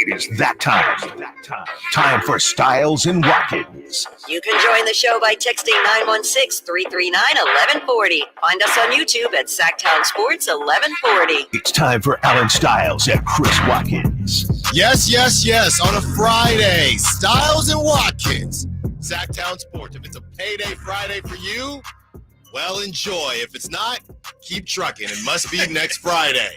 It is that time. Time for Stiles and Watkins. You can join the show by texting 916-339-1140. Find us on YouTube at Sactown Sports 1140. It's time for Alan Stiles and Chris Watkins. Yes. On a Friday, Stiles and Watkins, Sactown Sports. If it's a payday Friday for you, well, enjoy. If it's not, keep trucking. It must be next Friday.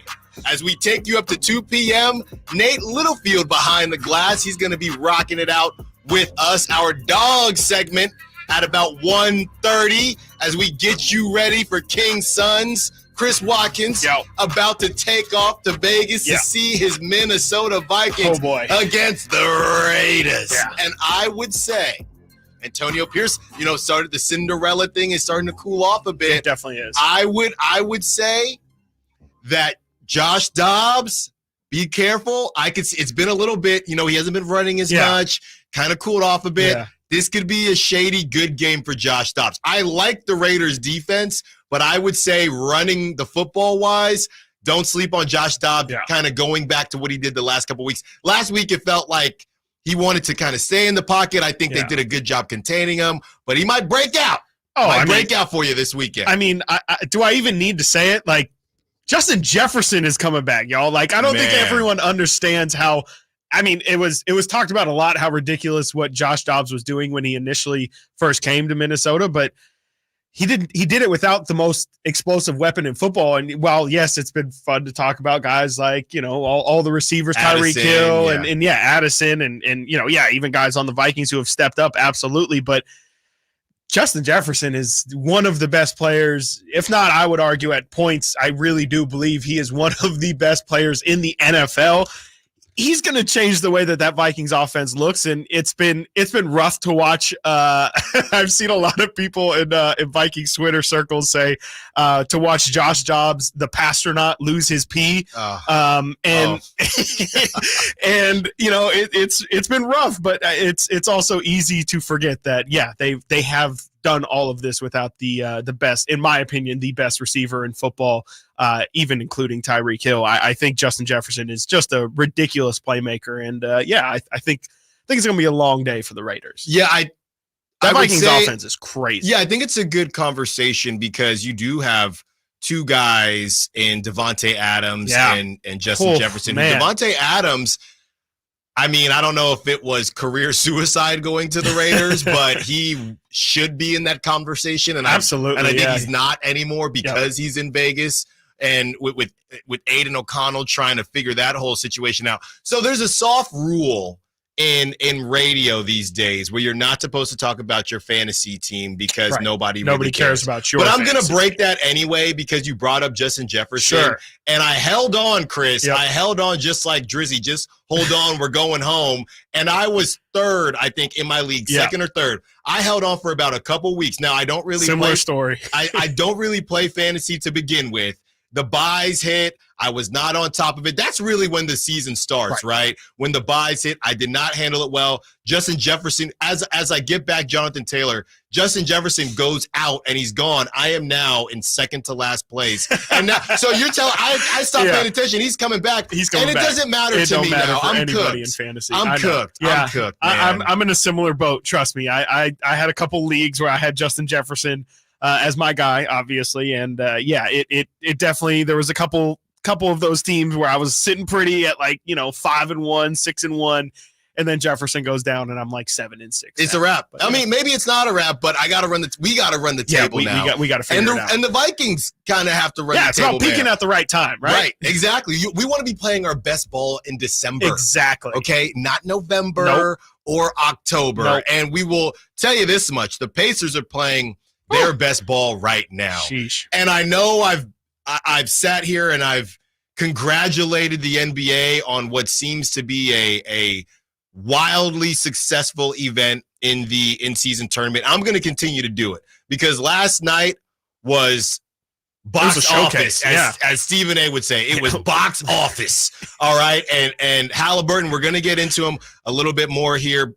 As we take you up to 2 p.m., Nate Littlefield behind the glass. He's going to be rocking it out with us. Our dog segment at about 1:30 as we get you ready for King Suns. Chris Watkins about to take off to Vegas to see his Minnesota Vikings against the Raiders. Yeah. And I would say Antonio Pierce, started the Cinderella thing is starting to cool off a bit. It definitely is. I would say that Josh Dobbs, be careful. It's been a little bit, he hasn't been running as much, kind of cooled off a bit. Yeah. This could be a shady good game for Josh Dobbs. I like the Raiders defense, but I would say running the football wise, don't sleep on Josh Dobbs kind of going back to what he did the last couple weeks. Last week, it felt like he wanted to kind of stay in the pocket. I think they did a good job containing him, but he might break out. Break out for you this weekend. I mean, do I even need to say it? Like, Justin Jefferson is coming back, y'all. Like, I don't think everyone understands how – I mean, it was talked about a lot how ridiculous what Josh Dobbs was doing when he initially first came to Minnesota, but he did it without the most explosive weapon in football. And while, yes, it's been fun to talk about guys like, all the receivers, Tyreek Hill and Addison and even guys on the Vikings who have stepped up, absolutely. But Justin Jefferson is one of the best players, if not, I would argue at points. I really do believe he is one of the best players in the NFL. He's going to change the way that Vikings offense looks, and it's been rough to watch. I've seen a lot of people in Vikings Twitter circles say to watch Josh Dobbs, the pastronaut, lose his pee. And it's been rough, but it's also easy to forget that they have done all of this without the best, in my opinion, the best receiver in football, even including Tyreek Hill. I think Justin Jefferson is just a ridiculous playmaker, and I think it's going to be a long day for the Raiders. Yeah, that Vikings offense is crazy. Yeah, I think it's a good conversation because you do have two guys in Devontae Adams and Justin Jefferson. Devontae Adams, I mean, I don't know if it was career suicide going to the Raiders, but he should be in that conversation. And absolutely, I think he's not anymore because he's in Vegas and with Aiden O'Connell trying to figure that whole situation out. So there's a soft rule in radio these days where you're not supposed to talk about your fantasy team because nobody really cares about your But I'm going to break that anyway because you brought up Justin Jefferson. Sure. And I held on, Chris. I held on just like Drizzy. Just hold on, we're going home. And I was third, I think, in my league, second or third. I held on for about a couple weeks. Now, I don't really Similar story. I don't really play fantasy to begin with. The buys hit. I was not on top of it. That's really when the season starts, right? When the buys hit, I did not handle it well. Justin Jefferson, as I get back Jonathan Taylor, Justin Jefferson goes out and he's gone. I am now in second to last place. And now, so you're telling I stopped paying attention. He's coming back. He's coming back. And it doesn't matter to me now. I'm cooked. In fantasy. I'm cooked. Yeah. I'm cooked. Man. I'm in a similar boat. Trust me. I had a couple leagues where I had Justin Jefferson as my guy, obviously, and it definitely, there was a couple of those teams where I was sitting pretty at 5-1, 6-1, and then Jefferson goes down and I'm like 7-6. It's a wrap. But, I mean, maybe it's not a wrap, but we got to run the table now. We got to figure it out. And the Vikings kind of have to run the table. Yeah, it's about peaking at the right time, right? Right, exactly. We want to be playing our best ball in December. Exactly. Okay, not November or October. Nope. And we will tell you this much: the Pacers are playing their best ball right now. Sheesh. And I know I've sat here and I've congratulated the NBA on what seems to be a wildly successful event in the in-season tournament. I'm going to continue to do it because last night was box office, as Stephen A would say. It was box office. All right. And Haliburton, we're going to get into him a little bit more here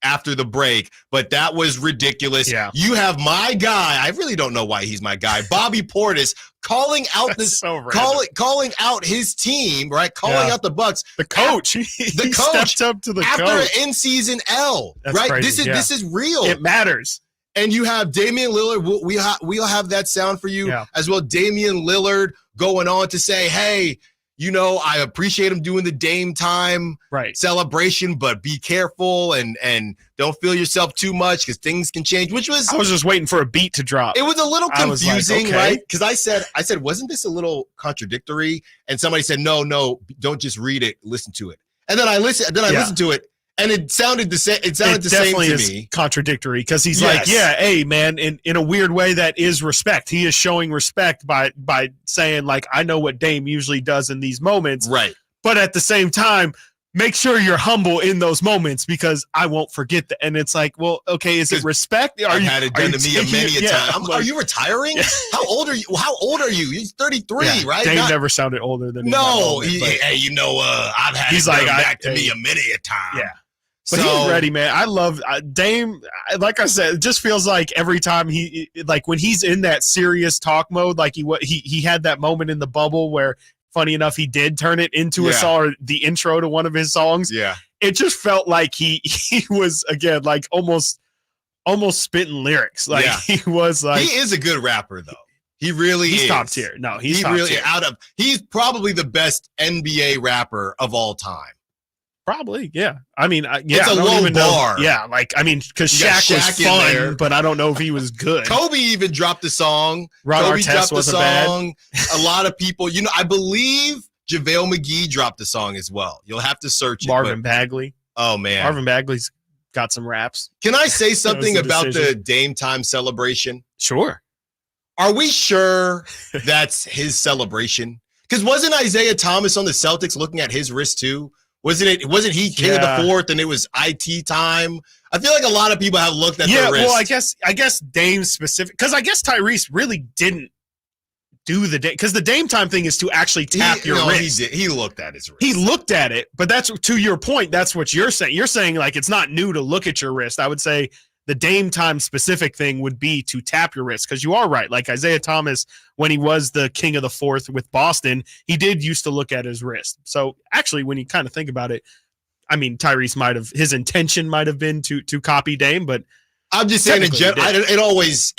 after the break, but that was ridiculous. Yeah. You have my guy. I really don't know why he's my guy. Bobby Portis calling out calling out his team, right? Calling out the Bucks. The coach. He stepped up to the after coach. an in-season L. That's right? crazy. This is real. It matters. And you have Damian Lillard. We'll have that sound for you as well. Damian Lillard going on to say, hey, I appreciate him doing the Dame time celebration, but be careful and don't feel yourself too much because things can change, I was just waiting for a beat to drop. It was a little confusing, like, okay. right? Because I said, wasn't this a little contradictory? And somebody said, no, don't just read it, listen to it. And then I listened to it. And it sounded the same. It sounded the same to is me. Contradictory because he's like, hey, man, in a weird way, that is respect. He is showing respect by saying, like, I know what Dame usually does in these moments. Right. But at the same time, make sure you're humble in those moments because I won't forget that. And it's like, well, okay, is it respect? I've had it done to me many a time. Are you retiring? Yeah. How old are you? He's 33, right? Dame never sounded older than no. I've had it done back to me many a time. Yeah. But he's ready, man. I love Dame. Like I said, it just feels like every time when he's in that serious talk mode, like he had that moment in the bubble where, funny enough, he did turn it into a song, or the intro to one of his songs. Yeah, it just felt like he was again like almost spitting lyrics. Like he was like, he is a good rapper though. He really is. He's top tier. No, he's top tier. He's probably the best NBA rapper of all time. Probably, yeah. I mean, it's a low bar. Yeah, because Shaq was fun, but I don't know if he was good. Kobe even dropped a song. Kobe dropped a song. A lot of people, I believe JaVale McGee dropped a song as well. You'll have to search it. Marvin Bagley. Oh, man. Marvin Bagley's got some raps. Can I say something about the Dame time celebration? Sure. Are we sure that's his celebration? Because wasn't Isaiah Thomas on the Celtics looking at his wrist too? Wasn't he king of the fourth and it was IT time? I feel like a lot of people have looked at their wrist. Well, I guess Dame specific, because I guess Tyrese really didn't do the Dame, because the Dame time thing is to actually tap your wrist. He looked at his wrist. He looked at it, but that's, to your point, that's what you're saying. You're saying like it's not new to look at your wrist. I would say the Dame time specific thing would be to tap your wrist, because you are right. Like Isaiah Thomas, when he was the king of the fourth with Boston, he did used to look at his wrist. So actually, when you kind of think about it, I mean, Tyrese his intention might have been to copy Dame, but I'm just saying it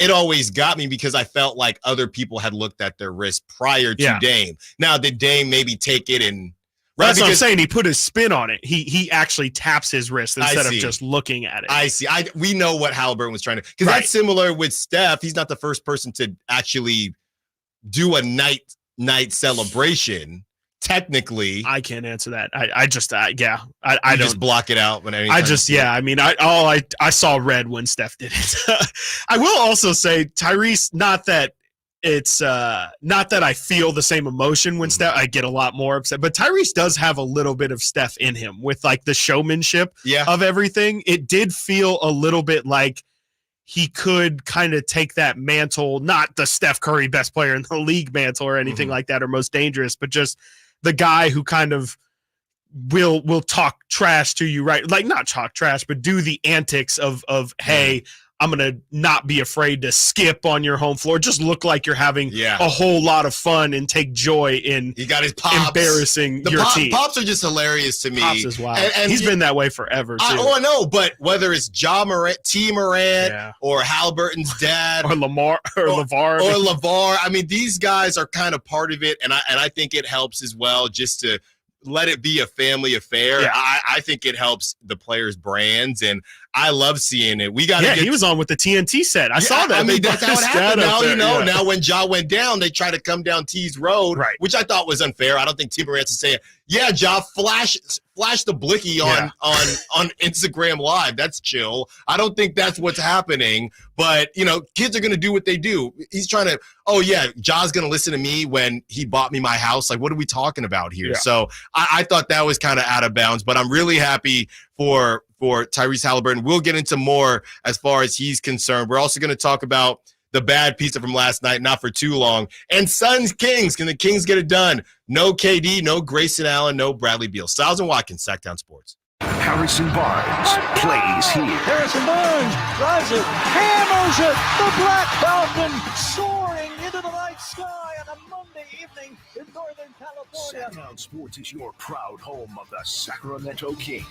always got me because I felt like other people had looked at their wrist prior to Dame. Now, did Dame maybe take it and that's what I'm saying. He put his spin on it. He actually taps his wrist instead of just looking at it. I see. We know what Haliburton was trying to, because that's similar with Steph. He's not the first person to actually do a night celebration. Technically, I can't answer that. I don't just block it out when anything. I mean, I saw red when Steph did it. I will also say Tyrese, not that I feel the same emotion when Steph, I get a lot more upset, but Tyrese does have a little bit of Steph in him with like the showmanship of everything. It did feel a little bit like he could kind of take that mantle, not the Steph Curry best player in the league mantle or anything like that, or most dangerous, but just the guy who kind of will talk trash to you, right? Like not talk trash, but do the antics of hey, I'm going to not be afraid to skip on your home floor. Just look like you're having a whole lot of fun and take joy in he got his pops. Embarrassing your team. Pops are just hilarious to me. Pops is wild. And he's been that way forever, too. I know, but whether it's T. Morant or Haliburton's dad. or LeVar. Or LeVar. I mean, these guys are kind of part of it, and I think it helps as well just to let it be a family affair. Yeah. I think it helps the players' brands, and I love seeing it. He was on with the TNT set. I saw that. I mean, that's how it happened. Now, now when Ja went down, they try to come down T's road, which I thought was unfair. I don't think T. Morant's saying, Ja, flash the blicky on Instagram Live. That's chill. I don't think that's what's happening. But, kids are going to do what they do. He's trying to, Ja's going to listen to me when he bought me my house. Like, what are we talking about here? Yeah. So I thought that was kind of out of bounds. But I'm really happy for Tyrese Haliburton. We'll get into more as far as he's concerned. We're also going to talk about the bad pizza from last night, not for too long. And Suns Kings. Can the Kings get it done? No KD, no Grayson Allen, no Bradley Beal. Stiles and Watkins, Sactown Sports. Harrison Barnes plays here. Harrison Barnes drives it, hammers it. The Black Falcon soaring into the night sky on a Monday evening in Northern California. Sactown Sports is your proud home of the Sacramento Kings.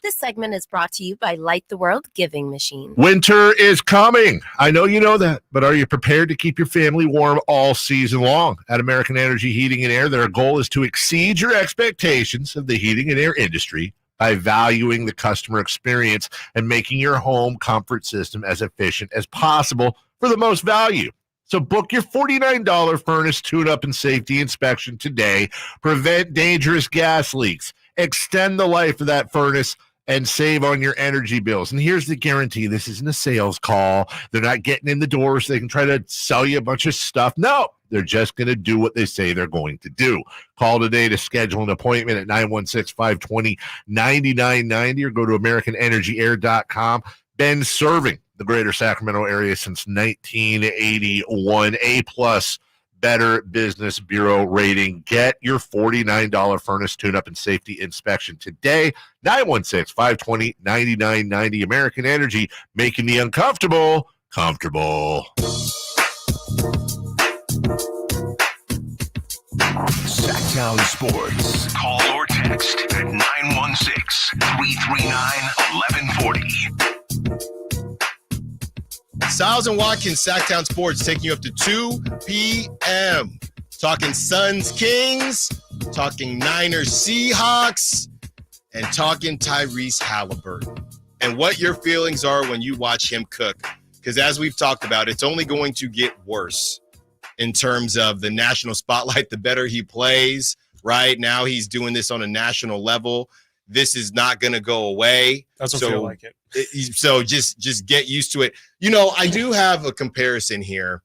This segment is brought to you by Light the World Giving Machine. Winter is coming. I know you know that, but are you prepared to keep your family warm all season long? At American Energy Heating and Air, their goal is to exceed your expectations of the heating and air industry by valuing the customer experience and making your home comfort system as efficient as possible for the most value. So book your $49 furnace tune-up and safety inspection today. Prevent dangerous gas leaks. Extend the life of that furnace and save on your energy bills. And here's the guarantee. This isn't a sales call. They're not getting in the door so they can try to sell you a bunch of stuff. No, they're just going to do what they say they're going to do. Call today to schedule an appointment at 916-520-9990 or go to AmericanEnergyAir.com. Been serving the greater Sacramento area since 1981. A+ Better Business Bureau rating. Get your $49 furnace tune-up and safety inspection today. 916-520-9990. American Energy, making the uncomfortable comfortable. Sactown Sports. Call or text at 916-339-1140. Stiles and Watkins, Sactown Sports, taking you up to 2 p.m. Talking Suns Kings, talking Niners Seahawks, and talking Tyrese Haliburton. And what your feelings are when you watch him cook. Because as we've talked about, it's only going to get worse in terms of the national spotlight. The better he plays, right? Now he's doing this on a national level. This is not going to go away. Doesn't feel like it. So just get used to it. You know, I do have a comparison here.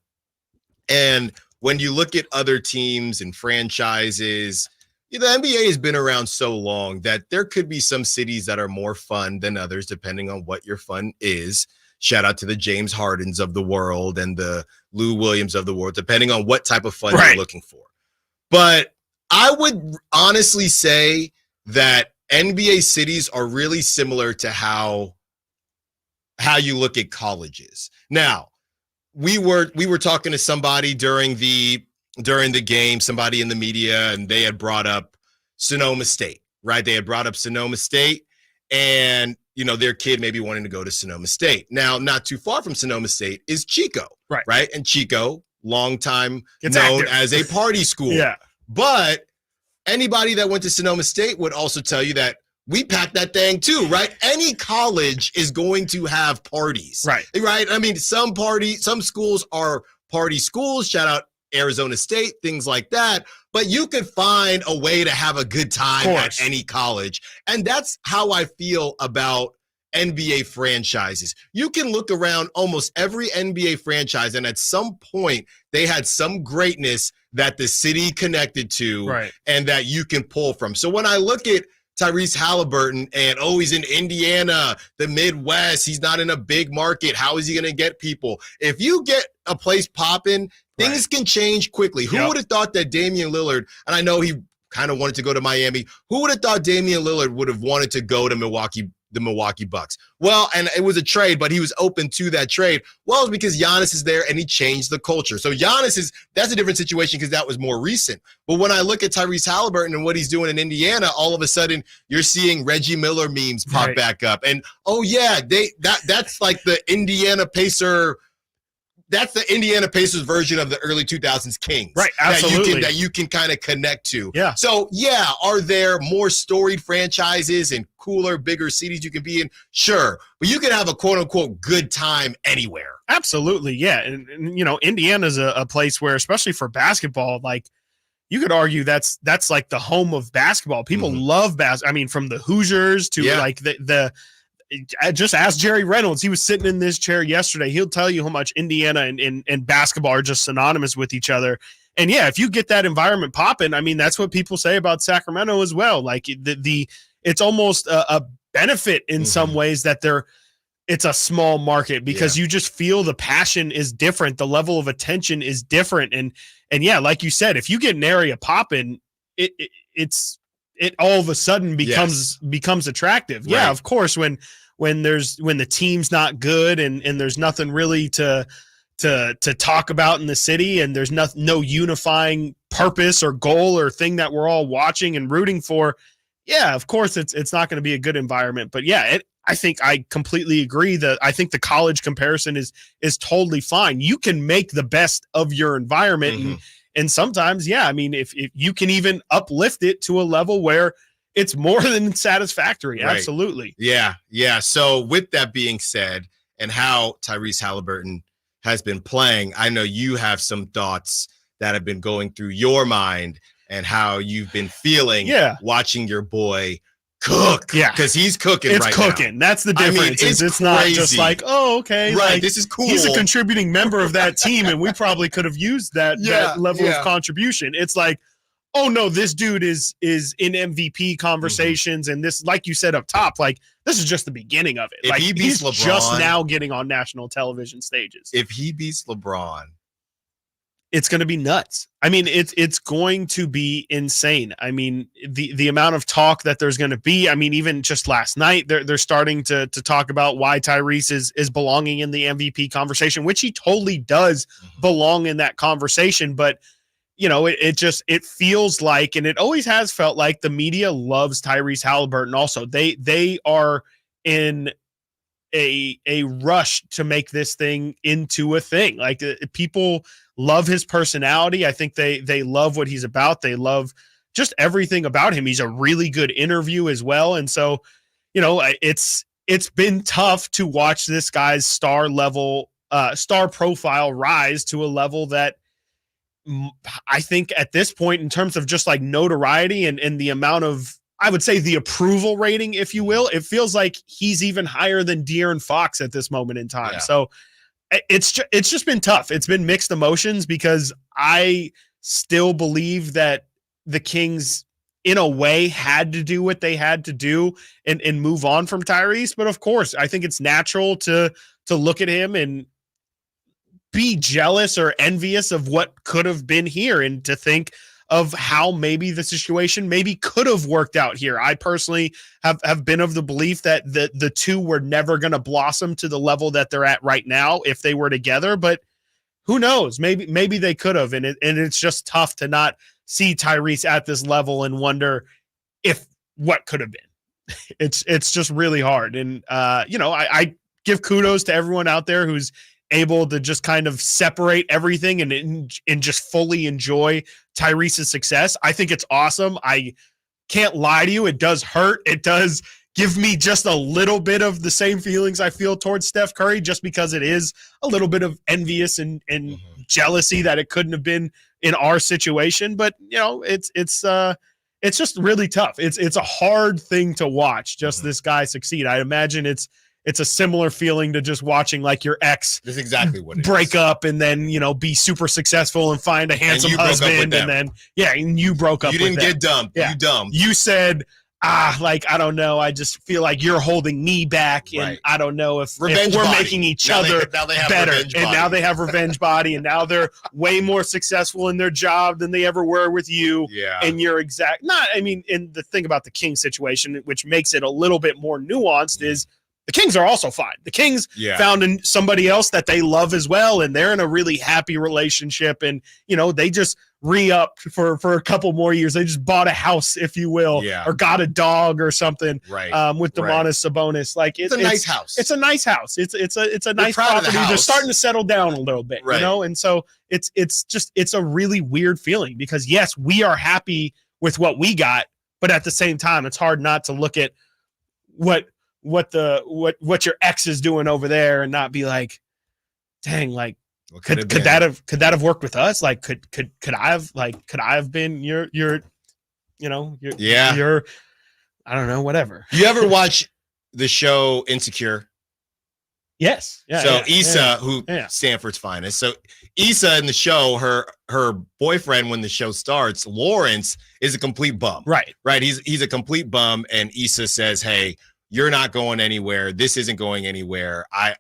And when you look at other teams and franchises, the NBA has been around so long that there could be some cities that are more fun than others, depending on what your fun is. Shout out to the James Hardens of the world and the Lou Williams of the world, depending on what type of fun you're looking for. But I would honestly say that NBA cities are really similar to how you look at colleges. Now, we were talking to somebody during the game, somebody in the media, and they had brought up Sonoma State, right? They had brought up Sonoma State and, their kid maybe wanting to go to Sonoma State. Now, not too far from Sonoma State is Chico, right? And Chico, long time known as a party school. Yeah. But anybody that went to Sonoma State would also tell you that we packed that thing too, right? Any college is going to have parties, right? I mean, some schools are party schools. Shout out Arizona State, things like that. But you could find a way to have a good time at any college. And that's how I feel about NBA franchises. You can look around almost every NBA franchise, and at some point, they had some greatness that the city connected to and that you can pull from. So when I look at Tyrese Haliburton and, he's in Indiana, the Midwest, he's not in a big market, how is he going to get people? If you get a place popping, things can change quickly. Who would have thought that Damian Lillard, and I know he kind of wanted to go to Miami, who would have thought Damian Lillard would have wanted to go to the Milwaukee Bucks? Well, and it was a trade, but he was open to that trade. Well, it's because Giannis is there and he changed the culture. So that's a different situation because that was more recent. But when I look at Tyrese Haliburton and what he's doing in Indiana, all of a sudden you're seeing Reggie Miller memes pop back up. And that's like the Indiana Pacer. That's the Indiana Pacers version of the early 2000s Kings. Right, absolutely. That you can kind of connect to. Yeah. So, are there more storied franchises and cooler, bigger cities you can be in? Sure. But you can have a quote-unquote good time anywhere. Absolutely, yeah. And Indiana's a place where, especially for basketball, like, you could argue that's like the home of basketball. People love basketball. I mean, from the Hoosiers to like the I just asked Jerry Reynolds. He was sitting in this chair yesterday. He'll tell you how much Indiana and basketball are just synonymous with each other. And if you get that environment popping, I mean, that's what people say about Sacramento as well. Like it's almost a benefit in some ways that it's a small market because you just feel the passion is different. The level of attention is different. And like you said, if you get an area popping, it's it all of a sudden becomes attractive. Yeah, of course, when the team's not good and there's nothing really to talk about in the city, and there's no unifying purpose or goal or thing that we're all watching and rooting for. Yeah, of course it's not going to be a good environment. But yeah, I think I completely agree that I think the college comparison is totally fine. You can make the best of your environment, and sometimes, yeah, I mean, if you can even uplift it to a level where it's more than satisfactory. Right. Absolutely. Yeah. So with that being said, and how Tyrese Haliburton has been playing, I know you have some thoughts that have been going through your mind and how you've been feeling watching your boy cook. Yeah. Because he's cooking it's cooking. That's the difference. I mean, it's not just like, oh, okay. Right. Like, this is cool. He's a contributing member of that team, and we probably could have used that level of contribution. It's like, oh no, this dude is in MVP conversations, and this, like you said up top, like this is just the beginning of it. If like he beats LeBron, just now getting on national television stages. If he beats LeBron, it's going to be nuts. I mean, it's going to be insane. I mean, the amount of talk that there's going to be. I mean, even just last night, they're starting to talk about why Tyrese is belonging in the MVP conversation, which he totally does belong in that conversation, but. You know, it feels like, and it always has felt like, the media loves Tyrese Haliburton. Also, they are in a rush to make this thing into a thing. Like, people love his personality. I think they love what he's about. They love just everything about him. He's a really good interview as well. And so, you know, it's been tough to watch this guy's star profile rise to a level that. I think at this point, in terms of just like notoriety and the amount of, I would say, the approval rating, if you will, it feels like he's even higher than De'Aaron Fox at this moment in time. Yeah. So it's just been tough. It's been mixed emotions, because I still believe that the Kings, in a way, had to do what they had to do and move on from Tyrese. But of course, I think it's natural to look at him and be jealous or envious of what could have been here, and to think of how maybe the situation maybe could have worked out here. I personally have been of the belief that the two were never going to blossom to the level that they're at right now if they were together, but who knows? Maybe they could have, and it's just tough to not see Tyrese at this level and wonder if what could have been. It's just really hard. And you know, I give kudos to everyone out there who's able to just kind of separate everything and just fully enjoy Tyrese's success. I think it's awesome. I can't lie to you. It does hurt. It does give me just a little bit of the same feelings I feel towards Steph Curry, just because it is a little bit of envious and jealousy that it couldn't have been in our situation. But, you know, it's just really tough. It's a hard thing to watch, just this guy succeed. I imagine it's a similar feeling to just watching like your ex That's exactly what it break up and then, you know, be super successful and find a handsome husband. And then, and you broke up with them. You didn't get dumped. Yeah. You dumped. You said, like, I don't know. I just feel like you're holding me back. And I don't know if we're making each other better. And now they have revenge body. And now they're way more successful in their job than they ever were with you. Yeah. And you're and the thing about the King situation, which makes it a little bit more nuanced, is the Kings are also fine. The Kings found somebody else that they love as well, and they're in a really happy relationship. And, you know, they just re-upped for a couple more years. They just bought a house, if you will, or got a dog or something with Domantas Sabonis. Like, it's a nice house. It's a nice house. It's a nice property. They're starting to settle down a little bit, you know? And so it's a really weird feeling, because, yes, we are happy with what we got, but at the same time, it's hard not to look at what your ex is doing over there and not be like, dang, like, could that have worked with us? Like, could I have been your I don't know, whatever. You ever watch the show Insecure? Yes. Yeah. So Issa, Stanford's finest. So Issa in the show, her boyfriend, when the show starts, Lawrence, is a complete bum. Right. He's a complete bum, and Issa says, "Hey, you're not going anywhere. This isn't going anywhere. I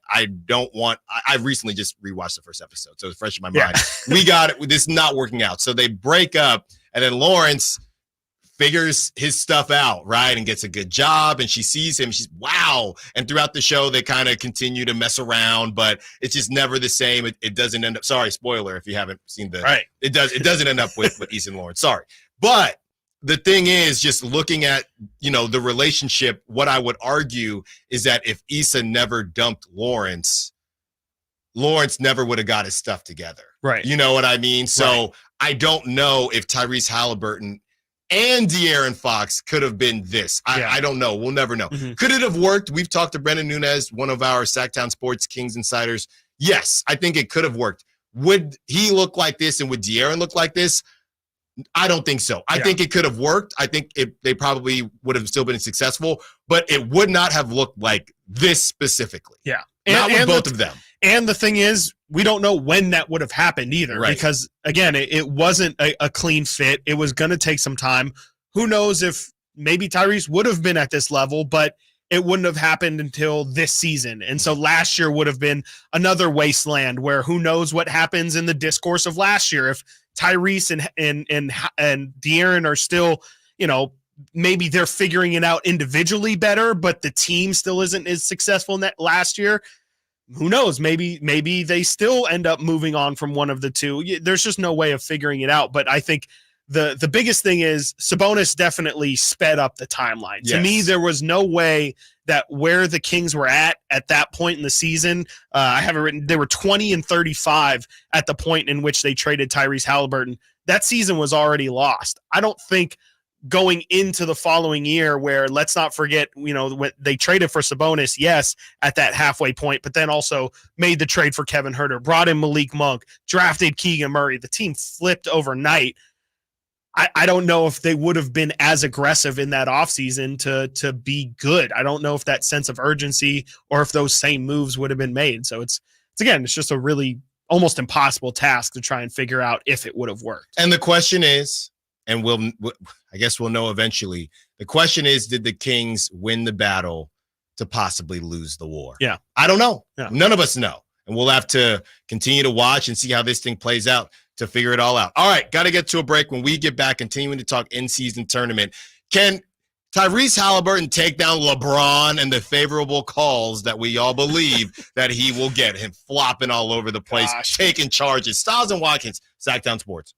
recently just rewatched the first episode, so it's fresh in my mind. We got it. This is not working out. So they break up, and then Lawrence figures his stuff out, right, and gets a good job, and she sees him, she's wow. And throughout the show, they kind of continue to mess around, but it's just never the same. It doesn't end up. Sorry, spoiler if you haven't seen the. Right. It doesn't end up with Issa and Lawrence. Sorry, but the thing is, just looking at the relationship, what I would argue is that if Issa never dumped Lawrence never would have got his stuff together. Right. You know what I mean? So right. I don't know if Tyrese Haliburton and De'Aaron Fox could have been this. I don't know. We'll never know. Mm-hmm. Could it have worked? We've talked to Brendan Nunez, one of our Sactown Sports Kings insiders. Yes, I think it could have worked. Would he look like this and would De'Aaron look like this? I don't think so. I think it could have worked. I think they probably would have still been successful, but it would not have looked like this specifically. Yeah. Not with both of them. And the thing is, we don't know when that would have happened either, right. Because, again, it wasn't a clean fit. It was going to take some time. Who knows if maybe Tyrese would have been at this level, but it wouldn't have happened until this season. And so last year would have been another wasteland where who knows what happens in the discourse of last year. If Tyrese and De'Aaron are still, maybe they're figuring it out individually better, but the team still isn't as successful in that last year. Who knows? Maybe they still end up moving on from one of the two. There's just no way of figuring it out. But I think the biggest thing is Sabonis definitely sped up the timeline. Yes. To me, there was no way that where the Kings were at that point in the season, I have it written, they were 20-35 at the point in which they traded Tyrese Haliburton. That season was already lost. I don't think going into the following year where, let's not forget, when they traded for Sabonis, yes, at that halfway point, but then also made the trade for Kevin Huerter, brought in Malik Monk, drafted Keegan Murray. The team flipped overnight. I don't know if they would have been as aggressive in that offseason to be good. I don't know if that sense of urgency or if those same moves would have been made. So it's just a really almost impossible task to try and figure out if it would have worked. And the question is, and I guess we'll know eventually. The question is, did the Kings win the battle to possibly lose the war? Yeah. I don't know. Yeah. None of us know. And we'll have to continue to watch and see how this thing plays out to figure it all out. All right, got to get to a break. When we get back, continuing to talk in-season tournament. Can Tyrese Haliburton take down LeBron and the favorable calls that we all believe that he will get? Him flopping all over the place, taking charges. Stiles and Watkins, Sactown Sports.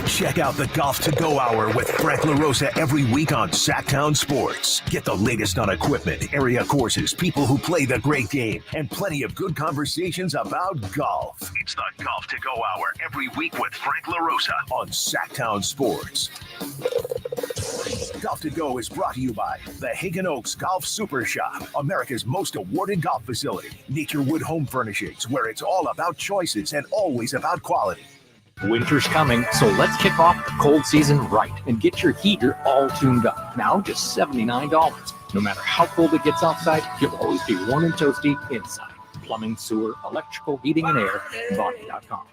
Check out the Golf to Go Hour with Frank LaRosa every week on Sactown Sports. Get the latest on equipment, area courses, people who play the great game, and plenty of good conversations about golf. It's the Golf to Go Hour every week with Frank LaRosa on Sactown Sports. Golf to Go is brought to you by the Hagen Oaks Golf Super Shop, America's most awarded golf facility. Nature Wood Home Furnishings, where it's all about choices and always about quality. Winter's coming, so let's kick off the cold season right and get your heater all tuned up. Now just $79. No matter how cold it gets outside, you'll always be warm and toasty inside. Plumbing, sewer, electrical, heating, and air, Bonnie.com.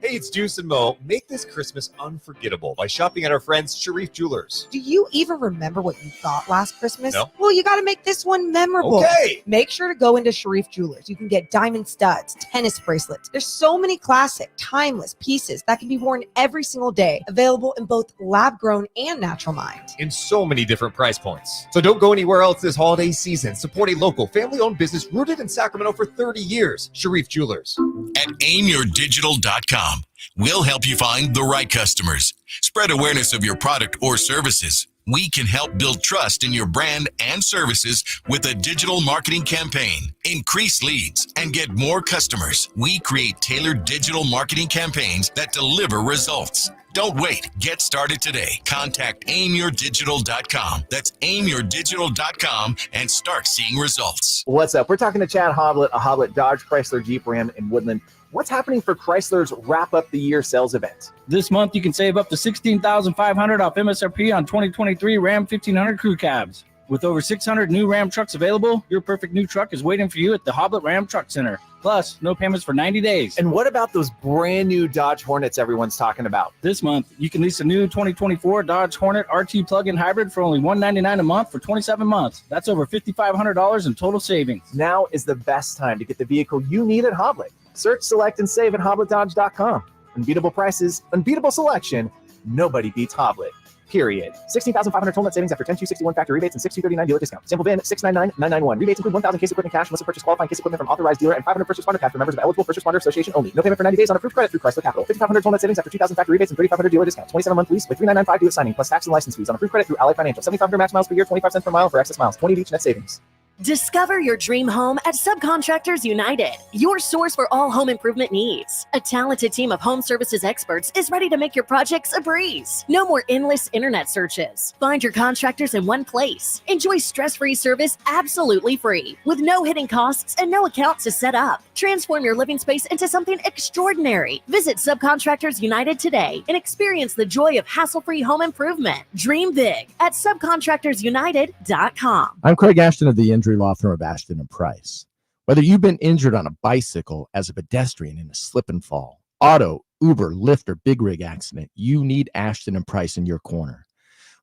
Hey, it's Juice and Mo. Make this Christmas unforgettable by shopping at our friends Sharif Jewelers. Do you even remember what you thought last Christmas? No. Well, you got to make this one memorable. Okay. Make sure to go into Sharif Jewelers. You can get diamond studs, tennis bracelets. There's so many classic, timeless pieces that can be worn every single day. Available in both lab-grown and natural mined. In so many different price points. So don't go anywhere else this holiday season. Support a local, family-owned business rooted in Sacramento for 30 years. Sharif Jewelers. At aimyourdigital.com, we'll help you find the right customers, spread awareness of your product or services. We can help build trust in your brand and services with a digital marketing campaign, increase leads, and get more customers. We create tailored digital marketing campaigns that deliver results. Don't wait. Get started today. Contact aimyourdigital.com. That's aimyourdigital.com and start seeing results. What's up? We're talking to Chad Hoblet, a Hoblet Dodge Chrysler Jeep Ram in Woodland. What's happening for Chrysler's Wrap Up the Year sales event? This month, you can save up to $16,500 off MSRP on 2023 Ram 1500 crew cabs. With over 600 new Ram trucks available, your perfect new truck is waiting for you at the Hoblet Ram Truck Center. Plus, no payments for 90 days. And what about those brand new Dodge Hornets everyone's talking about? This month, you can lease a new 2024 Dodge Hornet RT plug-in hybrid for only $199 a month for 27 months. That's over $5,500 in total savings. Now is the best time to get the vehicle you need at Hoblet. Search, select, and save at HobletDodge.com. Unbeatable prices, unbeatable selection. Nobody beats Hoblet. period. 16,500 total net savings after 10,261 factory rebates and 6,239 dealer discount. Sample VIN 699991. Rebates include 1,000 case equipment cash, must purchase qualifying case equipment from authorized dealer, and 500 first responder cash for members of eligible first responder association only. No payment for 90 days on approved credit through Chrysler Capital. 5,500 total net savings after 2,000 factory rebates and 3,500 dealer discount. 27-month lease with 3,995 due at signing plus tax and license fees on approved credit through Ally Financial. 7,500 max miles per year, 25 cents per mile for excess miles. 20 each net savings. Discover your dream home at Subcontractors United, your source for all home improvement needs. A talented team of home services experts is ready to make your projects a breeze. No more endless internet searches. Find your contractors in one place. Enjoy stress-free service absolutely free, with no hidden costs and no account to set up. Transform your living space into something extraordinary. Visit Subcontractors United today and experience the joy of hassle-free home improvement. Dream big at subcontractorsunited.com. I'm Craig Ashton of the Injury Law Firm of Ashton and Price. Whether you've been injured on a bicycle, as a pedestrian in a slip and fall, auto, Uber, Lyft, or big rig accident, you need Ashton and Price in your corner.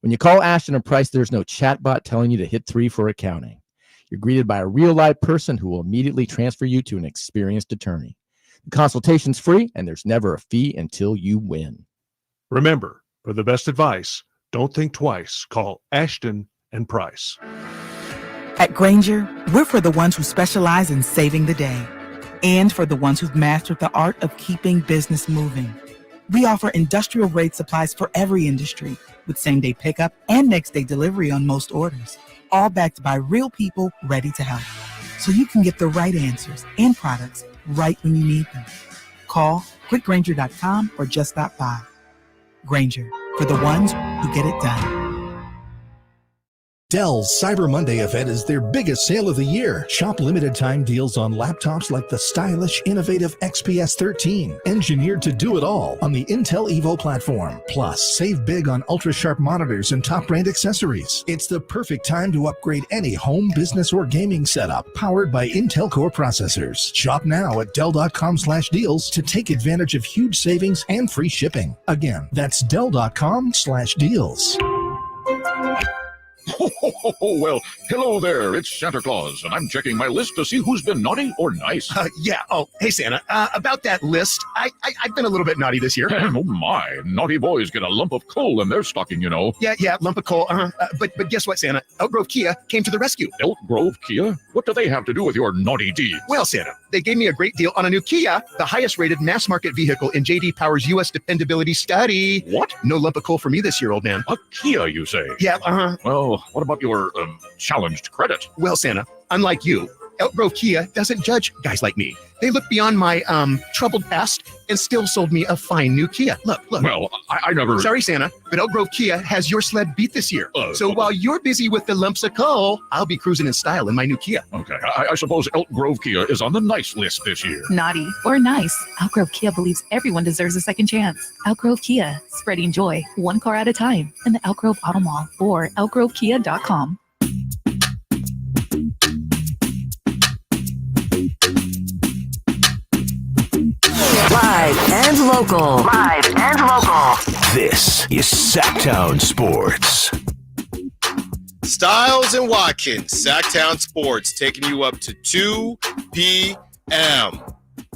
When you call Ashton and Price, there's no chatbot telling you to hit 3 for accounting. You're greeted by a real live person who will immediately transfer you to an experienced attorney. The consultation's free, and there's never a fee until you win. Remember, for the best advice, don't think twice. Call Ashton and Price. At Grainger, we're for the ones who specialize in saving the day and for the ones who've mastered the art of keeping business moving. We offer industrial-grade supplies for every industry with same-day pickup and next-day delivery on most orders, all backed by real people ready to help, so you can get the right answers and products right when you need them. Call quickgrainger.com or just stop by. Grainger, for the ones who get it done. Dell's Cyber Monday event is their biggest sale of the year. Shop limited time deals on laptops like the stylish, innovative XPS 13, engineered to do it all on the Intel Evo platform. Plus, save big on ultra-sharp monitors and top brand accessories. It's the perfect time to upgrade any home, business, or gaming setup powered by Intel Core processors. Shop now at Dell.com/deals to take advantage of huge savings and free shipping. Again, that's Dell.com/deals. Well, hello there. It's Santa Claus, and I'm checking my list to see who's been naughty or nice. Yeah. Oh, hey, Santa. About that list, I've been a little bit naughty this year. Oh, my. Naughty boys get a lump of coal in their stocking, you know. Yeah, lump of coal. But guess what, Santa? Elk Grove Kia came to the rescue. Elk Grove Kia? What do they have to do with your naughty deeds? Well, Santa, they gave me a great deal on a new Kia, the highest-rated mass-market vehicle in J.D. Power's U.S. dependability study. What? No lump of coal for me this year, old man. A Kia, you say? Yeah, Well, what about your challenged credit? Well, Santa, unlike you, Elk Grove Kia doesn't judge guys like me. They looked beyond my troubled past and still sold me a fine new Kia. Look. Well, I never... Sorry, Santa, but Elk Grove Kia has your sled beat this year. So while you're busy with the lumps of coal, I'll be cruising in style in my new Kia. Okay, I suppose Elk Grove Kia is on the nice list this year. Naughty or nice, Elk Grove Kia believes everyone deserves a second chance. Elk Grove Kia, spreading joy, one car at a time, in the Elk Grove Auto Mall or elkgrovekia.com. Live and local. This is Sactown Sports. Stiles and Watkins, Sactown Sports, taking you up to 2 p.m.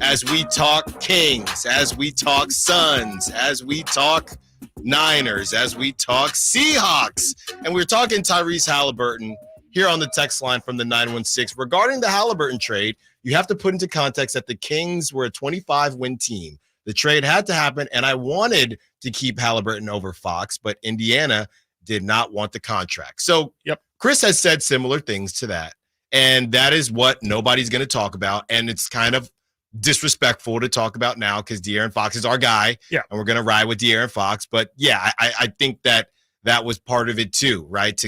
as we talk Kings, as we talk Suns, as we talk Niners, as we talk Seahawks. And we're talking Tyrese Haliburton here on the text line from the 916. Regarding the Haliburton trade, you have to put into context that the Kings were a 25-win team. The trade had to happen, and I wanted to keep Haliburton over Fox, but Indiana did not want the contract. So Chris has said similar things to that, and that is what nobody's going to talk about, and it's kind of disrespectful to talk about now because De'Aaron Fox is our guy, and we're going to ride with De'Aaron Fox. But, yeah, I think that was part of it too, right?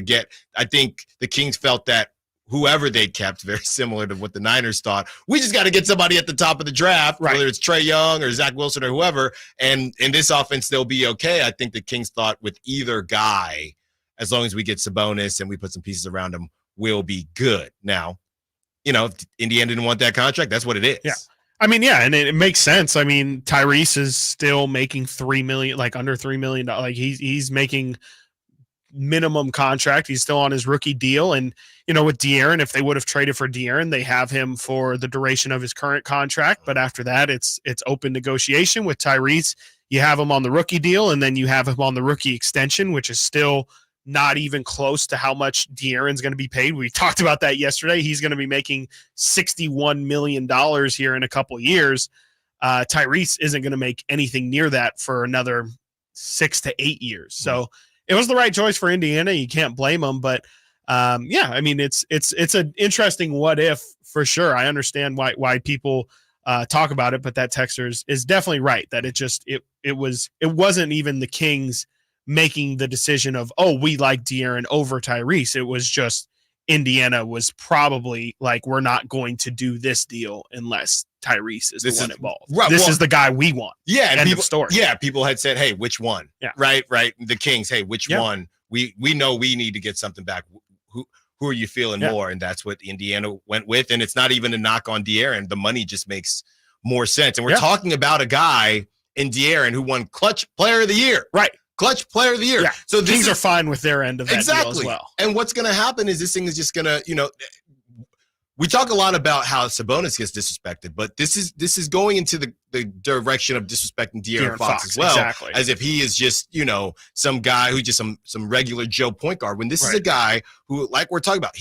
I think the Kings felt that whoever they kept, very similar to what the Niners thought, we just got to get somebody at the top of the draft, whether it's Trae Young or Zach Wilson or whoever, and in this offense, they'll be okay. I think the Kings thought with either guy, as long as we get Sabonis and we put some pieces around him, we'll be good. Now, if Indiana didn't want that contract, that's what it is. Yeah. I mean, and it makes sense. I mean, Tyrese is still making $3 million, like under $3 million. Like he's making minimum contract. He's still on his rookie deal. And, with De'Aaron, if they would have traded for De'Aaron, they have him for the duration of his current contract. But after that, it's open negotiation with Tyrese. you have him on the rookie deal, and then you have him on the rookie extension, which is still not even close to how much De'Aaron's going to be paid. We talked about that yesterday. He's going to be making $61 million here in a couple years. Tyrese isn't going to make anything near that for another 6 to 8 years. So it was the right choice for Indiana. You can't blame them, but yeah, I mean, it's an interesting what if for sure. I understand why people talk about it, but that texter is definitely right that it wasn't even the Kings making the decision of, oh, we like De'Aaron over Tyrese. It was just Indiana was probably like, we're not going to do this deal unless Tyrese is the one involved. Right, this is the guy we want. Yeah, and End people, of story. Yeah, people had said, hey, which one? Yeah. Right. The Kings, hey, which one? We know we need to get something back. Who are you feeling more? And that's what Indiana went with. And it's not even a knock on De'Aaron. The money just makes more sense. And we're talking about a guy in De'Aaron who won Clutch Player of the Year. Right. Clutch Player of the Year. Yeah. So Kings are fine with their end of that deal as well. And what's going to happen is this thing is just going to, we talk a lot about how Sabonis gets disrespected, but this is going into the direction of disrespecting De'Aaron Fox as well, exactly. as if he is just, some guy who's just some regular Joe point guard. When this is a guy who, like we're talking about,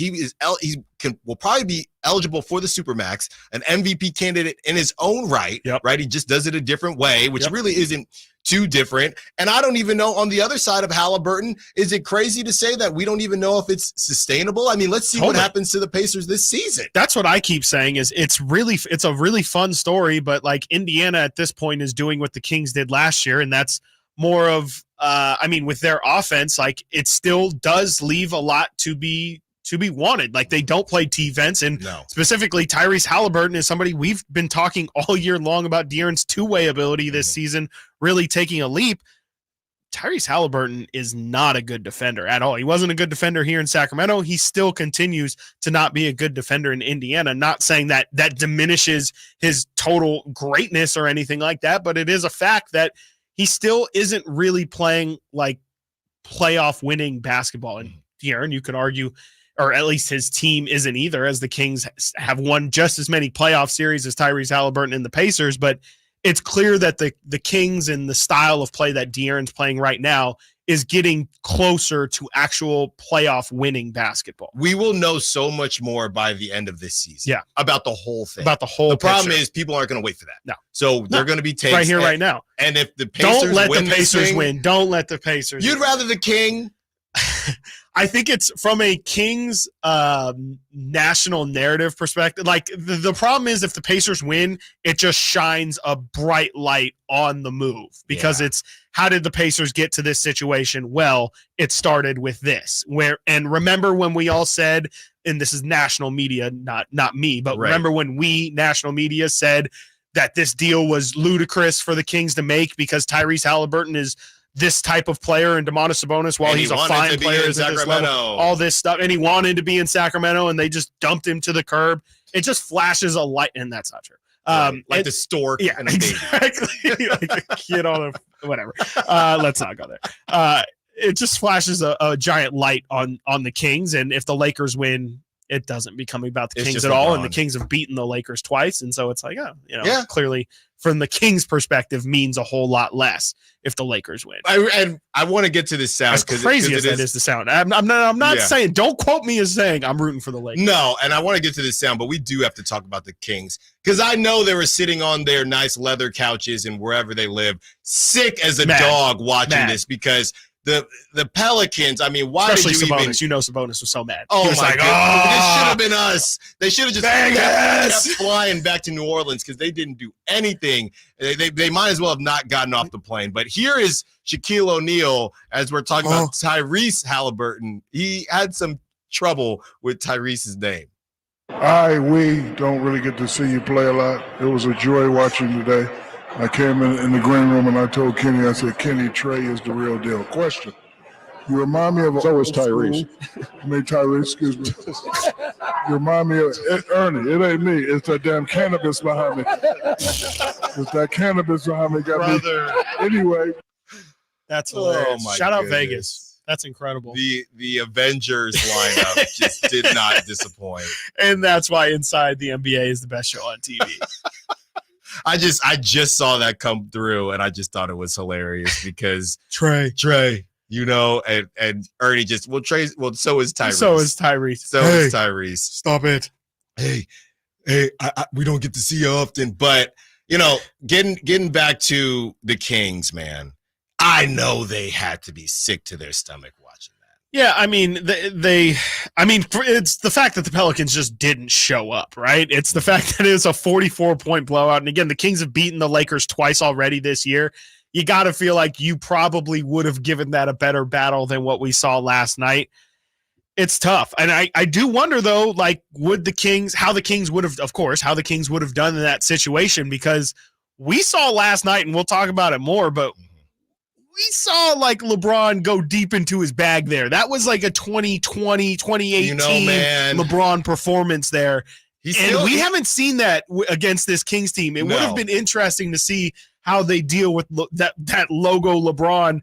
will probably be eligible for the Supermax, an MVP candidate in his own right, right? He just does it a different way, which really isn't too different. And I don't even know on the other side of Haliburton, is it crazy to say that we don't even know if it's sustainable? I mean, let's see what happens to the Pacers this season. That's what I keep saying is it's a really fun story, but like Indiana at this point is doing what the Kings did last year. And that's more of, with their offense, like it still does leave a lot to be wanted. Like they don't play defense, and specifically Tyrese Haliburton is somebody we've been talking all year long about De'Aaron's two-way ability this season really taking a leap. Tyrese Haliburton is not a good defender at all. He wasn't a good defender here in Sacramento. He still continues to not be a good defender in Indiana. Not saying that diminishes his total greatness or anything like that, but it is a fact that he still isn't really playing like playoff winning basketball. And De'Aaron, you could argue, or at least his team isn't either, as the Kings have won just as many playoff series as Tyrese Haliburton and the Pacers. But it's clear that the Kings and the style of play that De'Aaron's playing right now is getting closer to actual playoff winning basketball. We will know so much more by the end of this season. Yeah. About the whole thing. About the whole The problem picture. is people aren't going to wait for that. No. So they're going to be takes right here, right now. And if the Pacers don't let win the this Pacers thing, win. Don't let the Pacers You'd win. rather the King. I think it's from a Kings national narrative perspective. Like the problem is if the Pacers win, it just shines a bright light on the move because it's how did the Pacers get to this situation? Well, it started with this. And remember when we all said, and this is national media, not me, but remember when we national media said that this deal was ludicrous for the Kings to make because Tyrese Haliburton is this type of player and Domantas Sabonis, while he's a fine player at this level, all this stuff, and he wanted to be in Sacramento, and they just dumped him to the curb. It just flashes a light, and that's not true. Like the stork. Yeah, and a baby. exactly. Like a kid on a whatever. Let's not go there. It just flashes a giant light on the Kings, and if the Lakers win, it doesn't become about the Kings at all. And the Kings have beaten the Lakers twice, and so it's like, clearly from the Kings' perspective, means a whole lot less if the Lakers win. I want to get to this sound as crazy as that is to sound. I'm not saying. Don't quote me as saying I'm rooting for the Lakers. No, and I want to get to this sound, but we do have to talk about the Kings because I know they were sitting on their nice leather couches and wherever they live, sick as a dog watching this because. The Pelicans, I mean, why especially did you Sabonis, even... Sabonis was so mad. Oh, he was my like, God. This should have been us. They should have just kept flying back to New Orleans because they didn't do anything. They might as well have not gotten off the plane. But here is Shaquille O'Neal, as we're talking about Tyrese Haliburton. He had some trouble with Tyrese's name. We don't really get to see you play a lot. It was a joy watching today. I came in the green room and I told Kenny, I said, Kenny, Trey is the real deal. Question. You remind me of... So is Tyrese. Tyrese, excuse me. You remind me of Ernie. It ain't me. It's that damn cannabis behind me. It's that cannabis behind me. Got me. Anyway. That's hilarious. Shout out Vegas. That's incredible. The Avengers lineup just did not disappoint. And that's why Inside the NBA is the best show on TV. I just saw that come through, and I just thought it was hilarious because Trey, and Ernie just so is Tyrese. So is Tyrese. Stop it. Hey, we don't get to see you often, but getting back to the Kings, man. I know they had to be sick to their stomach watching that. Yeah, I mean, it's the fact that the Pelicans just didn't show up, right? It's the fact that it was a 44-point blowout. And again, the Kings have beaten the Lakers twice already this year. You got to feel like you probably would have given that a better battle than what we saw last night. It's tough. And I do wonder, though, like, how the Kings would have done in that situation, because we saw last night, and we'll talk about it more, but we saw like LeBron go deep into his bag there. That was like a 2020, 2018 LeBron performance there. We haven't seen that against this Kings team. It would have been interesting to see how they deal with that logo LeBron,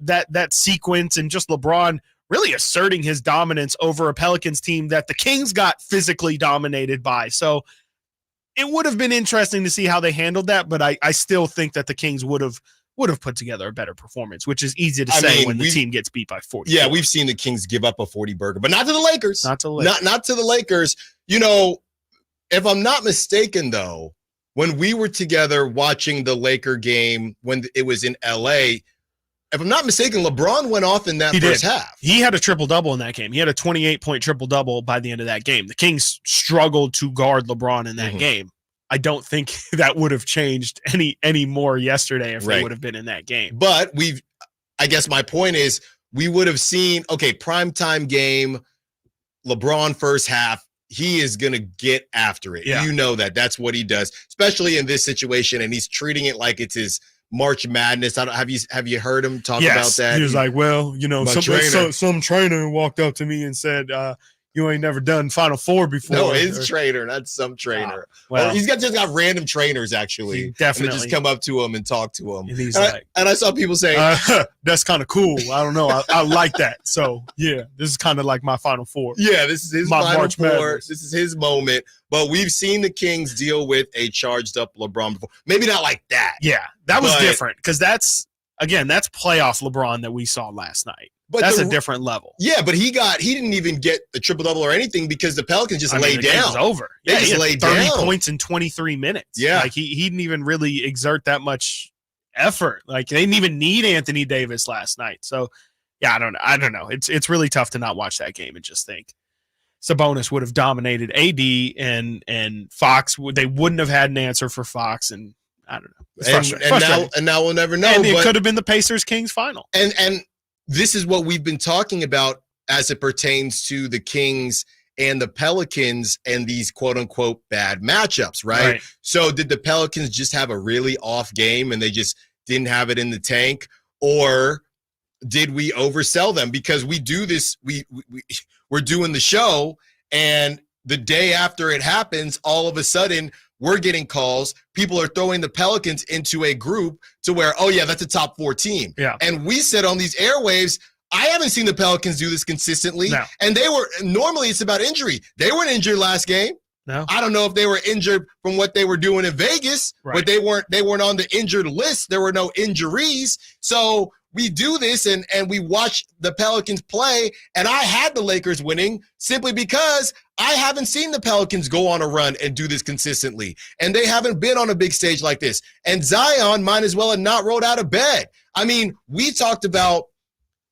that sequence, and just LeBron really asserting his dominance over a Pelicans team that the Kings got physically dominated by. So it would have been interesting to see how they handled that, but I still think that the Kings would have put together a better performance, which is easy to say when the team gets beat by 40. Yeah, we've seen the Kings give up a 40 burger, but not to the Lakers. Not to the Lakers. If I'm not mistaken, though, when we were together watching the Laker game when it was in LA, if I'm not mistaken, LeBron went off in that first half. He had a triple-double in that game. He had a 28-point triple-double by the end of that game. The Kings struggled to guard LeBron in that game. I don't think that would have changed any more yesterday if they would have been in that game. But I guess my point is we would have seen, primetime game, LeBron first half, he is going to get after it. Yeah. You know that. That's what he does, especially in this situation, and he's treating it like it's his March Madness. Have you heard him talk about that? He was like, well, some trainer walked up to me and said, you ain't never done Final Four before. No, his trainer, not some trainer. Well, he's just got random trainers, actually. Definitely. And just come up to him and talk to him. And I saw people saying, that's kind of cool. I don't know. I like that. So, yeah, this is kind of like my Final Four. Yeah, this is his Final Four. This is his moment. But we've seen the Kings deal with a charged up LeBron before. Maybe not like that. Yeah, that was different because that's playoff LeBron that we saw last night. But that's a different level. Yeah, but he didn't even get the triple-double or anything because the Pelicans just laid down. It was over. They just laid 30 down. points in 23 minutes. Yeah. Like he didn't even really exert that much effort. Like they didn't even need Anthony Davis last night. So, yeah, I don't know. It's really tough to not watch that game and just think Sabonis would have dominated AD and Fox. They wouldn't have had an answer for Fox, and I don't know. It's frustrating. And now we'll never know. And it could have been the Pacers-Kings final. And this is what we've been talking about as it pertains to the Kings and the Pelicans and these quote-unquote bad matchups, right? So did the Pelicans just have a really off game and they just didn't have it in the tank? Or did we oversell them? Because we do this, we're doing the show, and the day after it happens, all of a sudden we're getting calls. People are throwing the Pelicans into a group to where, oh yeah, that's a top 4 team. Yeah. And we said on these airwaves, I haven't seen the Pelicans do this consistently. No. And normally it's about injury. They weren't injured last game. No. I don't know if they were injured from what they were doing in Vegas, but they weren't on the injured list. There were no injuries. So we do this and we watch the Pelicans play, and I had the Lakers winning simply because I haven't seen the Pelicans go on a run and do this consistently. And they haven't been on a big stage like this. And Zion might as well have not rolled out of bed. I mean, we talked about,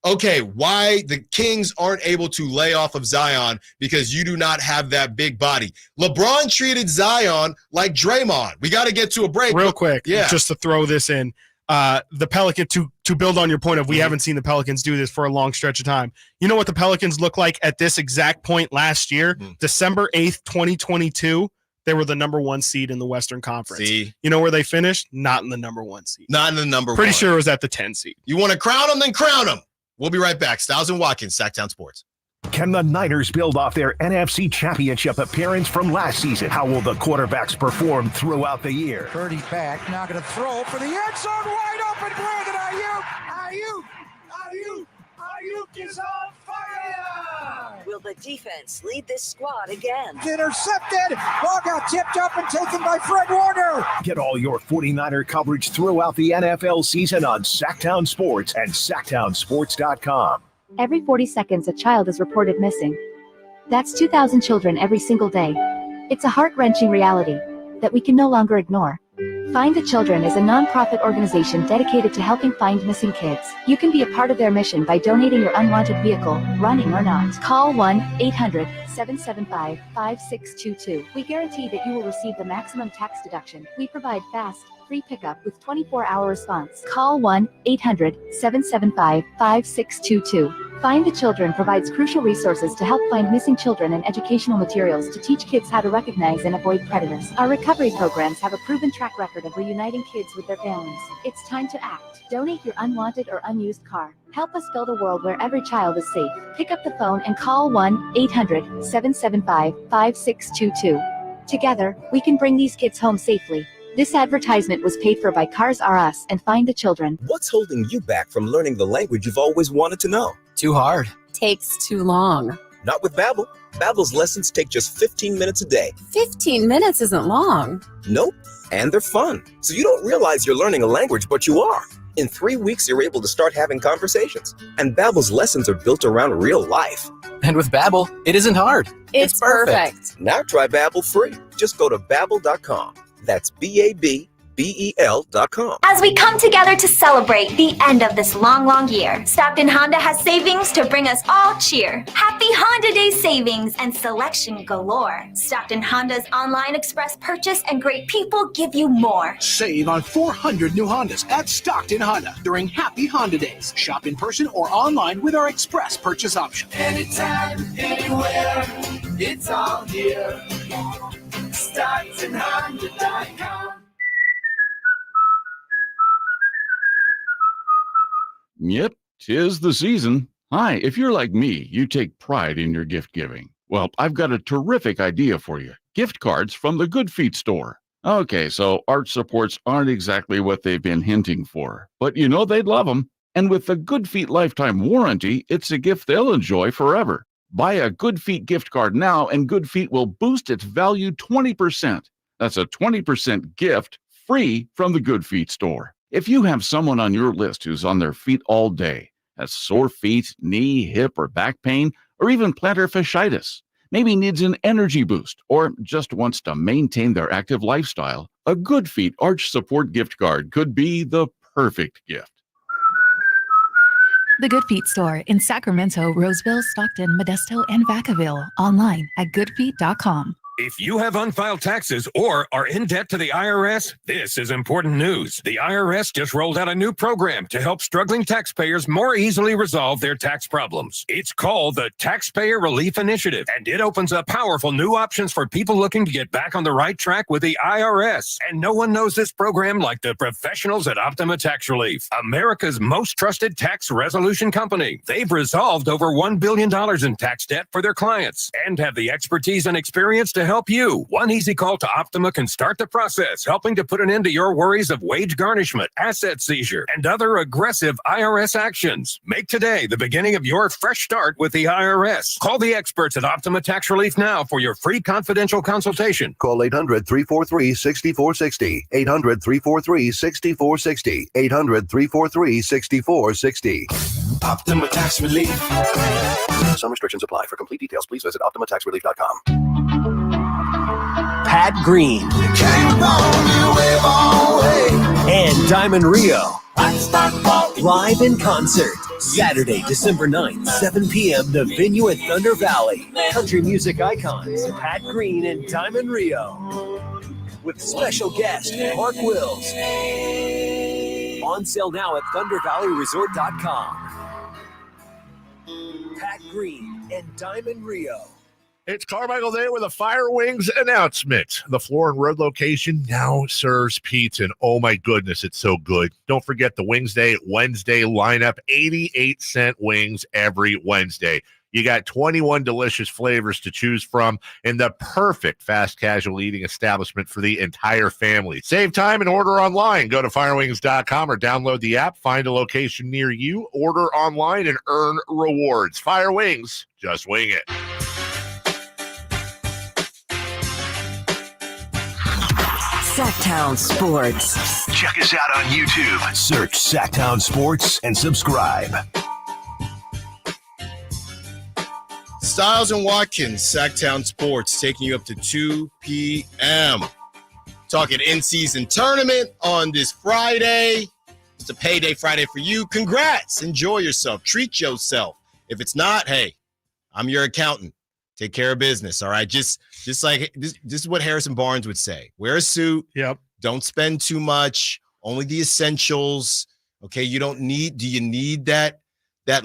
why the Kings aren't able to lay off of Zion because you do not have that big body. LeBron treated Zion like Draymond. We got to get to a break. Real quick, just to throw this in. The Pelican, to build on your point of we haven't seen the Pelicans do this for a long stretch of time. You know what the Pelicans look like at this exact point last year? December 8th, 2022, they were the number 1 seed in the Western Conference. See? You know where they finished? Not in the number 1 seed. Not in the number 1. Pretty sure it was at the 10 seed. You want to crown them, then crown them. We'll be right back. Stiles and Watkins, Sactown Sports. Can the Niners build off their NFC Championship appearance from last season? How will the quarterbacks perform throughout the year? Purdy back, now going to throw for the end zone, wide open, Brandon Ayuk is on fire! Will the the defense lead this squad again. It's intercepted. Ball got tipped up and taken by Fred Warner. Get all your 49er coverage throughout the NFL season on Sactown Sports and Sactownsports.com. Every 40 seconds, a child is reported missing. That's 2,000 children every single day. It's a heart-wrenching reality that we can no longer ignore. Find the Children is a non-profit organization dedicated to helping find missing kids. You can be a part of their mission by donating your unwanted vehicle, running or not. Call 1-800-775-5622. We guarantee that you will receive the maximum tax deduction. We provide fast, free pickup with 24-hour response. Call 1-800-775-5622. Find the Children provides crucial resources to help find missing children and educational materials to teach kids how to recognize and avoid predators. Our recovery programs have a proven track record of reuniting kids with their families. It's time to act. Donate your unwanted or unused car. Help us build a world where every child is safe. Pick up the phone and call 1-800-775-5622. Together, we can bring these kids home safely. This advertisement was paid for by Cars R Us and Find the Children. What's holding you back from learning the language you've always wanted to know? Too hard. Takes too long. Not with Babbel. Babbel's lessons take just 15 minutes a day. 15 minutes isn't long. Nope. And they're fun. So you don't realize you're learning a language, but you are. In 3 weeks, you're able to start having conversations. And Babbel's lessons are built around real life. And with Babbel, it isn't hard. It's perfect. Now try Babbel free. Just go to Babbel.com. That's BABBEL.com. As we come together to celebrate the end of this long year, Stockton Honda has savings to bring us all cheer. Happy Honda Day savings and selection galore. Stockton Honda's online express purchase and great people give you more. Save on 400 new Hondas at Stockton Honda during Happy Honda Days. Shop in person or online with our express purchase option. Anytime, anywhere, it's all here. StocktonHonda.com. Yep, 'tis the season. Hi, if you're like me, you take pride in your gift giving. Well, I've got a terrific idea for you. Gift cards from the Good Feet store. Okay, so arch supports aren't exactly what they've been hinting for, but you know they'd love them. And with the Good Feet lifetime warranty, it's a gift they'll enjoy forever. Buy a Good Feet gift card now, and Good Feet will boost its value 20%. That's a 20% gift free from the Good Feet store. If you have someone on your list who's on their feet all day, has sore feet, knee, hip, or back pain, or even plantar fasciitis, maybe needs an energy boost, or just wants to maintain their active lifestyle, a Good Feet arch support gift card could be the perfect gift. The Good Feet store in Sacramento, Roseville, Stockton, Modesto, and Vacaville. Online at goodfeet.com. If you have unfiled taxes or are in debt to the IRS, this is important news. The IRS just rolled out a new program to help struggling taxpayers more easily resolve their tax problems. It's called the Taxpayer Relief Initiative, and it opens up powerful new options for people looking to get back on the right track with the IRS. And no one knows this program like the professionals at Optima Tax Relief, America's most trusted tax resolution company. They've resolved over $1 billion in tax debt for their clients and have the expertise and experience to help you. One easy call to Optima can start the process, helping to put an end to your worries of wage garnishment, asset seizure, and other aggressive IRS actions. Make today the beginning of your fresh start with the IRS. Call the experts at Optima Tax Relief now for your free confidential consultation. Call 800-343-6460. 800-343-6460. 800-343-6460. Optima Tax Relief. Some restrictions apply. For complete details, please visit OptimaTaxRelief.com. Pat Green and Diamond Rio live in concert Saturday, December 9th, 7 p.m. the venue at Thunder Valley. Country music icons Pat Green and Diamond Rio with special guest Mark Wills. On sale now at ThunderValleyResort.com. Pat Green and Diamond Rio. It's Carmichael Day with a Fire Wings announcement. The Floor and Road location now serves pizza, and oh my goodness, it's so good. Don't forget the Wednesday lineup, 88-cent wings every Wednesday. You got 21 delicious flavors to choose from in the perfect fast casual eating establishment for the entire family. Save time and order online. Go to firewings.com or download the app. Find a location near you, order online, and earn rewards. Fire Wings, just wing it. Sactown Sports. Check us out on YouTube. Search Sactown Sports and subscribe. Stiles and Watkins, Sactown Sports, taking you up to 2 p.m. Talking in-season tournament on this Friday. It's a payday Friday for you. Congrats. Enjoy yourself. Treat yourself. If it's not, hey, I'm your accountant. Take care of business, all right? Just like this is what Harrison Barnes would say. Wear a suit. Yep. Don't spend too much. Only the essentials. Okay, do you need that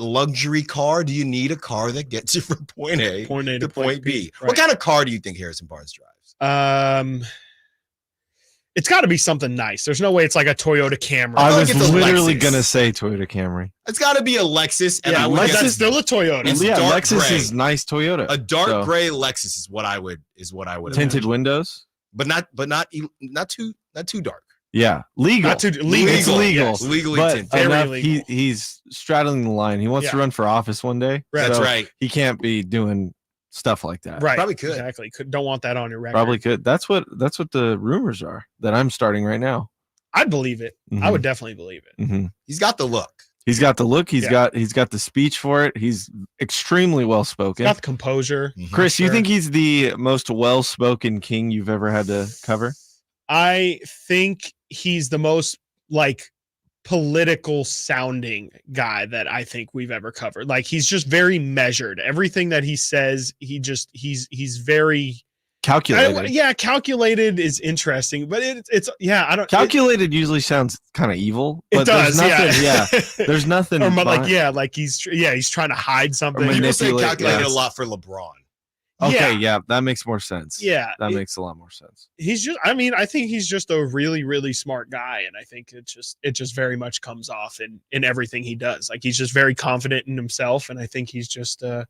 luxury car? Do you need a car that gets you from point A to point B? Right. What kind of car do you think Harrison Barnes drives? It's got to be something nice. There's no way it's like a Toyota Camry. I was literally going to say Toyota Camry. It's got to be a Lexus. And yeah, that's still a Toyota. Yeah, Lexus is nice Toyota. A dark gray Lexus is what I would tinted imagine. windows, but not too dark. Yeah, legal. Not too legal. It's legal. Yes, legally but tinted. Enough, legal. He's straddling the line. He wants to run for office one day. Right. That's right. He can't be doing stuff like that. Right. Probably could. Exactly. Don't want that on your record. Probably could. That's what the rumors are that I'm starting right now. I'd believe it. Mm-hmm. I would definitely believe it. Mm-hmm. He's got the look. He's got the look. He's got the speech for it. He's extremely well spoken. Got the composure. Mm-hmm. Chris, you think he's the most well spoken king you've ever had to cover? I think he's the most political sounding guy that I think we've ever covered. Like, he's just very measured. Everything that he says, he's very calculated. Calculated is interesting, but it's I don't. Calculated usually sounds kind of evil. But it does. There's nothing, there's nothing. Or he's trying to hide something. People say calculated a lot for LeBron. Okay, yeah, that makes more sense. Yeah, that makes a lot more sense. I think he's just a really, really smart guy, and I think it just very much comes off in everything he does. Like, he's just very confident in himself, and I think he's just an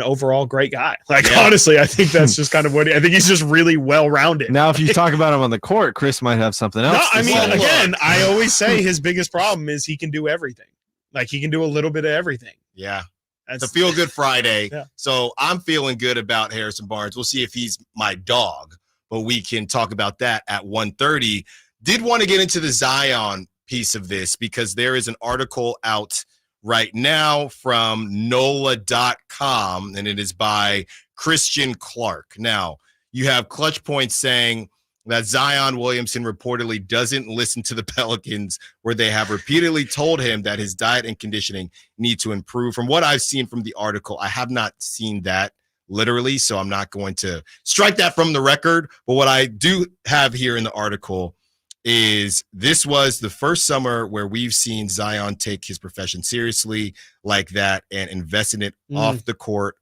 overall great guy. Honestly, I think that's just kind of I think he's just really well rounded. Now, if you talk about him on the court, Chris might have something else. No, again, I always say his biggest problem is he can do everything. Like, he can do a little bit of everything. Yeah. It's a feel-good Friday, so I'm feeling good about Harrison Barnes. We'll see if he's my dog, but we can talk about that at 1:30. Did want to get into the Zion piece of this because there is an article out right now from NOLA.com, and it is by Christian Clark. Now, you have Clutch Points saying that Zion Williamson reportedly doesn't listen to the Pelicans, where they have repeatedly told him that his diet and conditioning need to improve. From what I've seen from the article, I have not seen that literally, so I'm not going to strike that from the record. But what I do have here in the article is this was the first summer where we've seen Zion take his profession seriously like that and invest in it off the court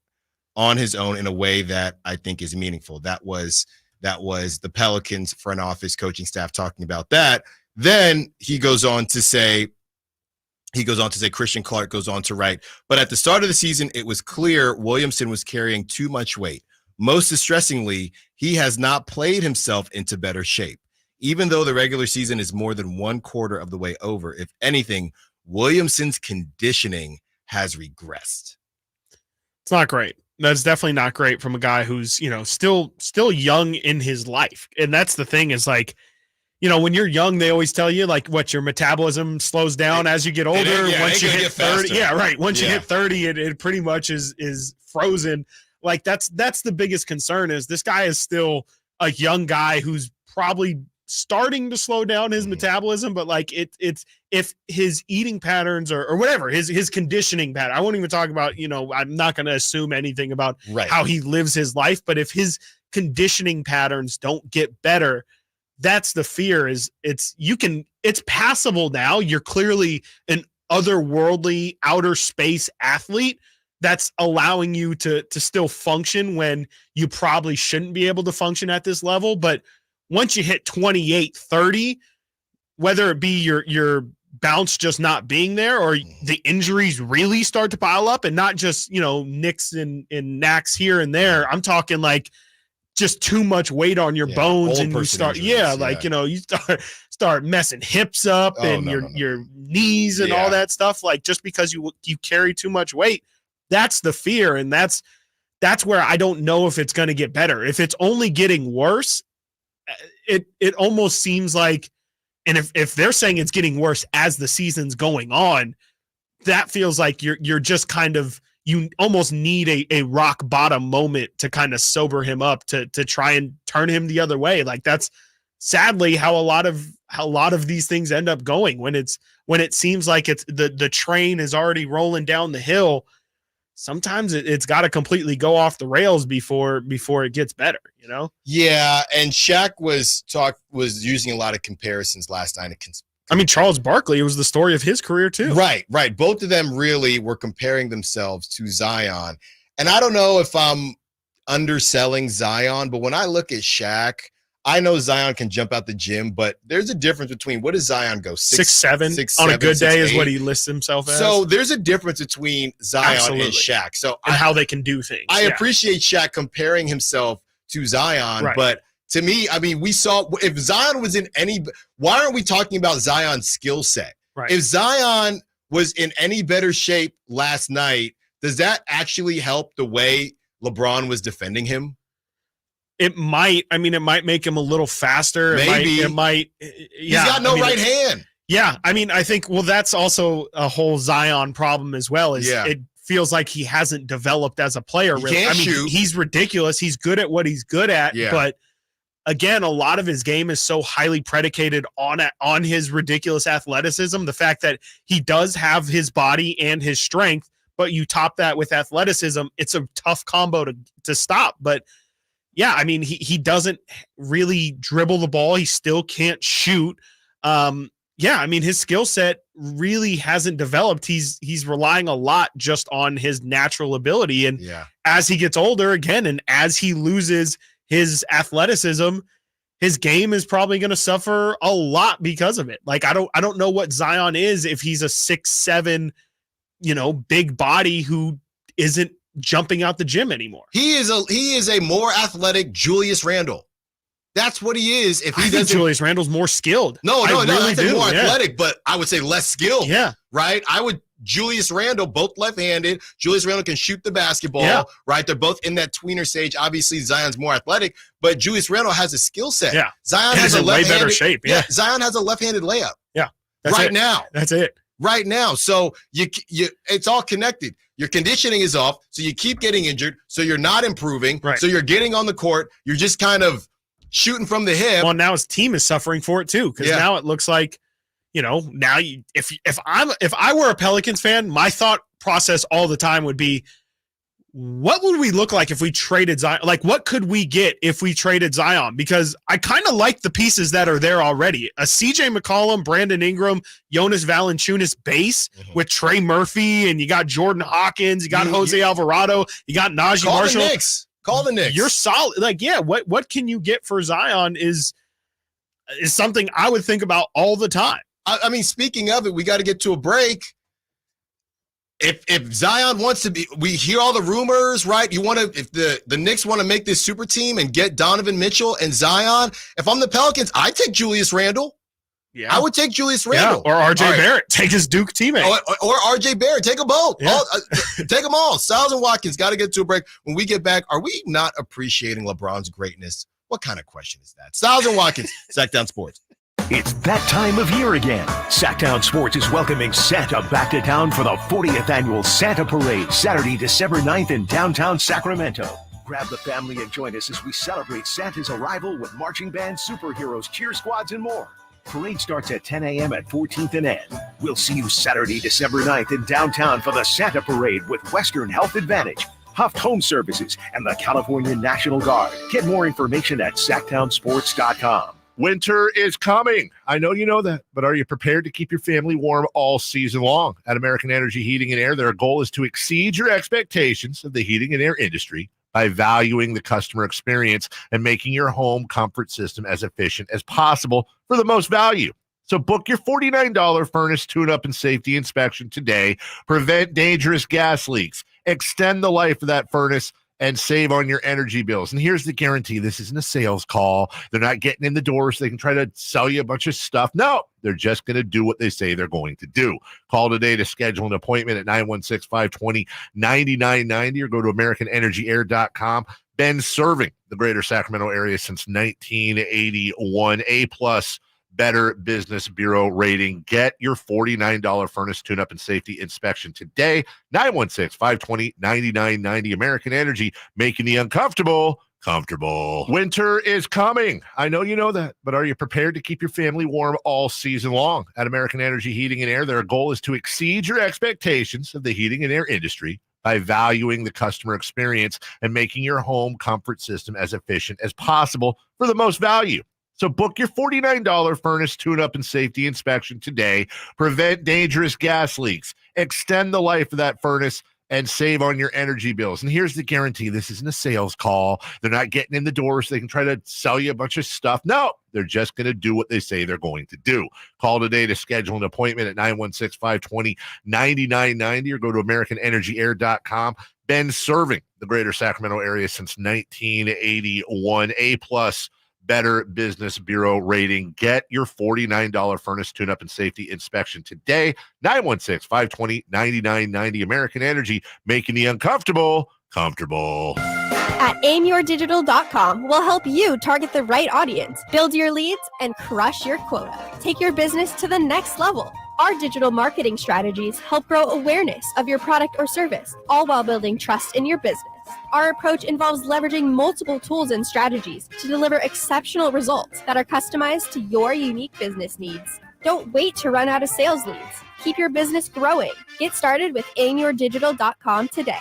on his own in a way that I think is meaningful. That was the Pelicans front office coaching staff talking about that. Then he goes on to say, Christian Clark goes on to write, but at the start of the season, it was clear Williamson was carrying too much weight. Most distressingly, he has not played himself into better shape. Even though the regular season is more than one quarter of the way over, if anything, Williamson's conditioning has regressed. It's not great. That's definitely not great from a guy who's, still young in his life. And that's the thing is when you're young, they always tell you your metabolism slows down as you get older. Once you hit 30, Once you hit 30, it pretty much is frozen. Like, that's the biggest concern is this guy is still a young guy who's probably starting to slow down his metabolism, but it's if his eating patterns or whatever his conditioning pattern, I won't even talk about, I'm not going to assume anything about how he lives his life, but if his conditioning patterns don't get better, that's the fear. Is it's passable now. You're clearly an otherworldly outer space athlete that's allowing you to still function when you probably shouldn't be able to function at this level. But once you hit 28, 30, whether it be your bounce just not being there or the injuries really start to pile up, and not just, nicks and knacks here and there. I'm talking just too much weight on your bones, and you start, you start messing hips up and your knees and all that stuff. Just because you carry too much weight, that's the fear. And that's where I don't know if it's going to get better. If it's only getting worse, it almost seems like, and if they're saying it's getting worse as the season's going on, that feels like you're just kind of, you almost need a rock bottom moment to kind of sober him up to try and turn him the other way. Like that's sadly how a lot of these things end up going when it seems like it's the train is already rolling down the hill. Sometimes it's got to completely go off the rails before it gets better, you know? Yeah, and Shaq was using a lot of comparisons last night. I mean, Charles Barkley, it was the story of his career too. Right. Both of them really were comparing themselves to Zion. And I don't know if I'm underselling Zion, but when I look at Shaq, I know Zion can jump out the gym, but there's a difference between, what does Zion go? 6'7" on a good day is what he lists himself as. So there's a difference between Zion and Shaq. So how they can do things. I appreciate Shaq comparing himself to Zion, but to me, I mean, we saw if Zion was in why aren't we talking about Zion's skill set? Right. If Zion was in any better shape last night, does that actually help the way LeBron was defending him? It might. I mean, it might make him a little faster. Maybe. It might. He's got no right hand. Yeah. I mean, I think, well, that's also a whole Zion problem as well. It feels like he hasn't developed as a player. Really. Can't I mean, shoot. He's ridiculous. He's good at what he's good at. Yeah. But again, a lot of his game is so highly predicated on his ridiculous athleticism. The fact that he does have his body and his strength, but you top that with athleticism, it's a tough combo to stop. But yeah, I mean, he doesn't really dribble the ball. He still can't shoot. Yeah, I mean, his skill set really hasn't developed. He's relying a lot just on his natural ability. And as he gets older again, and as he loses his athleticism, his game is probably going to suffer a lot because of it. Like, I don't know what Zion is if he's a 6'7", big body who isn't jumping out the gym anymore. He is a more athletic Julius Randle. That's what he is. If he doesn't, Julius Randle's more skilled. No, really I think more athletic, but I would say less skilled. Yeah. Right? Julius Randle, both left-handed. Julius Randle can shoot the basketball, right? They're both in that tweener stage. Obviously, Zion's more athletic, but Julius Randle has a skill set. Yeah. Zion has a way better shape. Yeah. Zion has a left-handed layup. Yeah. Now. That's it. Right now. So you it's all connected. Your conditioning is off, so you keep getting injured, so you're not improving. Right. So you're getting on the court, you're just kind of shooting from the hip. Well, now his team is suffering for it too, because now it looks like, now if I were a Pelicans fan, my thought process all the time would be, what would we look like if we traded Zion? Like, what could we get if we traded Zion? Because I kind of like the pieces that are there already. A CJ McCollum, Brandon Ingram, Jonas Valanciunas base with Trey Murphy, and you got Jordan Hawkins, you got Jose Alvarado, you got Najee Marshall. Call the Knicks. You're solid. Like, yeah, what can you get for Zion is something I would think about all the time. I mean, speaking of it, we got to get to a break. If Zion wants to be, we hear all the rumors, right? If the Knicks want to make this super team and get Donovan Mitchell and Zion, if I'm the Pelicans, I take Julius Randle. Yeah. I would take Julius Randle. Yeah, or RJ Barrett. Take his Duke teammate. Or RJ Barrett. Take them both. Yeah. Take them all. Stiles and Watkins got to get to a break. When we get back, are we not appreciating LeBron's greatness? What kind of question is that? Stiles and Watkins, Sactown Sports. It's that time of year again. Sactown Sports is welcoming Santa back to town for the 40th annual Santa Parade, Saturday, December 9th in downtown Sacramento. Grab the family and join us as we celebrate Santa's arrival with marching bands, superheroes, cheer squads, and more. Parade starts at 10 a.m. at 14th and N. We'll see you Saturday, December 9th in downtown for the Santa Parade with Western Health Advantage, Huff Home Services, and the California National Guard. Get more information at SactownSports.com. Winter is coming. I know you know that, but are you prepared to keep your family warm all season long? At American Energy Heating and Air, their goal is to exceed your expectations of the heating and air industry by valuing the customer experience and making your home comfort system as efficient as possible for the most value. So book your $49 furnace tune-up and safety inspection today. Prevent dangerous gas leaks. Extend the life of that furnace and save on your energy bills. And here's the guarantee. This isn't a sales call. They're not getting in the door so they can try to sell you a bunch of stuff. No, they're just going to do what they say they're going to do. Call today to schedule an appointment at 916-520-9990 or go to AmericanEnergyAir.com. Been serving the the greater Sacramento area since 1981. A+ Better Business Bureau rating. Get your $49 furnace tune-up and safety inspection today. 916-520-9990. American Energy, making the uncomfortable comfortable. Winter is coming. I know you know that, but are you prepared to keep your family warm all season long? At American Energy Heating and Air, their goal is to exceed your expectations of the heating and air industry by valuing the customer experience and making your home comfort system as efficient as possible for the most value. So book your $49 furnace tune-up and safety inspection today. Prevent dangerous gas leaks. Extend the life of that furnace and save on your energy bills. And here's the guarantee. This isn't a sales call. They're not getting in the door so they can try to sell you a bunch of stuff. No, they're just going to do what they say they're going to do. Call today to schedule an appointment at 916-520-9990 or go to AmericanEnergyAir.com. Been serving the greater Sacramento area since 1981. A+ Better Business Bureau rating. Get your $49 furnace tune-up and safety inspection today. 916-520-9990. American Energy, making the uncomfortable comfortable. At aimyourdigital.com, we'll help you target the right audience, build your leads, and crush your quota. Take your business to the next level. Our digital marketing strategies help grow awareness of your product or service, all while building trust in your business. Our approach involves leveraging multiple tools and strategies to deliver exceptional results that are customized to your unique business needs. Don't wait to run out of sales leads. Keep your business growing. Get started with aimyourdigital.com today.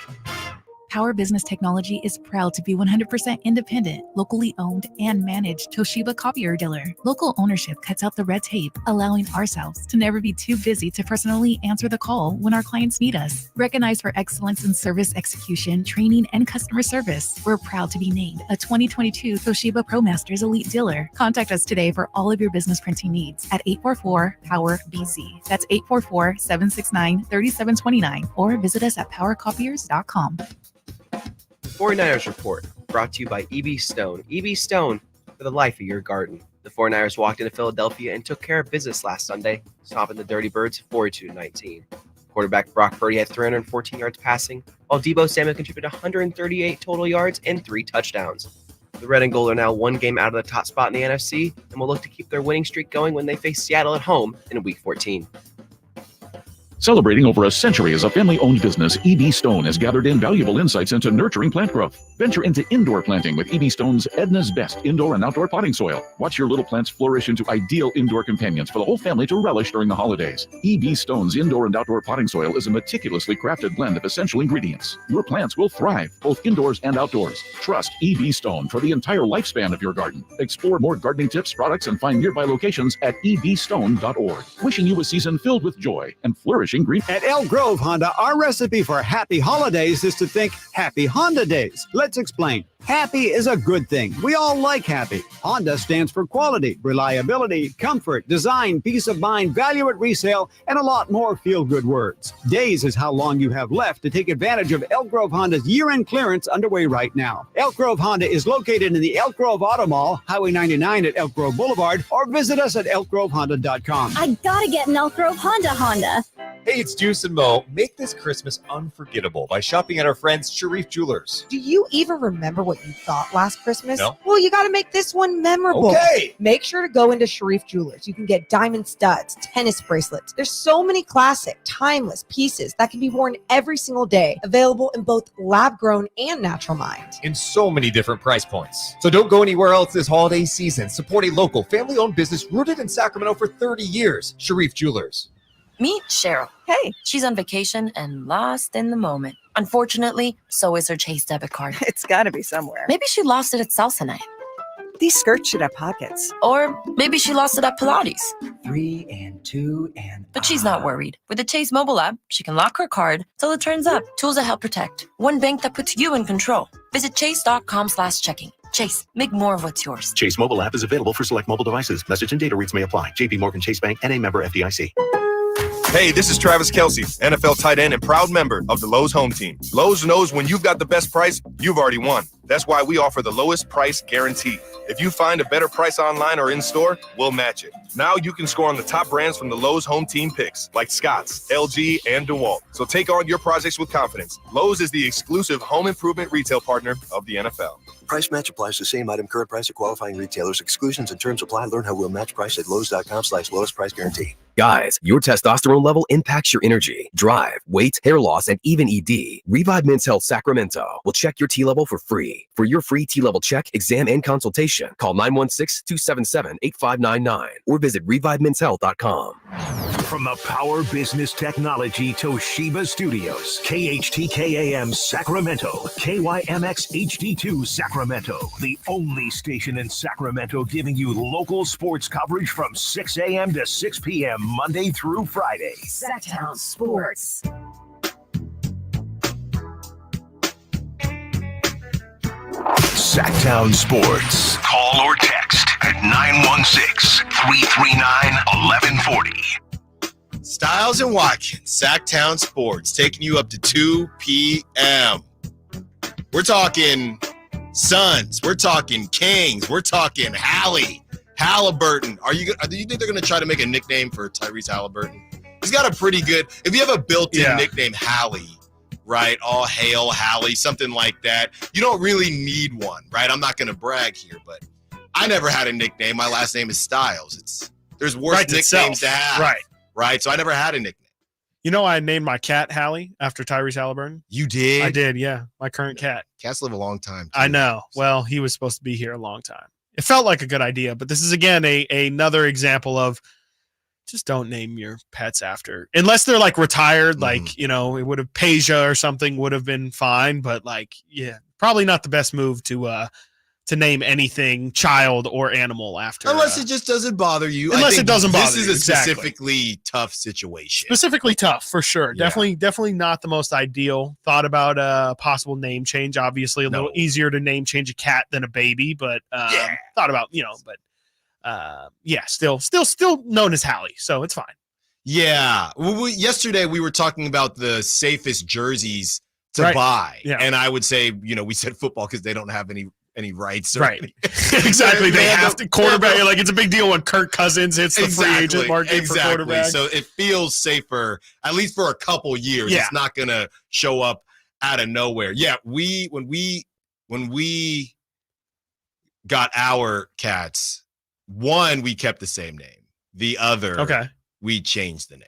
Power Business Technology is proud to be 100% independent, locally owned, and managed Toshiba copier dealer. Local ownership cuts out the red tape, allowing ourselves to never be too busy to personally answer the call when our clients need us. Recognized for excellence in service execution, training, and customer service, we're proud to be named a 2022 Toshiba ProMasters Elite Dealer. Contact us today for all of your business printing needs at 844-POWER-BZ. That's 844-769-3729, or visit us at powercopiers.com. 49ers Report, brought to you by E.B. Stone. E.B. Stone, for the life of your garden. The 49ers walked into Philadelphia and took care of business last Sunday, stopping the Dirty Birds 42-19. Quarterback Brock Purdy had 314 yards passing, while Deebo Samuel contributed 138 total yards and 3 touchdowns. The Red and Gold are now one game out of the top spot in the NFC and will look to keep their winning streak going when they face Seattle at home in Week 14. Celebrating over a century as a family-owned business, E.B. Stone has gathered in valuable insights into nurturing plant growth. Venture into indoor planting with E.B. Stone's Edna's Best indoor and outdoor potting soil. Watch your little plants flourish into ideal indoor companions for the whole family to relish during the holidays. E.B. Stone's indoor and outdoor potting soil is a meticulously crafted blend of essential ingredients. Your plants will thrive, both indoors and outdoors. Trust E.B. Stone for the entire lifespan of your garden. Explore more gardening tips, products, and find nearby locations at ebstone.org. Wishing you a season filled with joy and flourishing green. At Elk Grove Honda, our recipe for happy holidays is to think happy Honda days. Let's explain. Happy is a good thing. We all like happy. Honda stands for quality, reliability, comfort, design, peace of mind, value at resale, and a lot more feel-good words. Days is how long you have left to take advantage of Elk Grove Honda's year-end clearance underway right now. Elk Grove Honda is located in the Elk Grove Auto Mall, Highway 99 at Elk Grove Boulevard, or visit us at elkgrovehonda.com. I gotta get an Elk Grove Honda. Hey, it's Juice and Mo. Make this Christmas unforgettable by shopping at our friends Sharif Jewelers. Do you even remember what you thought last Christmas? No. Well, you got to make this one memorable. Okay. Make sure to go into Sharif Jewelers. You can get diamond studs, tennis bracelets. There's so many classic, timeless pieces that can be worn every single day, available in both lab-grown and natural mined. In so many different price points. So don't go anywhere else this holiday season. Support a local, family-owned business rooted in Sacramento for 30 years. Sharif Jewelers. Meet Cheryl. Hey. She's on vacation and lost in the moment. Unfortunately, so is her Chase debit card. It's got to be somewhere. Maybe she lost it at salsa night. These skirts should have pockets. Or maybe she lost it at Pilates. 3 and 2 and... But she's not worried. With the Chase mobile app, she can lock her card till it turns up. Tools that help protect. One bank that puts you in control. Visit chase.com/checking. Chase, make more of what's yours. Chase mobile app is available for select mobile devices. Message and data rates may apply. JP Morgan Chase Bank and a member FDIC. Hey, this is Travis Kelce, NFL tight end and proud member of the Lowe's home team. Lowe's knows when you've got the best price, you've already won. That's why we offer the lowest price guarantee. If you find a better price online or in store, we'll match it. Now you can score on the top brands from the Lowe's home team picks, like Scott's, LG, and DeWalt. So take on your projects with confidence. Lowe's is the exclusive home improvement retail partner of the NFL. Price match applies to same item, current price at qualifying retailers. Exclusions and terms apply. Learn how we'll match price at Lowe's.com/lowest price guarantee. Guys, your testosterone level impacts your energy, drive, weight, hair loss, and even ED. Revive Men's Health Sacramento will check your T level for free. For your free T level check, exam, and consultation, call 916-277-8599 or visit ReviveMen'sHealth.com. From the Power Business Technology Toshiba Studios, KHTKAM Sacramento, KYMX HD2 Sacramento, the only station in Sacramento giving you local sports coverage from 6 a.m. to 6 p.m. Monday through Friday. Sactown Sports. Sactown Sports. Call or text at 916-339-1140. Stiles and Watkins, Sactown Sports, taking you up to 2 p.m. We're talking Suns. We're talking Kings. We're talking Haliburton. Do you think they're going to try to make a nickname for Tyrese Haliburton? He's got a pretty good, if you have a built-in nickname, Hallie, right? All hail Hallie, something like that. You don't really need one, right? I'm not going to brag here, but I never had a nickname. My last name is Stiles. There's worse nicknames to have. Right. So I never had a nickname. You know, I named my cat Hallie after Tyrese Haliburton. You did? I did, yeah. My current cat. Cats live a long time, too. I know. Well, he was supposed to be here a long time. It felt like a good idea, but this is, again, another example of just don't name your pets after. Unless they're, like, retired, like, you know, it would have Peja or something would have been fine, but, like, yeah, probably not the best move to name anything child or animal after. Unless it just doesn't bother you. Unless it doesn't bother you. This is a specifically tough situation. Specifically tough, for sure. Yeah. Definitely not the most ideal. Thought about a possible name change. Obviously, a little easier to name change a cat than a baby, but thought about, still known as Hallie, so it's fine. Yeah. Yesterday, we were talking about the safest jerseys to buy. Yeah. And I would say, we said football because they don't have any rights. Exactly. They have to quarterback. Like, it's a big deal when Kirk Cousins hits the free agent market for quarterback. So it feels safer, at least for a couple years. Yeah. It's not going to show up out of nowhere. Yeah. When we got our cats, one, we kept the same name. The other, we changed the name.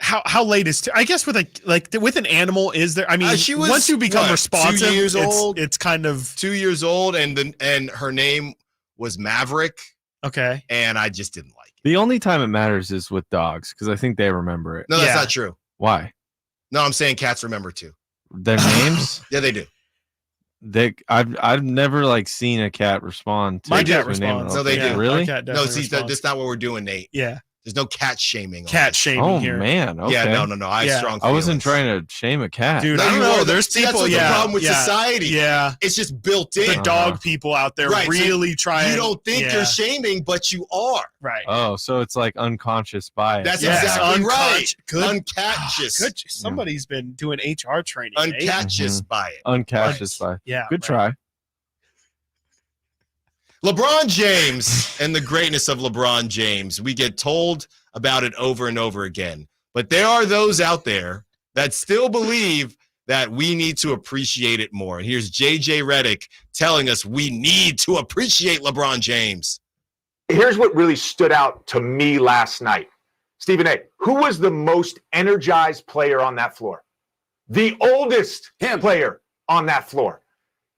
How late is I guess with an animal, is there? I mean, once you become responsive, 2 years old. It's kind of 2 years old, and her name was Maverick. Okay, and I just didn't like it. The only time it matters is with dogs because I think they remember it. No, that's not true. Why? No, I'm saying cats remember too. Their names? Yeah, they do. I've never seen a cat respond to my cat responds. No, they do. Really? No, see, that's not what we're doing, Nate. Yeah. There's no cat shaming. Cat shaming here. Oh, man. Okay. Yeah, no. I have strong feelings. I wasn't trying to shame a cat. Dude, I don't know. There's people, that's the problem with society. Yeah. It's just built in. The dog people out there really trying. You don't think you're shaming, but you are. Right. Oh, so it's like unconscious bias. That's exactly right. Good. Unconscious. Good. Somebody's been doing HR training. Unconscious bias. Unconscious bias. Yeah. Good try. LeBron James and the greatness of LeBron James. We get told about it over and over again. But there are those out there that still believe that we need to appreciate it more. And here's JJ Redick telling us we need to appreciate LeBron James. Here's what really stood out to me last night. Stephen A., who was the most energized player on that floor? The oldest player on that floor.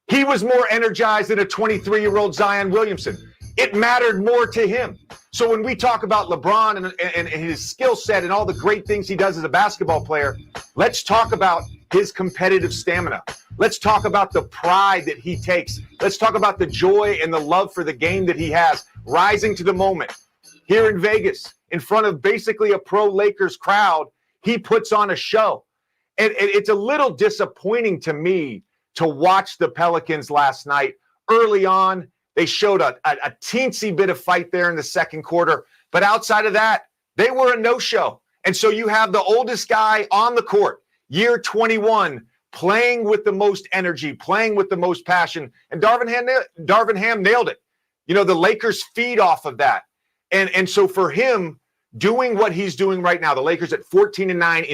He was more energized than a 23-year-old Zion Williamson. It mattered more to him. So when we talk about LeBron and his skill set and all the great things he does as a basketball player, let's talk about his competitive stamina. Let's talk about the pride that he takes. Let's talk about the joy and the love for the game that he has, rising to the moment. Here in Vegas, in front of basically a pro Lakers crowd, he puts on a show. And it's a little disappointing to me to watch the Pelicans last night. Early on, they showed a teensy bit of fight there in the second quarter. But outside of that, they were a no-show. And so you have the oldest guy on the court, year 21, playing with the most energy, playing with the most passion. And Darvin Ham nailed it. The Lakers feed off of that. And so for him, doing what he's doing right now, the Lakers at 14-9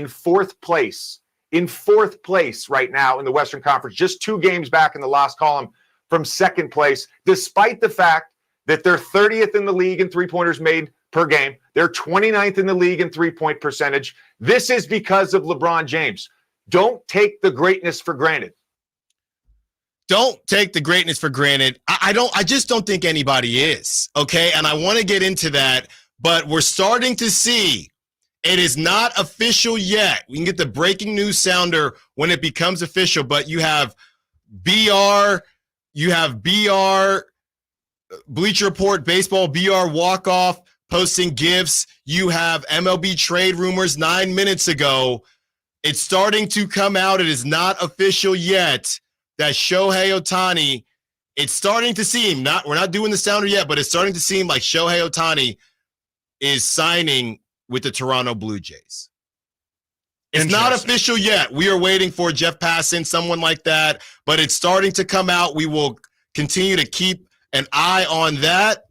in fourth place right now in the Western Conference, just 2 games back in the loss column. from second place, despite the fact that they're 30th in the league in three-pointers made per game. They're 29th in the league in three-point percentage. This is because of LeBron James. Don't take the greatness for granted. Don't take the greatness for granted. I just don't think anybody is. Okay. And I want to get into that, but we're starting to see it is not official yet. We can get the breaking news sounder when it becomes official, but you have BR, Bleacher Report, Baseball, BR Walk-Off posting gifs. You have MLB trade rumors 9 minutes ago. It's starting to come out. It is not official yet that Shohei Ohtani, it's starting to seem, we're not doing the sounder yet, but it's starting to seem like Shohei Ohtani is signing with the Toronto Blue Jays. It's not official yet. We are waiting for Jeff Passan, someone like that, but it's starting to come out. We will continue to keep an eye on that,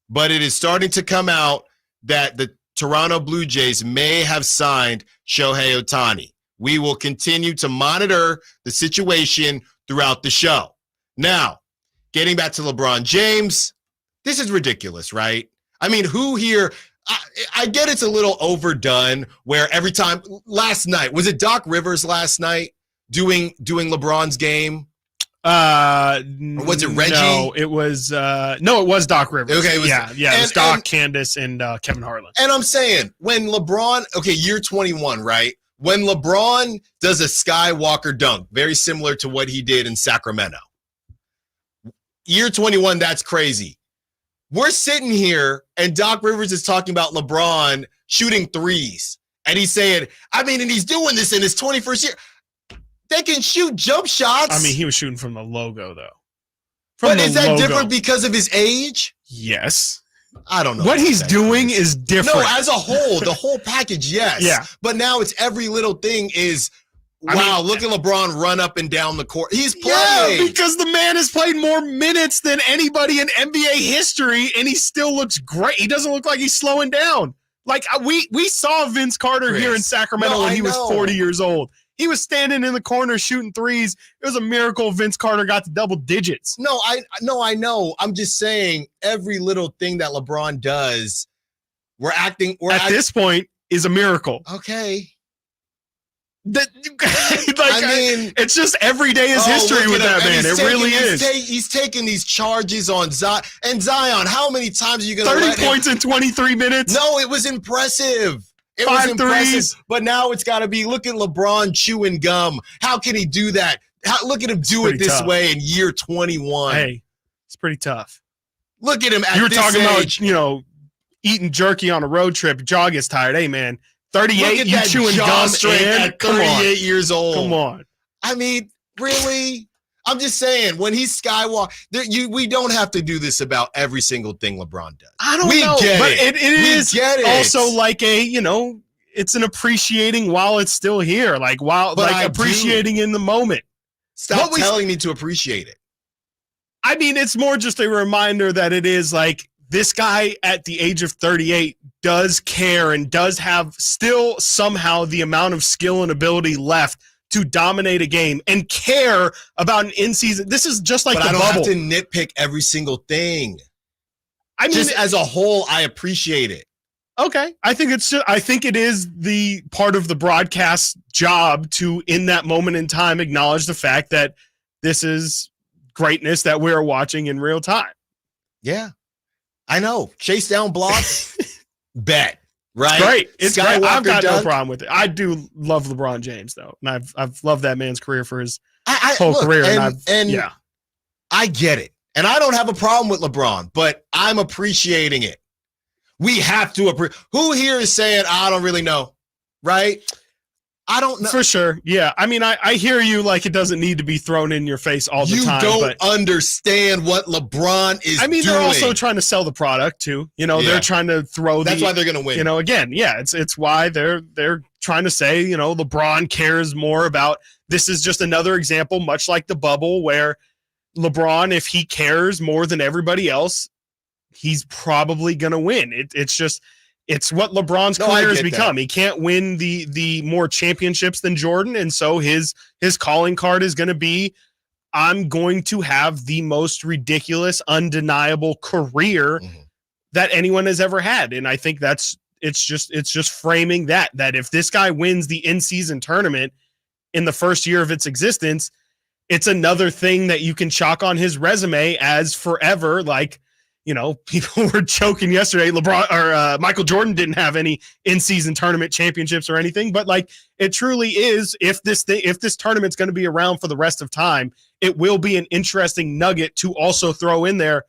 but it is starting to come out that the Toronto Blue Jays may have signed Shohei Ohtani. We will continue to monitor the situation throughout the show. Now, getting back to LeBron James, this is ridiculous, right? I mean, who here, I get it's a little overdone where every time, last night, was it Doc Rivers last night doing LeBron's game? Or was it Reggie? No, it was Doc Rivers. Okay, it was Doc, Candace, and Kevin Harlan. And I'm saying, when LeBron, year 21, right? When LeBron does a Skywalker dunk, very similar to what he did in Sacramento. Year 21, that's crazy. We're sitting here, and Doc Rivers is talking about LeBron shooting threes. And he's saying, and he's doing this in his 21st year. They can shoot jump shots. I mean, he was shooting from the logo, though. But is that different because of his age? Yes. I don't know. What he's doing is different. No, as a whole, the whole package, yes. Yeah. But now it's every little thing is, wow, look at LeBron run up and down the court. He's playing. Yeah, because the man has played more minutes than anybody in NBA history, and he still looks great. He doesn't look like he's slowing down. Like, we saw Vince Carter here in Sacramento when he was 40 years old. He was standing in the corner shooting threes. It was a miracle Vince Carter got to double digits. No, I know. I'm just saying every little thing that LeBron does, this point is a miracle. Okay. It's just every day is history with that man. It really is. He's taking these charges on Zion. And Zion, how many times are you going to 30 points in 23 minutes? No, it was impressive. It was impressive. Threes. But now it's got to be, look at LeBron chewing gum. How can he do that? Look at him do it this way in year 21. Hey, it's pretty tough. Look at him at You were this talking age. about, eating jerky on a road trip. Jaw gets tired. Hey, man, 38, you chewing gum straight at 38 years old. Come on. I mean, really? I'm just saying, when he's Skywalker, we don't have to do this about every single thing LeBron does. I don't know, but it is also like it's an appreciating while it's still here, appreciating in the moment. Stop telling me to appreciate it. I mean, it's more just a reminder that it is like this guy at the age of 38 does care and does have still somehow the amount of skill and ability left to dominate a game and care about an in-season. This is just like the bubble. I don't have to nitpick every single thing. I mean, just as a whole, I appreciate it. Okay. I think it is the part of the broadcast job to, in that moment in time, acknowledge the fact that this is greatness that we're watching in real time. Yeah. I know. Chase down blocks. Bet. Right. It's great. It's great. I've got no problem with it. I do love LeBron James though. And I've loved that man's career for his whole career. And I get it. And I don't have a problem with LeBron, but I'm appreciating it. We have to appreciate. Who here is saying, I don't really know? Right? I don't know. For sure. Yeah. I mean, I hear you, like it doesn't need to be thrown in your face all the time. You don't understand what LeBron is doing. They're also trying to sell the product too. They're trying to throw That's why they're going to win. Again, it's why they're trying to say, LeBron cares more about, this is just another example, much like the bubble, where LeBron, if he cares more than everybody else, he's probably going to win. It's what LeBron's career has become. He can't win the more championships than Jordan, and so his calling card is going to be I'm going to have the most ridiculous, undeniable career that anyone has ever had. And I think it's just framing that if this guy wins the in-season tournament in the first year of its existence, it's another thing that you can chalk on his resume as forever. Like, you know, people were joking yesterday. LeBron or Michael Jordan didn't have any in-season tournament championships or anything, but like it truly is. If this tournament's going to be around for the rest of time, it will be an interesting nugget to also throw in there.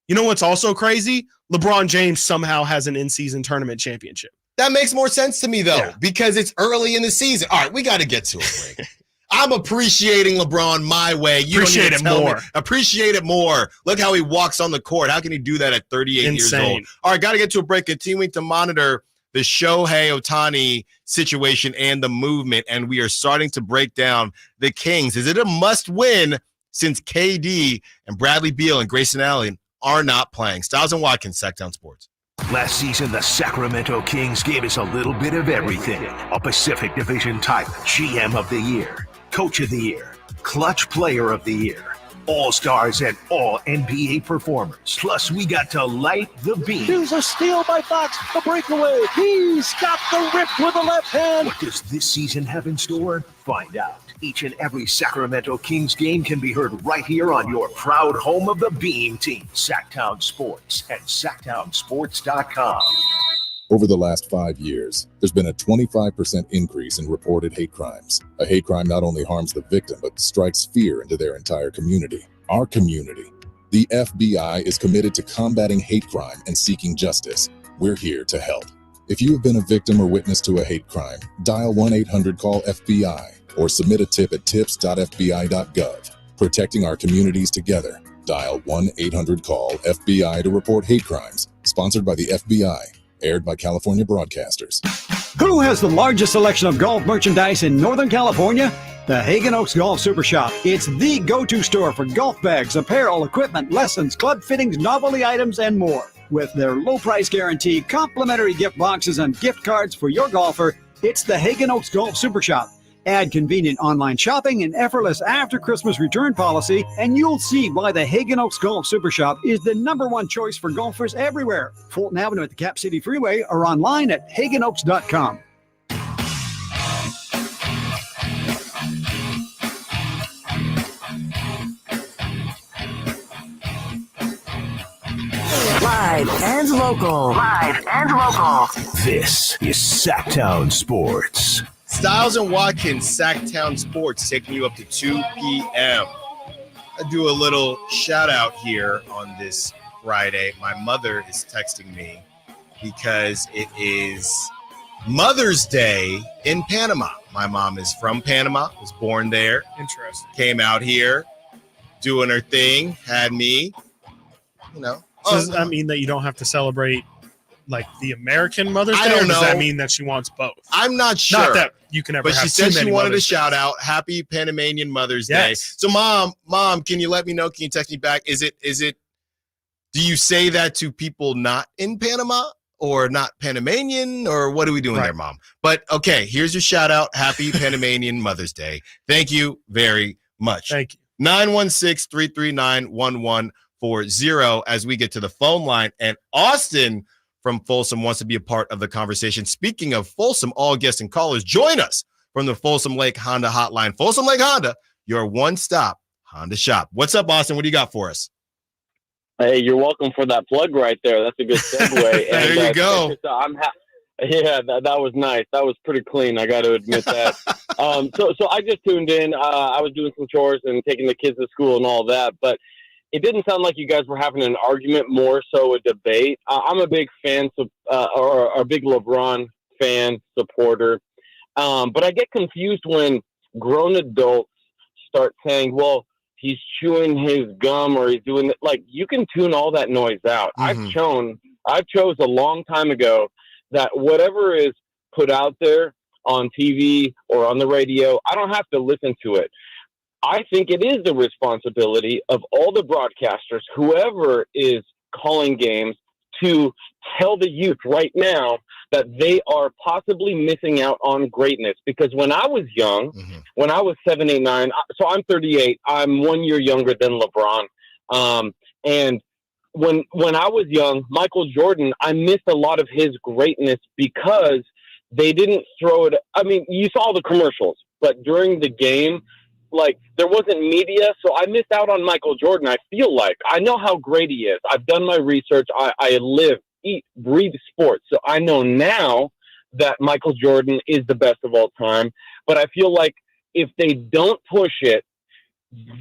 You know what's also crazy? LeBron James somehow has an in-season tournament championship. That makes more sense to me though, because it's early in the season. All right, we got to get to it, Greg. I'm appreciating LeBron my way. You appreciate it more. Appreciate it more. Look how he walks on the court. How can he do that at 38 years old? All right, got to get to a break. Continuing to monitor the Shohei Ohtani situation and the movement, and we are starting to break down the Kings. Is it a must-win since KD and Bradley Beal and Grayson Allen are not playing? Stiles and Watkins, Sactown Sports. Last season, the Sacramento Kings gave us a little bit of everything. A Pacific Division title, GM of the Year, Coach of the Year, Clutch Player of the Year, All-Stars and All-NBA performers. Plus, we got to light the beam. Here's a steal by Fox, the breakaway. He's got the rip with the left hand. What does this season have in store? Find out. Each and every Sacramento Kings game can be heard right here on your proud home of the Beam team, Sactown Sports at SactownSports.com. Over the last 5 years, there's been a 25% increase in reported hate crimes. A hate crime not only harms the victim, but strikes fear into their entire community. Our community. The FBI is committed to combating hate crime and seeking justice. We're here to help. If you have been a victim or witness to a hate crime, dial 1-800-CALL-FBI or submit a tip at tips.fbi.gov. Protecting our communities together. Dial 1-800-CALL-FBI to report hate crimes. Sponsored by the FBI. Aired by California broadcasters. Who has the largest selection of golf merchandise in Northern California? The Hagen Oaks Golf Super Shop. It's the go-to store for golf bags, apparel, equipment, lessons, club fittings, novelty items, and more. With their low price guarantee, complimentary gift boxes, and gift cards for your golfer, it's the Hagen Oaks Golf Super Shop. Add convenient online shopping and effortless after-Christmas return policy, and you'll see why the Hagen Oaks Golf Super Shop is the #1 choice for golfers everywhere. Fulton Avenue at the Cap City Freeway or online at HagenOaks.com. Live and local. Live and local. This is Sactown Sports. Stiles and Watkins, Sactown Sports, taking you up to 2 p.m. I do a little shout out here on this Friday. My mother is texting me because it is Mother's Day in Panama. My mom is from Panama, was born there. Interesting. Came out here, doing her thing, had me, you know. So does that mean that you don't have to celebrate like the American Mother's Day? I don't or does know. that mean that she wants both? I'm not sure. Not that you can ever but have she said too she many wanted Mother's to shout Days. out Happy Panamanian Mother's Yes. Day. So mom, can you let me know? Can you text me back? Is it do you say that to people not in Panama or not Panamanian, or what are we doing there, Mom? But okay, here's your shout out. Happy Panamanian Mother's Day. Thank you very much. Thank you. 916-339-1140 as we get to the phone line. And Austin from Folsom wants to be a part of the conversation. Speaking of Folsom, all guests and callers, join us from the Folsom Lake Honda Hotline. Folsom Lake Honda, your one-stop Honda shop. What's up, Austin? What do you got for us? Hey, you're welcome for that plug right there. That's a good segue. There you go. Yeah, that was nice. That was pretty clean. I got to admit that. So I just tuned in. I was doing some chores and taking the kids to school and all that, but it didn't sound like you guys were having an argument, more so a debate. I'm a big fan or a big LeBron fan supporter, but I get confused when grown adults start saying, "Well, he's chewing his gum or he's doing it." Like, you can tune all that noise out. Mm-hmm. I've chose a long time ago that whatever is put out there on TV or on the radio, I don't have to listen to it. I think it is the responsibility of all the broadcasters, whoever is calling games, to tell the youth right now that they are possibly missing out on greatness. Because when I was young, when I was 7, 8, 9, so I'm 38, I'm 1 year younger than LeBron. And when I was young, Michael Jordan, I missed a lot of his greatness because they didn't throw it. I mean, you saw the commercials, but during the game, like, there wasn't media, so I missed out on Michael Jordan. I feel like I know how great he is. I've done my research. I live, eat, breathe sports. So I know now that Michael Jordan is the best of all time. But I feel like if they don't push it,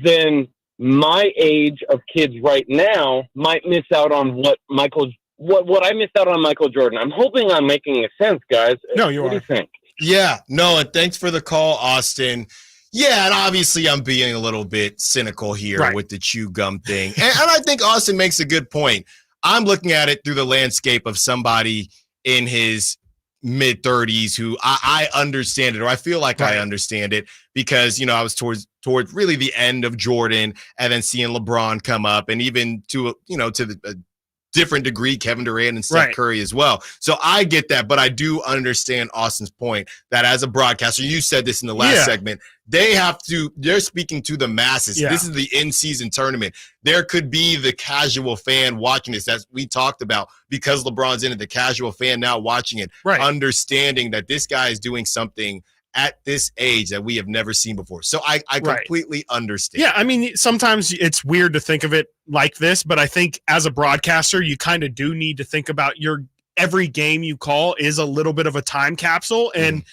then my age of kids right now might miss out on what I missed out on Michael Jordan. I'm hoping I'm making sense, guys. No, you what are. Do you think? Yeah, no, and thanks for the call, Austin. Yeah, and obviously I'm being a little bit cynical here with the chew gum thing. And I think Austin makes a good point. I'm looking at it through the landscape of somebody in his mid-30s who I understand it, or I feel like I understand it, because, I was towards really the end of Jordan, and then seeing LeBron come up, and even to the different degree, Kevin Durant and Steph Curry as well. So I get that, but I do understand Austin's point that as a broadcaster, you said this in the last segment, they're speaking to the masses. This is the in-season tournament. There could be the casual fan watching this, as we talked about, because LeBron's in it, the casual fan now watching it, understanding that this guy is doing something at this age that we have never seen before. So I completely understand. Yeah, I mean, sometimes it's weird to think of it like this, but I think as a broadcaster, you kind of do need to think about every game you call is a little bit of a time capsule, and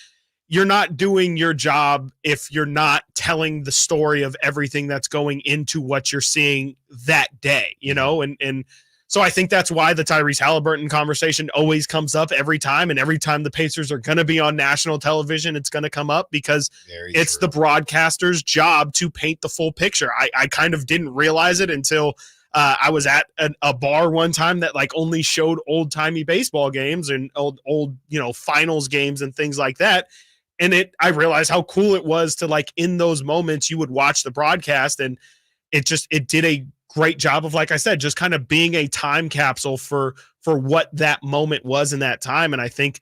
you're not doing your job if you're not telling the story of everything that's going into what you're seeing that day, and so I think that's why the Tyrese Haliburton conversation always comes up every time. And every time the Pacers are going to be on national television, it's going to come up, because it's the broadcaster's job to paint the full picture. I kind of didn't realize it until I was at a bar one time that only showed old timey baseball games and old finals games and things like that. And I realized how cool it was to in those moments you would watch the broadcast, and it did a great job of, like I said, just kind of being a time capsule for what that moment was in that time. And I think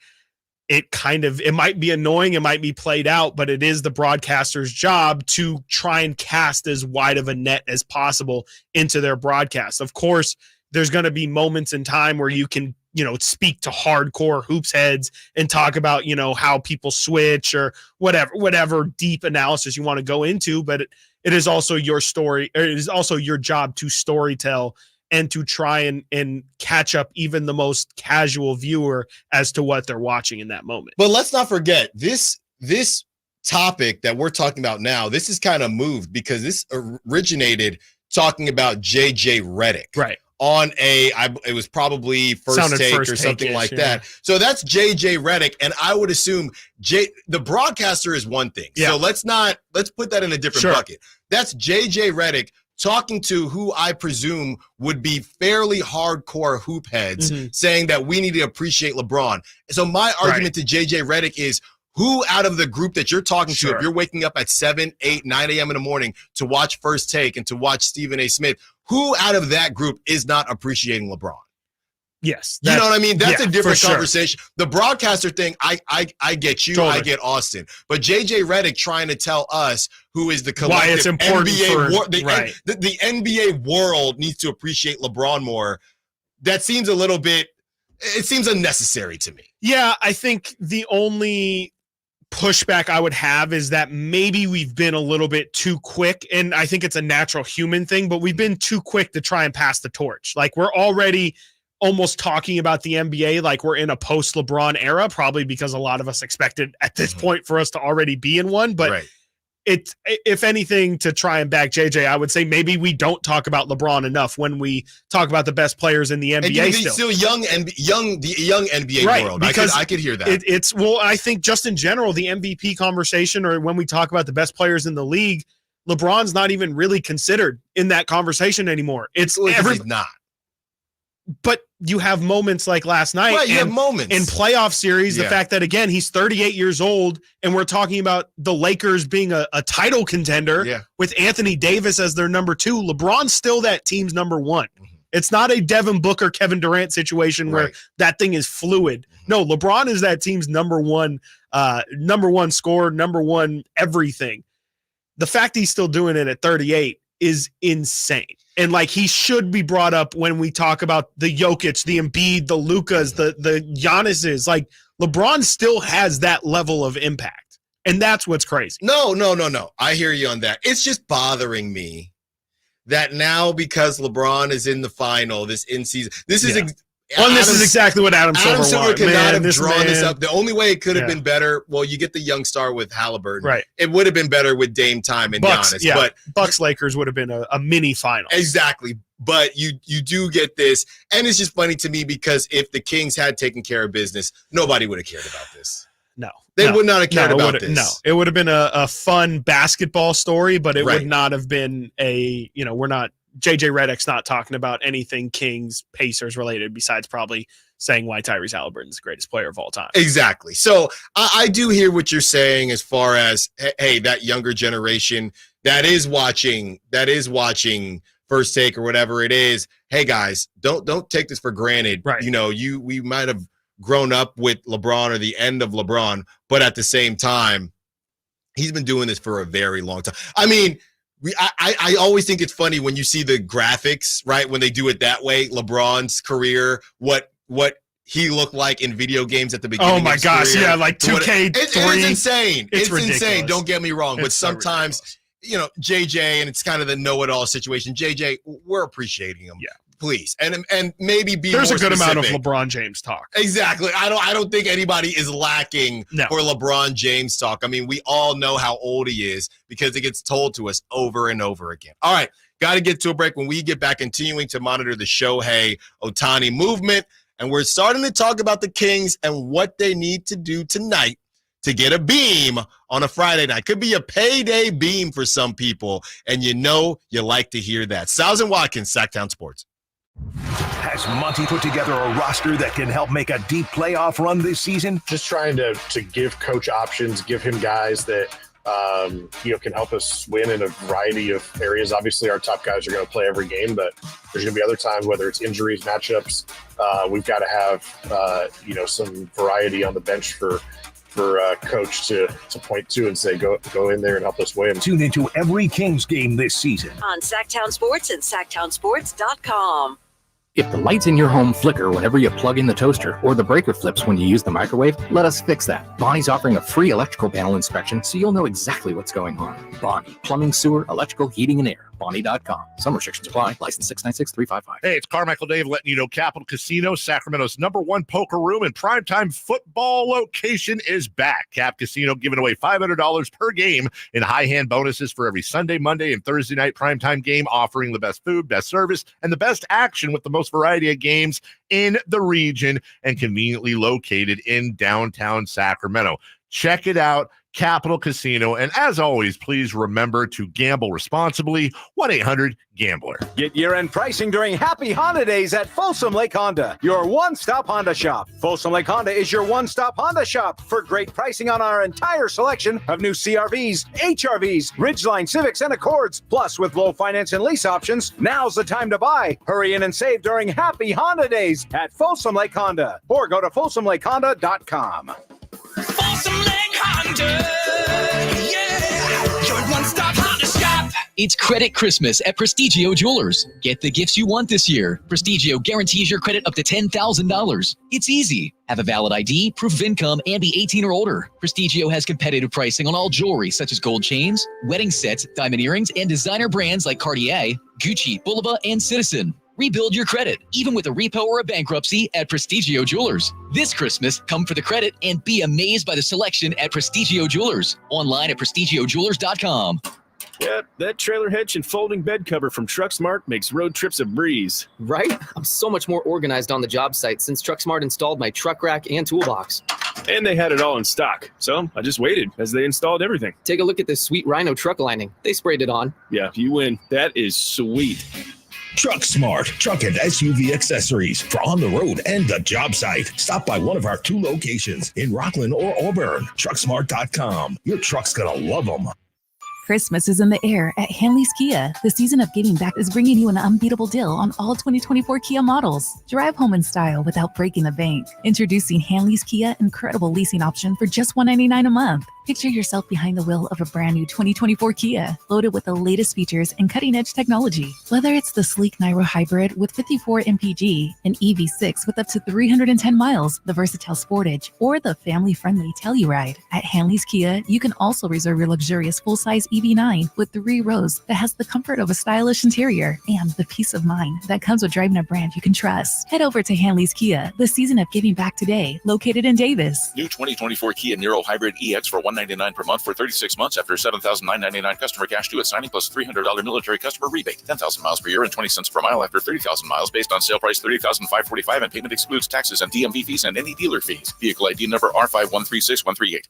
it might be annoying, it might be played out, but it is the broadcaster's job to try and cast as wide of a net as possible into their broadcast. Of course, there's going to be moments in time where you can, speak to hardcore hoops heads and talk about, how people switch or whatever deep analysis you want to go into, but it is also your story. It is also your job to storytell and to try and catch up even the most casual viewer as to what they're watching in that moment. But let's not forget this topic that we're talking about now. This is kind of moved because this originated talking about JJ Redick. Right. On it was probably First Take or something like that. So that's JJ Redick, and I would assume the broadcaster is one thing. So let's put that in a different bucket. That's JJ Redick talking to who I presume would be fairly hardcore hoop heads, saying that we need to appreciate LeBron. So my argument to JJ Redick is, who out of the group that you're talking to, if you're waking up at 7, 8, 9 a.m. in the morning to watch First Take and to watch Stephen A. Smith, who out of that group is not appreciating LeBron? Yes. You know what I mean? That's a different conversation. The broadcaster thing, I get you, I get Austin. But JJ Redick trying to tell us who is the collective why it's important the NBA world needs to appreciate LeBron more. That seems it seems unnecessary to me. Yeah, I think the only pushback I would have is that maybe we've been a little bit too quick, and I think it's a natural human thing, but we've been too quick to try and pass the torch. We're already almost talking about the NBA like we're in a post-LeBron era, probably because a lot of us expected at this point for us to already be in one, but it's, if anything, to try and back JJ, I would say maybe we don't talk about LeBron enough when we talk about the best players in the NBA. And still young NBA world. Because I could hear that. I think just in general, the MVP conversation, or when we talk about the best players in the league, LeBron's not even really considered in that conversation anymore. He's not. But you have moments like last night. Right, you have moments. In playoff series, the fact that, again, he's 38 years old, and we're talking about the Lakers being a title contender with Anthony Davis as their number 2. LeBron's still that team's number 1. It's not a Devin Booker, Kevin Durant situation where that thing is fluid. No, LeBron is that team's number one scorer, number one everything. The fact he's still doing it at 38 is insane. And like, he should be brought up when we talk about the Jokic, the Embiid, the Lukas, the Giannis's. Like, LeBron still has that level of impact. And that's what's crazy. No. I hear you on that. It's just bothering me that now, because LeBron is in the final, this in-season, this is exactly what Adam Silver could not have drawn this up. The only way it could have been better, well, you get the young star with Haliburton. Right. It would have been better with Dame Time and Giannis. Yeah, but Bucks-Lakers would have been a mini final. Exactly. But you do get this. And it's just funny to me because if the Kings had taken care of business, nobody would have cared about this. No. They would not have cared about this. No, it would have been a fun basketball story, but it would not have been we're not, JJ Redick's not talking about anything Kings, Pacers related besides probably saying why Tyrese Haliburton is the greatest player of all time. Exactly. So I do hear what you're saying as far as, hey, that younger generation that is watching First Take or whatever it is. Hey guys, don't take this for granted. Right. We might have grown up with LeBron or the end of LeBron, but at the same time, he's been doing this for a very long time. I mean, I always think it's funny when you see the graphics, right? When they do it that way, LeBron's career, what he looked like in video games at the beginning. Oh my gosh, career, yeah, like 2K3. It's insane. It's ridiculous. Insane. Don't get me wrong, but sometimes, JJ, and it's kind of the know-it-all situation. JJ, we're appreciating him. Yeah. Please. And maybe be There's more a good specific. amount of LeBron James talk. Exactly. I don't think anybody is lacking for LeBron James talk. I mean, we all know how old he is because it gets told to us over and over again. All right. Got to get to a break. When we get back, continuing to monitor the Shohei Ohtani movement. And we're starting to talk about the Kings and what they need to do tonight to get a beam on a Friday night. Could be a payday beam for some people. And you like to hear that. Stiles and Watkins, Sactown Sports. Has Monty put together a roster that can help make a deep playoff run this season? Just trying to give coach options, give him guys that can help us win in a variety of areas. Obviously, our top guys are going to play every game, but there's going to be other times, whether it's injuries, matchups, we've got to have some variety on the bench for coach to point to and say, go in there and help us win. Tune into every Kings game this season on Sactown Sports and SactownSports.com. If the lights in your home flicker whenever you plug in the toaster or the breaker flips when you use the microwave, let us fix that. Bonnie's offering a free electrical panel inspection so you'll know exactly what's going on. Bonnie, plumbing, sewer, electrical, heating, and air. Bonnie.com. Some restrictions apply. License 696-355. Hey, it's Carmichael Dave letting you know Capital Casino, Sacramento's #1 poker room and primetime football location is back. Cap Casino giving away $500 per game in high hand bonuses for every Sunday, Monday, and Thursday night primetime game, offering the best food, best service, and the best action with the most variety of games in the region and conveniently located in downtown Sacramento. Check it out. Capital Casino. And as always, please remember to gamble responsibly. 1-800-GAMBLER. Get year-end pricing during Happy Honda Days at Folsom Lake Honda, your one-stop Honda shop. Folsom Lake Honda is your one-stop Honda shop for great pricing on our entire selection of new CRVs, HRVs, Ridgeline Civics, and Accords. Plus, with low finance and lease options, now's the time to buy. Hurry in and save during Happy Honda Days at Folsom Lake Honda, or go to FolsomLakeHonda.com. Folsom Lake Honda, yeah, your one-stop Honda shop. It's Credit Christmas at Prestigio Jewelers. Get the gifts you want this year. Prestigio guarantees your credit up to $10,000. It's easy. Have a valid ID, proof of income, and be 18 or older. Prestigio has competitive pricing on all jewelry such as gold chains, wedding sets, diamond earrings, and designer brands like Cartier, Gucci, Bulova, and Citizen. Rebuild your credit, even with a repo or a bankruptcy at Prestigio Jewelers. This Christmas, come for the credit and be amazed by the selection at Prestigio Jewelers. Online at prestigiojewelers.com. Yep, that trailer hitch and folding bed cover from TruckSmart makes road trips a breeze. Right? I'm so much more organized on the job site since TruckSmart installed my truck rack and toolbox. And they had it all in stock, so I just waited as they installed everything. Take a look at this sweet Rhino truck lining. They sprayed it on. Yeah, you win. That is sweet. Truck Smart, truck and SUV accessories for on the road and the job site. Stop by one of our 2 locations in Rockland or Auburn. TruckSmart.com. Your truck's gonna love them. Christmas is in the air at Hanley's Kia. The season of giving back is bringing you an unbeatable deal on all 2024 Kia models. Drive home in style without breaking the bank. Introducing Hanley's Kia incredible leasing option for just $199 a month. Picture yourself behind the wheel of a brand new 2024 Kia, loaded with the latest features and cutting-edge technology. Whether it's the sleek Niro Hybrid with 54 mpg, an EV6 with up to 310 miles, the versatile Sportage, or the family-friendly Telluride. At Hanley's Kia, you can also reserve your luxurious full-size EV9 with 3 rows that has the comfort of a stylish interior and the peace of mind that comes with driving a brand you can trust. Head over to Hanley's Kia, the season of giving back today, located in Davis. New 2024 Kia Niro Hybrid EX for $199 per month for 36 months after $7,999 customer cash due at signing plus $300 military customer rebate. 10,000 miles per year and 20 cents per mile after 30,000 miles based on sale price $30,545 and payment excludes taxes and DMV fees and any dealer fees. Vehicle ID number R5136138.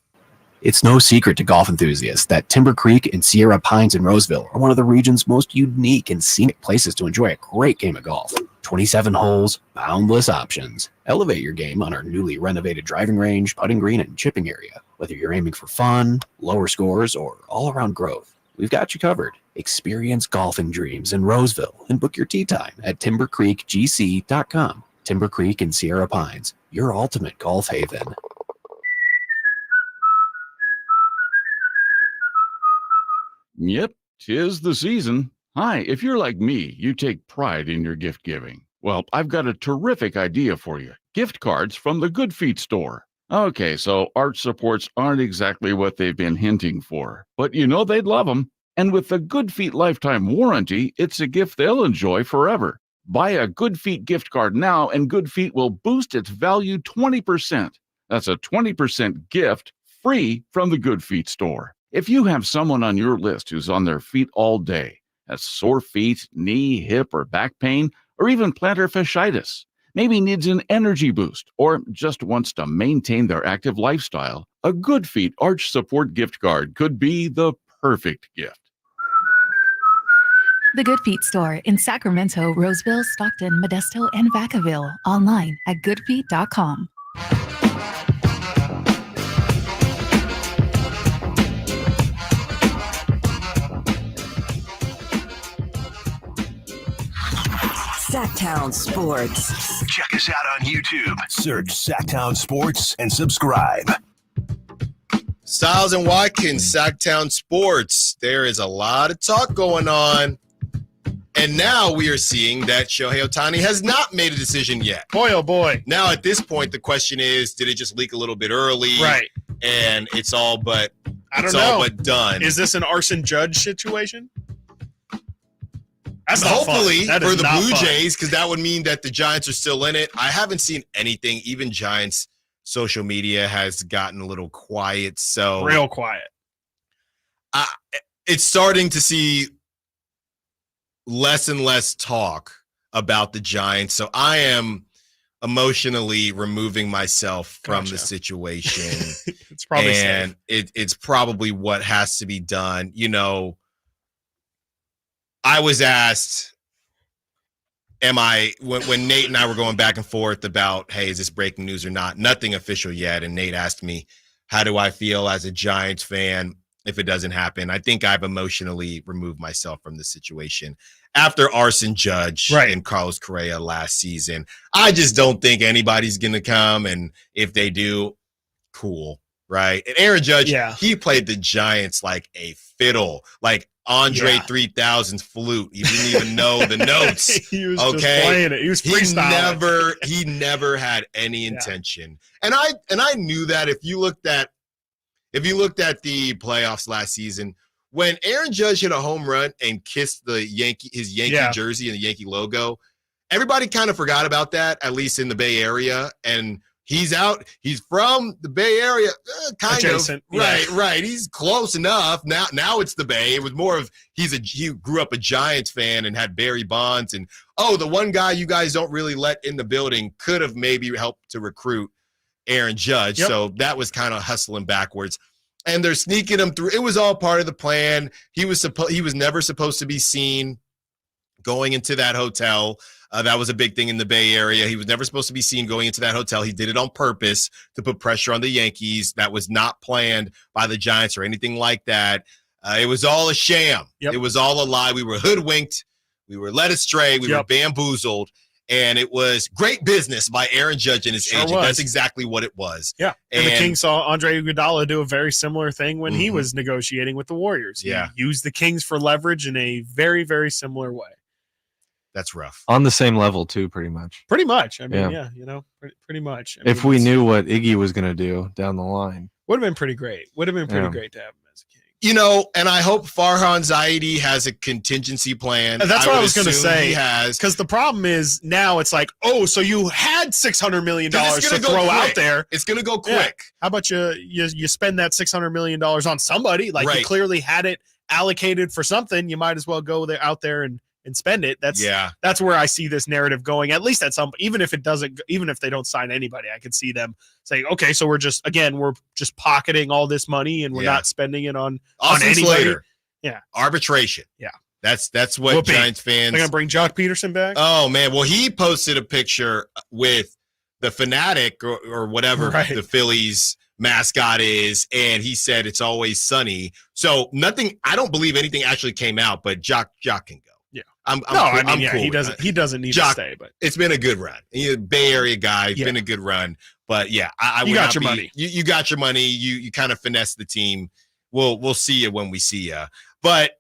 It's no secret to golf enthusiasts that Timber Creek and Sierra Pines in Roseville are one of the region's most unique and scenic places to enjoy a great game of golf. 27 holes, boundless options. Elevate your game on our newly renovated driving range, putting green, and chipping area. Whether you're aiming for fun, lower scores, or all-around growth, we've got you covered. Experience golfing dreams in Roseville and book your tee time at timbercreekgc.com. Timber Creek and Sierra Pines, your ultimate golf haven. Yep, 'tis the season. Hi, if you're like me, you take pride in your gift giving. Well, I've got a terrific idea for you. Gift cards from the Good Feet store. Okay, so arch supports aren't exactly what they've been hinting for, but you know they'd love them. And with the Good Feet lifetime warranty, it's a gift they'll enjoy forever. Buy a Good Feet gift card now, and Good Feet will boost its value 20%. That's a 20% gift free from the Good Feet store. If you have someone on your list who's on their feet all day, has sore feet, knee, hip, or back pain, or even plantar fasciitis, maybe needs an energy boost, or just wants to maintain their active lifestyle, a Good Feet Arch Support gift card could be the perfect gift. The Good Feet store in Sacramento, Roseville, Stockton, Modesto, and Vacaville. Online at goodfeet.com. Sactown Sports. Check us out on YouTube. Search Sactown Sports and subscribe. Stiles and Watkins, Sactown Sports. There is a lot of talk going on. And now we are seeing that Shohei Ohtani has not made a decision yet. Boy, oh boy. Now at this point, the question is, did it just leak a little bit early? Right. And it's all but all but done. Is this an Arson Judge situation? That's hopefully not fun. for the Blue Jays, because that would mean that the Giants are still in it. I haven't seen anything. Even Giants social media has gotten a little quiet. So real quiet. It's starting to see less and less talk about the Giants. So I am emotionally removing myself from the situation. It's probably and it's probably what has to be done. You know, I was asked, when Nate and I were going back and forth about, hey, is this breaking news or not? Nothing official yet. And Nate asked me, how do I feel as a Giants fan if it doesn't happen? I think I've emotionally removed myself from the situation. After Arson Judge and Carlos Correa last season, I just don't think anybody's going to come. And if they do, cool, right? And Aaron Judge, he played the Giants like a fiddle, like Andre 3000's flute. He didn't even know the notes. He was just playing it. He was freestyling. He never had any intention. And I knew that if you looked at the playoffs last season, when Aaron Judge hit a home run and kissed his Yankee jersey and the Yankee logo, everybody kind of forgot about that, at least in the Bay Area. And he's from the Bay Area, kind adjacent. of. Right. He's close enough. Now it's the Bay. It was more of he grew up a Giants fan and had Barry Bonds. And, the one guy you guys don't really let in the building could have maybe helped to recruit Aaron Judge. Yep. So that was kind of hustling backwards. And they're sneaking him through. It was all part of the plan. He was never supposed to be seen going into that hotel. That was a big thing in the Bay Area. He was never supposed to be seen going into that hotel. He did it on purpose to put pressure on the Yankees. That was not planned by the Giants or anything like that. It was all a sham. Yep. It was all a lie. We were hoodwinked. We were led astray. We were bamboozled. And it was great business by Aaron Judge and his agent. That's exactly what it was. Yeah. And the Kings saw Andre Iguodala do a very similar thing when he was negotiating with the Warriors. He used the Kings for leverage in a very, very similar way. That's rough. On the same level, too, pretty much. Pretty much. I mean, pretty much. I mean, if we knew what Iggy was going to do down the line. Would have been pretty great. Would have been pretty great to have him as a King. And I hope Farhan Zaidi has a contingency plan. That's what I was going to say. He has. Because the problem is now it's like, oh, so you had $600 million to throw out there. It's going to go quick. Yeah. How about you spend that $600 million on somebody? Like you clearly had it allocated for something. You might as well go out there and spend it. That's where I see this narrative going, at least at some, even if they don't sign anybody, I could see them saying, okay, so we're just pocketing all this money and we're not spending it on anybody. Later. Yeah. Arbitration. Yeah. That's what Giants fans. They're going to bring Jock Peterson back. Oh man. Well, he posted a picture with the Fanatic or whatever the Phillies mascot is, and he said it's always sunny. So I don't believe anything actually came out, but Jock can go. I'm cool. He doesn't need to stay, but it's been a good run. He's a Bay Area guy. It's been a good run. But yeah, you got your money. You got your money. You kind of finesse the team. We'll see you when we see you. But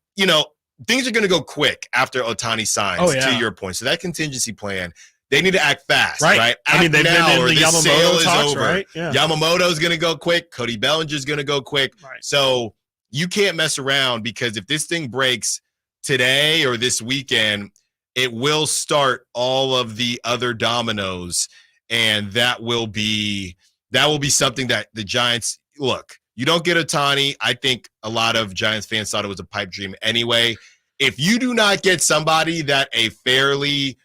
things are going to go quick after Ohtani signs. To your point, so that contingency plan, they need to act fast, right? I mean, they've been in the Yamamoto talks, right? Yeah. Yamamoto's going to go quick. Cody Bellinger's going to go quick. Right. So you can't mess around, because if this thing breaks today or this weekend, it will start all of the other dominoes, and that will be something that the Giants look. You don't get Ohtani. I think a lot of Giants fans thought it was a pipe dream anyway. If you do not get somebody that a fairly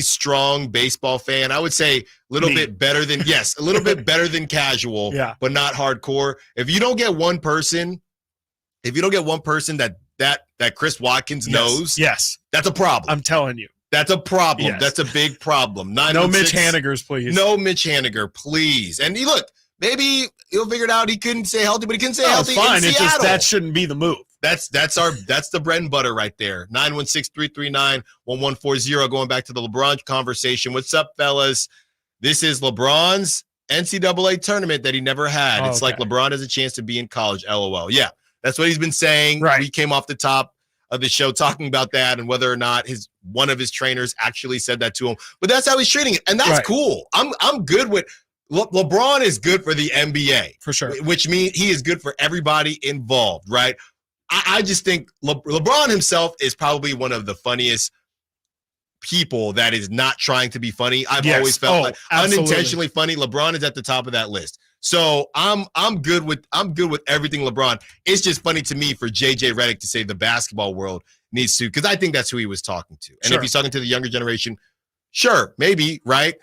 strong baseball fan, I would say a little bit better than a little bit better than casual, but not hardcore. If you don't get one person that Chris Watkins knows, that's a problem. I'm telling you. That's a problem. Yes. That's a big problem. No Mitch Hanigers, please. No Mitch Haniger, please. And look, maybe he'll figure it out. He couldn't stay healthy, but he couldn't stay healthy in Seattle. That shouldn't be the move. That's the bread and butter right there. 916-339-1140. Going back to the LeBron conversation. What's up, fellas? This is LeBron's NCAA tournament that he never had. It's like LeBron has a chance to be in college. LOL. Yeah. That's what he's been saying. Right. We came off the top of the show talking about that and whether or not one of his trainers actually said that to him. But that's how he's treating it, and that's cool. I'm good with LeBron is good for the NBA for sure, which means he is good for everybody involved, right? I just think LeBron himself is probably one of the funniest people that is not trying to be funny. I've always felt like unintentionally funny. LeBron is at the top of that list. So I'm good with everything LeBron. It's just funny to me for JJ Redick to say the basketball world needs to, because I think that's who he was talking to. And if he's talking to the younger generation, sure, maybe, right?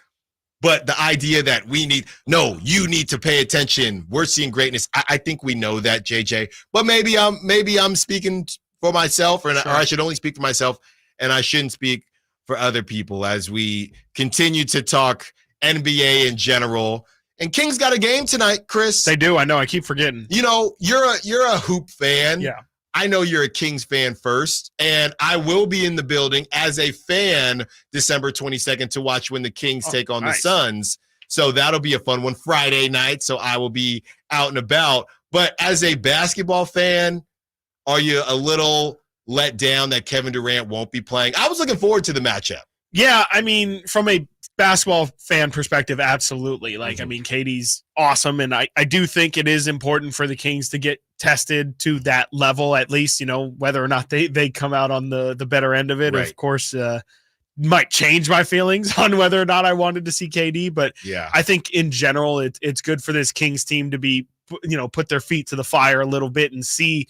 But the idea that you need to pay attention. We're seeing greatness. I think we know that, JJ. But maybe I'm speaking for myself, or I should only speak for myself, and I shouldn't speak for other people as we continue to talk NBA in general. And Kings got a game tonight, Chris. They do. I know. I keep forgetting. You're a hoop fan. Yeah. I know you're a Kings fan first, and I will be in the building as a fan December 22nd to watch when the Kings take on the Suns. So that'll be a fun one Friday night. So I will be out and about. But as a basketball fan, are you a little let down that Kevin Durant won't be playing? I was looking forward to the matchup. Yeah, I mean, from a basketball fan perspective, absolutely. Like, I mean, KD's awesome, and I do think it is important for the Kings to get tested to that level, at least, whether or not they come out on the better end of it. Right. Of course, might change my feelings on whether or not I wanted to see KD, but I think in general, it's good for this Kings team to be, put their feet to the fire a little bit and see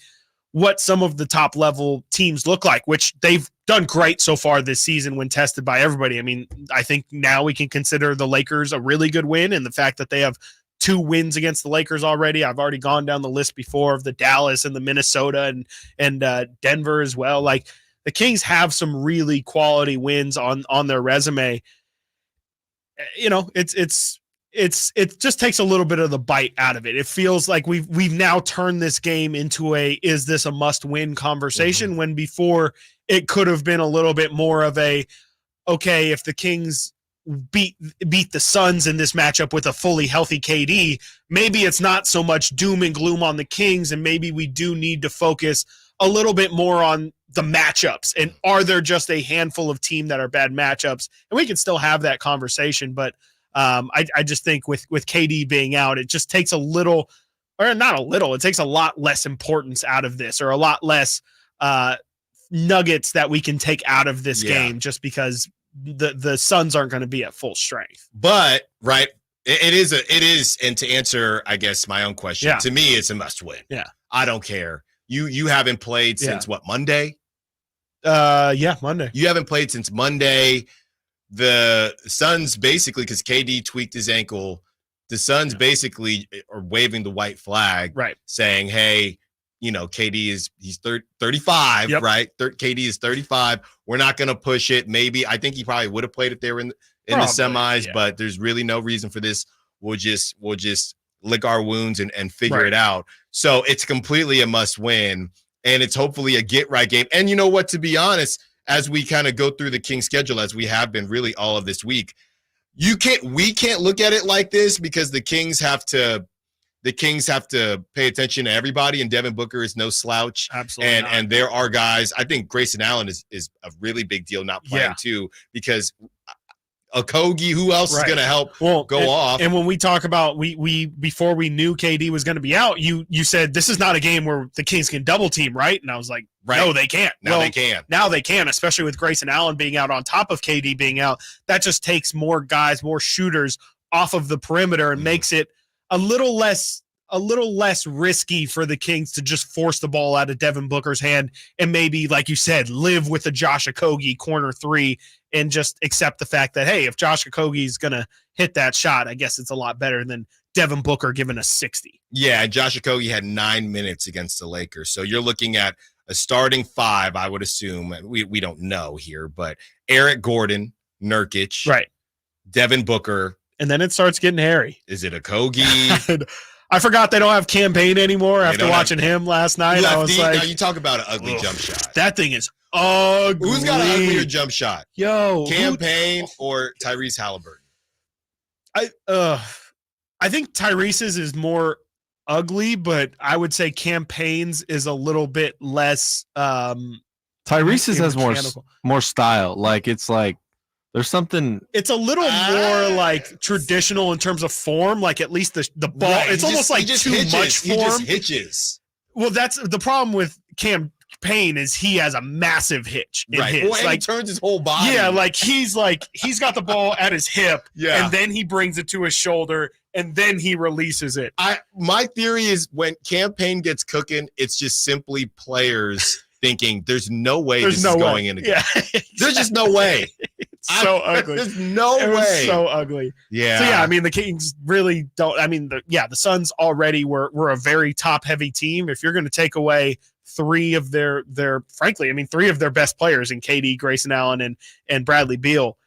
what some of the top level teams look like, which they've done great so far this season when tested by everybody. I mean, I think now we can consider the Lakers a really good win, and the fact that they have 2 wins against the Lakers already. I've already gone down the list before of the Dallas and the Minnesota and Denver as well. Like, the Kings have some really quality wins on their resume. It's it just takes a little bit of the bite out of it. It feels like we've now turned this game into is this a must-win conversation, when before it could have been a little bit more of okay, if the Kings beat the Suns in this matchup with a fully healthy KD, maybe it's not so much doom and gloom on the Kings, and maybe we do need to focus a little bit more on the matchups. And are there just a handful of teams that are bad matchups? And we can still have that conversation, but I just think with KD being out, it just takes it takes a lot less importance out of this, or a lot less nuggets that we can take out of this game, just because the Suns aren't going to be at full strength. But it is, and to answer, I guess, my own question, to me, it's a must win. Yeah, I don't care. You haven't played since what, Monday? Monday. You haven't played since Monday. The Suns basically, because KD tweaked his ankle, the Suns basically are waving the white flag, saying, hey, KD he's 35, right? KD is 35. We're not going to push it. Maybe, I think he probably would have played if they were in the semis, but there's really no reason for this. We'll just lick our wounds and figure it out. So it's completely a must win, and it's hopefully a get right game. And you know what, to be honest, as we kind of go through the Kings schedule, as we have been really all of this week, we can't look at it like this, because the Kings have to pay attention to everybody, and Devin Booker is no slouch. Absolutely. And there are guys, I think Grayson Allen is a really big deal not playing too, because Okogie, who else is going to help go off? And when we talk about we before we knew KD was going to be out, you said this is not a game where the Kings can double team, right? And I was like, no, they can't. They can. Now they can, especially with Grayson Allen being out on top of KD being out. That just takes more guys, more shooters off of the perimeter, and makes it a little less risky for the Kings to just force the ball out of Devin Booker's hand, and maybe, like you said, live with the Josh Okogie corner three, and just accept the fact that, hey, if Josh Okogie is going to hit that shot, I guess it's a lot better than Devin Booker giving us 60. Yeah, and Josh Okogie had 9 minutes against the Lakers. So you're looking at a starting five, I would assume. We don't know here, but Eric Gordon, Nurkic, Devin Booker. And then it starts getting hairy. Is it Okogie? I forgot they don't have Campaign anymore after watching him last night. Lefty, I was like, now you talk about an ugly jump shot. That thing is ugly. Who's got an uglier jump shot? Campaign or Tyrese Haliburton? I think Tyrese's is more ugly, but I would say Campaign's is a little bit less. Tyrese's has more style. Like, it's like there's something. It's a little more like traditional in terms of form. Like, at least the ball. Right. It's almost like too much form. He just hitches. Well, that's the problem with Campaign, is he has a massive hitch in his. Well, and he turns his whole body. Yeah, like he's got the ball at his hip, and then he brings it to his shoulder, and then he releases it. My theory is when Campaign gets cooking, it's just simply players thinking there's no way this is going in again. Yeah, exactly. There's just no way. It's so ugly. There's no way. It was so ugly. Yeah. So yeah, I mean, the Kings really don't. I mean, the Suns already were a very top heavy team. If you're going to take away three of their best players in KD, Grayson Allen, and Bradley Beal,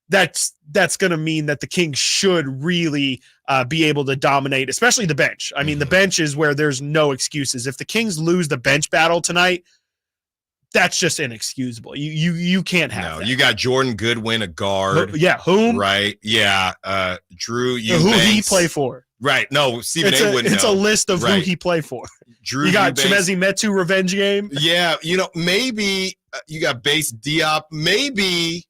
that's going to mean that the Kings should really be able to dominate, especially the bench. I mean, the bench is where there's no excuses. If the Kings lose the bench battle tonight, that's just inexcusable. You can't have that. You got Jordan Goodwin, a guard. Yeah, whom? Right. Yeah. Drew Eubanks. Who he play for? Right. No, Stephen A. wouldn't know. It's a list of who he play for. Drew you got Eubanks. Chimezi Metu revenge game. Yeah. Maybe you got Base Diop. Maybe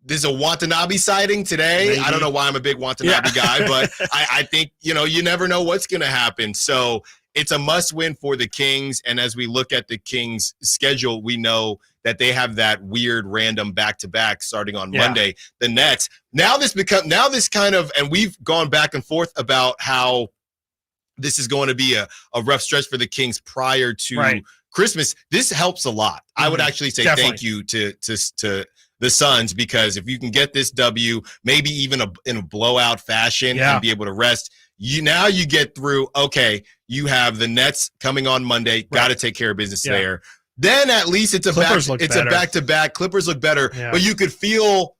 there's a Watanabe sighting today. Maybe. I don't know why I'm a big Watanabe guy, but I think, you never know what's going to happen. So it's a must win for the Kings. And as we look at the Kings schedule, we know that they have that weird random back-to-back starting on Monday. The Nets. Now this kind of, and we've gone back and forth about how this is going to be a rough stretch for the Kings prior to Christmas. This helps a lot. I would actually say thank you to the Suns, because if you can get this W, maybe even in a blowout fashion and be able to rest, you get through. Okay, you have the Nets coming on Monday. Got to take care of business there. Then at least it's a back-to-back. Clippers look better, but you could feel.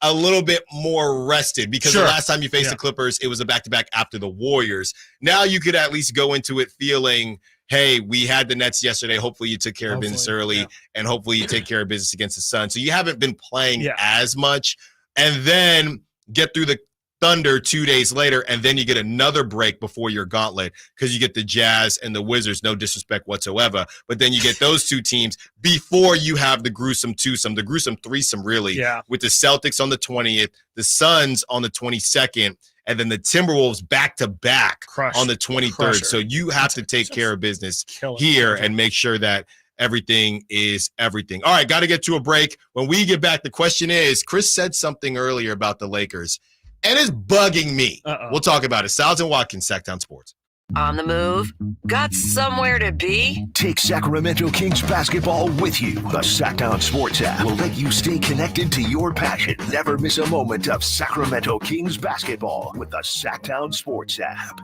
a little bit more rested because the last time you faced the Clippers, it was a back-to-back after the Warriors. Now you could at least go into it feeling, hey, we had the Nets yesterday. Hopefully you took care of business early, and hopefully you take care of business against the Suns. So you haven't been playing as much, and then get through the Thunder 2 days later, and then you get another break before your gauntlet because you get the Jazz and the Wizards, no disrespect whatsoever, but then you get those two teams before you have the gruesome twosome, the gruesome threesome really, with the Celtics on the 20th, the Suns on the 22nd, and then the Timberwolves back-to-back on the 23rd. So you have to take care of business here and make sure that everything is everything. All right, got to get to a break. When we get back, the question is, Chris said something earlier about the Lakers, and it's bugging me. We'll talk about it. Stiles and Watkins, Sactown Sports. On the move? Got somewhere to be? Take Sacramento Kings basketball with you. The Sactown Sports app will let you stay connected to your passion. Never miss a moment of Sacramento Kings basketball with the Sactown Sports app.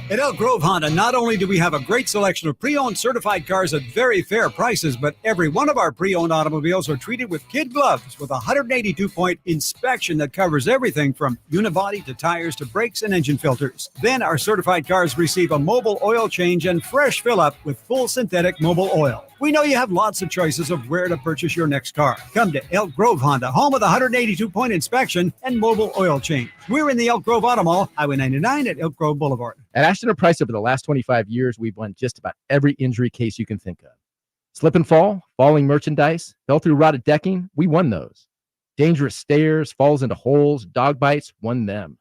At Elk Grove Honda, not only do we have a great selection of pre-owned certified cars at very fair prices, but every one of our pre-owned automobiles are treated with kid gloves with a 182-point inspection that covers everything from unibody to tires to brakes and engine filters. Then our certified cars receive a mobile oil change and fresh fill-up with full synthetic mobile oil. We know you have lots of choices of where to purchase your next car. Come to Elk Grove Honda, home of the 182-point inspection and mobile oil change. We're in the Elk Grove Auto Mall, Highway 99 at Elk Grove Boulevard. At Ashton & Price, over the last 25 years, we've won just about every injury case you can think of. Slip and fall, falling merchandise, fell through rotted decking, we won those. Dangerous stairs, falls into holes, dog bites, won them.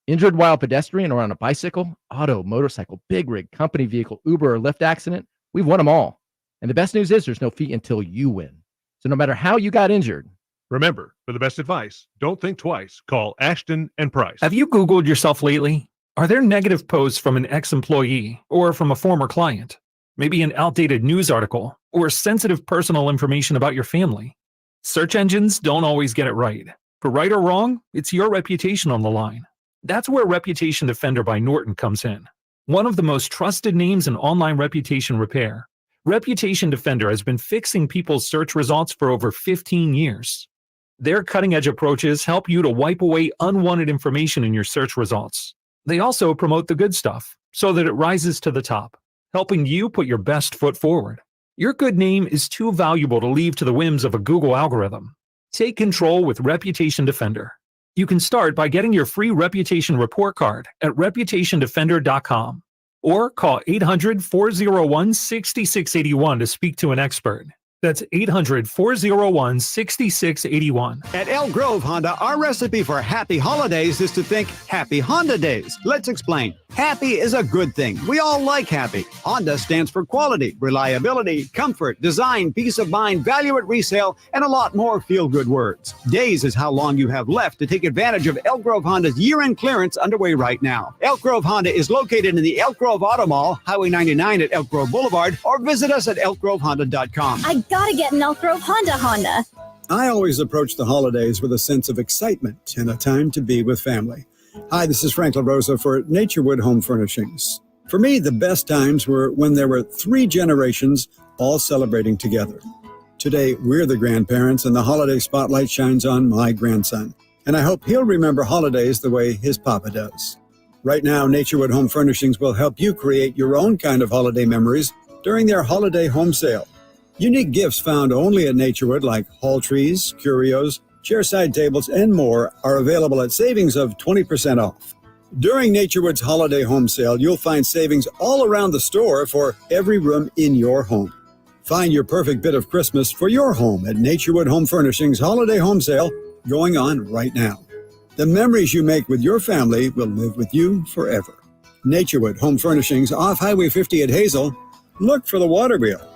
Injured while pedestrian or on a bicycle, auto, motorcycle, big rig, company vehicle, Uber, or Lyft accident, we've won them all. And the best news is there's no fee until you win. So no matter how you got injured, remember, for the best advice, don't think twice. Call Ashton & Price. Have you Googled yourself lately? Are there negative posts from an ex-employee or from a former client? Maybe an outdated news article or sensitive personal information about your family? Search engines don't always get it right. For right or wrong, it's your reputation on the line. That's where Reputation Defender by Norton comes in. One of the most trusted names in online reputation repair, Reputation Defender has been fixing people's search results for over 15 years. Their cutting-edge approaches help you to wipe away unwanted information in your search results. They also promote the good stuff so that it rises to the top, helping you put your best foot forward. Your good name is too valuable to leave to the whims of a Google algorithm. Take control with Reputation Defender. You can start by getting your free reputation report card at reputationdefender.com or call 800-401-6681 to speak to an expert. That's 800-401-6681. At Elk Grove Honda, our recipe for happy holidays is to think Happy Honda Days. Let's explain. Happy is a good thing. We all like happy. Honda stands for quality, reliability, comfort, design, peace of mind, value at resale, and a lot more feel-good words. Days is how long you have left to take advantage of Elk Grove Honda's year-end clearance underway right now. Elk Grove Honda is located in the Elk Grove Auto Mall, Highway 99 at Elk Grove Boulevard, or visit us at elkgrovehonda.com. I gotta get an Elk Grove Honda. I always approach the holidays with a sense of excitement and a time to be with family. Hi, this is Frank LaRosa for Naturewood Home Furnishings. For me, the best times were when there were 3 generations all celebrating together. Today, we're the grandparents, and the holiday spotlight shines on my grandson. And I hope he'll remember holidays the way his papa does. Right now, Naturewood Home Furnishings will help you create your own kind of holiday memories during their holiday home sale. Unique gifts found only at Naturewood, like hall trees, curios, chairside tables, and more, are available at savings of 20% off. During Naturewood's holiday home sale, you'll find savings all around the store for every room in your home. Find your perfect bit of Christmas for your home at Naturewood Home Furnishings holiday home sale going on right now. The memories you make with your family will live with you forever. Naturewood Home Furnishings off Highway 50 at Hazel. Look for the water wheel.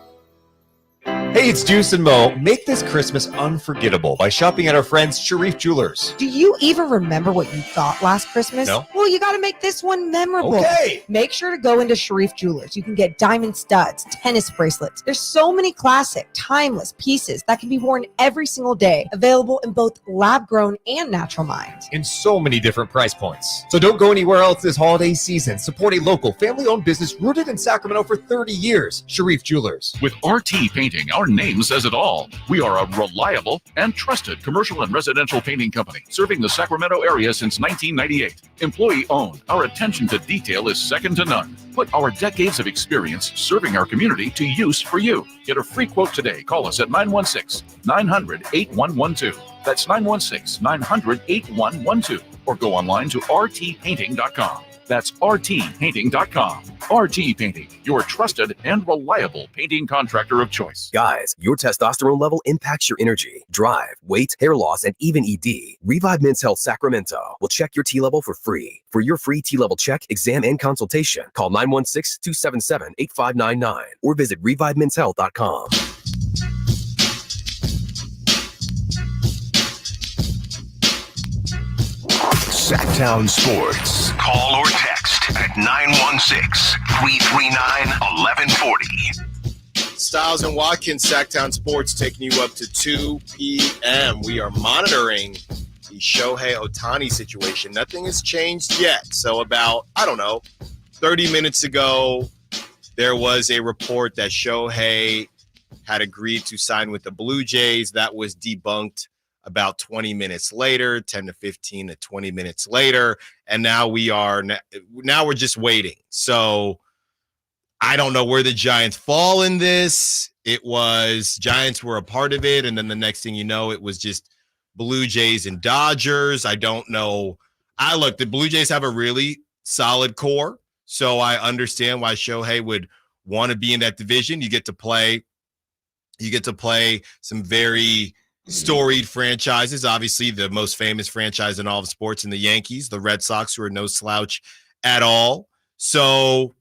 Hey, it's Juice and Mo. Make this Christmas unforgettable by shopping at our friends Sharif Jewelers. Do you even remember what you thought last Christmas? No. Well, you got to make this one memorable. Okay. Make sure to go into Sharif Jewelers. You can get diamond studs, tennis bracelets. There's so many classic, timeless pieces that can be worn every single day, available in both lab-grown and natural minds. In so many different price points. So don't go anywhere else this holiday season. Support a local, family-owned business rooted in Sacramento for 30 years. Sharif Jewelers. With RT Painting, our Our name says it all. We are a reliable and trusted commercial and residential painting company serving the Sacramento area since 1998. Employee owned. Our attention to detail is second to none. Put our decades of experience serving our community to use for you. Get a free quote today. Call us at 916-900-8112. That's 916-900-8112. Or go online to rtpainting.com. That's rtpainting.com. RT Painting, your trusted and reliable painting contractor of choice. Guys, your testosterone level impacts your energy, drive, weight, hair loss, and even ED. Revive Men's Health Sacramento will check your T level for free. For your free T level check, exam, and consultation, call 916-277-8599 or visit revivemenshealth.com. Sactown Sports. Call or text at 916-339-1140. Stiles and Watkins, Sactown Sports, taking you up to 2 p.m. We are monitoring the Shohei Ohtani situation. Nothing has changed yet. So about, 30 minutes ago, there was a report that Shohei had agreed to sign with the Blue Jays. That was debunked about 20 minutes later, 10 to 15 to 20 minutes later. And now we're just waiting. So I don't know where the Giants fall in this. It was Giants were a part of it. And then the next thing you know, it was just Blue Jays and Dodgers. I don't know. The Blue Jays have a really solid core. So I understand why Shohei would want to be in that division. You get to play some very storied franchises. Obviously, the most famous franchise in all of sports in the Yankees, the Red Sox, who are no slouch at all. So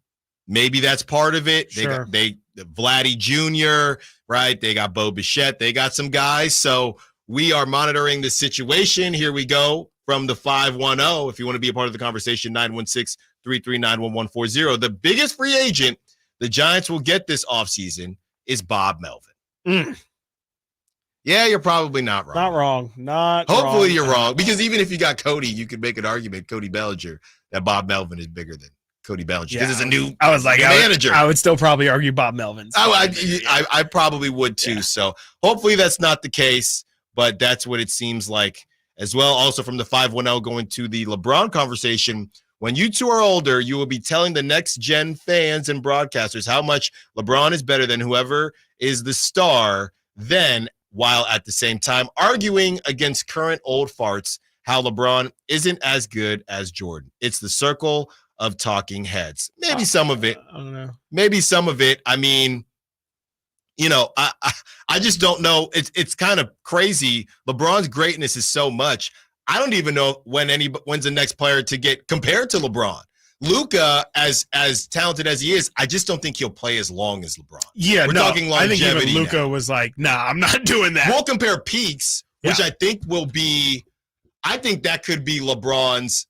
maybe that's part of it. Sure. They Vladdy Jr., right? They got Bo Bichette. They got some guys. So we are monitoring the situation. Here we go from the 510. If you want to be a part of the conversation, 916-339-1140. The biggest free agent the Giants will get this offseason is Bob Melvin. Yeah, you're probably not wrong. Not wrong. Hopefully you're wrong, because even if you got Cody, you could make an argument, Cody Bellinger, that Bob Melvin is bigger than Cody Bellinger. Because it's a new manager. I would still probably argue Bob Melvin. I probably would too. Yeah. So hopefully that's not the case, but that's what it seems like as well. Also from the 510 going to the LeBron conversation, when you two are older, you will be telling the next gen fans and broadcasters how much LeBron is better than whoever is the star then, while at the same time arguing against current old farts how LeBron isn't as good as Jordan. It's the circle of talking heads. Maybe some of it. I don't know. Maybe some of it. I mean, I just don't know. It's kind of crazy. LeBron's greatness is so much. I don't even know when's the next player to get compared to LeBron. Luka, as talented as he is, I just don't think he'll play as long as LeBron. Yeah, we're talking longevity. I think even Luka was like, "Nah, I'm not doing that." We'll compare peaks, which I think I think that could be LeBron's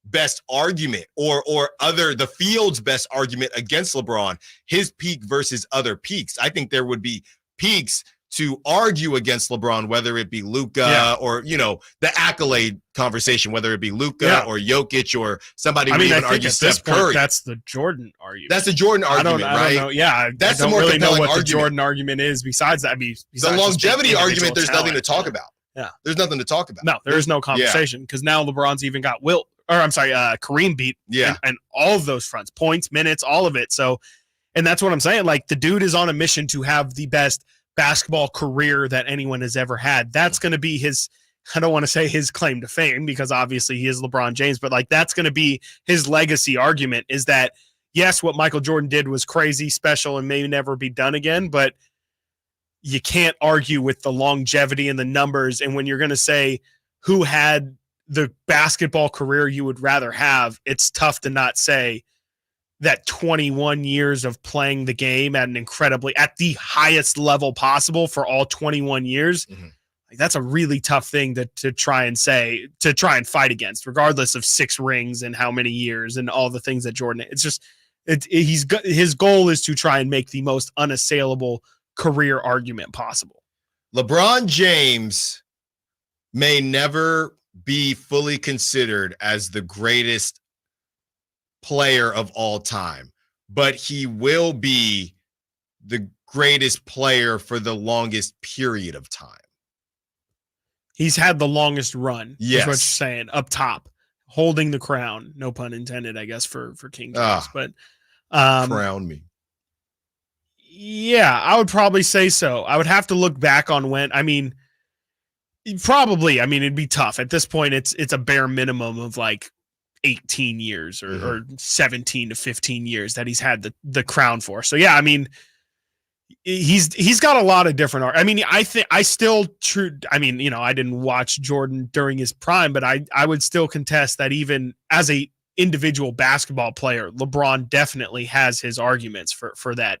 best argument, or the field's best argument against LeBron. His peak versus other peaks. I think there would be peaks to argue against LeBron, whether it be Luka or, the accolade conversation, whether it be Luka or Jokic or somebody would even argue Steph Curry. That's the Jordan argument. That's the Jordan argument, right? I don't know. Yeah, that's I don't the more really know what argument. the Jordan argument is besides that. The longevity argument, there's nothing to talk about. Yeah. There's nothing to talk about. No, there is no conversation because now LeBron's even got Kareem beat and all of those fronts, points, minutes, all of it. So, and that's what I'm saying. Like, the dude is on a mission to have the best basketball career that anyone has ever had. That's going to be his, I don't want to say his claim to fame, because obviously he is LeBron James, but like, that's going to be his legacy argument, is that yes, what Michael Jordan did was crazy, special, and may never be done again, but you can't argue with the longevity and the numbers. And when you're going to say who had the basketball career you would rather have, it's tough to not say that 21 years of playing the game at the highest level possible for all 21 years. Mm-hmm. Like, that's a really tough thing to try and fight against, regardless of 6 rings and how many years and all the things that Jordan, his goal is to try and make the most unassailable career argument possible. LeBron James may never be fully considered as the greatest player of all time, but he will be the greatest player for the longest period of time. He's had the longest run. Yes. Is what you're saying, up top, holding the crown. No pun intended, I guess, for King James. But crown me. Yeah, I would probably say so. I would have to look back on when. I mean, probably. I mean, it'd be tough at this point. It's a bare minimum of like 18 years or 17 to 15 years that he's had the crown for. So yeah, I mean, he's got a lot of different art. I mean, I mean, you know, I didn't watch Jordan during his prime, but I would still contest that even as a individual basketball player, LeBron definitely has his arguments for that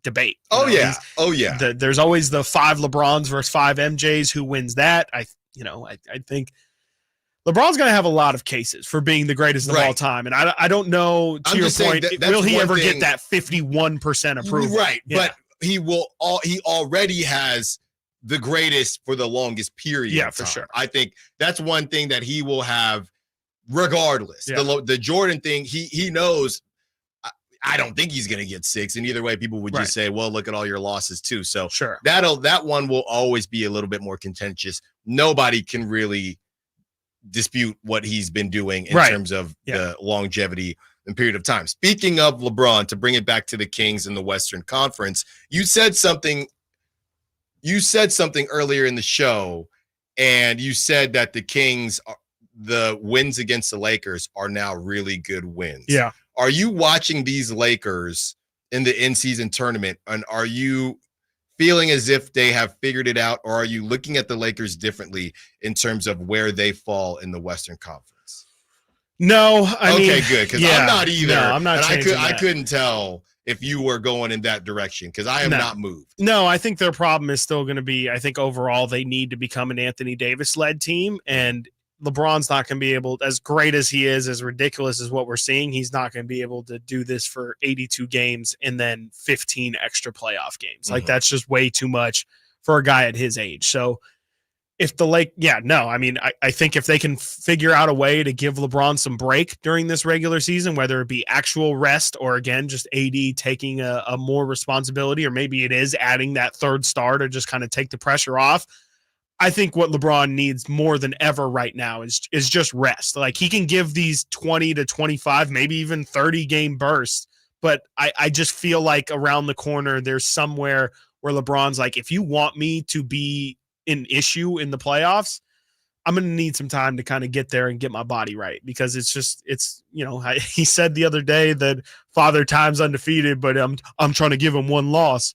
debate. There's always the 5 LeBrons versus 5 MJs. Who wins that? I think LeBron's going to have a lot of cases for being the greatest of all time. And I don't know, to your point, will he ever get that 51% approval? Right. Yeah. But he already has the greatest for the longest period. Yeah, of for time. sure. I think that's one thing that he will have regardless. Yeah. The Jordan thing, he knows. I don't think he's going to get 6. And either way, people would just say, well, look at all your losses too. So sure, that one will always be a little bit more contentious. Nobody can really dispute what he's been doing in terms of the longevity and period of time. Speaking of LeBron, to bring it back to the Kings in the Western Conference, you said something earlier in the show, and you said that the Kings, the wins against the Lakers are now really good wins. Yeah. Are you watching these Lakers in the in-season tournament, and are you feeling as if they have figured it out, or are you looking at the Lakers differently in terms of where they fall in the Western Conference? No, I mean, good, because I'm not either. No, I'm not. And I couldn't tell if you were going in that direction because I have not moved. No, I think their problem is still going to be, I think overall they need to become an Anthony Davis-led team, and LeBron's not going to be able, as great as he is, as ridiculous as what we're seeing, he's not going to be able to do this for 82 games and then 15 extra playoff games. Like, that's just way too much for a guy at his age. So if the I think if they can figure out a way to give LeBron some break during this regular season, whether it be actual rest or, again, just AD taking a more responsibility, or maybe it is adding that third star to just kind of take the pressure off, I think what LeBron needs more than ever right now is just rest. Like, he can give these 20 to 25, maybe even 30 game bursts, but I just feel like around the corner there's somewhere where LeBron's like, if you want me to be an issue in the playoffs, I'm going to need some time to kind of get there and get my body right, because he said the other day that Father Time's undefeated, but I'm trying to give him one loss.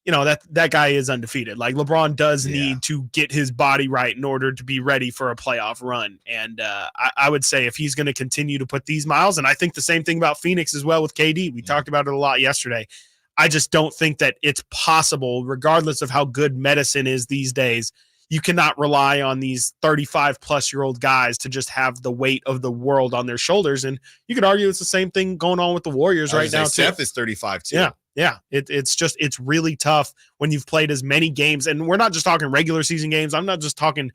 You know, that guy is undefeated. Like, LeBron does need to get his body right in order to be ready for a playoff run. And I would say if he's going to continue to put these miles, and I think the same thing about Phoenix as well with KD. We talked about it a lot yesterday. I just don't think that it's possible, regardless of how good medicine is these days. You cannot rely on these 35-plus-year-old guys to just have the weight of the world on their shoulders. And you could argue it's the same thing going on with the Warriors right now, too. Steph is 35, too. Yeah. It's really tough when you've played as many games. And we're not just talking regular season games. I'm not just talking,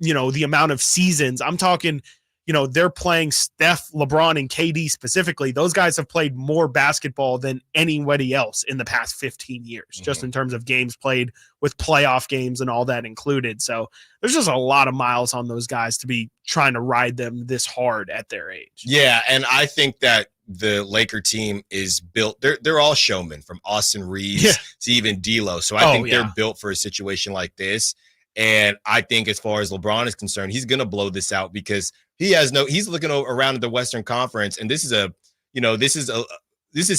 the amount of seasons. I'm talking, they're playing Steph, LeBron, and KD specifically. Those guys have played more basketball than anybody else in the past 15 years, just in terms of games played with playoff games and all that included. So there's just a lot of miles on those guys to be trying to ride them this hard at their age. Yeah, and I think that the Laker team is built. They're all showmen, from Austin Reeves to even D'Lo. So I think they're built for a situation like this. And I think as far as LeBron is concerned, he's going to blow this out because he's looking around at the Western Conference, and this is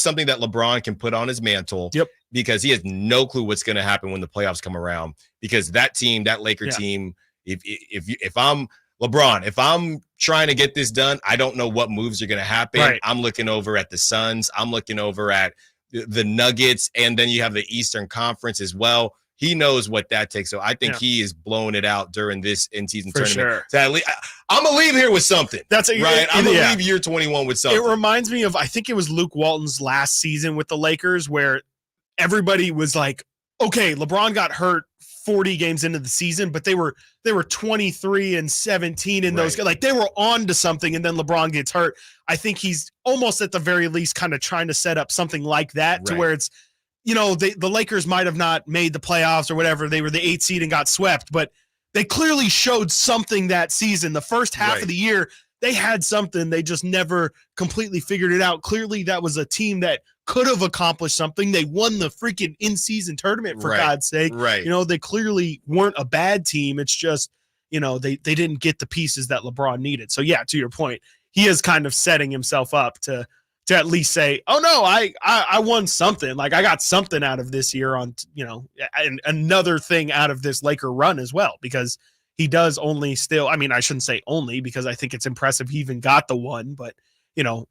something that LeBron can put on his mantle. Yep. Because he has no clue what's going to happen when the playoffs come around. Because that Laker team, if I'm LeBron, if I'm trying to get this done, I don't know what moves are going to happen. Right. I'm looking over at the Suns. I'm looking over at the Nuggets, and then you have the Eastern Conference as well. He knows what that takes. So I think he is blowing it out during this in-season tournament. Sure. So I'm going to leave here with something. Right? I'm going to leave year 21 with something. It reminds me of, I think it was Luke Walton's last season with the Lakers, where everybody was like, okay, LeBron got hurt 40 games into the season, but they were 23 and 17 in those, like, they were on to something, and then LeBron gets hurt. I think he's almost at the very least kind of trying to set up something like that to where it's, the Lakers might have not made the playoffs or whatever. They were the 8th seed and got swept, but they clearly showed something that season. The first half of the year, they had something. They just never completely figured it out. Clearly, that was a team that could have accomplished something. They won the freaking in-season tournament, for God's sake. Right. They clearly weren't a bad team. It's just, they didn't get the pieces that LeBron needed. So, yeah, to your point, he is kind of setting himself up to at least say, oh, no, I won something. Like, I got something out of this year and another thing out of this Laker run as well, because he does only still, I shouldn't say only, because I think it's impressive he even got the one, but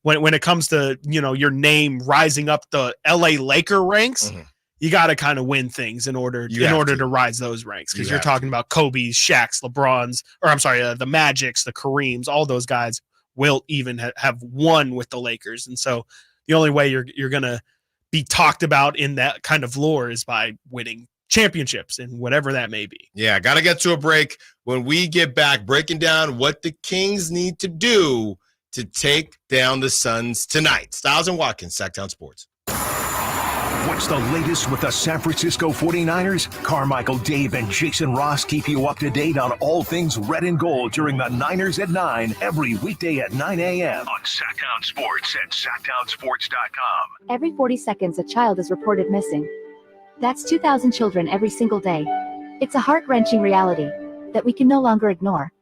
when it comes to, your name rising up the LA Laker ranks, you got to kind of win things in order to rise those ranks. Cause you're talking about Kobe's, Shaq's, LeBron's, the Magic's, the Kareem's, all those guys will even have won with the Lakers. And so the only way you're going to be talked about in that kind of lore is by winning championships and whatever that may be. Yeah. Got to get to a break. When we get back, breaking down what the Kings need to do to take down the Suns tonight. Stiles and Watkins, Sactown Sports. What's the latest with the San Francisco 49ers? Carmichael, Dave, and Jason Ross keep you up to date on all things red and gold during the Niners at 9 every weekday at 9 a.m. on Sactown Sports at SactownSports.com. Every 40 seconds, a child is reported missing. That's 2,000 children every single day. It's a heart-wrenching reality that we can no longer ignore.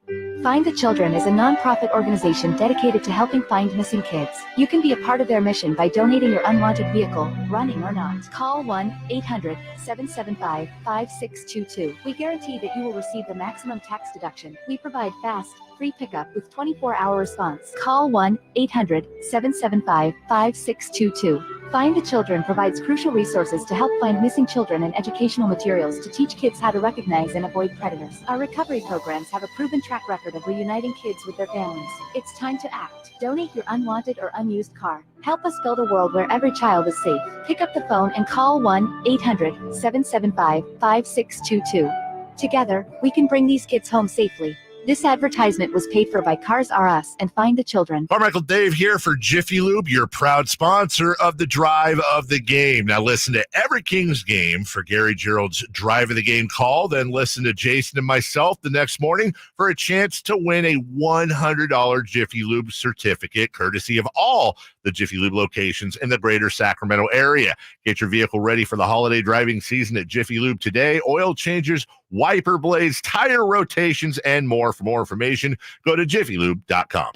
Find the Children is a non-profit organization dedicated to helping find missing kids. You can be a part of their mission by donating your unwanted vehicle, running or not. Call 1-800-775-5622. We guarantee that you will receive the maximum tax deduction. We provide fast, free pickup with 24-hour response. Call 1-800-775-5622. Find the Children provides crucial resources to help find missing children and educational materials to teach kids how to recognize and avoid predators. Our recovery programs have a proven track record of reuniting kids with their families. It's time to act. Donate your unwanted or unused car. Help us build a world where every child is safe. Pick up the phone and call 1-800-775-5622. Together, we can bring these kids home safely. This advertisement was paid for by Cars R Us and Find the Children. Carmichael Dave here for Jiffy Lube, your proud sponsor of the Drive of the Game. Now listen to every Kings game for Gary Gerald's Drive of the Game call. Then listen to Jason and myself the next morning for a chance to win a $100 Jiffy Lube certificate, courtesy of all the Jiffy Lube locations in the greater Sacramento area. Get your vehicle ready for the holiday driving season at Jiffy Lube today. Oil changes, wiper blades, tire rotations, and more. For more information, go to jiffylube.com.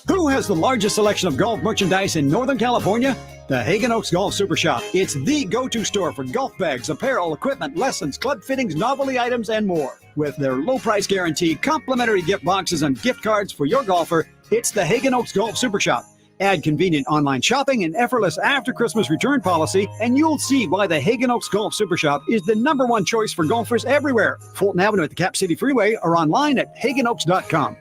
Who has the largest selection of golf merchandise in Northern California? The Hagen Oaks Golf Super Shop. It's the go-to store for golf bags, apparel, equipment, lessons, club fittings, novelty items, and more. With their low price guarantee, complimentary gift boxes, and gift cards for your golfer, it's the Hagen Oaks Golf Super Shop. Add convenient online shopping and effortless after-Christmas return policy, and you'll see why the Hagen Oaks Golf Super Shop is the #1 choice for golfers everywhere. Fulton Avenue at the Cap City Freeway or online at hagenoaks.com.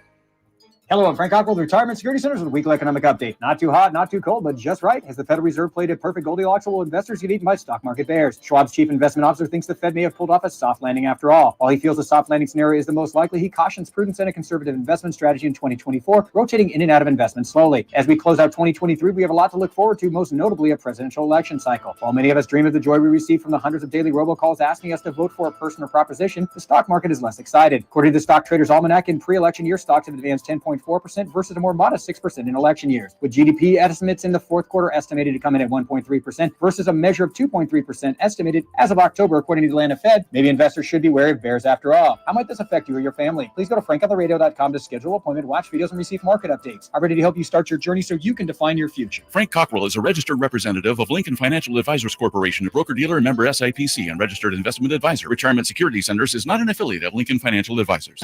Hello, I'm Frank Cockrell, the Retirement Security Centers with a weekly economic update. Not too hot, not too cold, but just right. Has the Federal Reserve played a perfect Goldilocks, or will investors get eaten by stock market bears? Schwab's chief investment officer thinks the Fed may have pulled off a soft landing after all. While he feels a soft landing scenario is the most likely, he cautions prudence and a conservative investment strategy in 2024, rotating in and out of investments slowly. As we close out 2023, we have a lot to look forward to, most notably a presidential election cycle. While many of us dream of the joy we receive from the hundreds of daily robocalls asking us to vote for a person or proposition, the stock market is less excited. According to the Stock Traders Almanac, in pre-election year, stocks have advanced 10.4% versus a more modest 6% in election years, with GDP estimates in the fourth quarter estimated to come in at 1.3% versus a measure of 2.3% estimated as of October, according to the Atlanta Fed. Maybe investors should be wary of bears after all. How might this affect you or your family? Please go to frankonthenradio.com to schedule an appointment, watch videos, and receive market updates. I'm ready to help you start your journey so you can define your future. Frank Cockrell is a registered representative of Lincoln Financial Advisors Corporation, a broker-dealer and member SIPC, and registered investment advisor. Retirement Security Centers is not an affiliate of Lincoln Financial Advisors.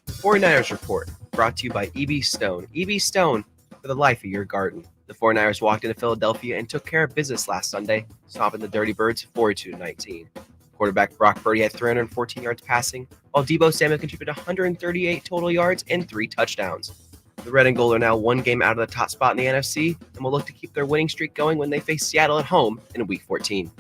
49ers Report, brought to you by E.B. Stone. E.B. Stone, for the life of your garden. The 49ers walked into Philadelphia and took care of business last Sunday, stopping the Dirty Birds 42-19. Quarterback Brock Purdy had 314 yards passing, while Deebo Samuel contributed 138 total yards and 3 touchdowns. The Red and Gold are now 1 game out of the top spot in the NFC and will look to keep their winning streak going when they face Seattle at home in Week 14.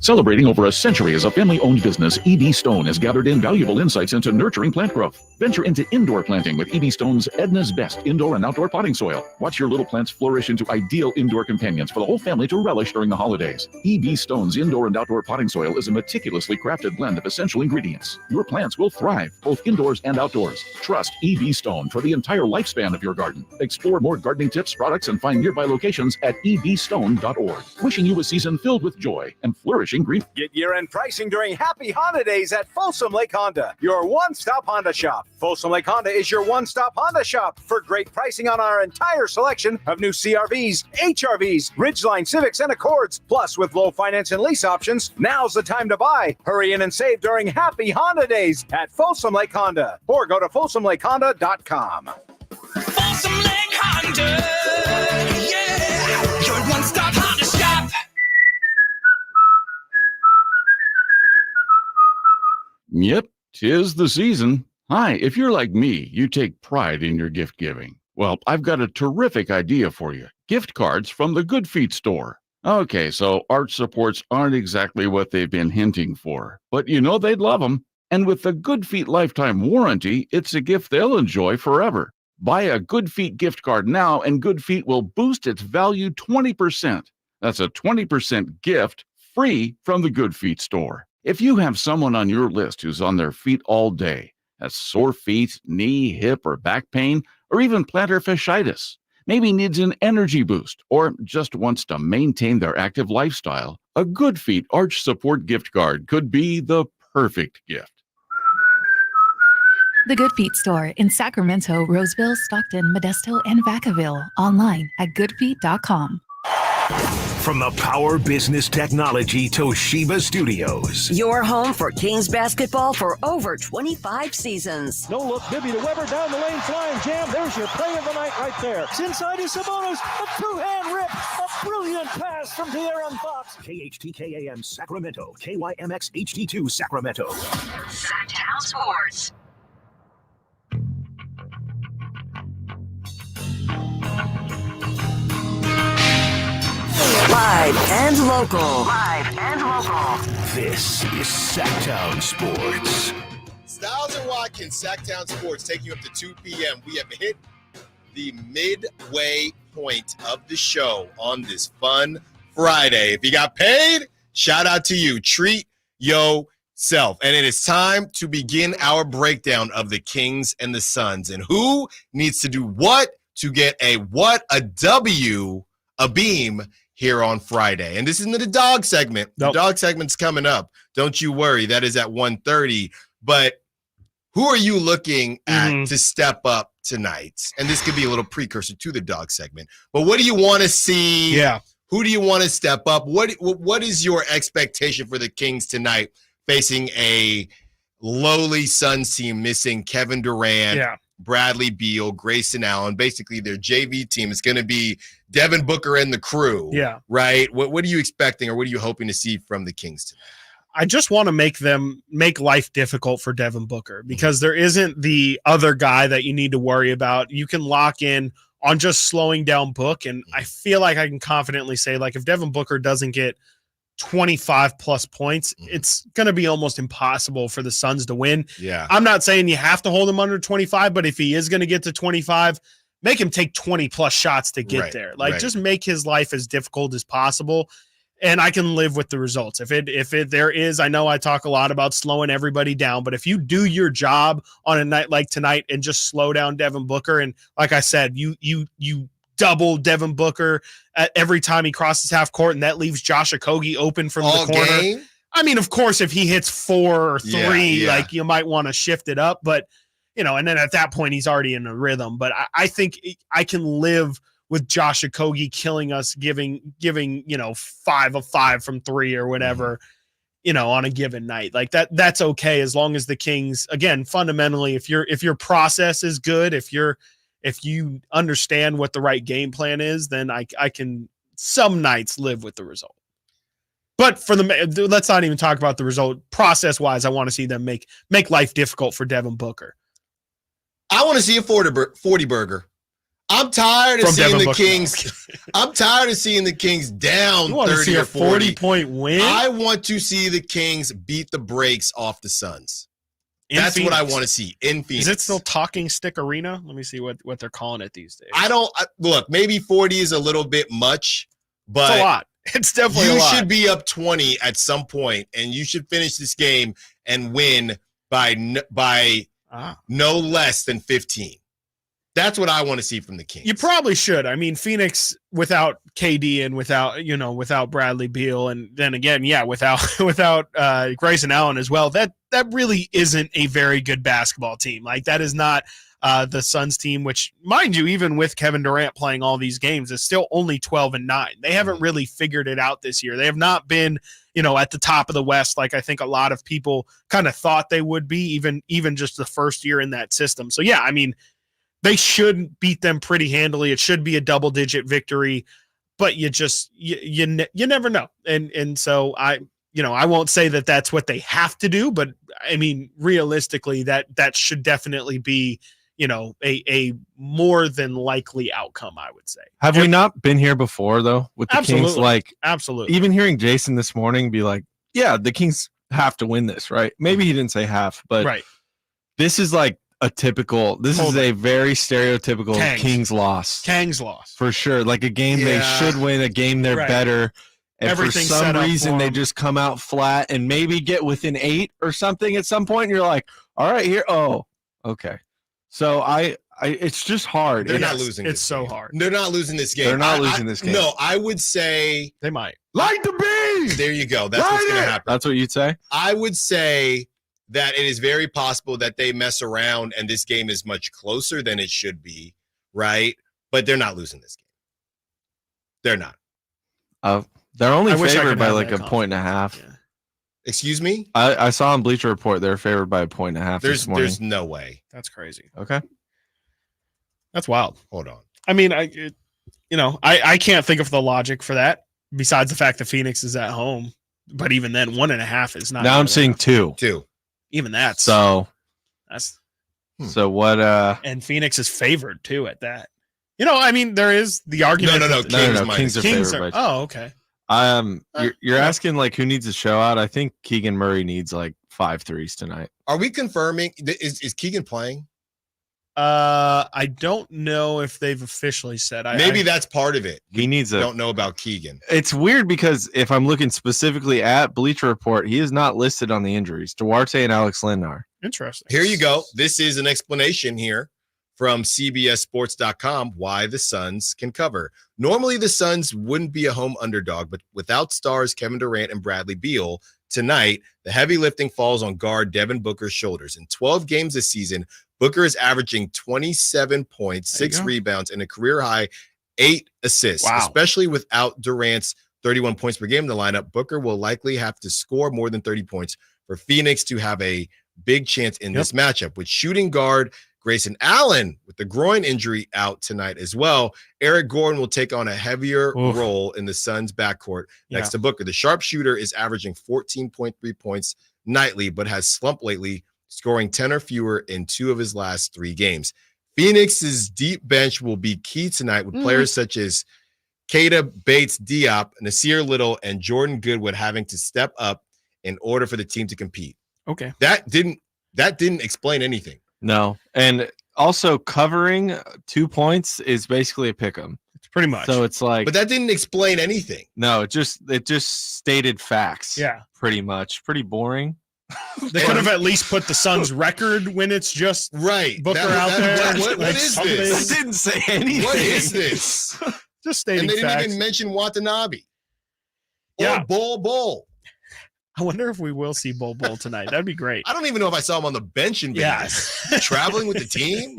Celebrating over a century as a family-owned business, E.B. Stone has gathered in valuable insights into nurturing plant growth. Venture into indoor planting with E.B. Stone's Edna's Best indoor and outdoor potting soil. Watch your little plants flourish into ideal indoor companions for the whole family to relish during the holidays. E.B. Stone's indoor and outdoor potting soil is a meticulously crafted blend of essential ingredients. Your plants will thrive, both indoors and outdoors. Trust E.B. Stone for the entire lifespan of your garden. Explore more gardening tips, products, and find nearby locations at ebstone.org. Wishing you a season filled with joy and flourishing green. Get year-end pricing during Happy Honda Days at Folsom Lake Honda, your one-stop Honda shop. Folsom Lake Honda is your one-stop Honda shop for great pricing on our entire selection of new CRVs, HRVs, Ridgeline Civics, and Accords. Plus, with low finance and lease options, now's the time to buy. Hurry in and save during Happy Honda Days at Folsom Lake Honda, or go to folsomlakehonda.com. Folsom Lake Honda, yeah, your one-stop Honda shop. Yep, 'tis the season. Hi, if you're like me, you take pride in your gift giving. Well, I've got a terrific idea for you. Gift cards from the Good Feet store. Okay, so arch supports aren't exactly what they've been hinting for, but you know they'd love them. And with the Good Feet lifetime warranty, it's a gift they'll enjoy forever. Buy a Good Feet gift card now, and Good Feet will boost its value 20%. That's a 20% gift free from the Good Feet store. If you have someone on your list who's on their feet all day, has sore feet, knee, hip, or back pain, or even plantar fasciitis, maybe needs an energy boost, or just wants to maintain their active lifestyle, a Good Feet Arch Support gift card could be the perfect gift. The Good Feet store in Sacramento, Roseville, Stockton, Modesto, and Vacaville. Online at goodfeet.com. From the Power Business Technology Toshiba Studios. Your home for Kings basketball for over 25 seasons. No look, Bibby to Weber, down the lane, flying jam. There's your play of the night right there. It's inside is Sabonis, a two-hand rip, a brilliant pass from De'Aaron Fox. KHTKAM Sacramento, KYMX HD2 Sacramento. Sactown Sports. Live and local. Live and local. This is Sactown Sports. Stiles and Watkins, Sactown Sports, taking you up to 2 p.m. We have hit the midway point of the show on this fun Friday. If you got paid, shout out to you. Treat yourself. And it is time to begin our breakdown of the Kings and the Suns and who needs to do what to get a W, a beam here on Friday. And this isn't the dog segment. Nope. The dog segment's coming up. Don't you worry. That is at 1:30. But who are you looking at to step up tonight? And this could be a little precursor to the dog segment. But what do you want to see? Yeah. Who do you want to step up? What is your expectation for the Kings tonight facing a lowly Suns team missing Kevin Durant, Bradley Beal, Grayson Allen, basically their JV team? It's going to be Devin Booker and the crew. Yeah. Right? What are you expecting, or what are you hoping to see from the Kings tonight? I just want to make life difficult for Devin Booker, because there isn't the other guy that you need to worry about. You can lock in on just slowing down Book, and I feel like I can confidently say, like, if Devin Booker doesn't get 25 plus points, it's going to be almost impossible for the Suns to win. Yeah. I'm not saying you have to hold him under 25, but if he is going to get to 25, make him take 20 plus shots to get there. Like, just make his life as difficult as possible. And I can live with the results. There is, I know I talk a lot about slowing everybody down, but if you do your job on a night like tonight and just slow down Devin Booker, and like I said, you double Devin Booker at every time he crosses half court, and that leaves Josh Okogie open from the corner. Game? I mean, of course, if he hits 4 or 3, like, you might want to shift it up, but and then at that point he's already in a rhythm. But I think I can live with Josh Okogie killing us, giving 5 of 5 from 3 or whatever, on a given night. Like that's okay, as long as the Kings, again, fundamentally, if your process is good, if you understand what the right game plan is, then I can some nights live with the result. But let's not even talk about the result. Process wise, I want to see them make life difficult for Devin Booker. I want to see a 40 burger. I'm tired of From seeing Devin the Booker. Kings. I'm tired of seeing the Kings down You want to 30 see or a 40. 40-point win? I want to see the Kings beat the brakes off the Suns. That's what I want to see in Phoenix. Is it still Talking Stick Arena? Let me see what they're calling it these days. Look, maybe 40 is a little bit much, but It's a lot. It's definitely a lot. You should be up 20 at some point, and you should finish this game and win by no less than 15. That's what I want to see from the Kings. You probably should. I mean, Phoenix without KD and without Bradley Beal, and then again, without Grayson Allen as well. That really isn't a very good basketball team. Like, that is not the Suns team, which, mind you, even with Kevin Durant playing all these games, is still only 12-9. They haven't really figured it out this year. They have not been, at the top of the West like I think a lot of people kind of thought they would be, even just the first year in that system. So yeah, I mean, they should beat them pretty handily. It should be a double-digit victory, but you never know. And so I won't say that that's what they have to do, but I mean, realistically, that should definitely be, a more than likely outcome, I would say. Have we not been here before though with the Kings? Like, absolutely. Even hearing Jason this morning be like, "Yeah, the Kings have to win this," right? Maybe he didn't say half, but right. This is like is a very stereotypical Kings loss. Kings loss. For sure. Like a game they should win, a game they're better. And Everything's for some reason, they just come out flat and maybe get within 8 or something at some point. And you're like, all right, here. Oh, okay. So it's just hard. They're not losing. It's so hard. They're not losing this game. They're not losing this game. No, I would say they might. Light the beam. There you go. That's what's going to happen. That's what you'd say? I would say that it is very possible that they mess around and this game is much closer than it should be, right? But they're not losing this game. They're not. They're only favored by like a point and a half. Yeah. Excuse me? I saw on Bleacher Report they're favored by a point and a half this morning. There's no way. That's crazy. Okay. That's wild. Hold on. I mean, I can't think of the logic for that besides the fact that Phoenix is at home. But even then, 1.5 is not. Now I'm seeing 2. Even that's so what? And Phoenix is favored too at that. I mean, there is the argument. No. Kings are favored by 2. Oh, okay. You're asking like who needs a show out? I think Keegan Murray needs like 5 threes tonight. Are we confirming? Is Keegan playing? I don't know if they've officially said. Maybe that's part of it. He needs don't know about Keegan. It's weird because if I'm looking specifically at Bleacher Report, he is not listed on the injuries. Duarte and Alex Lynn are. Interesting. Here you go. This is an explanation here from CBSSports.com why the Suns can cover. Normally, the Suns wouldn't be a home underdog, but without stars Kevin Durant and Bradley Beal, tonight, the heavy lifting falls on guard Devin Booker's shoulders. In 12 games this season, Booker is averaging 27 points, 6 rebounds, and a career-high 8 assists. Wow. Especially without Durant's 31 points per game in the lineup, Booker will likely have to score more than 30 points for Phoenix to have a big chance in this matchup. With shooting guard Grayson Allen with the groin injury out tonight as well, Eric Gordon will take on a heavier role in the Suns' backcourt next to Booker. The sharpshooter is averaging 14.3 points nightly, but has slumped lately, scoring 10 or fewer in 2 of his last 3 games. Phoenix's deep bench will be key tonight with players such as Keita Bates-Diop, Nasir Little, and Jordan Goodwin having to step up in order for the team to compete. Okay. That didn't explain anything. No. And also covering 2 points is basically a pick 'em. It's pretty much. So it's like, but that didn't explain anything. No, it just stated facts. Yeah. Pretty much. Pretty boring. They could have at least put the Suns record when it's just Booker out there. What is this? That didn't say anything. What is this? Just stating and they didn't facts. even mention Watanabe. Or Bol. I wonder if we will see Bol tonight. That'd be great. I don't even know if I saw him on the bench in Vegas. Traveling with the team?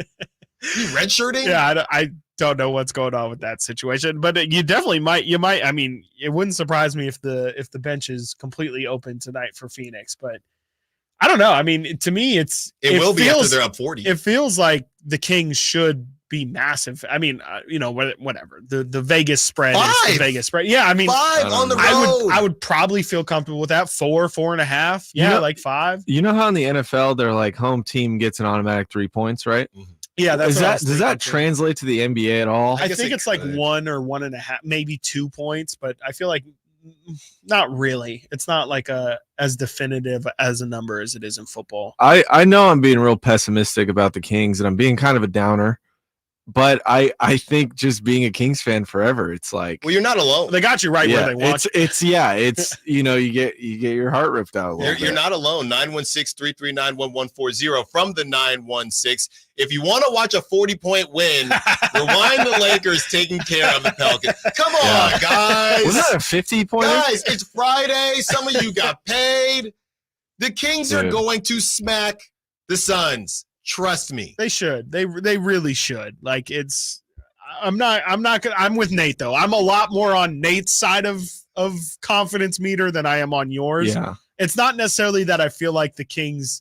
He redshirting? Yeah, I don't know what's going on with that situation, but you definitely might. You might. I mean, it wouldn't surprise me if the bench is completely open tonight for Phoenix, but I don't know. I mean, to me, it will be after they're up 40. It feels like the Kings should be massive. I mean, whatever. The Vegas spread is the Vegas spread. Yeah, I mean, 5 on the road. I would probably feel comfortable with that. 4.5. Yeah, like 5. You know how in the NFL they're like home team gets an automatic 3 points, right? Mm-hmm. Yeah, that's does that translate to the NBA at all? I think it's like 1 or 1.5, maybe 2 points, but I feel like not really. It's not like as definitive as a number as it is in football. I know I'm being real pessimistic about the Kings, and I'm being kind of a downer. But I think just being a Kings fan forever, it's like, well, you're not alone. They got you right where they want. It's you know, you get your heart ripped out a little bit. You're not alone. 916-339-1140 from the 916. If you want to watch a 40-point win, rewind the Lakers taking care of the Pelicans. Come on, guys. Was that a 50-point? Guys, it's Friday. Some of you got paid. The Kings are going to smack the Suns. Trust me. They should. They really should. Like I'm with Nate though. I'm a lot more on Nate's side of confidence meter than I am on yours. Yeah. It's not necessarily that I feel like the Kings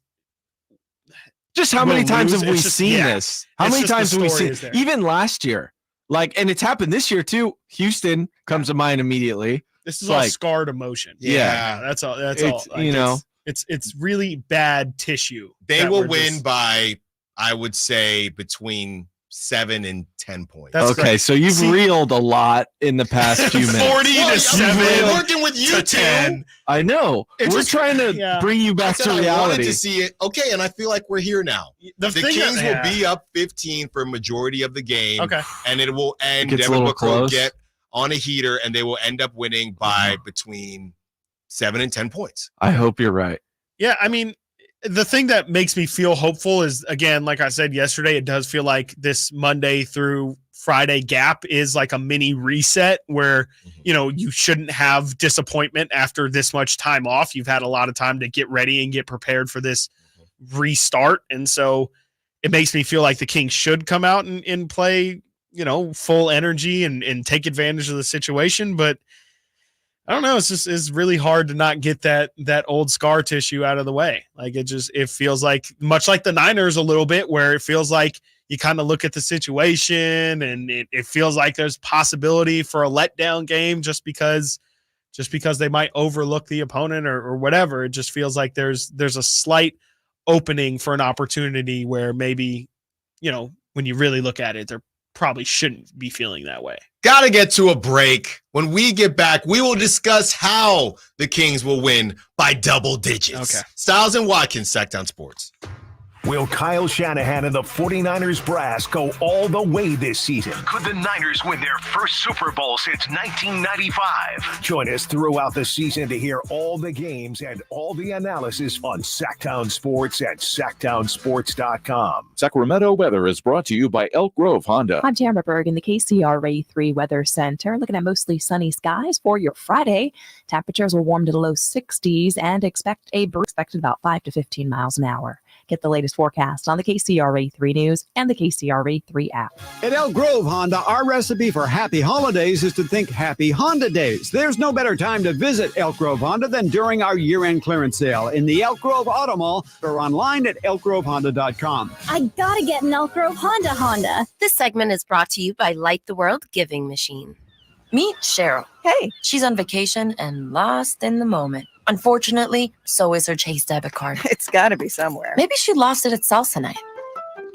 just how many times have we seen this? How many times have we seen even last year? Like, and it's happened this year too. Houston comes to mind immediately. This is all scarred emotion. Yeah. That's all. That's all. Like, it's really bad tissue. They will win by, I would say, between 7 and 10 points. Okay, so you've reeled a lot in the past few minutes. 40 to 7. I'm working with you to 10. I know. We're trying to bring you back to reality. I wanted to see it. Okay, and I feel like we're here now. The Kings will be up 15 for a majority of the game. Okay. And it will end. Devin Booker will get on a heater, and they will end up winning by between 7 and 10 points. I hope you're right. Yeah, I mean, the thing that makes me feel hopeful is, again, like I said yesterday, it does feel like this Monday through Friday gap is like a mini reset where, you know, you shouldn't have disappointment after this much time off. You've had a lot of time to get ready and get prepared for this restart. And so it makes me feel like the Kings should come out and play, you know, full energy and take advantage of the situation. But I don't know. It's really hard to not get that old scar tissue out of the way. Like it feels like much like the Niners a little bit, where it feels like you kind of look at the situation and it feels like there's possibility for a letdown game just because they might overlook the opponent or whatever. It just feels like there's a slight opening for an opportunity where maybe, you know, when you really look at it, there probably shouldn't be feeling that way. Got to get to a break. When we get back, we will discuss how the Kings will win by double digits. Okay. Styles and Watkins, Sactown Sports. Will Kyle Shanahan and the 49ers brass go all the way this season? Could the Niners win their first Super Bowl since 1995? Join us throughout the season to hear all the games and all the analysis on Sactown Sports at SactownSports.com. Sacramento weather is brought to you by Elk Grove Honda. I'm Tamara Berg in the KCRA 3 Weather Center. Looking at mostly sunny skies for your Friday. Temperatures will warm to the low 60s and expected about 5 to 15 miles an hour. Get the latest forecast on the KCRA 3 News and the KCRA 3 app. At Elk Grove Honda, our recipe for happy holidays is to think happy Honda days. There's no better time to visit Elk Grove Honda than during our year-end clearance sale in the Elk Grove Auto Mall or online at elkgrovehonda.com. I gotta get an Elk Grove Honda. This segment is brought to you by Light the World Giving Machine. Meet Cheryl. Hey. She's on vacation and lost in the moment. Unfortunately, so is her Chase debit card. It's got to be somewhere. Maybe she lost it at salsa night.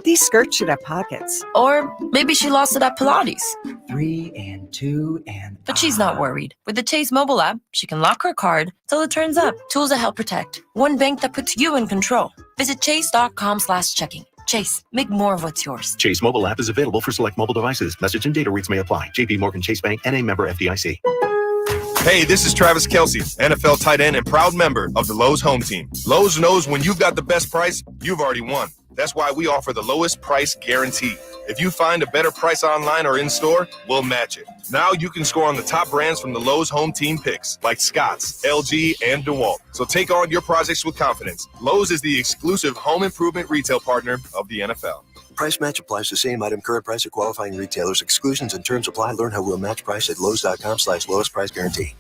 These skirts should have pockets. Or maybe she lost it at Pilates. 3 and 2 and... But she's not worried. With the Chase mobile app, she can lock her card till it turns up. Tools that help protect. One bank that puts you in control. Visit chase.com/checking. Chase, make more of what's yours. Chase mobile app is available for select mobile devices. Message and data rates may apply. JP Morgan Chase Bank, N.A. member FDIC. Hey, this is Travis Kelce, NFL tight end and proud member of the Lowe's home team. Lowe's knows when you've got the best price, you've already won. That's why we offer the lowest price guarantee. If you find a better price online or in-store, we'll match it. Now you can score on the top brands from the Lowe's home team picks, like Scotts, LG, and DeWalt. So take on your projects with confidence. Lowe's is the exclusive home improvement retail partner of the NFL. Price match applies to same item, current price, or qualifying retailers. Exclusions and terms apply. Learn how we'll match price at Lowes.com/lowest price guarantee.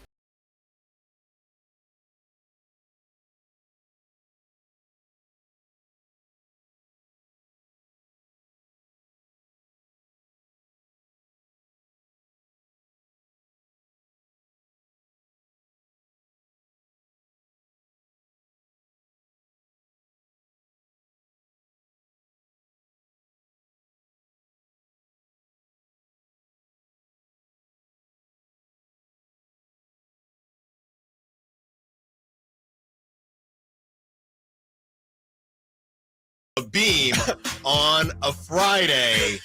a beam on a Friday.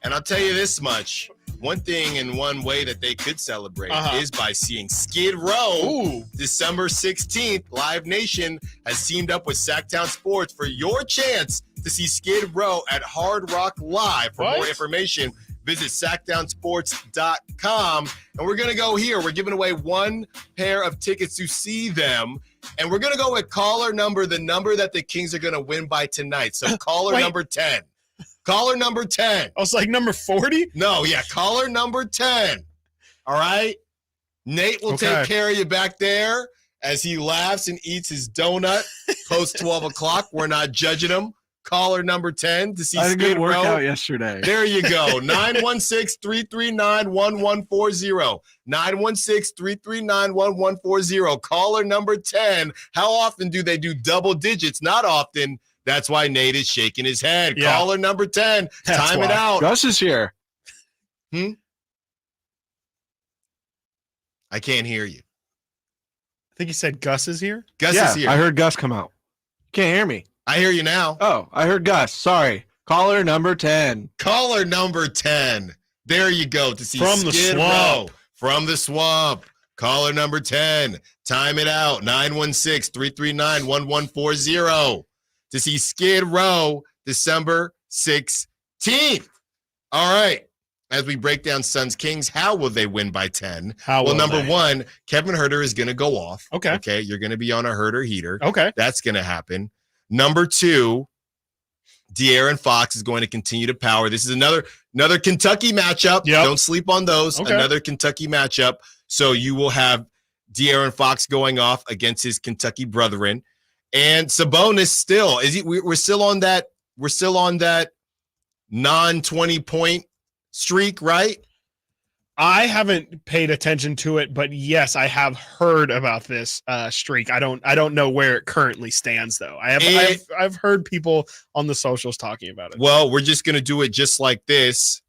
And I'll tell you this much. One thing and one way that they could celebrate is by seeing Skid Row. December 16th. Live Nation has teamed up with Sactown Sports for your chance to see Skid Row at Hard Rock Live. For more information, visit SactownSports.com. And we're going to go here. We're giving away one pair of tickets to see them. And we're going to go with caller number, the number that the Kings are going to win by tonight. So caller number 10. Caller number 10. I was like number 40? No, yeah, caller number 10. All right? Nate will take care of you back there as he laughs and eats his donut post 12 o'clock. We're not judging him. Caller number 10 to see I had a Skid good Row. workout yesterday. There you go. 916-339-1140. 916-339-1140. Caller number 10. How often do they do double digits? Not often. That's why Nate is shaking his head. Yeah. Caller number 10. Time it out. Gus is here. I can't hear you. I think you said Gus is here? Gus is here. I heard Gus come out. Can't hear me. I hear you now. Oh, I heard Gus. Sorry. Caller number 10. Caller number 10. There you go to see From the Skid swamp. Row. From the swamp. Caller number 10. Time it out. 916-339-1140 to see Skid Row December 16th. All right. As we break down Suns Kings, how will they win by 10? Number one, Kevin Huerter is going to go off. Okay. You're going to be on a Huerter heater. Okay. That's going to happen. Number two, De'Aaron Fox is going to continue to power. This is another Kentucky matchup. Yep. Don't sleep on those. Okay. Another Kentucky matchup. So you will have De'Aaron Fox going off against his Kentucky brethren. And Sabonis still we're still on that non-20 point streak, right? I haven't paid attention to it, but yes, I have heard about this streak. I don't know where it currently stands though. I've heard people on the socials talking about it. Well, we're just gonna do it just like this.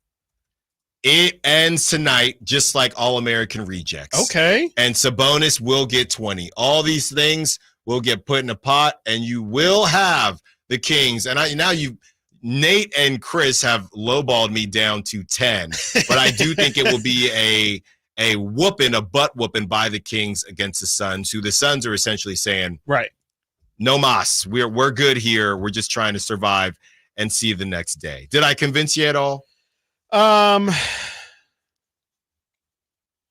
It ends tonight, just like All-American rejects. Okay. And Sabonis will get 20. All these things will get put in a pot, and you will have the Kings. And Nate and Chris have lowballed me down to 10, but I do think it will be a butt whooping by the Kings against the Suns, who the Suns are essentially saying, right, no mas, we're good here. We're just trying to survive and see the next day. Did I convince you at all? No,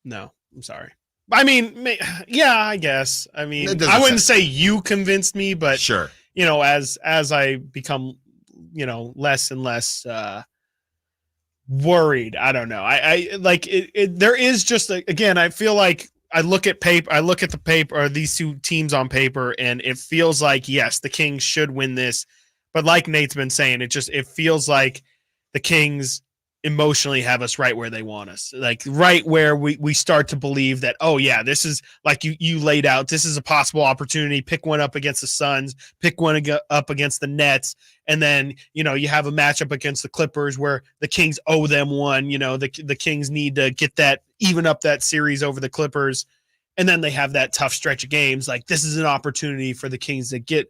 I'm sorry. I mean, yeah, I guess. I mean, I wouldn't say you convinced me, but sure. As I become, less and less worried. I don't know. I like it. There is just again, I feel like I look at the paper or these two teams on paper, and it feels like, yes, the Kings should win this. But like Nate's been saying, it feels like the Kings emotionally have us right where they want us, like right where we start to believe that, oh yeah, this is like you laid out, this is a possible opportunity. Pick one up against the Suns, pick one up against the Nets, and then you have a matchup against the Clippers where the Kings owe them one. The Kings need to get that, even up that series over the Clippers, and then they have that tough stretch of games. Like, this is an opportunity for the Kings to get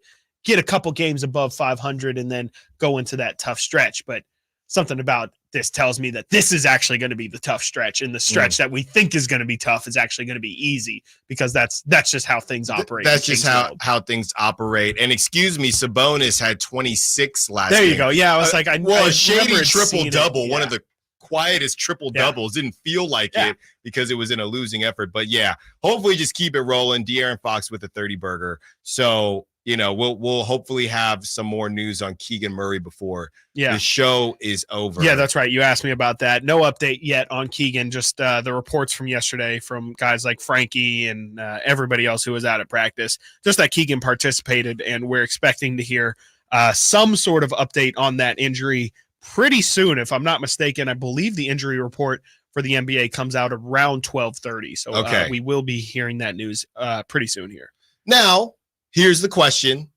a couple games above 500 and then go into that tough stretch. But something about this tells me that this is actually going to be the tough stretch, and the stretch that we think is going to be tough is actually going to be easy, because that's just how things operate. That's just how things operate. And excuse me, Sabonis had 26 last There game. you go. Yeah, I was like, a shady triple-double, one of the quietest triple-doubles. Didn't feel like it because it was in a losing effort. But yeah, hopefully just keep it rolling. De'Aaron Fox with a 30-burger. So, we'll hopefully have some more news on Keegan Murray before the show is over. Yeah, that's right. You asked me about that. No update yet on Keegan, just the reports from yesterday from guys like Frankie and everybody else who was out at practice, just that Keegan participated, and we're expecting to hear some sort of update on that injury pretty soon. If I'm not mistaken, I believe the injury report for the NBA comes out around 12:30. So we will be hearing that news pretty soon here. Now, here's the question.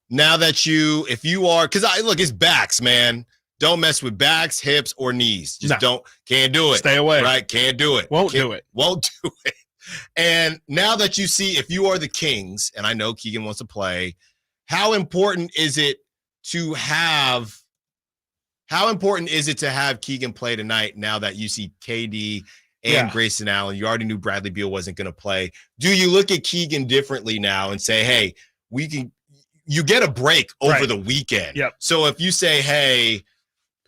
Now that if you are, because it's backs, man. Don't mess with backs, hips, or knees. Just can't do it. Stay away. Right? Can't do it. Won't do it. And now that you see, if you are the Kings, and I know Keegan wants to play, how important is it to have – how important is it to have Keegan play tonight now that you see KD and Grayson Allen? You already knew Bradley Beal wasn't going to play. Do you look at Keegan differently now and say, hey, you get a break over the weekend? Yep. So if you say, hey,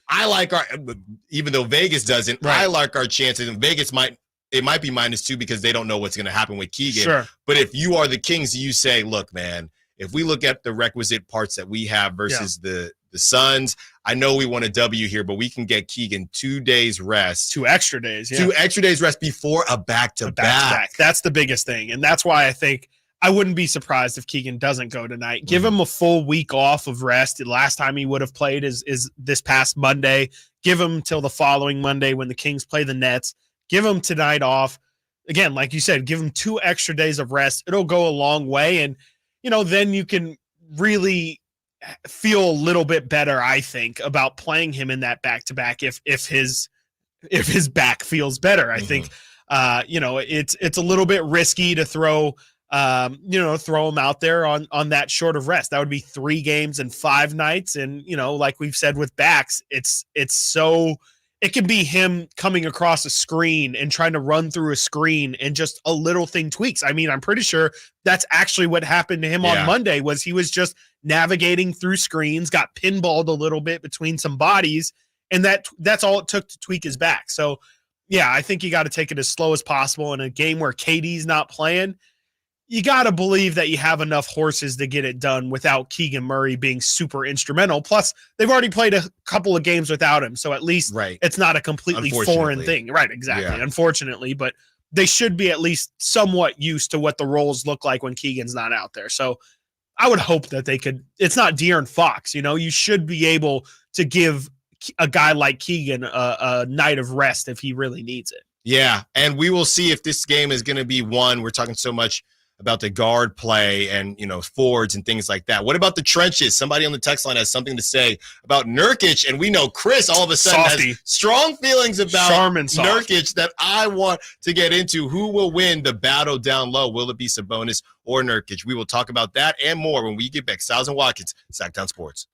I like our – even though Vegas doesn't, I like our chances, and Vegas might be -2 because they don't know what's going to happen with Keegan. Sure. But if you are the Kings, you say, look, man, if we look at the requisite parts that we have versus the Suns, I know we want a W here, but we can get Keegan 2 days rest. 2 extra days. 2 extra days rest before a back-to-back. That's the biggest thing. And that's why I think I wouldn't be surprised if Keegan doesn't go tonight. Give him a full week off of rest. The last time he would have played is this past Monday. Give him till the following Monday when the Kings play the Nets. Give him tonight off. Again, like you said, give him 2 extra days of rest. It'll go a long way. And, then you can really feel a little bit better, I think, about playing him in that back-to-back if his back feels better. I think, it's a little bit risky to throw him out there on that short of rest. That would be 3 games and 5 nights. And, like we've said with backs, it can be him coming across a screen and trying to run through a screen and just a little thing tweaks. I mean, I'm pretty sure that's actually what happened to him on Monday. Was he was just navigating through screens, got pinballed a little bit between some bodies, and that's all it took to tweak his back. So, I think you got to take it as slow as possible. In a game where KD's not playing, you got to believe that you have enough horses to get it done without Keegan Murray being super instrumental. Plus, they've already played a couple of games without him, so at least it's not a completely foreign thing. Right, exactly. Yeah. Unfortunately, but they should be at least somewhat used to what the roles look like when Keegan's not out there. So I would hope that they could – it's not De'Aaron Fox. You should be able to give a guy like Keegan a night of rest if he really needs it. Yeah, and we will see if this game is going to be one. We're talking so much about the guard play and, forwards and things like that. What about the trenches? Somebody on the text line has something to say about Nurkic, and we know Chris all of a sudden has strong feelings about Nurkic that I want to get into. Who will win the battle down low? Will it be Sabonis or Nurkic? We will talk about that and more when we get back. Stiles and Watkins, Sactown Sports.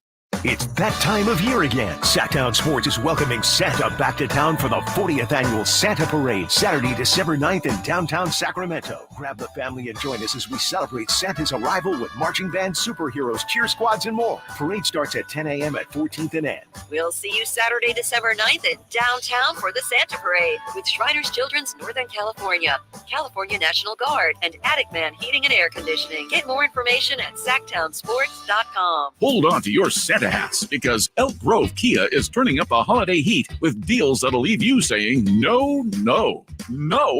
It's that time of year again. Sactown Sports is welcoming Santa back to town for the 40th annual Santa Parade, Saturday, December 9th in downtown Sacramento. Grab the family and join us as we celebrate Santa's arrival with marching bands, superheroes, cheer squads, and more. Parade starts at 10 a.m. at 14th and N. We'll see you Saturday, December 9th in downtown for the Santa Parade with Shriners Children's Northern California, California National Guard, and Attic Man Heating and Air Conditioning. Get more information at SactownSports.com. Hold on to your Santa hats, because Elk Grove Kia is turning up the holiday heat with deals that'll leave you saying no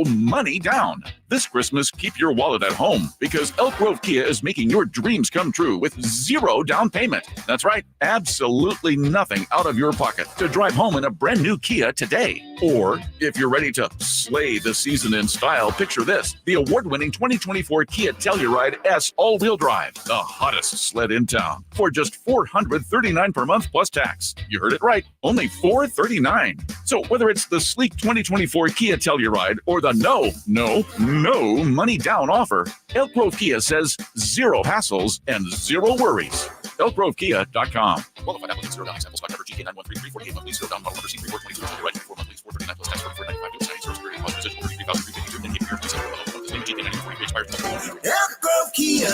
money down. This Christmas, keep your wallet at home, because Elk Grove Kia is making your dreams come true with 0 down payment. That's right, absolutely nothing out of your pocket to drive home in a brand new Kia today. Or if you're ready to slay the season in style, picture this: the award-winning 2024 Kia Telluride S all-wheel drive, the hottest sled in town, for just $439 per month plus tax. You heard it right, only $439. So whether it's the sleek 2024 Kia Telluride or the no money down offer, Elk Grove Kia says 0 hassles and 0 worries. ElkGroveKia.com. Qualified applicants, 0 down. Sample stock number GK913348 monthly, 0 down. Model number C3422. Right, 4 monthly, 439 plus tax, 4495. Deal signing, 0 security deposit, residual, 33,352. Then get your GK9143 expires. Elk Grove Kia.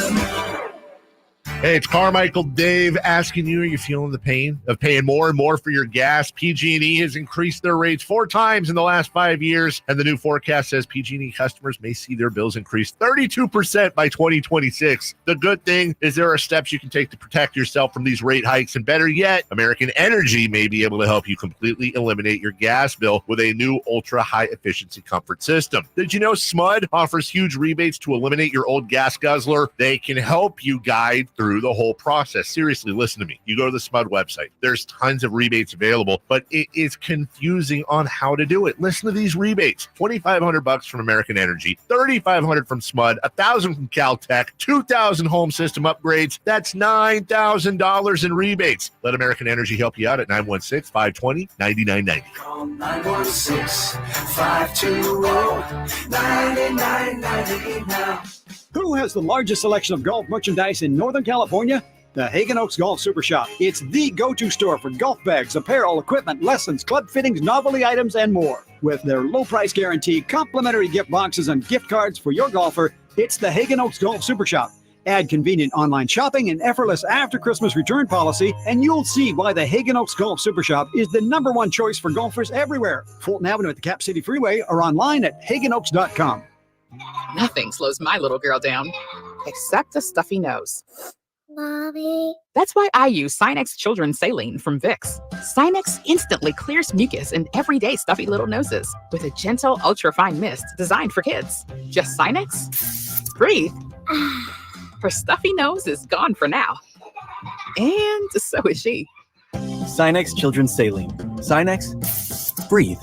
Hey, it's Carmichael Dave asking you, are you feeling the pain of paying more and more for your gas? PG&E has increased their rates 4 times in the last 5 years, and the new forecast says PG&E customers may see their bills increase 32% by 2026. The good thing is there are steps you can take to protect yourself from these rate hikes, and better yet, American Energy may be able to help you completely eliminate your gas bill with a new ultra-high efficiency comfort system. Did you know SMUD offers huge rebates to eliminate your old gas guzzler? They can help you guide through the whole process. Seriously, listen to me. You go to the SMUD website. There's tons of rebates available, but it is confusing on how to do it. Listen to these rebates: $2,500 from American Energy, $3,500 from SMUD, $1,000 from Caltech, $2,000 home system upgrades. That's $9,000 in rebates. Let American Energy help you out at 916-520-9990. Call 916-520-9990 now. Who has the largest selection of golf merchandise in Northern California? The Hagen Oaks Golf Super Shop. It's the go-to store for golf bags, apparel, equipment, lessons, club fittings, novelty items, and more. With their low price guarantee, complimentary gift boxes, and gift cards for your golfer, it's the Hagen Oaks Golf Super Shop. Add convenient online shopping and effortless after-Christmas return policy, and you'll see why the Hagen Oaks Golf Super Shop is the #1 choice for golfers everywhere. Fulton Avenue at the Cap City Freeway or online at hagenoaks.com. Nothing slows my little girl down, except a stuffy nose. Mommy. That's why I use Sinex Children's Saline from Vicks. Sinex instantly clears mucus in everyday stuffy little noses with a gentle, ultra-fine mist designed for kids. Just Sinex? Breathe. Her stuffy nose is gone for now. And so is she. Sinex Children's Saline. Sinex, breathe.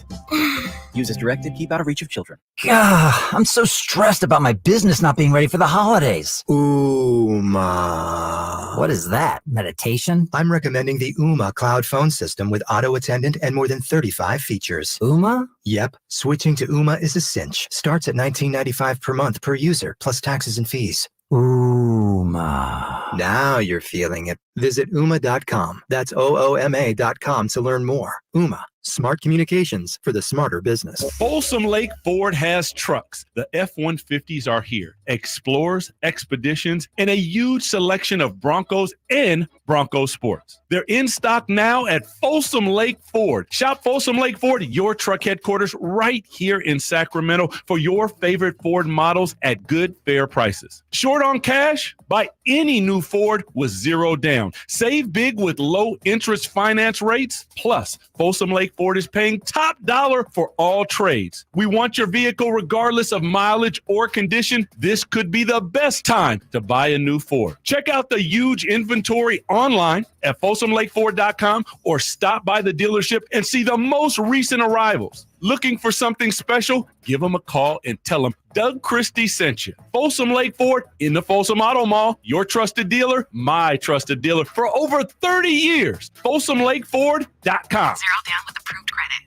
Use as directed, keep out of reach of children. Gah, I'm so stressed about my business not being ready for the holidays. Ooma. What is that? Meditation? I'm recommending the Ooma cloud phone system with auto attendant and more than 35 features. Ooma? Yep. Switching to Ooma is a cinch. Starts at $19.95 per month per user, plus taxes and fees. Ooma. Now you're feeling it. Visit Ooma.com. That's OOMA.com to learn more. Ooma. Smart communications for the smarter business. Folsom Lake Ford has trucks. The F-150s are here. Explorers, Expeditions, and a huge selection of Broncos and Bronco Sports. They're in stock now at Folsom Lake Ford. Shop Folsom Lake Ford, your truck headquarters, right here in Sacramento for your favorite Ford models at good, fair prices. Short on cash? Buy any new Ford with zero down. Save big with low interest finance rates. Plus, Folsom Lake Ford is paying top dollar for all trades. We want your vehicle regardless of mileage or condition. This could be the best time to buy a new Ford. Check out the huge inventory online at FolsomLakeFord.com or stop by the dealership and see the most recent arrivals. Looking for something special? Give them a call and tell them Doug Christie sent you. Folsom Lake Ford in the Folsom Auto Mall, your trusted dealer, my trusted dealer for over 30 years. FolsomLakeFord.com. Zero down with approved credit.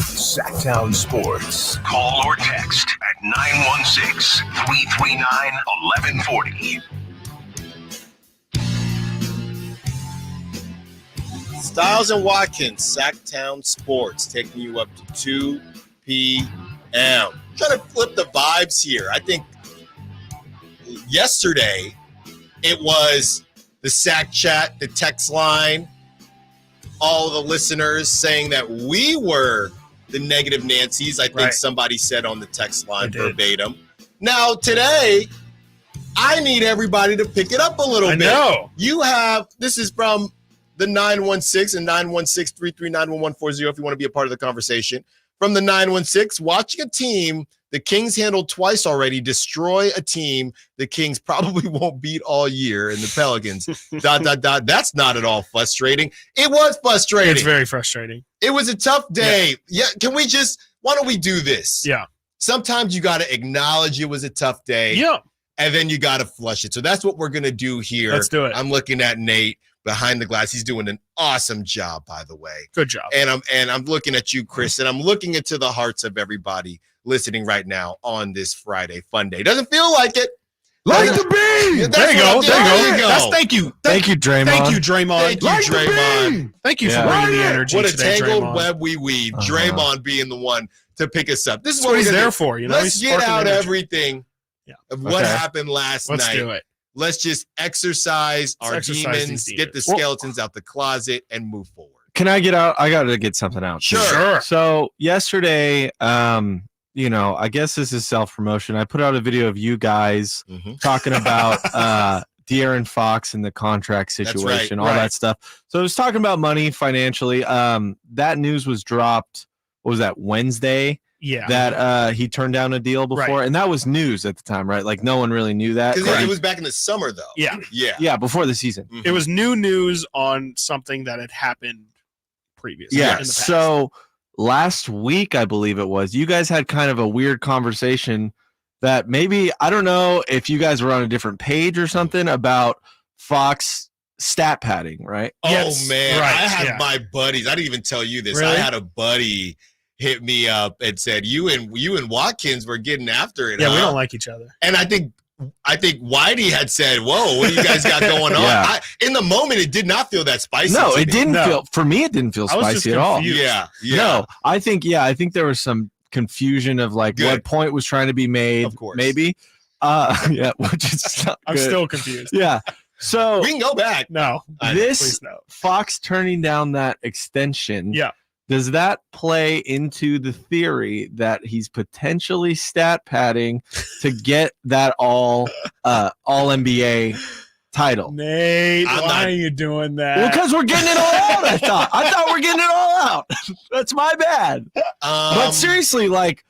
Sactown Sports. Call or text at 916-339-1140. Stiles and Watkins, Sactown Sports, taking you up to 2 p.m. Trying to flip the vibes here. I think yesterday it was the Sac Chat, the text line, all the listeners saying that we were the negative Nancys. I think somebody said on the text line verbatim. Now, today, I need everybody to pick it up a little bit. I know. You have, this is from the 916 and 916-339-1140 if you want to be a part of the conversation. From the 916, watching a team the Kings handled twice already destroy a team the Kings probably won't beat all year in the Pelicans. ... That's not at all frustrating. It was frustrating. It's very frustrating. It was a tough day. Yeah. Can we just, why don't we do this? Yeah. Sometimes you got to acknowledge it was a tough day. Yeah. And then you got to flush it. So that's what we're going to do here. Let's do it. I'm looking at Nate behind the glass. He's doing an awesome job, by the way. Good job. And I'm looking at you, Chris, and I'm looking into the hearts of everybody listening right now on this Friday fun day. Doesn't feel like it. Like the bean. There you go. There you go. Thank you. Thank you, Draymond. Thank you, Draymond. Thank you, Draymond. Thank you for bringing the energy What a today, tangled Draymond. web we weave. Draymond being the one to pick us up. This is That's what he's we're there gonna for. You know, Let's he's get sparking out energy. everything of what happened last Let's night. do it. Let's just exercise our exercise demons, these get the demons. skeletons out the closet, and move forward. Can I get out? I got to get something out. Sure. So yesterday, I guess this is self-promotion. I put out a video of you guys talking about De'Aaron Fox and the contract situation, all that stuff. So I was talking about money financially. That news was dropped, what was that, Wednesday? Yeah. That he turned down a deal before. And that was news at the time, right? Like no one really knew that. Because it was back in the summer, though. Yeah. Yeah, before the season. It was new news on something that had happened previously. Yeah. In the past. So last week, I believe it was, you guys had kind of a weird conversation that maybe, I don't know if you guys were on a different page or something about Fox stat padding, right? Oh, Yes, man. right, I have yeah. my buddies. I didn't even tell you this. Really? I had a buddy hit me up and said, you and Watkins were getting after it. Yeah, we huh?" don't like each other. And I think Whitey had said, "Whoa, what do you guys got going on?" Yeah. In the moment, it did not feel that spicy. No, to it me. didn't feel. For me, it didn't feel I was just spicy at all. confused. Yeah. No, I think there was some confusion of like Good. what point was trying to be made. Of course. Maybe. Yeah, which is not I'm good. still confused. Yeah. So We can go back. No. this Please no. Fox turning down that extension. Yeah. Does that play into the theory that he's potentially stat padding to get that all NBA title? Nate, I'm why not- are you doing that? Well, because we're getting it all out. I thought we're getting it all out. That's my bad. But seriously, like,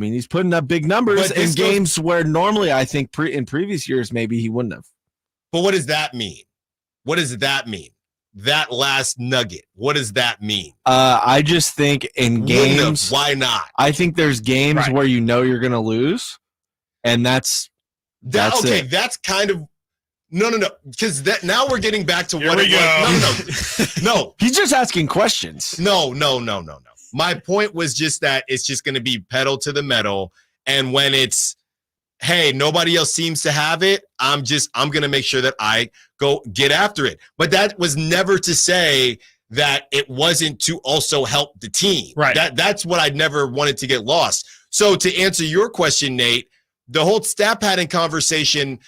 he's putting up big numbers But in this games where normally I think in previous years maybe he wouldn't have. But what does that mean? What does that mean? That last nugget. What does that mean? I just think in Wouldn't have. games, Why not? I think there's games Right. where you know you're going to lose, and that's Okay, it. that's kind of no, because that now we're getting back to Here what we it was. No. He's just asking questions. No. My point was just that it's just going to be pedal to the metal, and when it's, hey, nobody else seems to have it, I'm going to make sure that I go get after it. But that was never to say that it wasn't to also help the team. Right. That's what I never wanted to get lost. So to answer your question, Nate, the whole stat padding conversation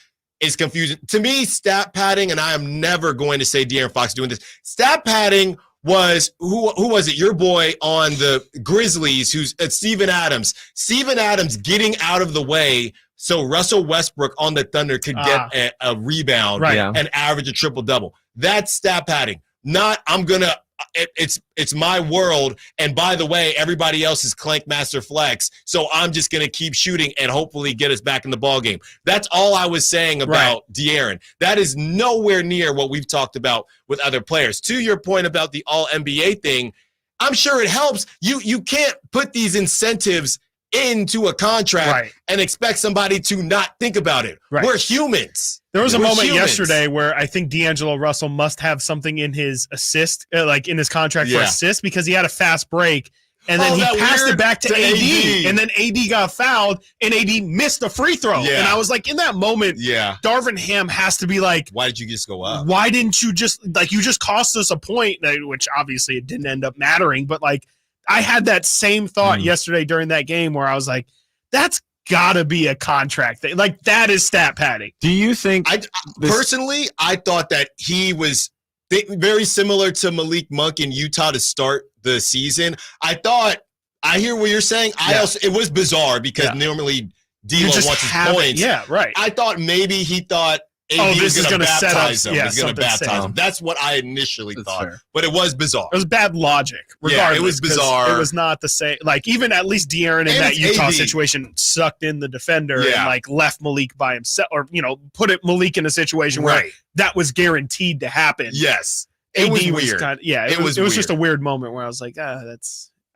is confusing. To me, stat padding, and I am never going to say De'Aaron Fox doing this, stat padding was who was it? Your boy on the Grizzlies, who's Steven Adams. Steven Adams getting out of the way so Russell Westbrook on the Thunder could get a rebound Right. Yeah. and average a triple-double. That's stat padding. Not it's my world, and by the way, everybody else is Clank Master Flex, so I'm just going to keep shooting and hopefully get us back in the ball game. That's all I was saying about De'Aaron. That is nowhere near what we've talked about with other players. To your point about the All-NBA thing, I'm sure it helps. You can't put these incentives into a contract and expect somebody to not think about it. Right. We're humans. There was a We're moment humans. yesterday where I think D'Angelo Russell must have something in his assist, like in his contract for assist, because he had a fast break. And then he passed it back to AD. And then AD got fouled, and AD missed a free throw. Yeah. And I was like, in that moment, Darvin Ham has to be like, why did you just go up? Why didn't you just, like, you just cost us a point, which obviously it didn't end up mattering. But, like, I had that same thought yesterday during that game where I was like, that's got to be a contract thing. Like, that is stat padding. Do you think personally, I thought that he was very similar to Malik Monk in Utah to start the season. I hear what you're saying. It was bizarre because normally D'Lo wants his points. Yeah, right. I thought maybe he thought AD was going to baptize him. He's going to baptize him. That's what I initially thought. Fair. But it was bizarre. It was bad logic. Regardless, Yeah, it was bizarre. It was not the same. Like, even at least De'Aaron in And that it's Utah AD. situation sucked in the defender and, Yeah. like, left Malik by himself, or, put Malik in a situation where that was guaranteed to happen. Yes. It was weird. It was just a weird moment where I was like,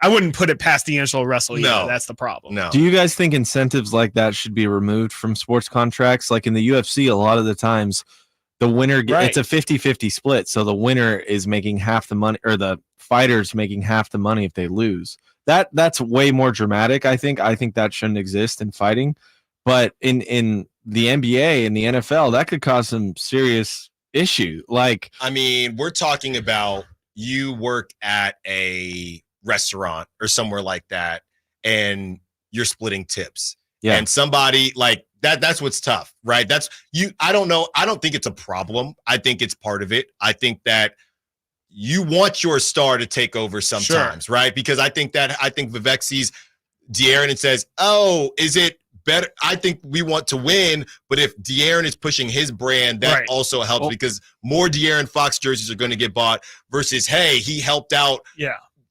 I wouldn't put it past D'Angelo Russell either. No. That's the problem. No. Do you guys think incentives like that should be removed from sports contracts? Like in the UFC, a lot of the times the winner, it's a 50-50 split. So the winner is making half the money, or the fighter's making half the money if they lose. That's way more dramatic, I think. I think that shouldn't exist in fighting. But in the NBA and the NFL, that could cause some serious issue. Like, I mean, we're talking about you work at a restaurant or somewhere like that, and you're splitting tips. Yeah. And somebody like that's what's tough, right? That's you. I don't know. I don't think it's a problem. I think it's part of it. I think that you want your star to take over sometimes, right? Because I think Vivek sees De'Aaron and says, oh, is it better? I think we want to win, but if De'Aaron is pushing his brand, that also helps because more De'Aaron Fox jerseys are going to get bought versus, hey, he helped out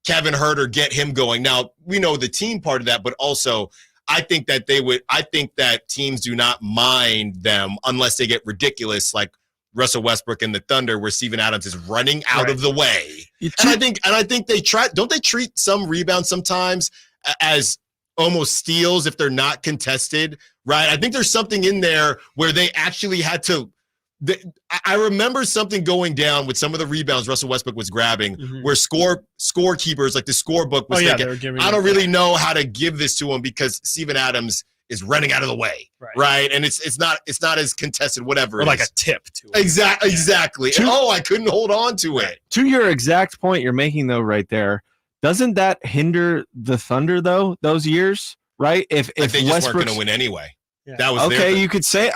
Kevin Huerter, get him going. Now, we know the team part of that, but also I think that teams do not mind them unless they get ridiculous, like Russell Westbrook and the Thunder, where Steven Adams is running out of the way. And I think they don't they treat some rebounds sometimes as almost steals if they're not contested, right? I think there's something in there where they actually had to I remember something going down with some of the rebounds Russell Westbrook was grabbing, where scorekeepers, like the scorebook, was thinking, I don't really know how to give this to him because Steven Adams is running out of the way, right? And it's not as contested, whatever. Or it like is. a tip to it. Exactly. And, I couldn't hold on to it. To your exact point you're making, though, right there, doesn't that hinder the Thunder, though, those years, right? If they just weren't going to win anyway. Yeah. That was okay. You could say,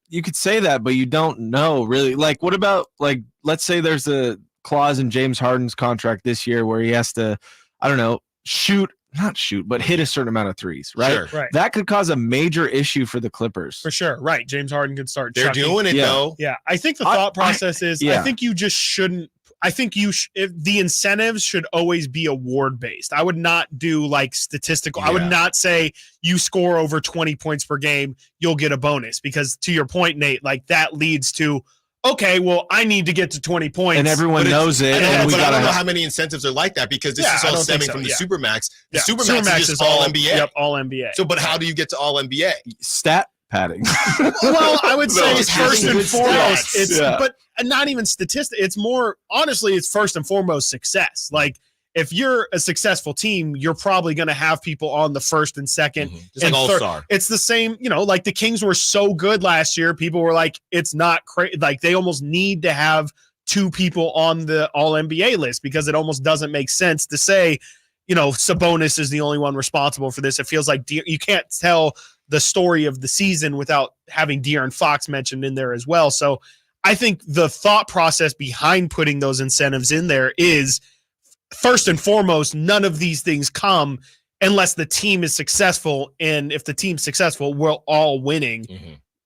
you could say that, but you don't know really. Like, what about, like, let's say there's a clause in James Harden's contract this year where he has to, I don't know, but hit a certain amount of threes, right? Sure. Right. That could cause a major issue for the Clippers. For sure. Right. James Harden could start They're chucking. doing it, though. Yeah. I think the thought process is, I think you just shouldn't. I think if the incentives should always be award based. I would not do like statistical. I would not say you score over 20 points per game, you'll get a bonus, because to your point, Nate, like that leads to, okay, well, I need to get to 20 points. And everyone knows it. I don't know how many incentives are like that, because this is all stemming from the Supermax. The Supermax is just all NBA. Yep, all NBA. So, but how do you get to all NBA? Stat padding. Well, I would say it's first and foremost. Stats. But not even statistic. It's more, honestly, it's first and foremost success. Like, if you're a successful team, you're probably going to have people on the first and second. Just like all-star. It's the same, like the Kings were so good last year. People were like, it's not crazy. Like, they almost need to have two people on the all-NBA list, because it almost doesn't make sense to say, Sabonis is the only one responsible for this. It feels like you can't tell the story of the season without having De'Aaron Fox mentioned in there as well. So I think the thought process behind putting those incentives in there is, first and foremost, none of these things come unless the team is successful. And if the team's successful, we're all winning.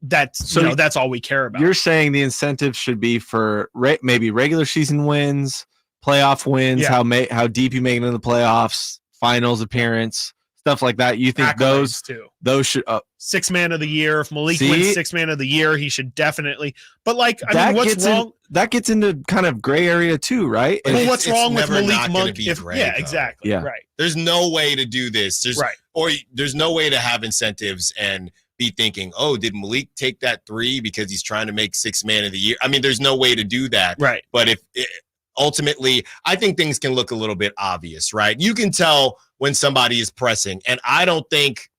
That's that's all we care about. You're saying the incentive should be for maybe regular season wins, playoff wins, how deep you make it in the playoffs, finals appearance, stuff like that. You think accolades those should six man of the year? If Malik wins six man of the year, he should definitely. But like, what's wrong? That gets into kind of gray area too, right? Well, what's wrong with Malik Monk? Exactly. Yeah. Right. There's no way to do this. There's no way to have incentives and be thinking, oh, did Malik take that three because he's trying to make six man of the year? I mean, there's no way to do that. Right. But ultimately, I think things can look a little bit obvious, right? You can tell when somebody is pressing, and I don't think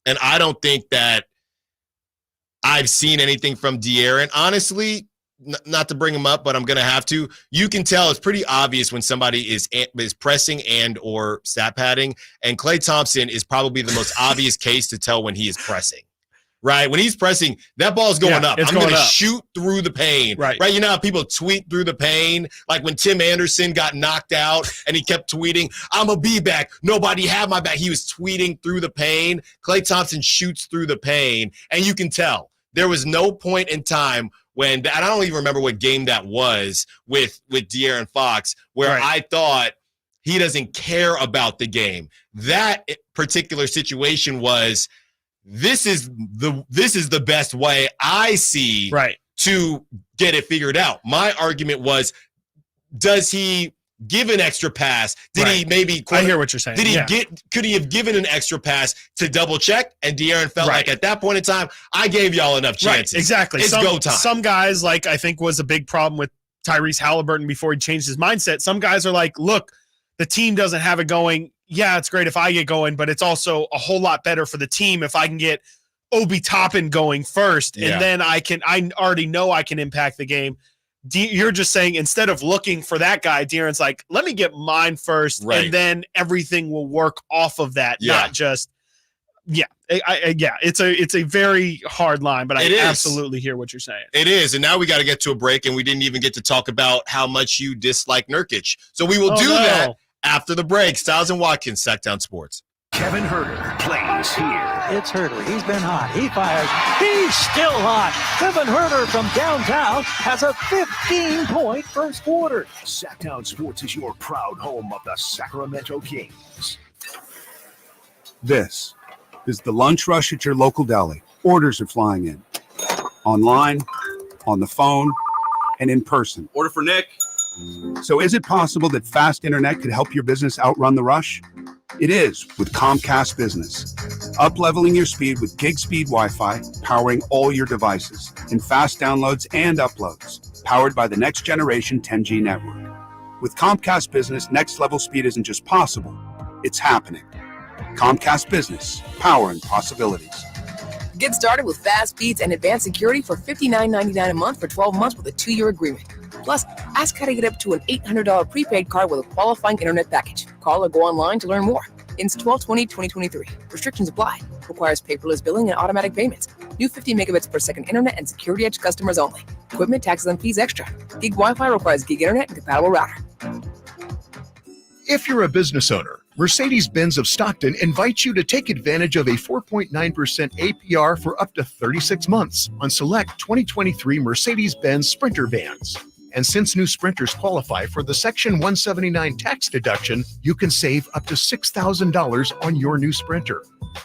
that I've seen anything from De'Aaron. Honestly, not to bring him up, but I'm going to have to. You can tell it's pretty obvious when somebody is pressing and or stat padding, and Klay Thompson is probably the most obvious case to tell when he is pressing. Right? When he's pressing, that ball's going up. I'm going to shoot through the pain. Right? You know how people tweet through the pain? Like when Tim Anderson got knocked out and he kept tweeting, I'm going to be back. Nobody had my back. He was tweeting through the pain. Klay Thompson shoots through the pain. And you can tell there was no point in time when, and I don't even remember what game that was with De'Aaron Fox, where I thought he doesn't care about the game. That particular situation was, this is the best way I see to get it figured out. My argument was, does he give an extra pass? Did he maybe? I hear what you're saying. Could he have given an extra pass to double check? And De'Aaron felt like at that point in time, I gave y'all enough chances. Right, exactly. It's go time. Some guys, like I think was a big problem with Tyrese Haliburton before he changed his mindset. Some guys are like, look, the team doesn't have it going. Yeah, it's great if I get going, but it's also a whole lot better for the team if I can get Obi Toppin going first, and then I already know I can impact the game. You're just saying, instead of looking for that guy, De'Aaron's like, let me get mine first, and then everything will work off of that, not just it's a very hard line, but I absolutely hear what you're saying. It is, and now we got to get to a break, and we didn't even get to talk about how much you dislike Nurkic. So we will do that after the break. Stiles and Watkins, Sactown Sports. Kevin Herter plays here. It's Herter. He's been hot. He fires. He's still hot. Kevin Herter from downtown has a 15-point first quarter. Sactown Sports is your proud home of the Sacramento Kings. This is the lunch rush at your local deli. Orders are flying in. Online, on the phone, and in person. Order for Nick. So is it possible that fast internet could help your business outrun the rush? It is with Comcast Business. Up-leveling your speed with gig speed Wi-Fi, powering all your devices, in fast downloads and uploads, powered by the next generation 10G network. With Comcast Business, next level speed isn't just possible, it's happening. Comcast Business, powering possibilities. Get started with fast speeds and advanced security for $59.99 a month for 12 months with a 2-year agreement. Plus, ask how to get up to an $800 prepaid card with a qualifying internet package. Call or go online to learn more. Ends 12/20/2023. Restrictions apply. Requires paperless billing and automatic payments. New 50 megabits per second internet and Security Edge customers only. Equipment, taxes, and fees extra. Gig Wi-Fi requires gig internet and compatible router. If you're a business owner, Mercedes-Benz of Stockton invites you to take advantage of a 4.9% APR for up to 36 months on select 2023 Mercedes-Benz Sprinter vans. And since new Sprinters qualify for the Section 179 tax deduction, you can save up to $6,000 on your new Sprinter.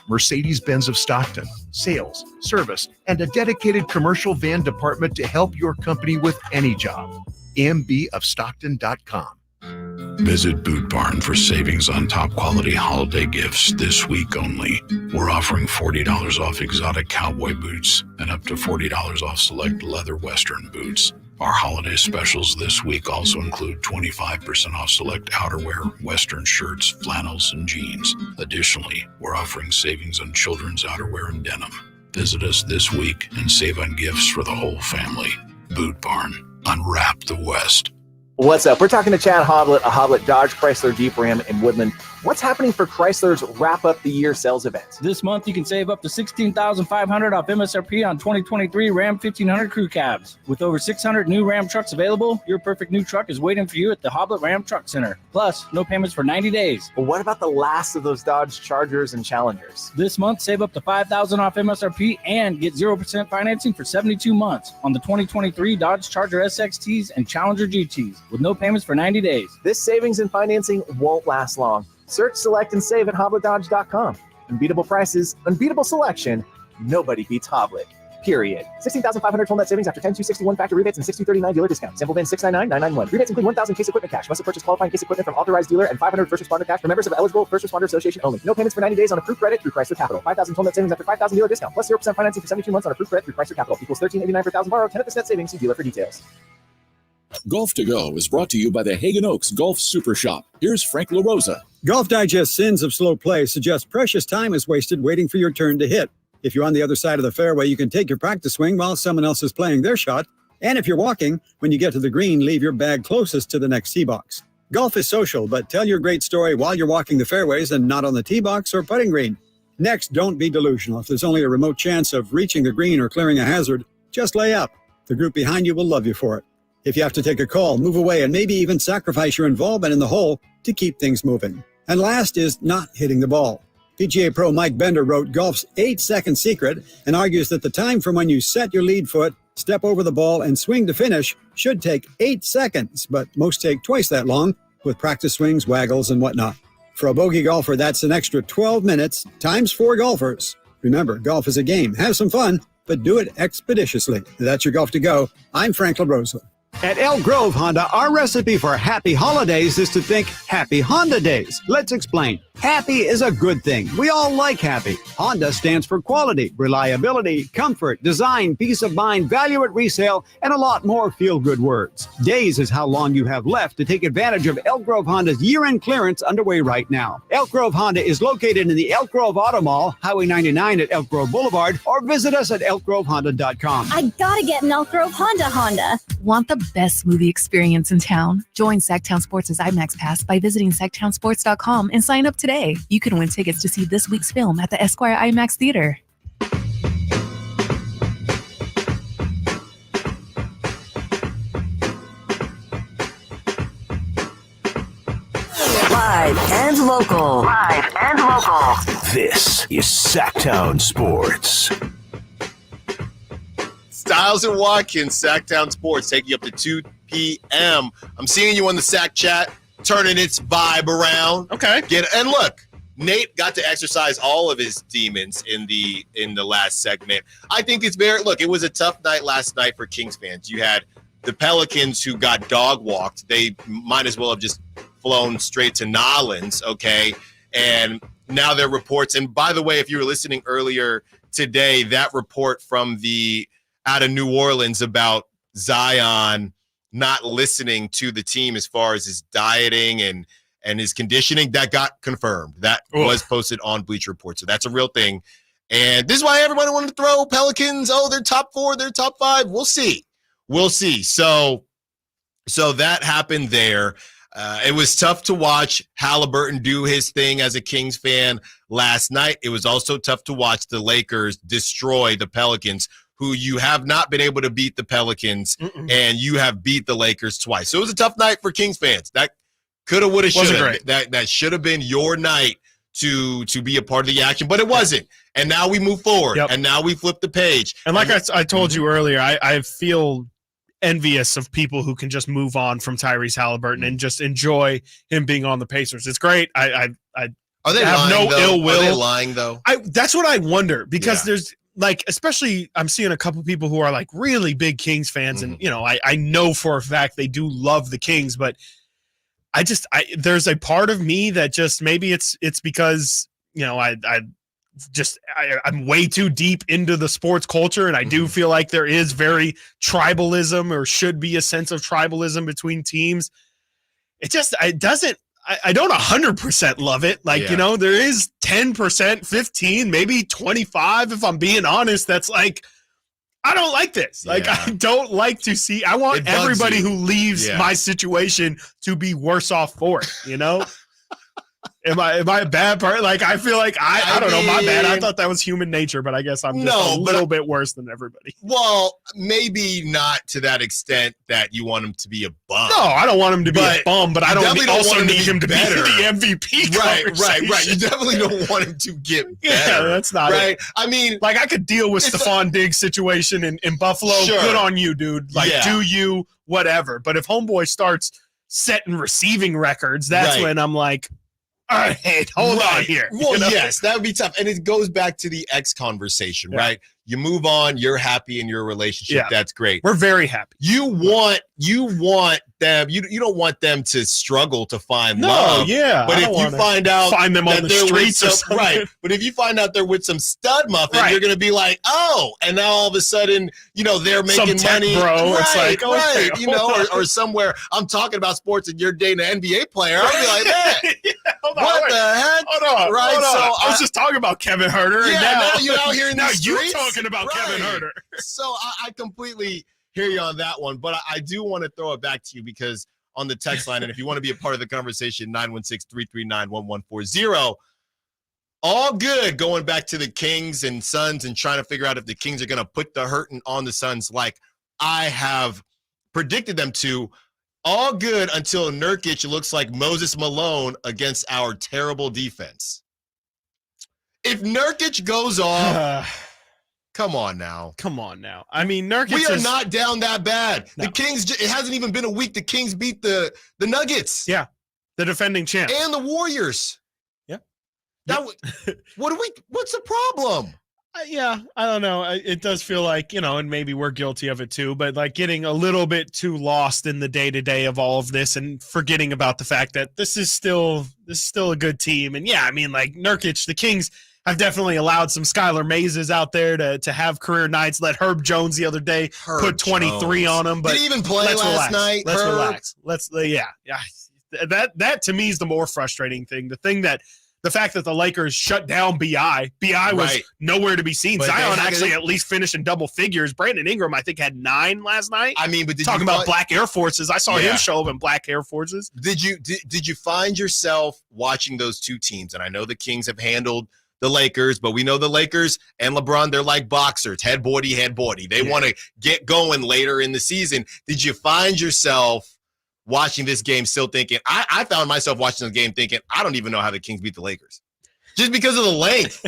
Mercedes-Benz of Stockton, sales, service, and a dedicated commercial van department to help your company with any job. mbofstockton.com. Visit Boot Barn for savings on top quality holiday gifts this week only. We're offering $40 off exotic cowboy boots and up to $40 off select leather western boots. Our holiday specials this week also include 25% off select outerwear, western shirts, flannels, and jeans. Additionally, we're offering savings on children's outerwear and denim. Visit us this week and save on gifts for the whole family. Boot Barn. Unwrap the West. What's up? We're talking to Chad Hoblet, a Hoblet Dodge Chrysler Jeep Ram in Woodland. What's happening for Chrysler's Wrap Up the Year sales event? This month, you can save up to $16,500 off MSRP on 2023 Ram 1500 crew cabs. With over 600 new Ram trucks available, your perfect new truck is waiting for you at the Hoblet Ram Truck Center. Plus, no payments for 90 days. But what about the last of those Dodge Chargers and Challengers? This month, save up to $5,000 off MSRP and get 0% financing for 72 months on the 2023 Dodge Charger SXTs and Challenger GTs with no payments for 90 days. This savings and financing won't last long. Search, select, and save at HobletDodge.com. Unbeatable prices, unbeatable selection. Nobody beats Hoblet. Period. $16,500 total net savings after 10,261 factory rebates and 6,239 dealer discount. Sample VIN 699,991. Rebates include 1,000 case equipment cash. Must have purchased qualifying case equipment from authorized dealer and 500 first responder cash for members of eligible first responder association only. No payments for 90 days on approved credit through Chrysler Capital. 5,000 total net savings after 5,000 dealer discount. Plus 0% financing for 72 months on approved credit through Chrysler Capital. Equals $1,389 per thousand borrowed. 10% savings. See dealer for details. Golf to Go is brought to you by the Hagen Oaks Golf Super Shop. Here's Frank LaRosa. Golf Digest's sins of slow play suggest precious time is wasted waiting for your turn to hit. If you're on the other side of the fairway, you can take your practice swing while someone else is playing their shot. And if you're walking, when you get to the green, leave your bag closest to the next tee box. Golf is social, but tell your great story while you're walking the fairways and not on the tee box or putting green. Next, don't be delusional. If there's only a remote chance of reaching the green or clearing a hazard, just lay up. The group behind you will love you for it. If you have to take a call, move away, and maybe even sacrifice your involvement in the hole to keep things moving. And last is not hitting the ball. PGA Pro Mike Bender wrote golf's 8-second secret and argues that the time from when you set your lead foot, step over the ball, and swing to finish should take 8 seconds, but most take twice that long with practice swings, waggles, and whatnot. For a bogey golfer, that's an extra 12 minutes times 4 golfers. Remember, golf is a game. Have some fun, but do it expeditiously. That's your Golf to Go. I'm Frank LaRosa. At Elk Grove Honda, our recipe for happy holidays is to think happy Honda days. Let's explain. Happy is a good thing. We all like happy. Honda stands for quality, reliability, comfort, design, peace of mind, value at resale, and a lot more feel-good words. Days is how long you have left to take advantage of Elk Grove Honda's year-end clearance underway right now. Elk Grove Honda is located in the Elk Grove Auto Mall, Highway 99 at Elk Grove Boulevard, or visit us at elkgrovehonda.com. I gotta get an Elk Grove Honda. Want the best smoothie experience in town? Join Sactown Sports' IMAX Pass by visiting SactownSports.com and sign up today. You can win tickets to see this week's film at the Esquire IMAX Theater. Live and local. This is Sactown Sports. Stiles and Watkins, Sactown Sports, taking you up to 2 p.m. I'm seeing you on the Sac chat, turning its vibe around. Okay. And look, Nate got to exercise all of his demons in the last segment. I think it's it was a tough night last night for Kings fans. You had the Pelicans who got dog walked. They might as well have just flown straight to Nolans, okay? And now there are reports. And by the way, if you were listening earlier today, that report from out of New Orleans about Zion not listening to the team as far as his dieting and his conditioning, that got confirmed. That was posted on Bleacher Report. So that's a real thing. And this is why everybody wanted to throw Pelicans. Oh, they're top 4, they're top 5. We'll see. So that happened there. It was tough to watch Haliburton do his thing as a Kings fan last night. It was also tough to watch the Lakers destroy the Pelicans, who you have not been able to beat the Pelicans, and you have beat the Lakers twice. So it was a tough night for Kings fans. That coulda, woulda, shoulda. That should have been your night to be a part of the action, but it wasn't. And now we move forward, and now we flip the page. And like I told you earlier, I feel envious of people who can just move on from Tyrese Haliburton and just enjoy him being on the Pacers. It's great. I Are they have lying, no though? ill will. Are they lying, though? That's what I wonder, because there's like, especially I'm seeing a couple people who are like really big Kings fans, and I know for a fact they do love the Kings, but there's a part of me that just, maybe it's because I'm way too deep into the sports culture, and I do feel like there is very tribalism, or should be a sense of tribalism between teams. I don't 100% love it. There is 10%, 15, maybe 25, if I'm being honest. That's like, I don't like this. I don't like to see. I want everybody who leaves my situation to be worse off for it. Am I a bad part? Like, I feel like I don't know, my bad. I thought that was human nature, but I guess I'm just a little bit worse than everybody. Well, maybe not to that extent that you want him to be a bum. No, I don't want him to be a bum, but I don't also need him to be the MVP. Right. You definitely don't want him to get better. Yeah, that's not right. It. I mean, like, I could deal with Stephon Diggs' situation in Buffalo. Sure. Good on you, dude. Like, do you, whatever. But if homeboy starts setting receiving records, that's when I'm like, all right, hold on here. Well, yes, that would be tough. And it goes back to the ex conversation, right? You move on, you're happy in your relationship. That's great. We're very happy. You want them, you don't want them to struggle to find love. But if you find them on the streets or something. Right. But if you find out they're with some stud muffin, you're gonna be like, oh, and now all of a sudden, they're making money. Bro. Right, it's like, okay, or somewhere I'm talking about sports and you're dating an NBA player. I'll be like, man, what the heck? Hold on. Right. Hold on. So I was just talking about Kevin Herter. And now you're out here in the you're streets. talking about Kevin Herter. So I completely hear you on that one, but I do want to throw it back to you, because on the text line, and if you want to be a part of the conversation, 916-339-1140. All good going back to the Kings and Suns and trying to figure out if the Kings are going to put the hurting on the Suns like I have predicted them to. All good until Nurkic looks like Moses Malone against our terrible defense. If Nurkic goes off, come on now. I mean, Nurkic we are not down that bad. No. The Kings, it hasn't even been a week. The Kings beat the Nuggets. Yeah. The defending champs. And the Warriors. Yeah. What's the problem? I don't know. It does feel like, and maybe we're guilty of it too, but like getting a little bit too lost in the day-to-day of all of this and forgetting about the fact that this is still a good team. And I mean, like, Nurkic, the Kings have definitely allowed some Skylar Mazes out there to have career nights. Let Herb Jones the other day put 23 on him. But did he even play last night? Let's relax. That to me is the more frustrating thing. The fact that the Lakers shut down B.I. B.I. was nowhere to be seen. But Zion actually at least finished in double figures. Brandon Ingram, I think, had 9 last night. I mean, but talking about black Air Forces, I saw him show up in black Air Forces. Did you find yourself watching those two teams? And I know the Kings have handled the Lakers, but we know the Lakers and LeBron, they're like boxers, head body. They want to get going later in the season. Did you find yourself watching this game still thinking, I found myself watching the game thinking, I don't even know how the Kings beat the Lakers. Just because of the length.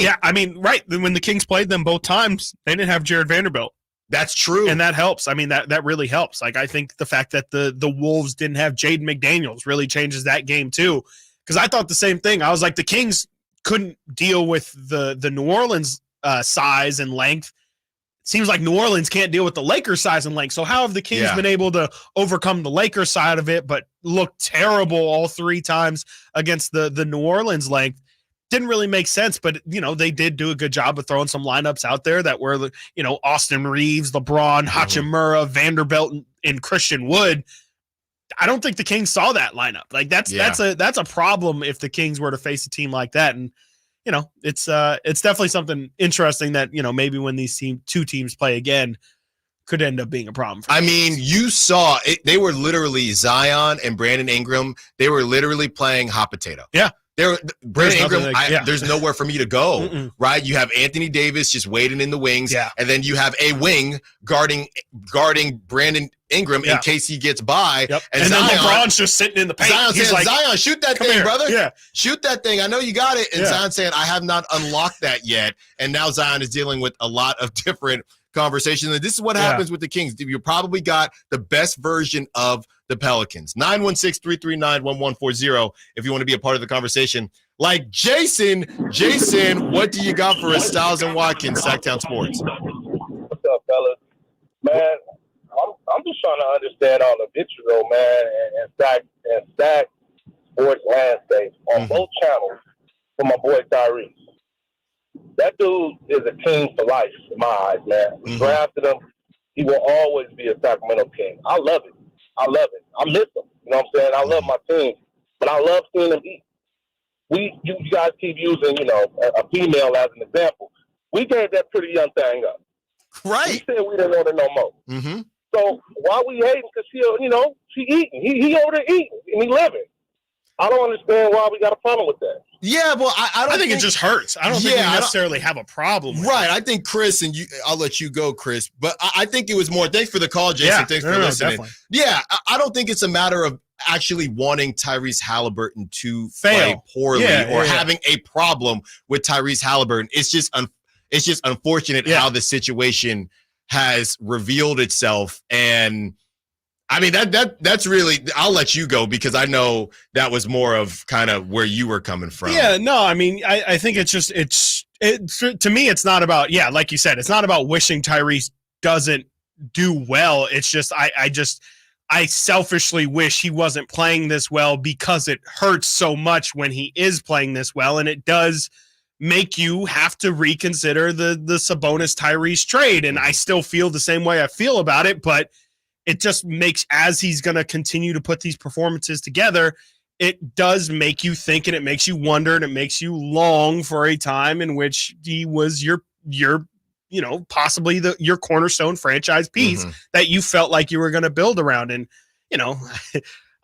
Yeah, I mean, right. When the Kings played them both times, they didn't have Jared Vanderbilt. That's true. And that helps. I mean, that really helps. Like, I think the fact that the Wolves didn't have Jaden McDaniels really changes that game too. Because I thought the same thing. I was like, the Kings couldn't deal with the New Orleans size and length. seems like New Orleans can't deal with the Lakers size and length. So how have the Kings been able to overcome the Lakers side of it, but look terrible all 3 times against the New Orleans length? Didn't really make sense, but they did do a good job of throwing some lineups out there that were, Austin Reeves, LeBron, Hachimura, Vanderbilt, and Christian Wood. I don't think the Kings saw that lineup. Like that's a problem if the Kings were to face a team like that. And it's definitely something interesting that maybe when these two teams play again could end up being a problem. You saw it. They were literally Zion and Brandon Ingram. They were literally playing hot potato. Yeah. Brandon Ingram, there's nowhere for me to go, right? You have Anthony Davis just waiting in the wings, and then you have a wing guarding Brandon Ingram in case he gets by. Yep. And then Zion, LeBron's just sitting in the paint. Zion He's saying, like, Zion, shoot that thing, brother. Yeah. Shoot that thing. I know you got it. And Zion saying, I have not unlocked that yet. And now Zion is dealing with a lot of different conversations. And this is what happens with the Kings. You probably got the best version of the Pelicans. 916-339-1140 if you want to be a part of the conversation. Like Jason, what do you got for us, Stiles and Watkins, Sactown Sports? What's up, fellas? Man, I'm just trying to understand all the vitriol, man, and Sac Sports landscape on both channels for my boy Tyrese. That dude is a king for life in my eyes, man. We drafted him. He will always be a Sacramento King. I love it. I miss him. You know what I'm saying? I love my team, but I love seeing him eat. You guys keep using, a female as an example. We gave that pretty young thing up. Right. We said we didn't want it no more. Mm-hmm. So why we hating? Because she eating. He over there eating and he living. I don't understand why we got a problem with that. Yeah, well, I don't think it just hurts. I don't think we necessarily have a problem with it. I think Chris, and I'll let you go, Chris, but I think it was more, thanks for the call, Jason. Yeah, thanks for listening. Definitely. Yeah, I don't think it's a matter of actually wanting Tyrese Haliburton to play poorly or having a problem with Tyrese Haliburton. It's just unfortunate how the situation has revealed itself. And I mean, that's really, I'll let you go because I know that was more of kind of where you were coming from. Yeah, no, I mean, I think it's to me, it's not about, like you said, it's not about wishing Tyrese doesn't do well. It's just, I selfishly wish he wasn't playing this well because it hurts so much when he is playing this well. And it does make you have to reconsider the Sabonis Tyrese trade. And I still feel the same way I feel about it, but it just makes, as he's going to continue to put these performances together, it does make you think and it makes you wonder and it makes you long for a time in which he was your possibly your cornerstone franchise piece that you felt like you were going to build around. And,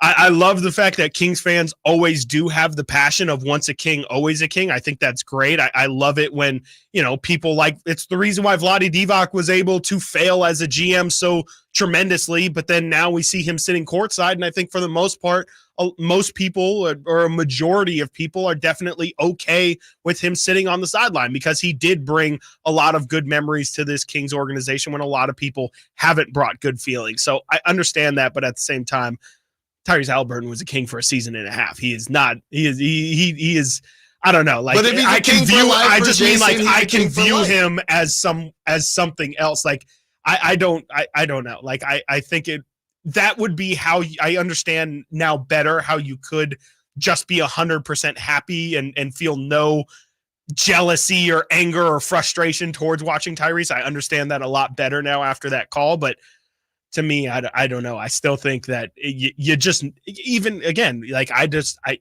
I love the fact that Kings fans always do have the passion of once a king, always a king. I think that's great. I love it when, people it's the reason why Vlade Divac was able to fail as a GM so tremendously, but then now we see him sitting courtside. And I think for the most part, most people or a majority of people are definitely okay with him sitting on the sideline because he did bring a lot of good memories to this Kings organization when a lot of people haven't brought good feelings. So I understand that, but at the same time, Tyrese Haliburton was a king for a season and a half. He is not. He is. I don't know. Like, but if he's I can view. I just mean like I can view him as something else. Like I don't know. Like I think that would be how I understand now better how you could just be 100% happy and feel no jealousy or anger or frustration towards watching Tyrese. I understand that a lot better now after that call, but to me, I don't know. I still think that you just, even again, like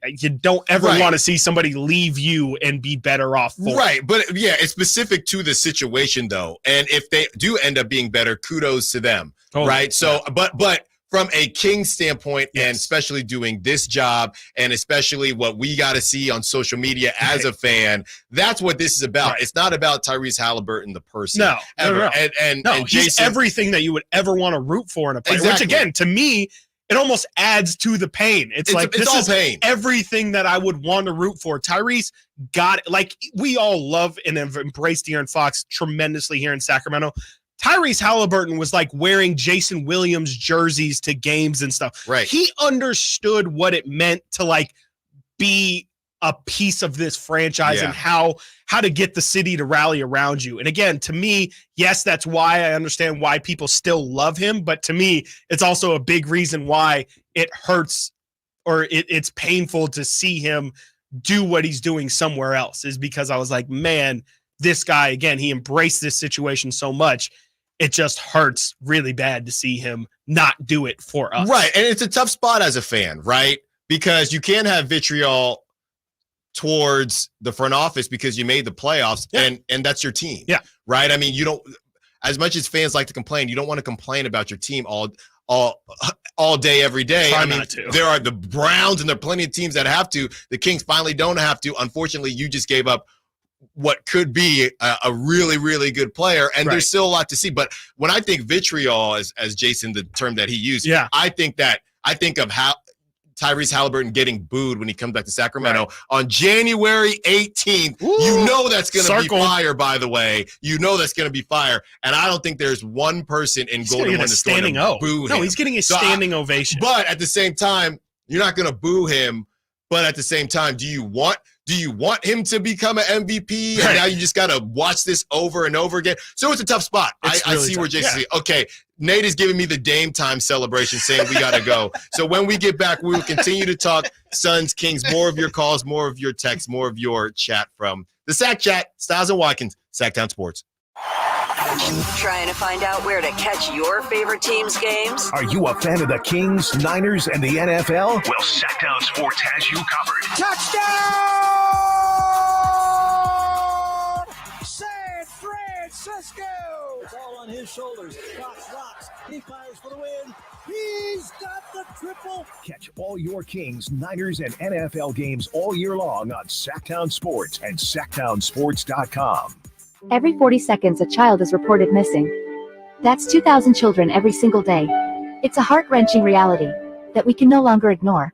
you don't ever want to see somebody leave you and be better off for it. But yeah, it's specific to the situation though. And if they do end up being better, kudos to them. Right. So, but from a King standpoint, and especially doing this job, and especially what we got to see on social media as a fan, that's what this is about. It's not about Tyrese Haliburton, the person. No, ever. No. And he's Jason, everything that you would ever want to root for in a player. Which again, to me, it almost adds to the pain. It's like this is pain. Everything that I would want to root for. Tyrese got it. Like we all love and have embraced De'Aaron Fox tremendously here in Sacramento. Tyrese Haliburton was like wearing Jason Williams jerseys to games and stuff. Right. He understood what it meant to like be a piece of this franchise and how to get the city to rally around you. And again, to me, yes, that's why I understand why people still love him. But to me, it's also a big reason why it hurts or it's painful to see him do what he's doing somewhere else, is because I was like, man, this guy, again, he embraced this situation so much. It just hurts really bad to see him not do it for us. Right. And it's a tough spot as a fan, right? Because you can't have vitriol towards the front office because you made the playoffs and that's your team. Yeah. Right. I mean, you don't, as much as fans like to complain, you don't want to complain about your team all day, every day. Try I mean, not to. there are the Browns and there are plenty of teams that have to. The Kings finally don't have to. Unfortunately, you just gave up what could be a really, really good player. And there's still a lot to see. But when I think vitriol, as Jason, the term that he used, I think of how Tyrese Haliburton getting booed when he comes back to Sacramento on January 18th. Ooh, you know that's going to be fire, by the way. You know that's going to be fire. And I don't think there's one person in Golden One that's going to boo him. No, he's getting a standing ovation. But at the same time, you're not going to boo him. But at the same time, do you want him to become an MVP? And now you just got to watch this over and over again. So it's a tough spot. I see where Jason's okay. Nate is giving me the Dame time celebration saying we got to go. So when we get back, we will continue to talk Suns, Kings, more of your calls, more of your texts, more of your chat from the Sack Chat, Stiles and Watkins, Sactown Sports. Trying to find out where to catch your favorite team's games? Are you a fan of the Kings, Niners, and the NFL? Well, Sactown Sports has you covered. Touchdown! San Francisco! It's all on his shoulders. Fox rocks. He fires for the win. He's got the triple. Catch all your Kings, Niners, and NFL games all year long on Sactown Sports and SactownSports.com. Every 40 seconds, a child is reported missing. That's 2,000 children every single day. It's a heart-wrenching reality that we can no longer ignore.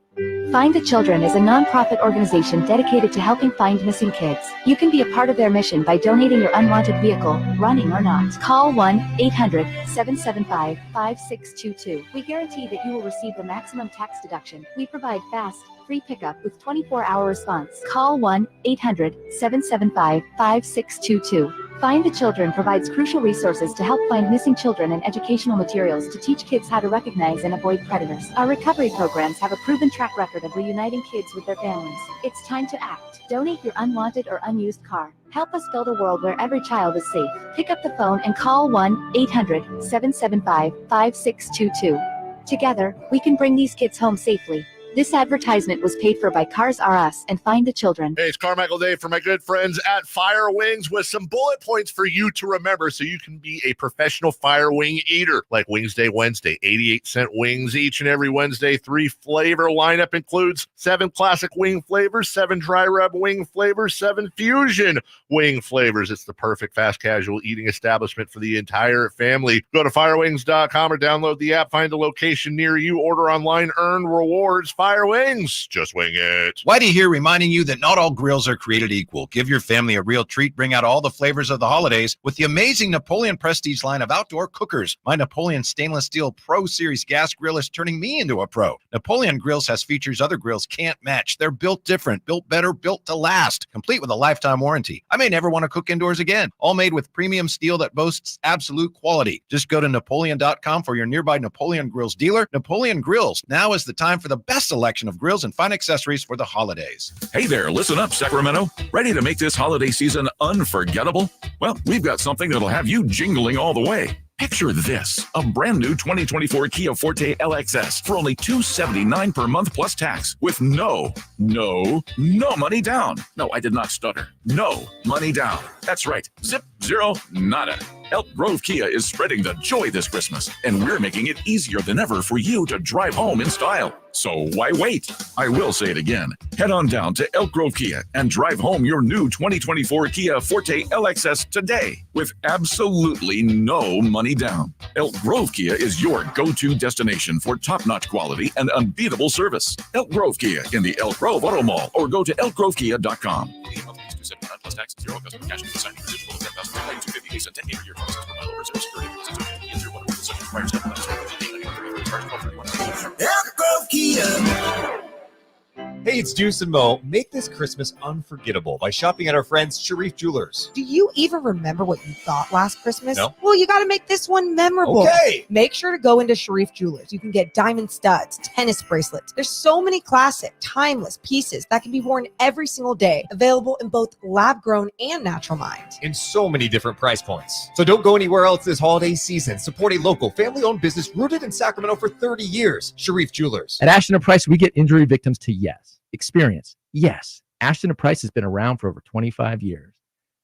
Find the Children is a non-profit organization dedicated to helping find missing kids. You can be a part of their mission by donating your unwanted vehicle, running or not. Call 1-800-775-5622. We guarantee that you will receive the maximum tax deduction. We provide fast, free pickup with 24-hour response. Call 1-800-775-5622. Find the Children provides crucial resources to help find missing children and educational materials to teach kids how to recognize and avoid predators. Our recovery programs have a proven track record of reuniting kids with their families. It's time to act. Donate your unwanted or unused car. Help us build a world where every child is safe. Pick up the phone and call 1-800-775-5622. Together, we can bring these kids home safely. This advertisement was paid for by Cars R Us and Find the Children. Hey, it's Carmichael Dave for my good friends at Fire Wings with some bullet points for you to remember so you can be a professional fire wing eater. Like Wings Day Wednesday, 88-cent wings each and every Wednesday. 3 flavor lineup includes 7 classic wing flavors, 7 dry rub wing flavors, 7 fusion wing flavors. It's the perfect fast casual eating establishment for the entire family. Go to firewings.com or download the app, find a location near you, order online, earn rewards. Fire Wings, just wing it. Whitey here reminding you that not all grills are created equal. Give your family a real treat. Bring out all the flavors of the holidays with the amazing Napoleon Prestige line of outdoor cookers. My Napoleon Stainless Steel Pro Series gas grill is turning me into a pro. Napoleon Grills has features other grills can't match. They're built different, built better, built to last, complete with a lifetime warranty. I may never want to cook indoors again. All made with premium steel that boasts absolute quality. Just go to Napoleon.com for your nearby Napoleon Grills dealer. Napoleon Grills. Now is the time for the best selection of grills and fine accessories for the holidays. Hey there, listen up, Sacramento. Ready to make this holiday season unforgettable? Well, we've got something that'll have you jingling all the way. Picture this, a brand new 2024 Kia Forte LXS for only $279 per month plus tax with no money down. No, I did not stutter. No money down. That's right. Zip, zero, nada. Elk Grove Kia is spreading the joy this Christmas, and we're making it easier than ever for you to drive home in style. So why wait? I will say it again. Head on down to Elk Grove Kia and drive home your new 2024 Kia Forte LXS today with absolutely no money down. Elk Grove Kia is your go-to destination for top-notch quality and unbeatable service. Elk Grove Kia in the Elk Grove Auto Mall or go to elkgrovekia.com. $279 plus tax, 0 customer cash, signing residual of $10,000, $250, 10 year process for my lower reserve security, and 0 1 such requires step Elk Grove Kia. Hey, Hey, it's Juice and Mo. Make this Christmas unforgettable by shopping at our friends Sharif Jewelers. Do you even remember what you thought last Christmas? No. Well, you got to make this one memorable. Okay. Make sure to go into Sharif Jewelers. You can get diamond studs, tennis bracelets. There's so many classic, timeless pieces that can be worn every single day, available in both lab-grown and natural mined. In so many different price points. So don't go anywhere else this holiday season. Support a local, family-owned business rooted in Sacramento for 30 years. Sharif Jewelers. At Ashton & Price, we get injury victims to yes. Experience, yes. Ashton & Price has been around for over 25 years.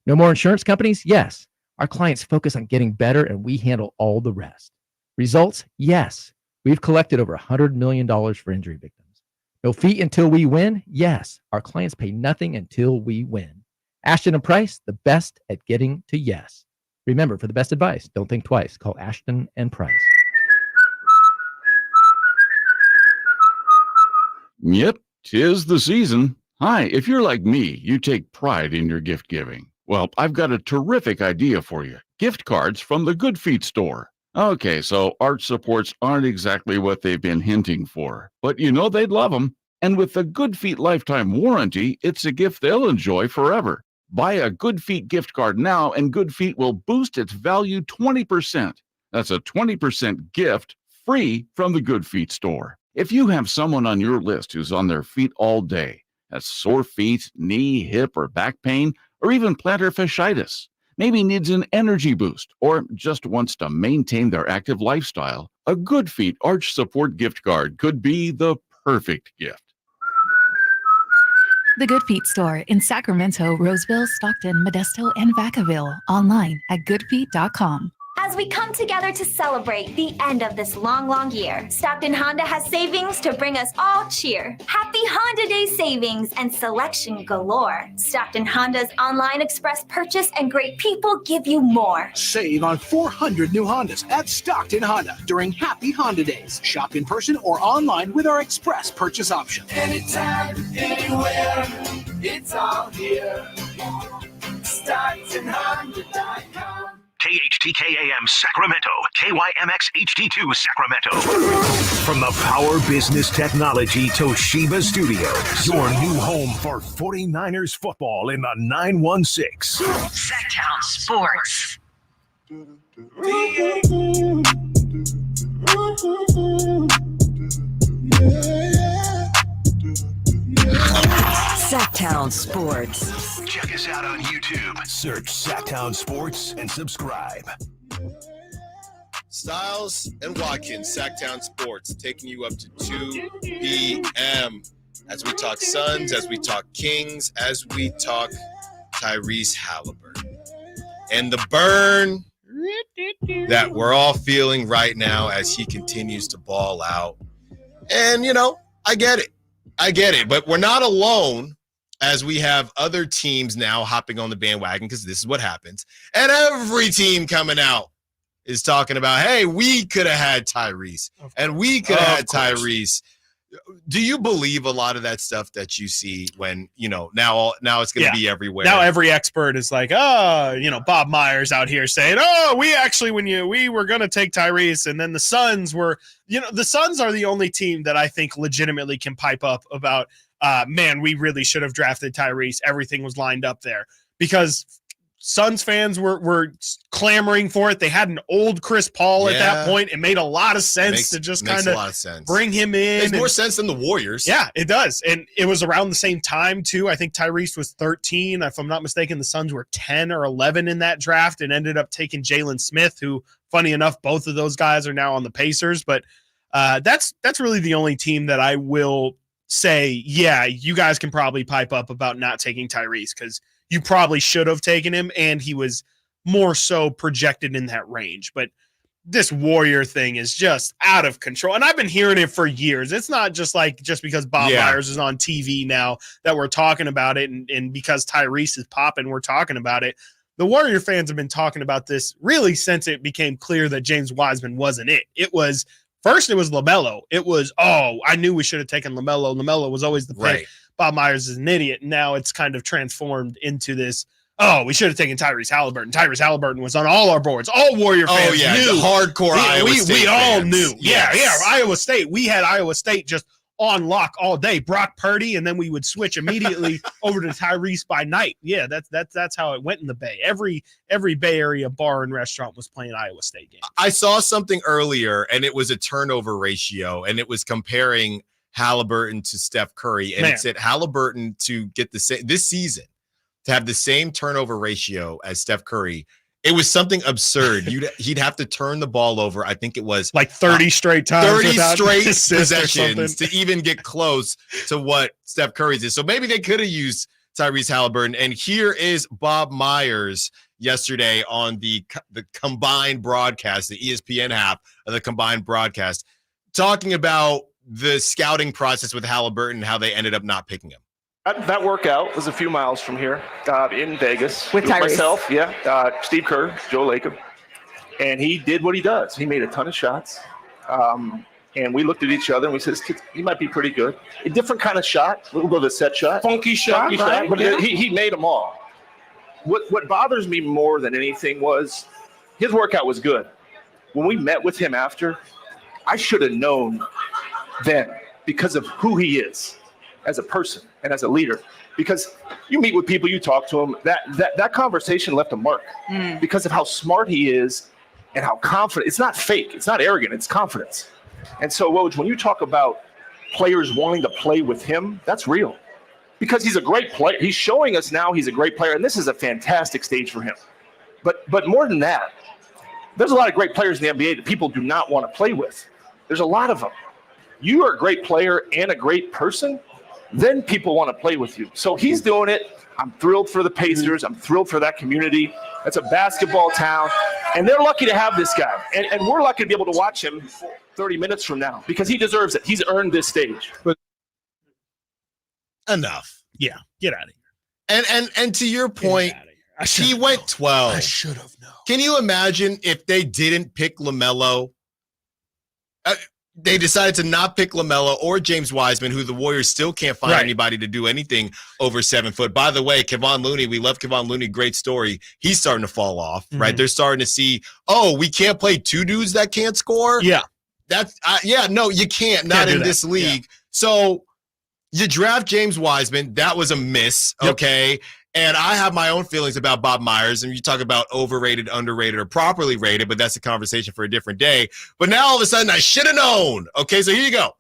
No more insurance companies? Yes. Our clients focus on getting better and we handle all the rest. Results? Yes. We've collected over $100 million for injury victims. No fee until we win? Yes. Our clients pay nothing until we win. Ashton & Price, the best at getting to yes. Remember, for the best advice, don't think twice. Call Ashton & Price. Yep, 'tis the season. Hi, if you're like me, you take pride in your gift giving. Well, I've got a terrific idea for you. Gift cards from the Good Feet store. Okay, so arch supports aren't exactly what they've been hinting for, but you know they'd love them. And with the Good Feet lifetime warranty, it's a gift they'll enjoy forever. Buy a Good Feet gift card now, and Good Feet will boost its value 20%. That's a 20% gift free from the Good Feet store. If you have someone on your list who's on their feet all day, has sore feet, knee, hip, or back pain, or even plantar fasciitis, maybe needs an energy boost, or just wants to maintain their active lifestyle, a Good Feet Arch Support gift card could be the perfect gift. The Good Feet store in Sacramento, Roseville, Stockton, Modesto, and Vacaville. Online at goodfeet.com. As we come together to celebrate the end of this long year, Stockton Honda has savings to bring us all cheer. Happy Honda Day savings and selection galore. Stockton Honda's online express purchase and great people give you more. Save on 400 new Hondas at Stockton Honda during Happy Honda Days. Shop in person or online with our express purchase option. Anytime, anywhere, it's all here. StocktonHonda.com. KHTKAM Sacramento, KYMX HD2 Sacramento. From the Power Business Technology Toshiba Studios, your new home for 49ers football in the 916. Sactown Sports. Sactown Sports. Check us out on YouTube. Search Sactown Sports and subscribe. Stiles and Watkins, Sactown Sports, taking you up to 2 p.m. as we talk Suns, as we talk Kings, as we talk Tyrese Haliburton. And the burn that we're all feeling right now as he continues to ball out. And, you know, I get it, but we're not alone, as we have other teams now hopping on the bandwagon, because this is what happens. And every team coming out is talking about, hey, we could have had Tyrese, and we could have had Tyrese. Do you believe a lot of that stuff that you see when, you know, now it's going to be everywhere? Now every expert is like, Bob Myers out here saying, we actually, we were going to take Tyrese, and then the Suns were, the Suns are the only team that I think legitimately can pipe up about, man, we really should have drafted Tyrese. Everything was lined up there, because Suns fans were clamoring for it. They had an old Chris Paul at that point. It made a lot of sense to just kind of bring him in. Makes more sense than the Warriors. Yeah, it does. And it was around the same time, too. I think Tyrese was 13. If I'm not mistaken, the Suns were 10 or 11 in that draft and ended up taking Jalen Smith, who, funny enough, both of those guys are now on the Pacers. But that's really the only team that I will say, yeah, you guys can probably pipe up about not taking Tyrese, because you probably should have taken him, and he was more so projected in that range. But this Warrior thing is just out of control, and I've been hearing it for years. It's not just because Bob Myers is on TV now that we're talking about it, and because Tyrese is popping, we're talking about it. The Warrior fans have been talking about this really since it became clear that James Wiseman wasn't it. First, it was LaMelo. It was, I knew we should have taken LaMelo. LaMelo was always the pick. Right. Bob Myers is an idiot. Now it's kind of transformed into this, we should have taken Tyrese Haliburton. Tyrese Haliburton was on all our boards. All Warrior fans knew. The hardcore Iowa State we all fans. knew. Yes. Yeah, Iowa State. We had Iowa State just on lock all day. Brock Purdy, and then we would switch immediately over to Tyrese by night. Yeah, that's how it went in the Bay. Every Bay Area bar and restaurant was playing Iowa State games. I saw something earlier, and it was a turnover ratio, and it was comparing Haliburton to Steph Curry, and it said Haliburton to get the same this season to have the same turnover ratio as Steph Curry. It was something absurd. He'd have to turn the ball over. I think it was like 30 straight times, 30 straight possessions to even get close to what Steph Curry's is. So maybe they could have used Tyrese Haliburton. And here is Bob Myers yesterday on the combined broadcast, the ESPN half of the combined broadcast, talking about the scouting process with Haliburton and how they ended up not picking him. That workout was a few miles from here in Vegas. With Tyrese. Myself, Steve Kerr, Joe Lacob. And he did what he does. He made a ton of shots. And we looked at each other and we said, he might be pretty good. A different kind of shot, a little bit of a set shot. Funky shot, right? But Yeah. he made them all. What bothers me more than anything was his workout was good. When we met with him after, I should have known then because of who he is as a person and as a leader. Because you meet with people, you talk to them, that conversation left a mark because of how smart he is and how confident. It's not fake. It's not arrogant. It's confidence. And so, Woj, when you talk about players wanting to play with him, that's real because he's a great player. He's showing us now he's a great player, and this is a fantastic stage for him. But more than that, there's a lot of great players in the NBA that people do not want to play with. There's a lot of them. You are a great player and a great person, then people want to play with you. So he's doing it. I'm thrilled for the Pacers. I'm thrilled for that community. It's a basketball town, and they're lucky to have this guy. And we're lucky to be able to watch him 30 minutes from now because he deserves it. He's earned this stage. Enough. Yeah, get out of here. And to your point, he went 12. I should have known. Can you imagine if they didn't pick LaMelo? They decided to not pick LaMelo or James Wiseman, who the Warriors still can't find anybody to do anything over 7 foot. By the way, Kevon Looney, we love Kevon Looney. Great story. He's starting to fall off, right? They're starting to see, we can't play two dudes that can't score. Yeah. No, you can't. Not in this league. Yeah. So you draft James Wiseman. That was a miss. Yep. Okay. And I have my own feelings about Bob Myers, and you talk about overrated, underrated, or properly rated, but that's a conversation for a different day. But now all of a sudden, I should have known. Okay, so here you go.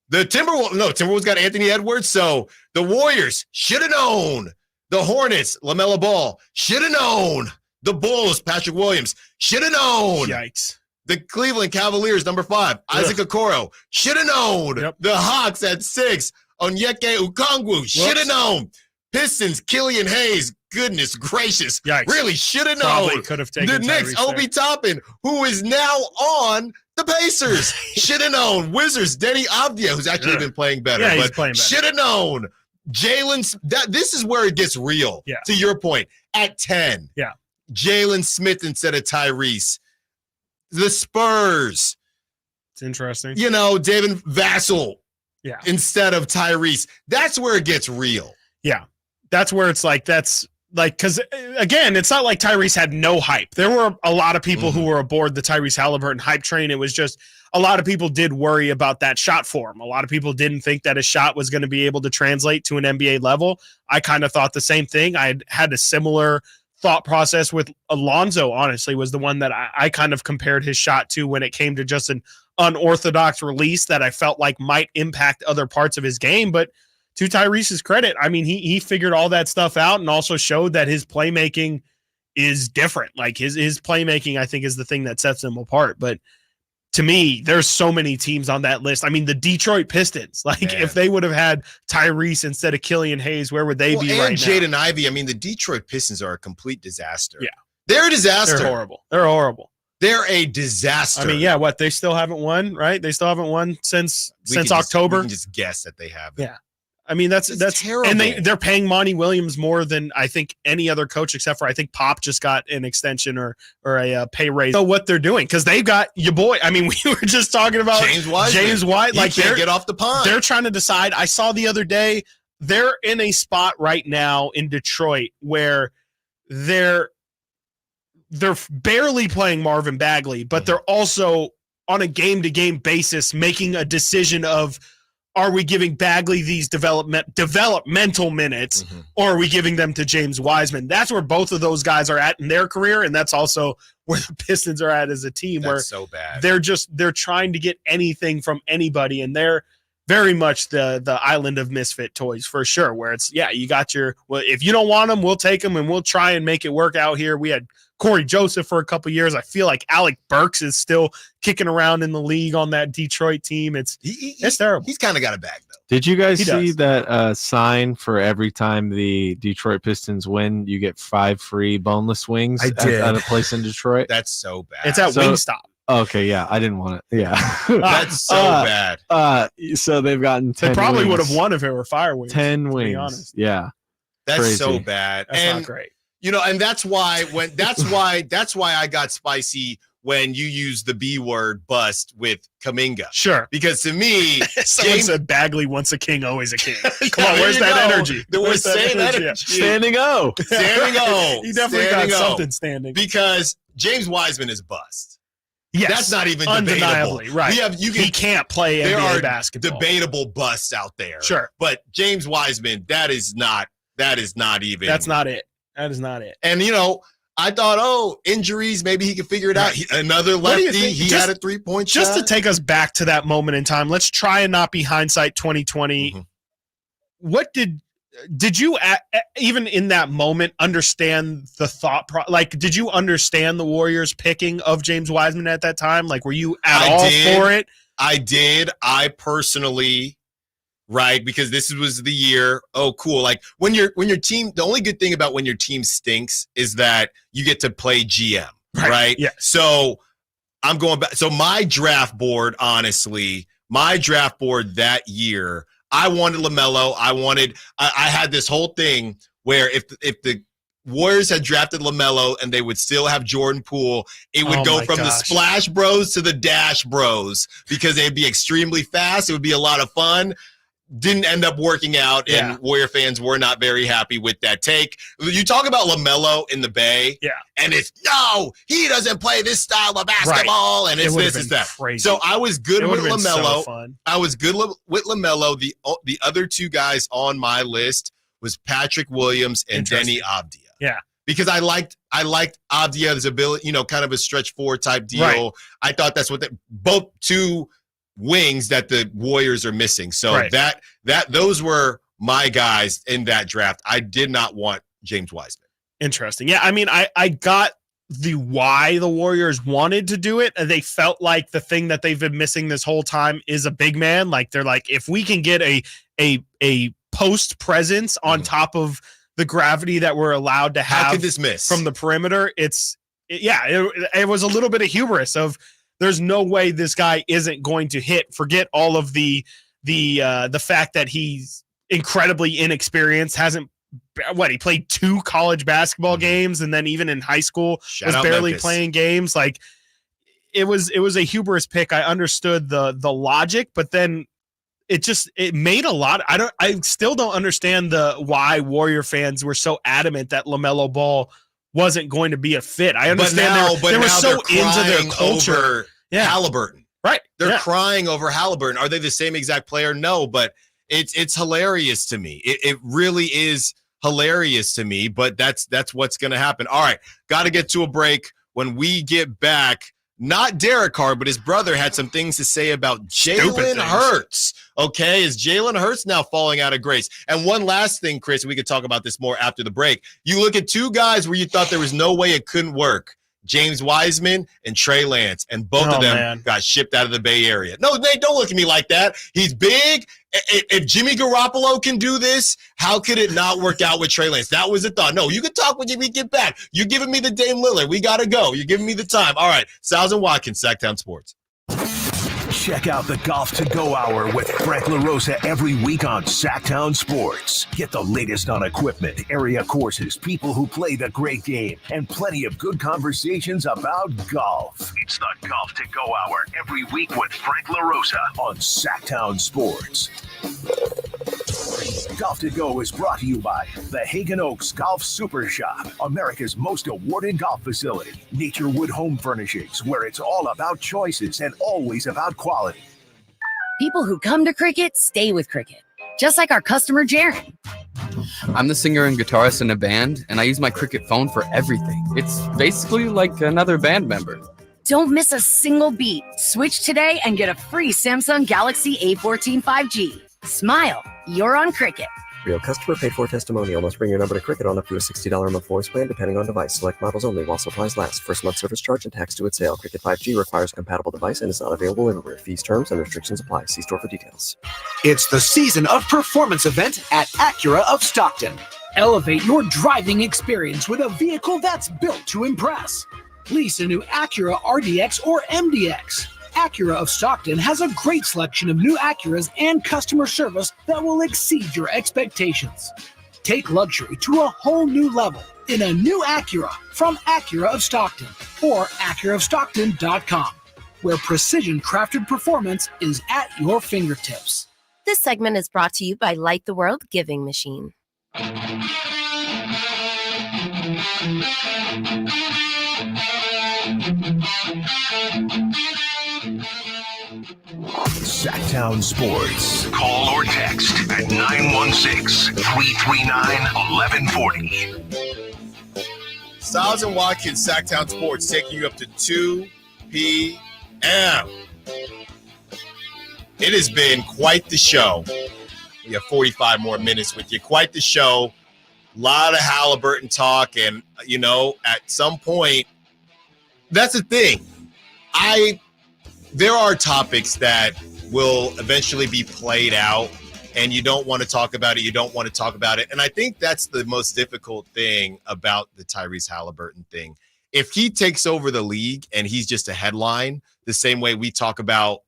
The Timberwolves got Anthony Edwards, so the Warriors should have known. The Hornets, LaMelo Ball, should have known. The Bulls, Patrick Williams, should have known. Yikes. The Cleveland Cavaliers, number 5, Isaac Okoro, should have known. Yep. The Hawks at 6, Onyeka Okongwu, should have known. Pistons, Killian Hayes, goodness gracious. Yikes. Really should have known. Probably could have taken the Knicks, Obi Toppin, who is now on the Pacers. Should have known. Wizards, Denny Avdia, who's actually been playing better. Yeah, he's playing better. Should have known. This is where it gets real, to your point. At 10, Jalen Smith instead of Tyrese. The Spurs. It's interesting. David Vassell instead of Tyrese. That's where it gets real. Yeah. That's where it's because again, it's not like Tyrese had no hype. There were a lot of people who were aboard the Tyrese Haliburton hype train. It was just a lot of people did worry about that shot for him. A lot of people didn't think that his shot was going to be able to translate to an NBA level. I kind of thought the same thing. I had a similar thought process with Alonzo, honestly, was the one that I kind of compared his shot to when it came to just an unorthodox release that I felt like might impact other parts of his game. But to Tyrese's credit, I mean, he figured all that stuff out and also showed that his playmaking is different. Like his playmaking, I think, is the thing that sets him apart. But to me, there's so many teams on that list. I mean, the Detroit Pistons, if they would have had Tyrese instead of Killian Hayes, where would they be right now? Jaden Ivey. I mean, the Detroit Pistons are a complete disaster. Yeah. They're a disaster. They're horrible. They're a disaster. I mean, they still haven't won, right? They still haven't won since October. We can just guess that they have. Yeah. I mean, that's terrible. And they're paying Monty Williams more than I think any other coach, except for I think Pop just got an extension or a pay raise. So what they're doing, because they've got your boy. I mean, we were just talking about James White. He can't get off the pond. They're trying to decide. I saw the other day they're in a spot right now in Detroit where they're barely playing Marvin Bagley, but they're also on a game-to-game basis making a decision of are we giving Bagley these developmental minutes, or are we giving them to James Wiseman? That's where both of those guys are at in their career, and that's also where the Pistons are at as a team. That's where so bad. They're trying to get anything from anybody, and they're very much the island of misfit toys for sure. Where it's you got if you don't want them, we'll take them and we'll try and make it work out here. We had Corey Joseph for a couple years. I feel like Alec Burks is still kicking around in the league on that Detroit team. It's terrible. He's kind of got a bag though. Did you guys see that sign for every time the Detroit Pistons win, you get 5 free boneless wings at a place in Detroit? That's so bad. It's at Wingstop. Okay, yeah, I didn't want it. Yeah, that's so bad. So they've gotten 10 They probably wings. would have won if it were Fire Wings. 10 to wings. be honest. Yeah, That's crazy. so bad. That's not great. And that's why I got spicy when you use the B word bust with Kuminga. Sure. Because to me, someone said Bagley once a king, always a king. Come on, where's that energy? Where's that energy? Standing O. Standing O. He definitely Standing got O. something standing. Because James Wiseman is bust. Yes, that's not even undeniably debatable. right. He can't play there NBA are basketball. Debatable busts out there. Sure. But James Wiseman, that is not even. That's not it. That is not it. And I thought, injuries, maybe he could figure it out. Another lefty, he had a 3-point shot. Just to take us back to that moment in time, let's try and not be hindsight 2020. What did you even in that moment understand the thought did you understand the Warriors picking of James Wiseman at that time? Like, were you for it? I did. I personally, right, because this was the year. Oh, cool. Like when your team, the only good thing about when your team stinks is that you get to play GM, right? Yeah. So I'm going back. So my draft board that year, I wanted LaMelo. I had this whole thing where if the Warriors had drafted LaMelo and they would still have Jordan Poole, it would go from the Splash Bros to the Dash Bros because they'd be extremely fast. It would be a lot of fun. Didn't end up working out, and Warrior fans were not very happy with that take. You talk about LaMelo in the Bay, and it's, no, he doesn't play this style of basketball, and it's this, it's that. Crazy. So I was good with LaMelo. So I was good with LaMelo. The other two guys on my list was Patrick Williams and Denny Avdia. Yeah. Because I liked Avdia's ability, kind of a stretch four type deal. Right. I thought that's what both two wings that the Warriors are missing. So those were my guys in that draft. I did not want James Wiseman. Interesting. Yeah, I mean, I got the why the Warriors wanted to do it. They felt like the thing that they've been missing this whole time is a big man. Like, they're like, if we can get a post presence on top of the gravity that we're allowed to have, how could this miss from the perimeter? It was a little bit of hubris of, there's no way this guy isn't going to hit. Forget all of the fact that he's incredibly inexperienced. He played 2 college basketball games, and then even in high school was barely playing games. Like, it was a hubris pick. I understood the logic, but then it made a lot. I still don't understand why Warrior fans were so adamant that LaMelo Ball wasn't going to be a fit. I understand they were so into their culture. Haliburton. Right. They're crying over Haliburton. Are they the same exact player? No, but it's hilarious to me. It really is hilarious to me, but that's what's going to happen. All right. Got to get to a break. When we get back, not Derek Carr, but his brother had some things to say about Jalen Hurts. Okay, is Jalen Hurts now falling out of grace? And one last thing, Chris, we could talk about this more after the break. You look at 2 guys where you thought there was no way it couldn't work. James Wiseman and Trey Lance, and both of them got shipped out of the Bay Area. No, Nate, don't look at me like that. He's big. If Jimmy Garoppolo can do this, how could it not work out with Trey Lance? That was the thought. No, you can talk when we get back. You're giving me the Dame Lillard. We got to go. You're giving me the time. All right, Stiles and Watkins, Sactown Sports. Check out the Golf to Go Hour with Frank LaRosa every week on Sactown Sports. Get the latest on equipment, area courses, people who play the great game, and plenty of good conversations about golf. It's the Golf to Go Hour every week with Frank LaRosa on Sactown Sports. Golf to Go is brought to you by the Hagen Oaks Golf Super Shop, America's most awarded golf facility. Naturewood Home Furnishings, where it's all about choices and always about quality. People who come to Cricket stay with Cricket, just like our customer Jaron. I'm the singer and guitarist in a band, and I use my Cricket phone for everything. It's basically like another band member. Don't miss a single beat. Switch today and get a free Samsung Galaxy A14 5G. Smile, you're on Cricket. Real customer paid for testimonial. Must bring your number to Cricket on up to a $60 a month voice plan depending on device. Select models only while supplies last. First month service charge and tax due at sale. Cricket 5G requires a compatible device and is not available everywhere. Fees, terms, and restrictions apply. See store for details. It's the season of performance event at Acura of Stockton. Elevate your driving experience with a vehicle that's built to impress. Lease a new Acura RDX or MDX. Acura of Stockton has a great selection of new Acuras and customer service that will exceed your expectations. Take luxury to a whole new level in a new Acura from Acura of Stockton or AcuraofStockton.com, where precision-crafted performance is at your fingertips. This segment is brought to you by Light the World Giving Machine. Sactown Sports. Call or text at 916-339-1140. Stiles and Watkins, Sactown Sports, taking you up to 2 p.m. It has been quite the show. We have 45 more minutes with you. Quite the show. A lot of Haliburton talk. And, you know, at some point, that's the thing. There are topics that will eventually be played out, and you don't want to talk about it. You don't want to talk about it. And I think that's the most difficult thing about the Tyrese Haliburton thing. If he takes over the league and he's just a headline, the same way we talk about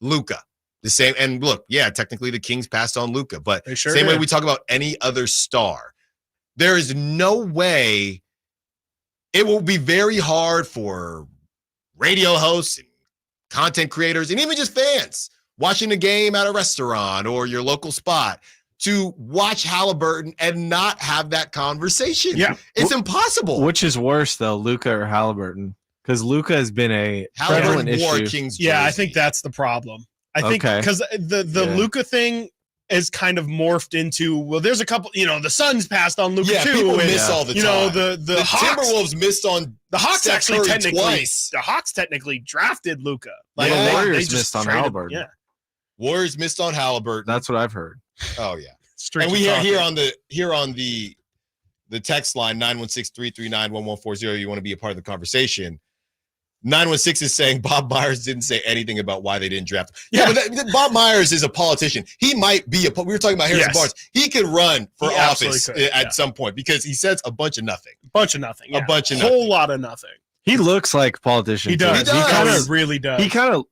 Luka, the same. And look, yeah, technically the Kings passed on Luka, but same way we talk about any other star. There is no way. It will be very hard for radio hosts and content creators and even just fans watching a game at a restaurant or your local spot to watch Haliburton and not have that conversation. Yeah. It's impossible. Which is worse, though, Luka or Haliburton? Because Luka has been a prevalent issue. Yeah, I think that's the problem. I think because the Luka thing is kind of morphed into, well, there's a couple, the Suns passed on Luka too. People miss all the time. The Hawks, Timberwolves missed on the Hawks Seth actually Curry technically twice. The Hawks technically drafted Luka. The Warriors missed on Haliburton. Yeah. Warriors missed on Haliburton. That's what I've heard. Oh yeah. And we here on the text line 916-339-1140. You want to be a part of the conversation. 916 is saying Bob Myers didn't say anything about why they didn't draft him. Yeah, but Bob Myers is a politician. He might be we were talking about Harrison Barnes. He could run for office at some point because he says a bunch of nothing. A bunch of nothing. A bunch of nothing. Nothing. A whole lot of nothing. He looks like a politician. He does. He kind of really does. He kind of,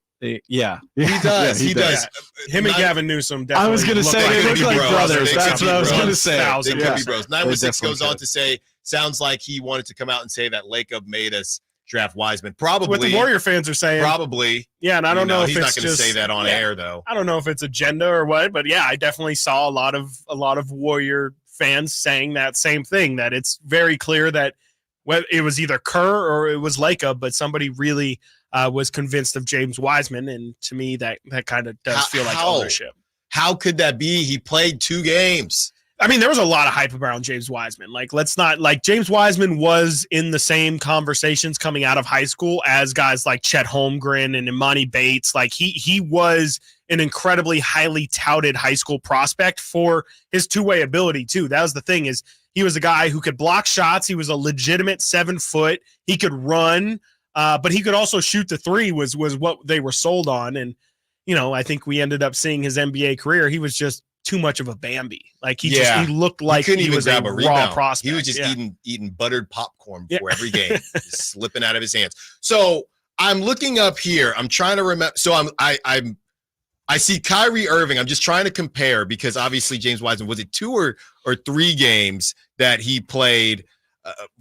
yeah. He does. Yeah, he does. Him and Gavin Newsom definitely. I was going to say they look like brothers. That's what I was going to say. They could be bros. 916 goes on to say, sounds like he wanted to come out and say that Lacob made us draft Wiseman. Probably. What the Warrior fans are saying. Probably. Yeah, and I don't know if he's it's not going to say that on air though. I don't know if it's agenda or what, but yeah, I definitely saw a lot of Warrior fans saying that same thing, that it's very clear that it was either Kerr or it was Lacob, but somebody really was convinced of James Wiseman, and to me that kind of does feel like ownership. How could that be? He played 2 games. I mean, there was a lot of hype around James Wiseman. James Wiseman was in the same conversations coming out of high school as guys like Chet Holmgren and Imani Bates. Like he was an incredibly highly touted high school prospect for his two-way ability too. That was the thing, is he was a guy who could block shots. He was a legitimate 7 foot. He could run, but he could also shoot the three was what they were sold on. And, I think we ended up seeing his NBA career. He was just too much of a Bambi. Like he looked like he was a raw prospect. He was just eating buttered popcorn before every game, just slipping out of his hands. So I'm looking up here. I'm trying to remember. So I see Kyrie Irving. I'm just trying to compare because obviously James Wiseman, was it 2 or 3 games that he played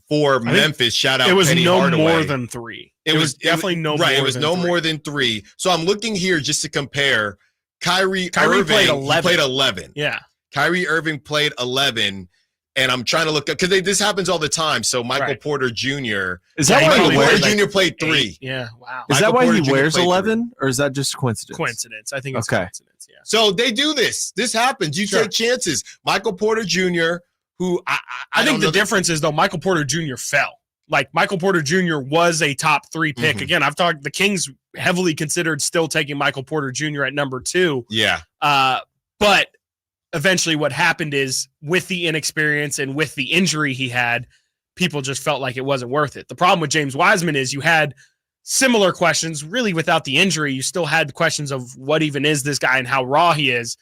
for Memphis? Shout out. It was Penny no Hardaway. more than 3. It was definitely no more. Right. It was no more than 3. So I'm looking here just to compare. Kyrie Irving played 11. He played 11. Yeah. Kyrie Irving played 11. And I'm trying to look up because this happens all the time. So Michael Porter Jr. Is that why Michael he Porter wears Jr. played 3? 8. Yeah, wow. Is that why Porter he Jr. wears played 11, or is that just coincidence? Coincidence. I think it's Okay. coincidence. Yeah. So they do this. This happens. You take chances. Michael Porter Jr., who I think the difference is, though, Michael Porter Jr. fell. Like, Michael Porter Jr. was a top 3 pick. Again, I've talked, the Kings heavily considered still taking Michael Porter Jr. at number 2. Yeah. But eventually what happened is, with the inexperience and with the injury he had, people just felt like it wasn't worth it. The problem with James Wiseman is you had similar questions. Really, without the injury, you still had questions of what even is this guy and how raw he is.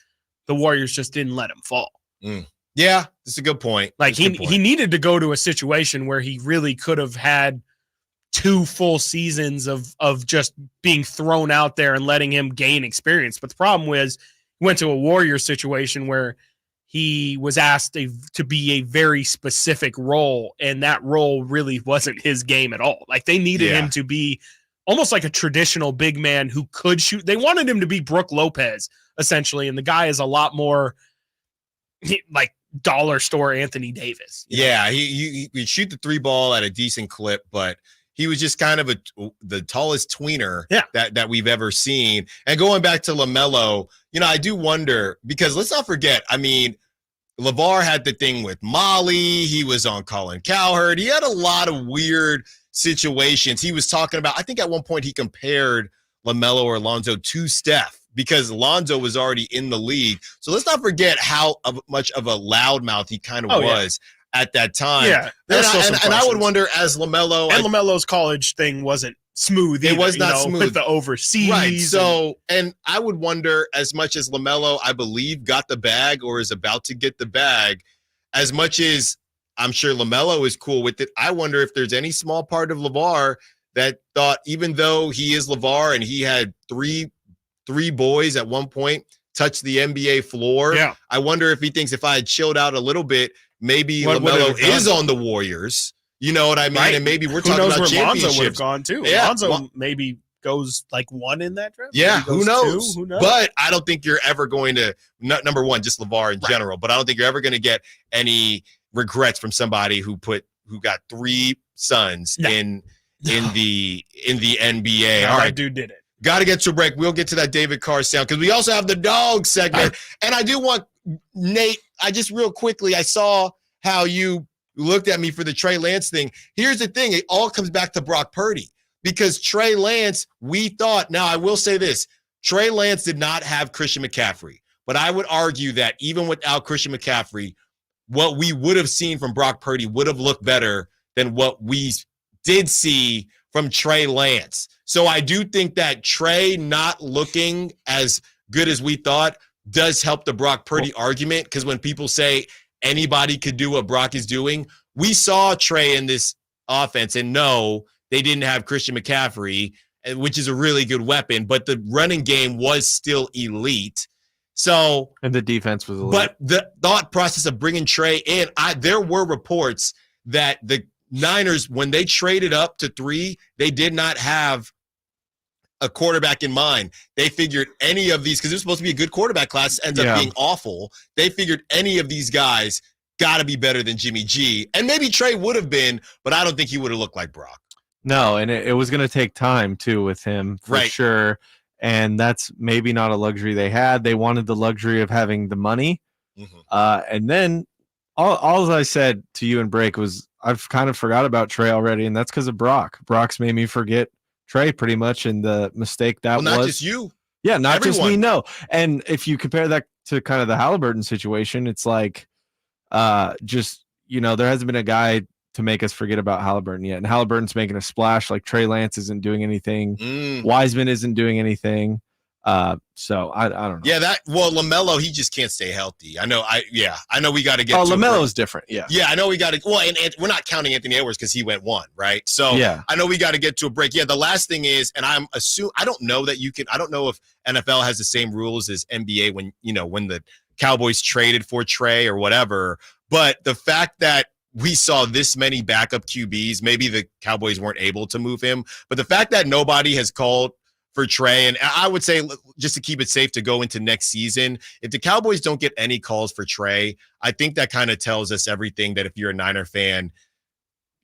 The Warriors just didn't let him fall. Yeah, that's a good point. Like, he needed to go to a situation where he really could have had 2 full seasons of just being thrown out there and letting him gain experience. But the problem was, he went to a Warriors situation where he was asked to be a very specific role, and that role really wasn't his game at all. Like, they needed him to be almost like a traditional big man who could shoot. They wanted him to be Brook Lopez, essentially, and the guy is a lot more like dollar store Anthony Davis. Yeah, he shoot the 3 ball at a decent clip, but he was just kind of the tallest tweener that we've ever seen. And going back to LaMelo, I do wonder, because let's not forget, I mean, LeVar had the thing with Molly. He was on Colin Cowherd. He had a lot of weird situations. He was talking about, I think at one point he compared LaMelo or Lonzo to Steph, because Lonzo was already in the league. So let's not forget how much of a loudmouth he kind of was at that time. Yeah. And I would wonder, as LaMelo. And LaMelo's college thing wasn't smooth either. It was not smooth. With the overseas. Right. So, and I would wonder, as much as LaMelo, I believe, got the bag or is about to get the bag, as much as I'm sure LaMelo is cool with it, I wonder if there's any small part of LeVar that thought, even though he is LeVar and he had three boys at one point touch the NBA floor. Yeah. I wonder if he thinks, if I had chilled out a little bit, maybe LaMelo is on the Warriors. You know what I mean? Right. And maybe we're Who talking knows about where championships. Lonzo would have gone too. Yeah. Lonzo maybe goes like 1 in that draft. Yeah, Maybe who goes knows? 2, who knows? But I don't think you're ever going to, number one, just LeVar in general, but I don't think you're ever going to get any regrets from somebody who got 3 sons in the NBA. All right, that dude did it. Got to get to a break. We'll get to that David Carr sound because we also have the dog segment. And I do want, Nate, I just real quickly, I saw how you looked at me for the Trey Lance thing. Here's the thing. It all comes back to Brock Purdy, because Trey Lance, we thought, now I will say this, Trey Lance did not have Christian McCaffrey, but I would argue that even without Christian McCaffrey, what we would have seen from Brock Purdy would have looked better than what we did see from Trey Lance. So I do think that Trey not looking as good as we thought does help the Brock Purdy argument, because when people say anybody could do what Brock is doing, we saw Trey in this offense, and no, they didn't have Christian McCaffrey, which is a really good weapon, but the running game was still elite. So, and the defense was elite. But the thought process of bringing Trey in, there were reports that the Niners, when they traded up to 3, they did not have a quarterback in mind. They figured any of these, because it was supposed to be a good quarterback class, ends up being awful. They figured any of these guys got to be better than Jimmy G. And maybe Trey would have been, but I don't think he would have looked like Brock. No, and it was going to take time, too, with him, for sure. And that's maybe not a luxury they had. They wanted the luxury of having the money. And then all I said to you and Break was, I've kind of forgot about Trey already, and that's because of Brock. Brock's made me forget Trey pretty much, and the mistake that was. Not just you. Yeah, not Everyone. just me, no. And if you compare that to kind of the Haliburton situation, it's like just, there hasn't been a guy to make us forget about Haliburton yet. And Haliburton's making a splash. Like, Trey Lance isn't doing anything. Wiseman isn't doing anything. So I don't know. Yeah, LaMelo, he just can't stay healthy. I know we got to get. Oh, LaMelo's different. Yeah. Yeah, I know we got to. Well, and we're not counting Anthony Edwards because he went 1, right? So yeah. I know we got to get to a break. Yeah, the last thing is, and I don't know that you can. I don't know if NFL has the same rules as NBA when the Cowboys traded for Trey or whatever. But the fact that we saw this many backup QBs, maybe the Cowboys weren't able to move him, but the fact that nobody has called for Trey. And I would say, just to keep it safe to go into next season, if the Cowboys don't get any calls for Trey, I think that kind of tells us everything that if you're a Niner fan,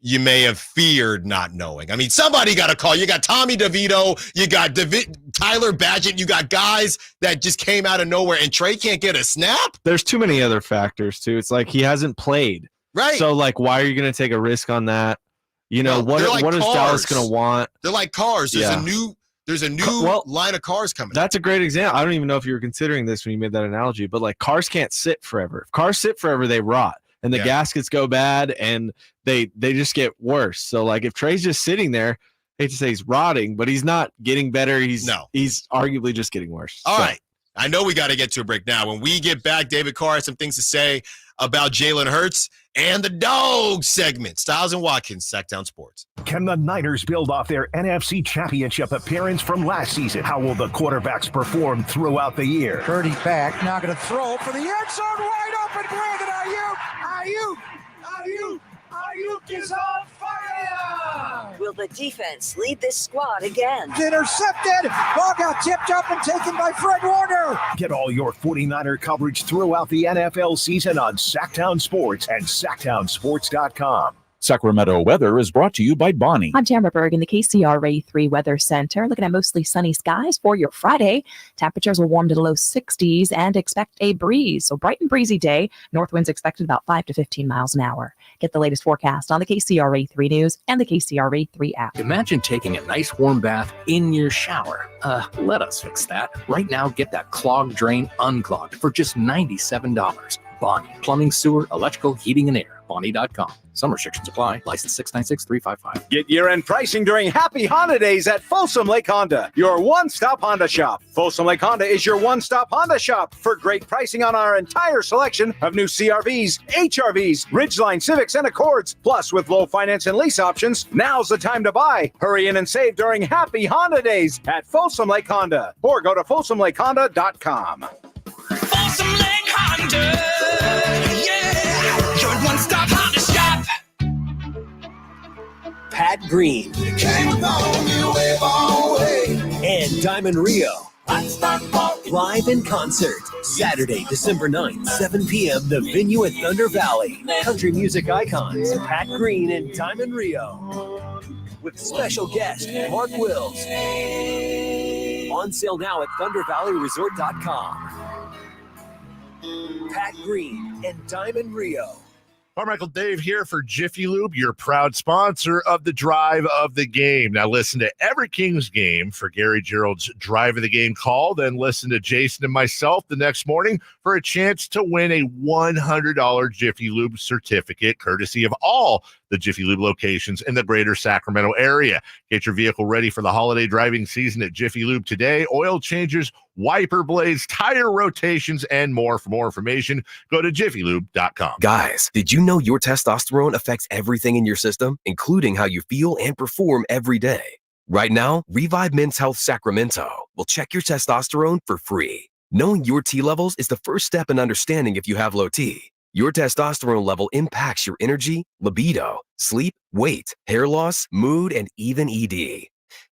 you may have feared not knowing. I mean, somebody got a call. You got Tommy DeVito, you got Tyler Badgett, you got guys that just came out of nowhere, and Trey can't get a snap? There's too many other factors, too. It's like he hasn't played. Right. So, like, why are you going to take a risk on that? You know, what is Dallas going to want? They're like cars. There's a new line of cars coming. That's a great example. I don't even know if you were considering this when you made that analogy, but, like, cars can't sit forever. If cars sit forever, they rot. And the gaskets go bad, and they just get worse. So, like, if Trey's just sitting there, I hate to say he's rotting, but he's not getting better. He's arguably just getting worse. All right. I know we got to get to a break now. When we get back, David Carr has some things to say about Jalen Hurts and the dog segment. Stiles and Watkins, Sactown Sports. Can the Niners build off their NFC Championship appearance from last season? How will the quarterbacks perform throughout the year? Purdy back, now going to throw for the end zone, wide open. Brandon Ayuk is on fire! Will the defense lead this squad again? Intercepted! Ball got tipped up and taken by Fred Warner! Get all your 49er coverage throughout the NFL season on Sactown Sports and SactownSports.com. Sacramento weather is brought to you by Bonnie. I'm Tamara Berg in the KCRA 3 Weather Center. Looking at mostly sunny skies for your Friday. Temperatures will warm to the low 60s and expect a breeze. So bright and breezy day. North winds expected about 5 to 15 miles an hour. Get the latest forecast on the KCRA 3 News and the KCRA 3 app. Imagine taking a nice warm bath in your shower. Let us fix that. Right now, get that clogged drain unclogged for just $97. Bonnie. Plumbing, sewer, electrical, heating, and air. Bonnie.com. Some restrictions apply. License 696-355. Get year-end pricing during Happy Honda Days at Folsom Lake Honda, your one-stop Honda shop. Folsom Lake Honda is your one-stop Honda shop for great pricing on our entire selection of new CRVs, HRVs, Ridgeline Civics, and Accords. Plus, with low finance and lease options, now's the time to buy. Hurry in and save during Happy Honda Days at Folsom Lake Honda, or go to FolsomLakeHonda.com. Folsom Lake Honda, yeah, your one-stop Honda shop. Pat Green and Diamond Rio live in concert Saturday, December 9th, 7 p.m. The venue at Thunder Valley. Country music icons Pat Green and Diamond Rio with special guest Mark Wills. On sale now at ThunderValleyResort.com. Pat Green and Diamond Rio. Carmichael Dave here for Jiffy Lube, your proud sponsor of the Drive of the Game. Now listen to every Kings game for Gary Gerald's Drive of the Game call. Then listen to Jason and myself the next morning for a chance to win a $100 Jiffy Lube certificate, courtesy of all the Jiffy Lube locations in the greater Sacramento area. Get your vehicle ready for the holiday driving season at Jiffy Lube today. Oil changes, wiper blades, tire rotations, and more. For more information, go to jiffylube.com. Guys, did you know your testosterone affects everything in your system, including how you feel and perform every day? Right now, Revive Men's Health Sacramento will check your testosterone for free. Knowing your T levels is the first step in understanding if you have low T. Your testosterone level impacts your energy, libido, sleep, weight, hair loss, mood, and even ED.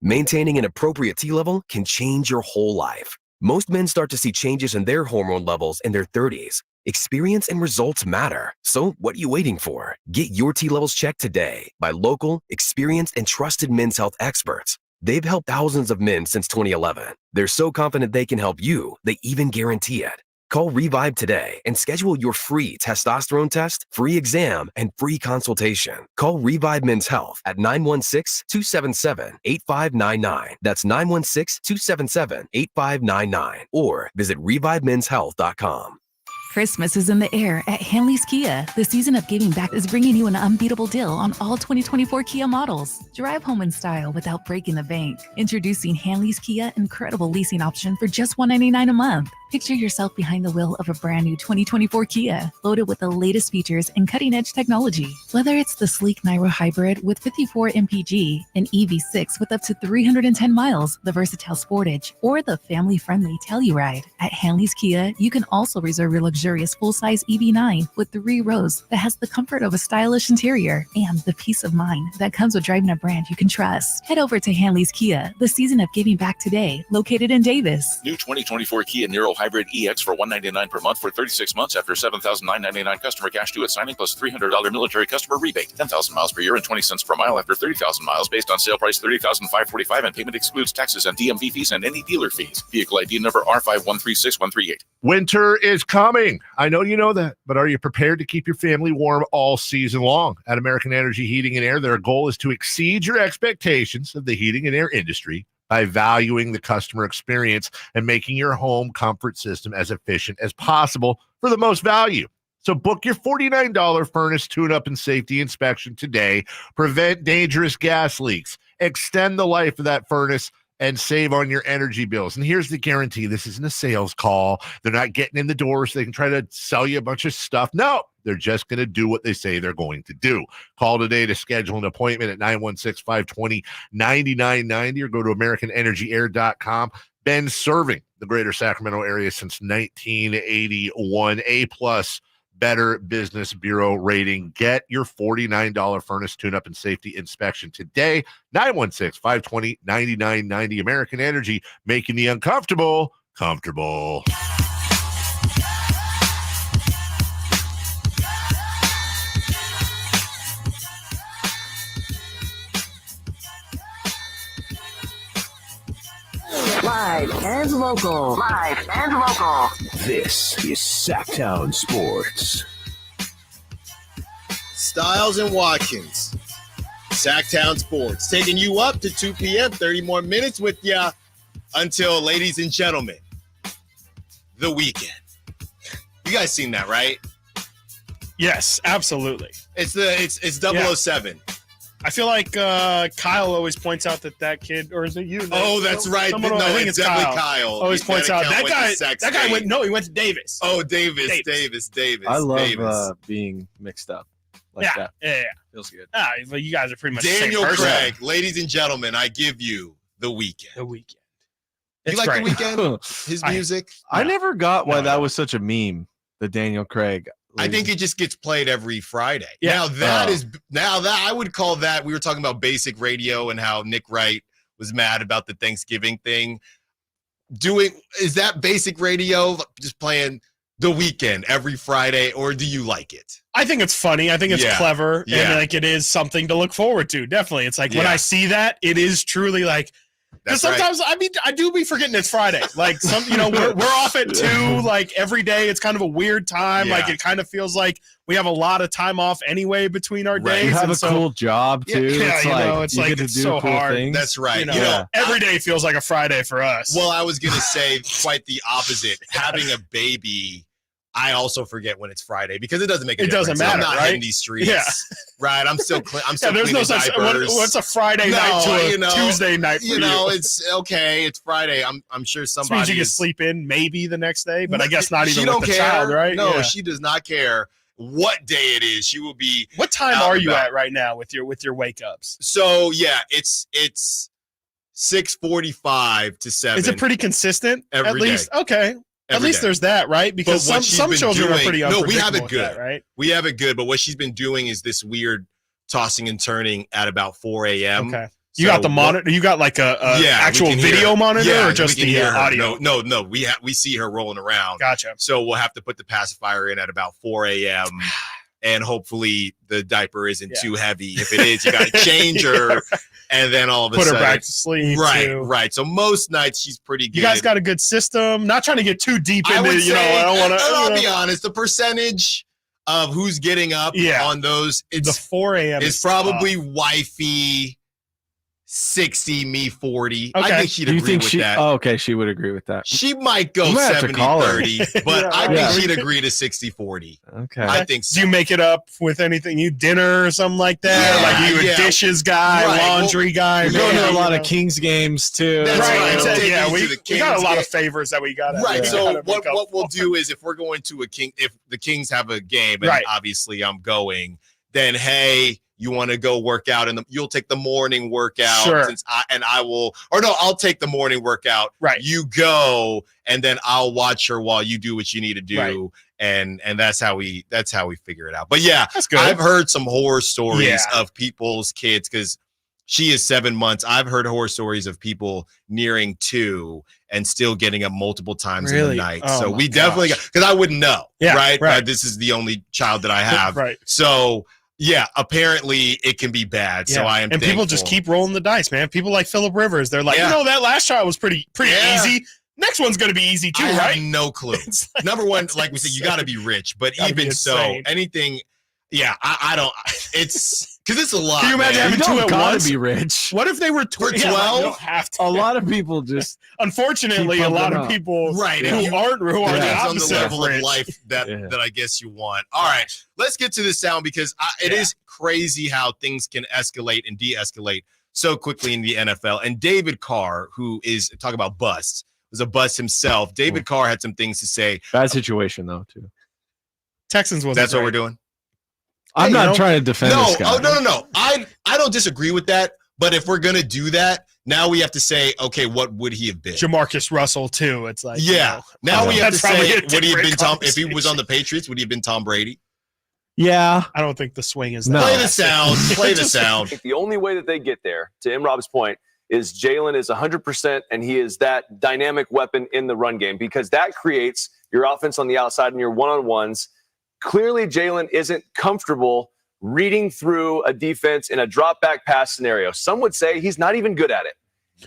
Maintaining an appropriate T level can change your whole life. Most men start to see changes in their hormone levels in their 30s. Experience and results matter. So what are you waiting for? Get your T levels checked today by local, experienced, and trusted men's health experts. They've helped thousands of men since 2011. They're so confident they can help you, they even guarantee it. Call Revive today and schedule your free testosterone test, free exam, and free consultation. Call Revive Men's Health at 916-277-8599. That's 916-277-8599. Or visit ReviveMen'sHealth.com. Christmas is in the air at Hanley's Kia. The season of giving back is bringing you an unbeatable deal on all 2024 Kia models. Drive home in style without breaking the bank. Introducing Hanley's Kia incredible leasing option for just $199 a month. Picture yourself behind the wheel of a brand new 2024 Kia, loaded with the latest features and cutting-edge technology. Whether it's the sleek Niro Hybrid with 54 mpg, an EV6 with up to 310 miles, the versatile Sportage, or the family-friendly Telluride. At Hanley's Kia, you can also reserve your luxurious full-size EV9 with 3 rows that has the comfort of a stylish interior and the peace of mind that comes with driving a brand you can trust. Head over to Hanley's Kia, the season of giving back today, located in Davis. New 2024 Kia Niro Hybrid EX for $199 per month for 36 months after $7,999 customer cash due at signing plus $300 military customer rebate. 10,000 miles per year and 20 cents per mile after 30,000 miles based on sale price $30,545 and payment excludes taxes and DMV fees and any dealer fees. Vehicle ID number R5136138. Winter is coming. I know you know that, but are you prepared to keep your family warm all season long? At American Energy Heating and Air, their goal is to exceed your expectations of the heating and air industry by valuing the customer experience and making your home comfort system as efficient as possible for the most value. So book your $49 furnace tune-up and safety inspection today. Prevent dangerous gas leaks. Extend the life of that furnace and save on your energy bills. And here's the guarantee. This isn't a sales call. They're not getting in the door so they can try to sell you a bunch of stuff. No, they're just going to do what they say they're going to do. Call today to schedule an appointment at 916-520-9990 or go to AmericanEnergyAir.com. Been serving the greater Sacramento area since 1981. A-plus Better Business Bureau rating. Get your $49 furnace tune-up and safety inspection today. 916-520-9990. American Energy, making the uncomfortable comfortable. Live and local. Live and local. This is Sactown Sports. Stiles and Watkins. Sactown Sports. Taking you up to 2 p.m. 30 more minutes with ya until, ladies and gentlemen, the weekend. You guys seen that, right? Yes, absolutely. It's 007. I feel like Kyle always points out that kid, or is it you? Oh, that's right. Someone, no, I think it's definitely Kyle. Always points out that guy went. No, he went to Davis. Oh, Davis. I love being mixed up like that. Yeah. Feels good. Well, you guys are pretty much Daniel the same person. Craig, ladies and gentlemen, I give you The Weeknd. The Weeknd. You like great. The Weeknd? His music? I never got why that was such a meme. The Daniel Craig. I think it just gets played every Friday. Yeah. Now that I would call that, we were talking about basic radio and how Nick Wright was mad about the Thanksgiving thing. Is that basic radio, just playing The Weeknd every Friday, or do you like it? I think it's funny. I think it's clever. Yeah. And like it is something to look forward to. Definitely. It's like when I see that, it is truly like, because sometimes I do be forgetting it's Friday. Like we're off at 2. Like every day, it's kind of a weird time. Yeah. Like it kind of feels like we have a lot of time off anyway between our days. You have a cool job too. It's so hard. Things. That's right. Every day feels like a Friday for us. Well, I was gonna say quite the opposite. Having a baby, I also forget when it's Friday because it doesn't make a difference. Doesn't matter. I'm not right? hitting these streets. Yeah. Right. I'm still there's cleaning no such. diapers. What's a Friday night to a Tuesday night for you? It's okay. It's Friday. I'm sure somebody. This means you can sleep in maybe the next day, but I guess not even she with don't the care. child, right? No, Yeah. she does not care what day it is. She will be. What time are you at right now with your wake ups? So yeah, it's 6:45 to 7. Is it pretty consistent? Every at least day. Okay. At least there's that, right? Because some children are pretty unpredictable. No, we have it with good, that, right? We have it good, but what she's been doing is this weird tossing and turning at about 4 a.m. Okay. You got the monitor. You got like a actual video monitor, or just the audio? No. We see her rolling around. Gotcha. So we'll have to put the pacifier in at about 4 a.m. And hopefully the diaper isn't too heavy. If it is, you got to change her, and then all of a sudden put her back to sleep. Right. So most nights she's pretty good. You guys got a good system. Not trying to get too deep into. I don't want to. I'll be honest. The percentage of who's getting up on those, the 4 a.m. is probably wifey 60, me 40. Okay. I think she'd agree with that. Oh, okay, she would agree with that. She might go You might have to 70, call her. 30, but I think she'd agree to 60, 40. Okay. I think so. Do you make it up with anything? You dinner or something like that? Like you a dishes guy, Well, laundry guy? We're going to a lot of Kings games too. That's right. So, Take yeah, you we to the got a Kings lot game. of favors that we got. Right. So what we'll do is if we're going to if the Kings have a game, and obviously I'm going, then hey, you want to go work out, and you'll take the morning workout. Sure. I'll take the morning workout. Right. You go, and then I'll watch her while you do what you need to do. Right. And that's how we figure it out. But yeah, That's good. I've heard some horror stories Yeah. of people's kids because she is 7 months. I've heard horror stories of people nearing 2 and still getting up multiple times in the Really? night. Oh so my we definitely gosh. because I wouldn't know. Yeah, Right. right. This is the only child that I have. Right. So yeah, apparently it can be bad. So I am and people just thankful. keep rolling the dice, man. People like Phillip Rivers, they're like, Yeah. that last shot was pretty Yeah. easy. Next one's going to be easy too, I right? have no clue. Number one, like we said, you got to be rich. But Gotta be even so, insane. anything, I don't. It's because it's a lot. Can you imagine man. having two at gotta once? be rich. What if they were For 12? 12? You don't have to. A lot of people just Unfortunately, keep a lot pumping of up. people Right. who Yeah. aren't who are the Depends on the opposite level of of rich. life that I guess you want. All right, let's get to the sound because it is crazy how things can escalate and de-escalate so quickly in the NFL. And David Carr, who is talk about busts, was a bust himself. David Carr had some things to say. bad situation though too. Texans wasn't That's what great. we're doing. I'm Hey, not trying to defend this guy. No. I don't disagree with that. But if we're gonna do that, now we have to say, okay, what would he have been? Jamarcus Russell too. It's like Yeah. Now we have to that's probably say, a would he have been different Tom? If he was conversation. on the Patriots, would he have been Tom Brady? Yeah. I don't think the swing is No. that Play the drastic. sound. Play the I sound. think the only way that they get there, to Imrob's point, is Jalen is 100% and he is that dynamic weapon in the run game because that creates your offense on the outside and your one-on-ones. Clearly, Jalen isn't comfortable reading through a defense in a drop-back pass scenario. Some would say he's not even good at it.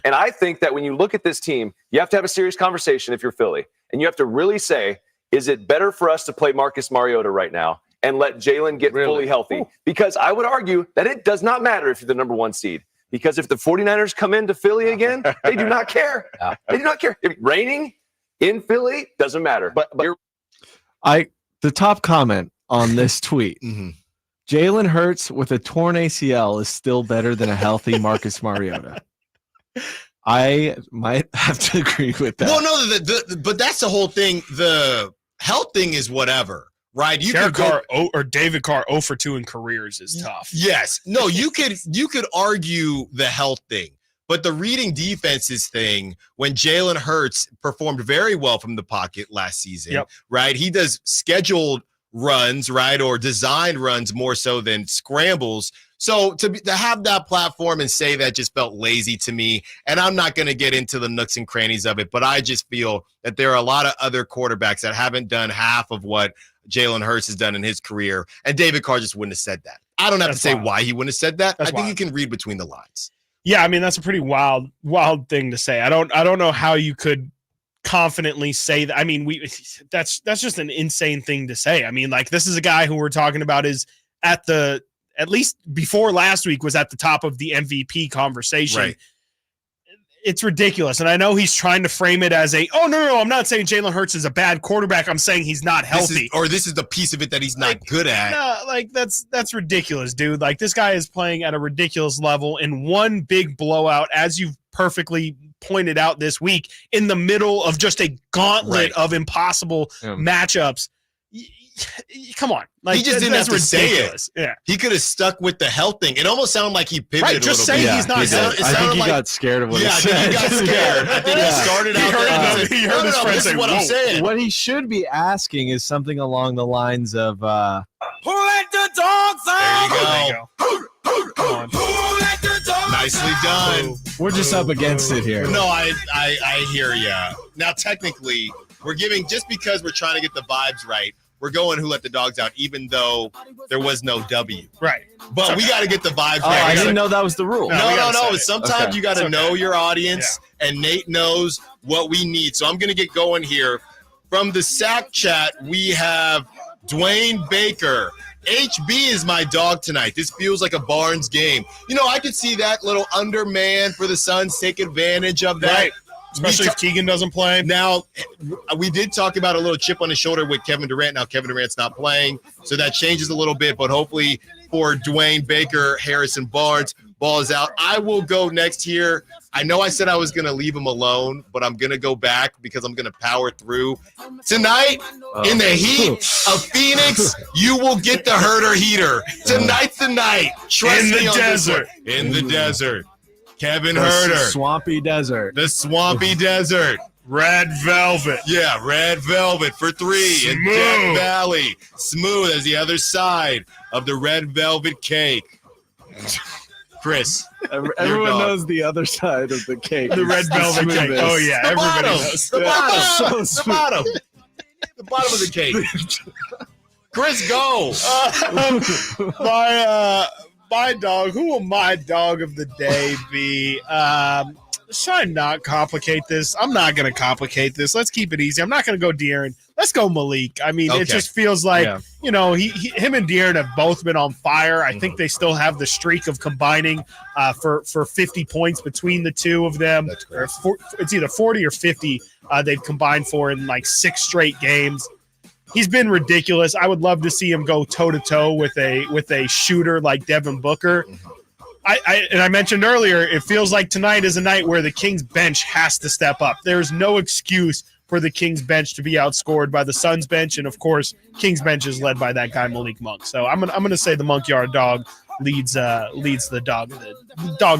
And I think that when you look at this team, you have to have a serious conversation if you're Philly. And you have to really say, is it better for us to play Marcus Mariota right now and let Jalen get fully healthy? Because I would argue that it does not matter if you're the number 1 seed. Because if the 49ers come into Philly again, they do not care. They do not care. If raining in Philly doesn't matter. But The top comment on this tweet. Mm-hmm. Jalen Hurts with a torn ACL is still better than a healthy Marcus Mariota. I might have to agree with that. Well, no, but that's the whole thing. The health thing is whatever, right? You Derek could go, Carr or David Carr 0 for 2 in careers is tough. Yes. No, you could argue the health thing, but the reading defenses thing, when Jalen Hurts performed very well from the pocket last season, right? He does scheduled runs, right? Or designed runs more so than scrambles. So to have that platform and say that just felt lazy to me. And I'm not going to get into the nooks and crannies of it, but I just feel that there are a lot of other quarterbacks that haven't done half of what Jalen Hurts has done in his career. And David Carr just wouldn't have said that. I don't have to say why he wouldn't have said that. I think you can read between the lines. Yeah, I mean that's a pretty wild thing to say. I don't know how you could confidently say that. I mean, that's just an insane thing to say. I mean, like this is a guy who we're talking about is at least before last week was at the top of the MVP conversation. Right. It's ridiculous. And I know he's trying to frame it as no, I'm not saying Jalen Hurts is a bad quarterback. I'm saying he's not healthy. This is the piece of it that he's not good at. No, like that's ridiculous, dude. Like this guy is playing at a ridiculous level in one big blowout, as you've perfectly pointed out this week, in the middle of just a gauntlet of impossible matchups. Come on. Like, he just didn't have to ridiculous. say it. Yeah. He could have stuck with the health thing. It almost sounded like he pivoted Right, just say he's not. It sounded I think he like, got scared of what yeah, he I said. think he got scared. I think he started out there and said, he heard his friend this say, is what I'm "Whoa." saying. What he should be asking is something along the lines of Who let the dogs out? There you go. Come on. Who let the dogs Nicely done. we're just up against it here. No, I hear ya. Now, technically, we're giving, just because we're trying to get the vibes right, we're going who let the dogs out, even though there was no W. Right. But we got to get the vibes Oh, right. I didn't know that was the rule. No. Sometimes you got to It's know okay. your audience, and Nate knows what we need. So I'm going to get going here. From the Sack Chat, we have Dwayne Baker. HB is my dog tonight. This feels like a Barnes game. I could see that little underman for the Suns take advantage of that. Right. Especially if Keegan doesn't play. Now, we did talk about a little chip on his shoulder with Kevin Durant. Now, Kevin Durant's not playing, so that changes a little bit. But hopefully for Dwayne Baker, Harrison Barnes, ball is out. I will go next here. I know I said I was going to leave him alone, but I'm going to go back because I'm going to power through. Tonight, in the heat of Phoenix, you will get the herder heater. Tonight's the night. Trust in me the on desert. This one. In the desert. Kevin The Herder. swampy desert. The swampy desert. Red Velvet. Yeah, Red Velvet for 3 in Death Valley. Smooth as the other side of the Red Velvet cake. Chris. Everyone knows the other side of the cake. The Red Velvet cake. Oh, yeah. The Everybody bottom. knows. The bottom. So The smooth. bottom. The bottom of the cake. Chris, go. My dog. Who will my dog of the day be? Should I not complicate this? I'm not going to complicate this. Let's keep it easy. I'm not going to go De'Aaron. Let's go Malik. I mean, It just feels like, him and De'Aaron have both been on fire. I think they still have the streak of combining for 50 points between the two of them. It's either 40 or 50 they've combined for in like 6 straight games. He's been ridiculous. I would love to see him go toe-to-toe with a shooter like Devin Booker. I mentioned earlier, it feels like tonight is a night where the Kings bench has to step up. There's no excuse for the Kings bench to be outscored by the Suns bench, and of course, Kings bench is led by that guy Malik Monk. So I'm gonna say the Monk Yard dog leads the dog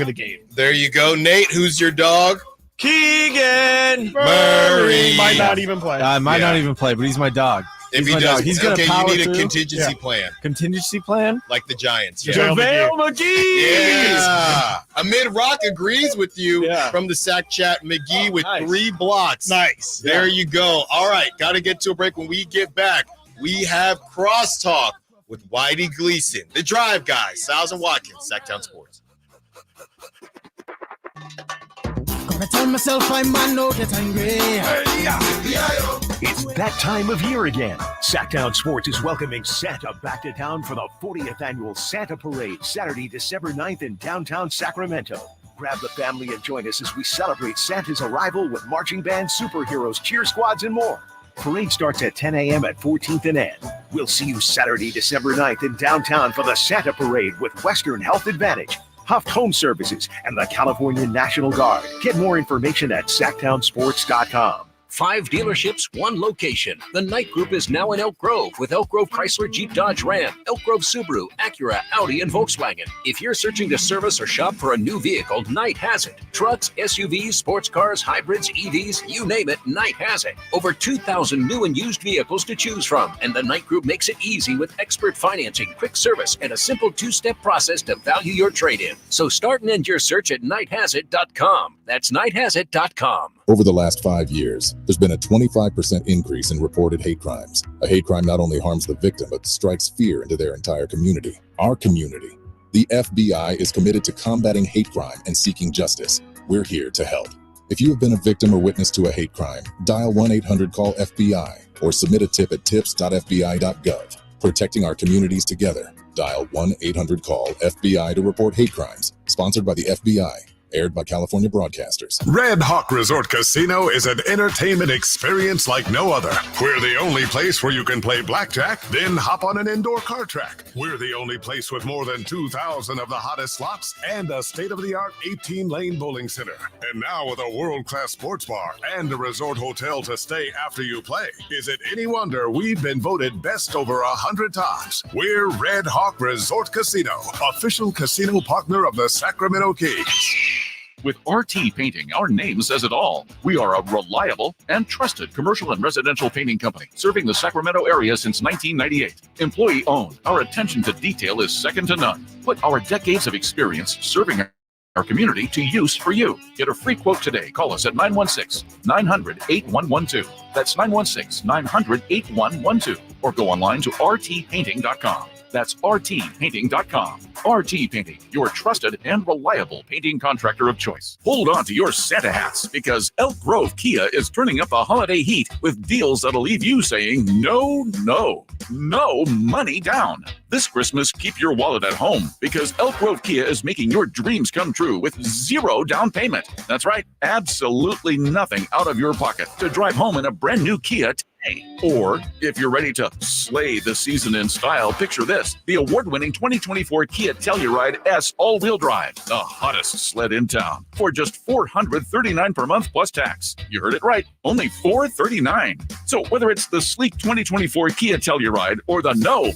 of the game. There you go, Nate. Who's your dog? Keegan Murray. Might not even play. Might not even play, but he's my dog. If he my does, dog. He's gonna okay, power you need through. a contingency plan. Contingency plan? Like the Giants. JaVale McGee. Yeah. Amid Rock agrees with you from the Sack Chat. McGee with 3 blocks. Nice. There you go. All right. Got to get to a break. When we get back, we have Crosstalk with Whitey Gleason. The Drive Guys, Stiles and Watkins, Sactown Sports. I tell myself I might not get angry. It's that time of year again. Sactown Sports is welcoming Santa back to town for the 40th annual Santa Parade, Saturday, December 9th in downtown Sacramento. Grab the family and join us as we celebrate Santa's arrival with marching bands, superheroes, cheer squads, and more. Parade starts at 10 a.m. at 14th and N. We'll see you Saturday, December 9th in downtown for the Santa Parade with Western Health Advantage, Huff Home Services, and the California National Guard. Get more information at SactownSports.com. 5 dealerships, 1 location. The Knight Group is now in Elk Grove with Elk Grove Chrysler, Jeep, Dodge, Ram, Elk Grove Subaru, Acura, Audi, and Volkswagen. If you're searching to service or shop for a new vehicle, Knight has it. Trucks, SUVs, sports cars, hybrids, EVs, you name it, Knight has it. Over 2,000 new and used vehicles to choose from, and the Knight Group makes it easy with expert financing, quick service, and a simple 2-step process to value your trade-in. So start and end your search at KnightHasIt.com. That's KnightHasIt.com. Over the last 5 years, there's been a 25% increase in reported hate crimes. A hate crime not only harms the victim, but strikes fear into their entire community. Our community. The FBI is committed to combating hate crime and seeking justice. We're here to help. If you have been a victim or witness to a hate crime, dial 1-800-CALL-FBI or submit a tip at tips.fbi.gov. Protecting our communities together. Dial 1-800-CALL-FBI to report hate crimes. Sponsored by the FBI. Aired by California broadcasters. Red Hawk Resort Casino is an entertainment experience like no other. We're the only place where you can play blackjack, then hop on an indoor car track. We're the only place with more than 2,000 of the hottest slots and a state-of-the-art 18-lane bowling center. And now with a world-class sports bar and a resort hotel to stay after you play. Is it any wonder we've been voted best over 100 times? We're Red Hawk Resort Casino, official casino partner of the Sacramento Kings. With RT Painting, our name says it all. We are a reliable and trusted commercial and residential painting company serving the Sacramento area since 1998. Employee owned, our attention to detail is second to none. Put our decades of experience serving our community to use for you. Get a free quote today. Call us at 916-900-8112. That's 916-900-8112. or go online to rtpainting.com. That's rtpainting.com. RT Painting, your trusted and reliable painting contractor of choice. Hold on to your Santa hats because Elk Grove Kia is turning up the holiday heat with deals that'll leave you saying no money down. This Christmas, keep your wallet at home because Elk Grove Kia is making your dreams come true with 0 down payment. That's right, absolutely nothing out of your pocket to drive home in a brand new Kia today. Or if you're ready to slay the season in style, picture this: the award-winning 2024 Kia Telluride S all-wheel drive, the hottest sled in town, for just $439 per month plus tax. You heard it right, only $439. So whether it's the sleek 2024 Kia Telluride or the no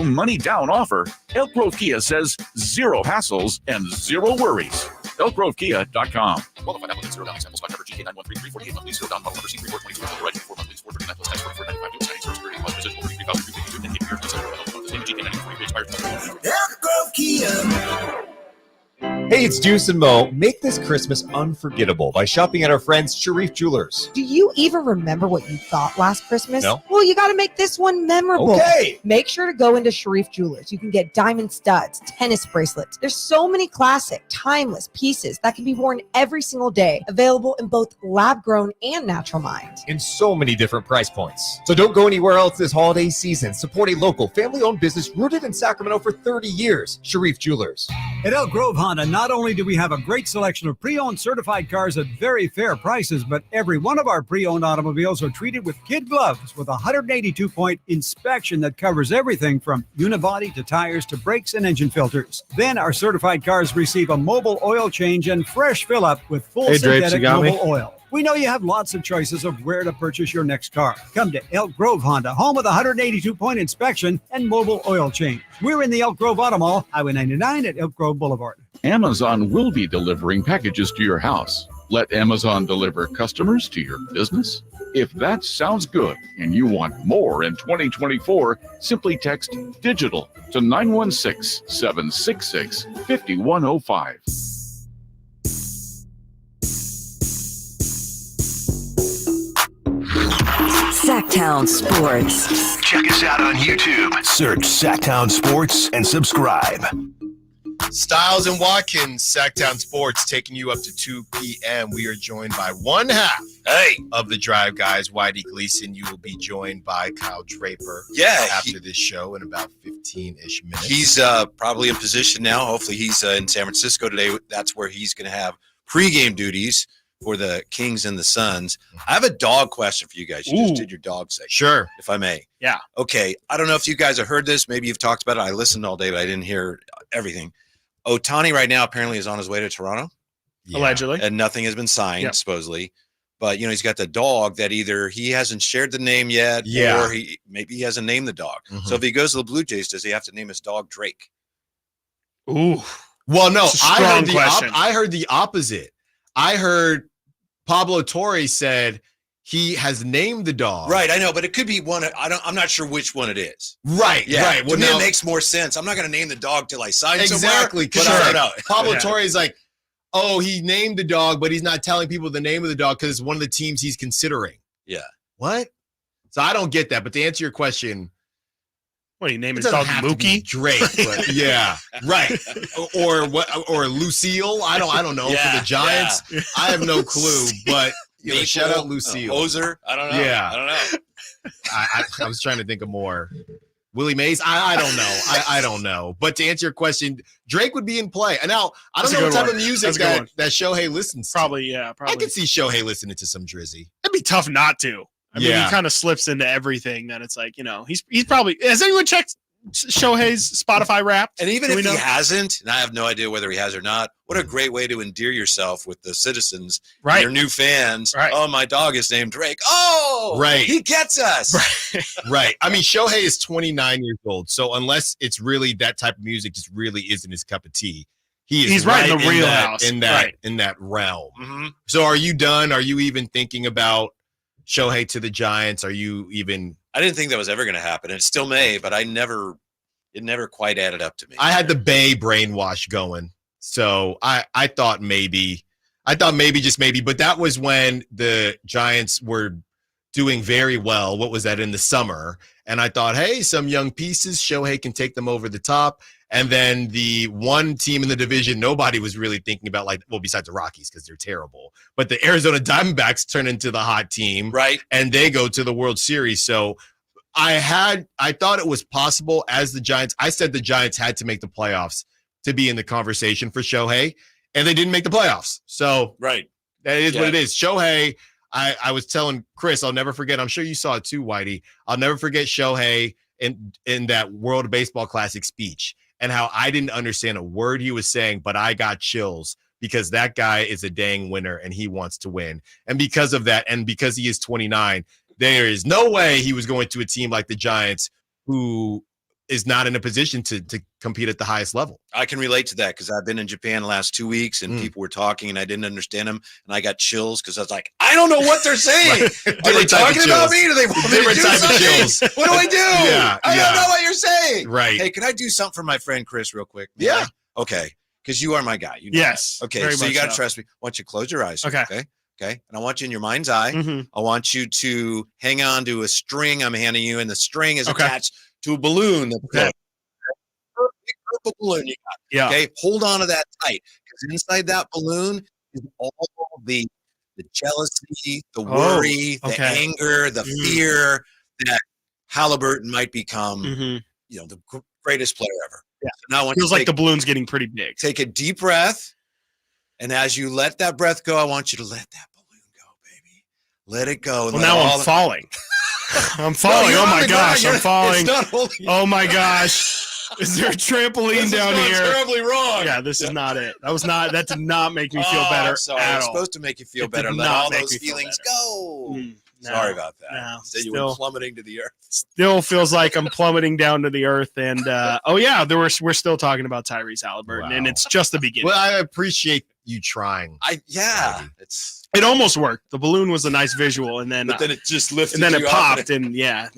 money down offer, Elk Grove Kia says 0 hassles and 0 worries. ElkGroveKia.com. Qualified applicants, 0 down. Samples by cover GK9133, 48 monthly, 0 down, model number C3422, for the right 4 monthly, 439 plus tax, 4495, deal signing, service period, plus visit, 43,352, and give your consent for GK93, expired. Elk Grove Kia. Hey, it's Juice and Mo. Make this Christmas unforgettable by shopping at our friends Sharif Jewelers. Do you even remember what you thought last Christmas? No. Well, you got to make this one memorable. Okay. Make sure to go into Sharif Jewelers. You can get diamond studs, tennis bracelets. There's so many classic, timeless pieces that can be worn every single day, available in both lab-grown and natural mined. In so many different price points. So don't go anywhere else this holiday season. Support a local, family-owned business rooted in Sacramento for 30 years. Sharif Jewelers. At Elk Grove Honda, not only do we have a great selection of pre-owned certified cars at very fair prices, but every one of our pre-owned automobiles are treated with kid gloves with a 182-point inspection that covers everything from unibody to tires to brakes and engine filters. Then our certified cars receive a mobile oil change and fresh fill-up with full synthetic mobile oil. We know you have lots of choices of where to purchase your next car. Come to Elk Grove Honda, home of the 182-point inspection and mobile oil change. We're in the Elk Grove Auto Mall, Highway 99 at Elk Grove Boulevard. Amazon will be delivering packages to your house. Let Amazon deliver customers to your business. If that sounds good and you want more in 2024, simply text DIGITAL to 916-766-5105. Sactown Sports. Check us out on YouTube. Search Sactown Sports and subscribe. Stiles and Watkins, Sactown Sports, taking you up to 2 p.m. We are joined by one half of the Drive Guys, Whitey Gleason. You will be joined by Kyle Draper after this show in about 15-ish minutes. He's probably in position now. Hopefully he's in San Francisco today. That's where he's going to have pregame duties for the Kings and the Suns. I have a dog question for you guys. You just did your dog segment. Sure. If I may. Yeah. Okay. I don't know if you guys have heard this. Maybe you've talked about it. I listened all day, but I didn't hear everything. Ohtani right now apparently is on his way to Toronto. Yeah. Allegedly. And nothing has been signed, supposedly. But, you know, he's got the dog that either he hasn't shared the name yet or maybe he hasn't named the dog. So if he goes to the Blue Jays, does he have to name his dog Drake? Ooh. Well, no, I heard the opposite. I heard Pablo Torre said he has named the dog. Right, I know, but it could be one. I'm not sure which one it is. Right, yeah. right. Well, to me, it makes more sense. I'm not going to name the dog till I sign exactly. somewhere. But I don't know. Pablo Torre is like, oh, he named the dog, but he's not telling people the name of the dog because it's one of the teams he's considering. Yeah. What? So I don't get that. But to answer your question, what do you name his dog? Mookie Drake, but yeah, right. Or what? Or Lucille? I don't know. For the Giants, I have no clue. But shout out Lucille. Hoser? I don't know. Yeah, I don't know. I was trying to think of more. Willie Mays? I don't know. I don't know. But to answer your question, Drake would be in play. And now I don't know what type of music that Shohei listens to. Probably. I could see Shohei listening to some Drizzy. It'd be tough not to. I mean, he kind of slips into everything that it's like, you know, he's probably, has anyone checked Shohei's Spotify Wrapped? And even if he hasn't, and I have no idea whether he has or not, what a great way to endear yourself with the citizens, your new fans. Right. Oh, my dog is named Drake. Oh, he gets us. Right. I mean, Shohei is 29 years old. So unless it's really that type of music just really isn't his cup of tea, he's right in the real house. In that realm. Mm-hmm. So are you done? Are you even thinking about Shohei to the Giants? Are you even? I didn't think that was ever going to happen. It still may, but it never quite added up to me. I had the Bay brainwash going. So I thought maybe, just maybe, but that was when the Giants were doing very well. What was that, in the summer? And I thought, hey, some young pieces, Shohei can take them over the top. And then the one team in the division nobody was really thinking about, like, well, besides the Rockies, because they're terrible. But the Arizona Diamondbacks turn into the hot team. Right. And they go to the World Series. So I thought it was possible as the Giants. I said the Giants had to make the playoffs to be in the conversation for Shohei. And they didn't make the playoffs. So right. That is what it is. Shohei, I was telling Chris, I'll never forget. I'm sure you saw it too, Whitey. I'll never forget Shohei in that World Baseball Classic speech and how I didn't understand a word he was saying, but I got chills because that guy is a dang winner and he wants to win. And because of that, and because he is 29, there is no way he was going to a team like the Giants, who is not in a position to compete at the highest level. I can relate to that because I've been in Japan the last 2 weeks and people were talking and I didn't understand them and I got chills because I was like, I don't know what they're saying. Are they talking about me? Do they want me to do something? What do I do? I don't know what you're saying. Right. Hey, can I do something for my friend Chris real quick? Yeah. Okay. Because you are my guy. You know yes. that. Okay. Very So you much got to trust me. I want you to close your eyes. Okay. Okay. And I want you in your mind's eye. I want you to hang on to a string I'm handing you, and the string is attached to a balloon. Big purple balloon you got. Yeah. Okay. Hold on to that tight because inside that balloon is all the jealousy, the worry, the anger, the fear that Haliburton might become, the greatest player ever. Yeah. So now I want feels you to like the balloon's getting pretty big. Take a deep breath. And as you let that breath go, I want you to let that balloon go, baby. Let it go. Well, now I'm falling. I'm falling. No, oh my gosh, ground. I'm falling. It's not holding you. Oh my gosh. Is there a trampoline down here? Terribly wrong. Yeah, this is not it. That did not make me feel better. I'm sorry. At It's all. supposed to make you feel It better. did Let not all make those me feel feelings better. go. No, Sorry about that. no, Instead, you still- were plummeting to the earth. Still feels like I'm plummeting down to the earth. And we're still talking about Tyrese Haliburton, and it's just the beginning. Well, I appreciate you trying. It almost worked. The balloon was a nice visual, and then But then it just lifted and then it you up popped, and and yeah.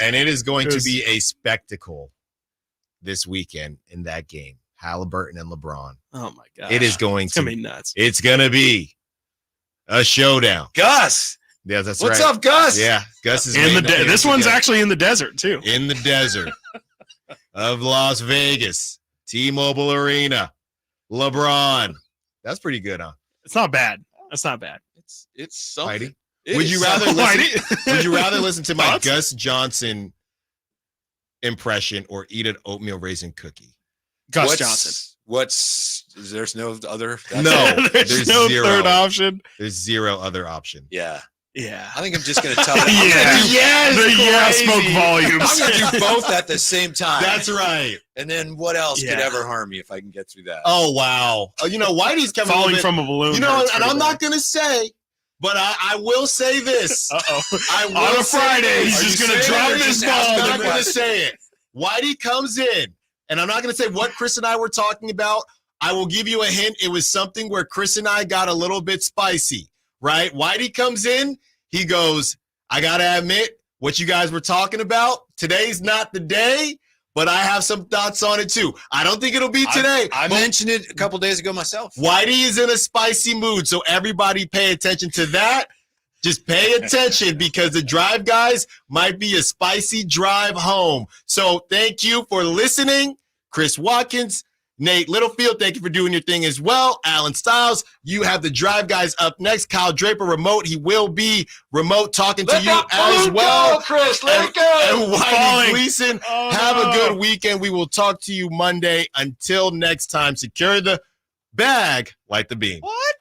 And it is going it to was- be a spectacle this weekend in that game. Halliburton and LeBron. Oh my god! It is going It's to gonna be nuts. It's going to be a showdown. Gus. Yeah, that's What's right. up, Gus? Yeah, Gus is In the waiting on this you one's again. actually in the desert too. In the desert of Las Vegas, T-Mobile Arena, LeBron. That's pretty good, huh? It's not bad. That's not bad. It's something. Whitey? It Would is you rather something. listen? Would you rather listen to my Thoughts? Gus Johnson impression or eat an oatmeal raisin cookie? Gus Johnson. There's no other? No, There's no zero. third option. There's zero other option. Yeah. Yeah. I think I'm just going to tell Yeah. The yeah spoke volumes. I'm going to do both at the same time. That's right. And then what else could Yeah. ever harm me if I can get through that? Oh, wow. Oh, Whitey's coming Falling a little bit- from a balloon. You know, hurts and pretty I'm bad. not going to say, but I will say this. Uh-oh. I will On a say Friday, this. he's Are just you going to saying drop it or this just ball. I'm in not the going to net. say it. Whitey comes in, and I'm not going to say what Chris and I were talking about. I will give you a hint. It was something where Chris and I got a little bit spicy, right? Whitey comes in. He goes, I got to admit, what you guys were talking about, today's not the day, but I have some thoughts on it too. I don't think it'll be today. I but mentioned it a couple days ago myself. Whitey is in a spicy mood, so everybody pay attention to that. Just pay attention because the drive, guys, might be a spicy drive home. So thank you for listening. Chris Watkins, Nate Littlefield, thank you for doing your thing as well. Alan Stiles, you have the drive guys up next. Kyle Draper, remote. He will be remote talking to you as well. Chris. Let it go. And Whitey Falling. Gleason, Oh, have a no. good weekend. We will talk to you Monday. Until next time, secure the bag like the beam. What?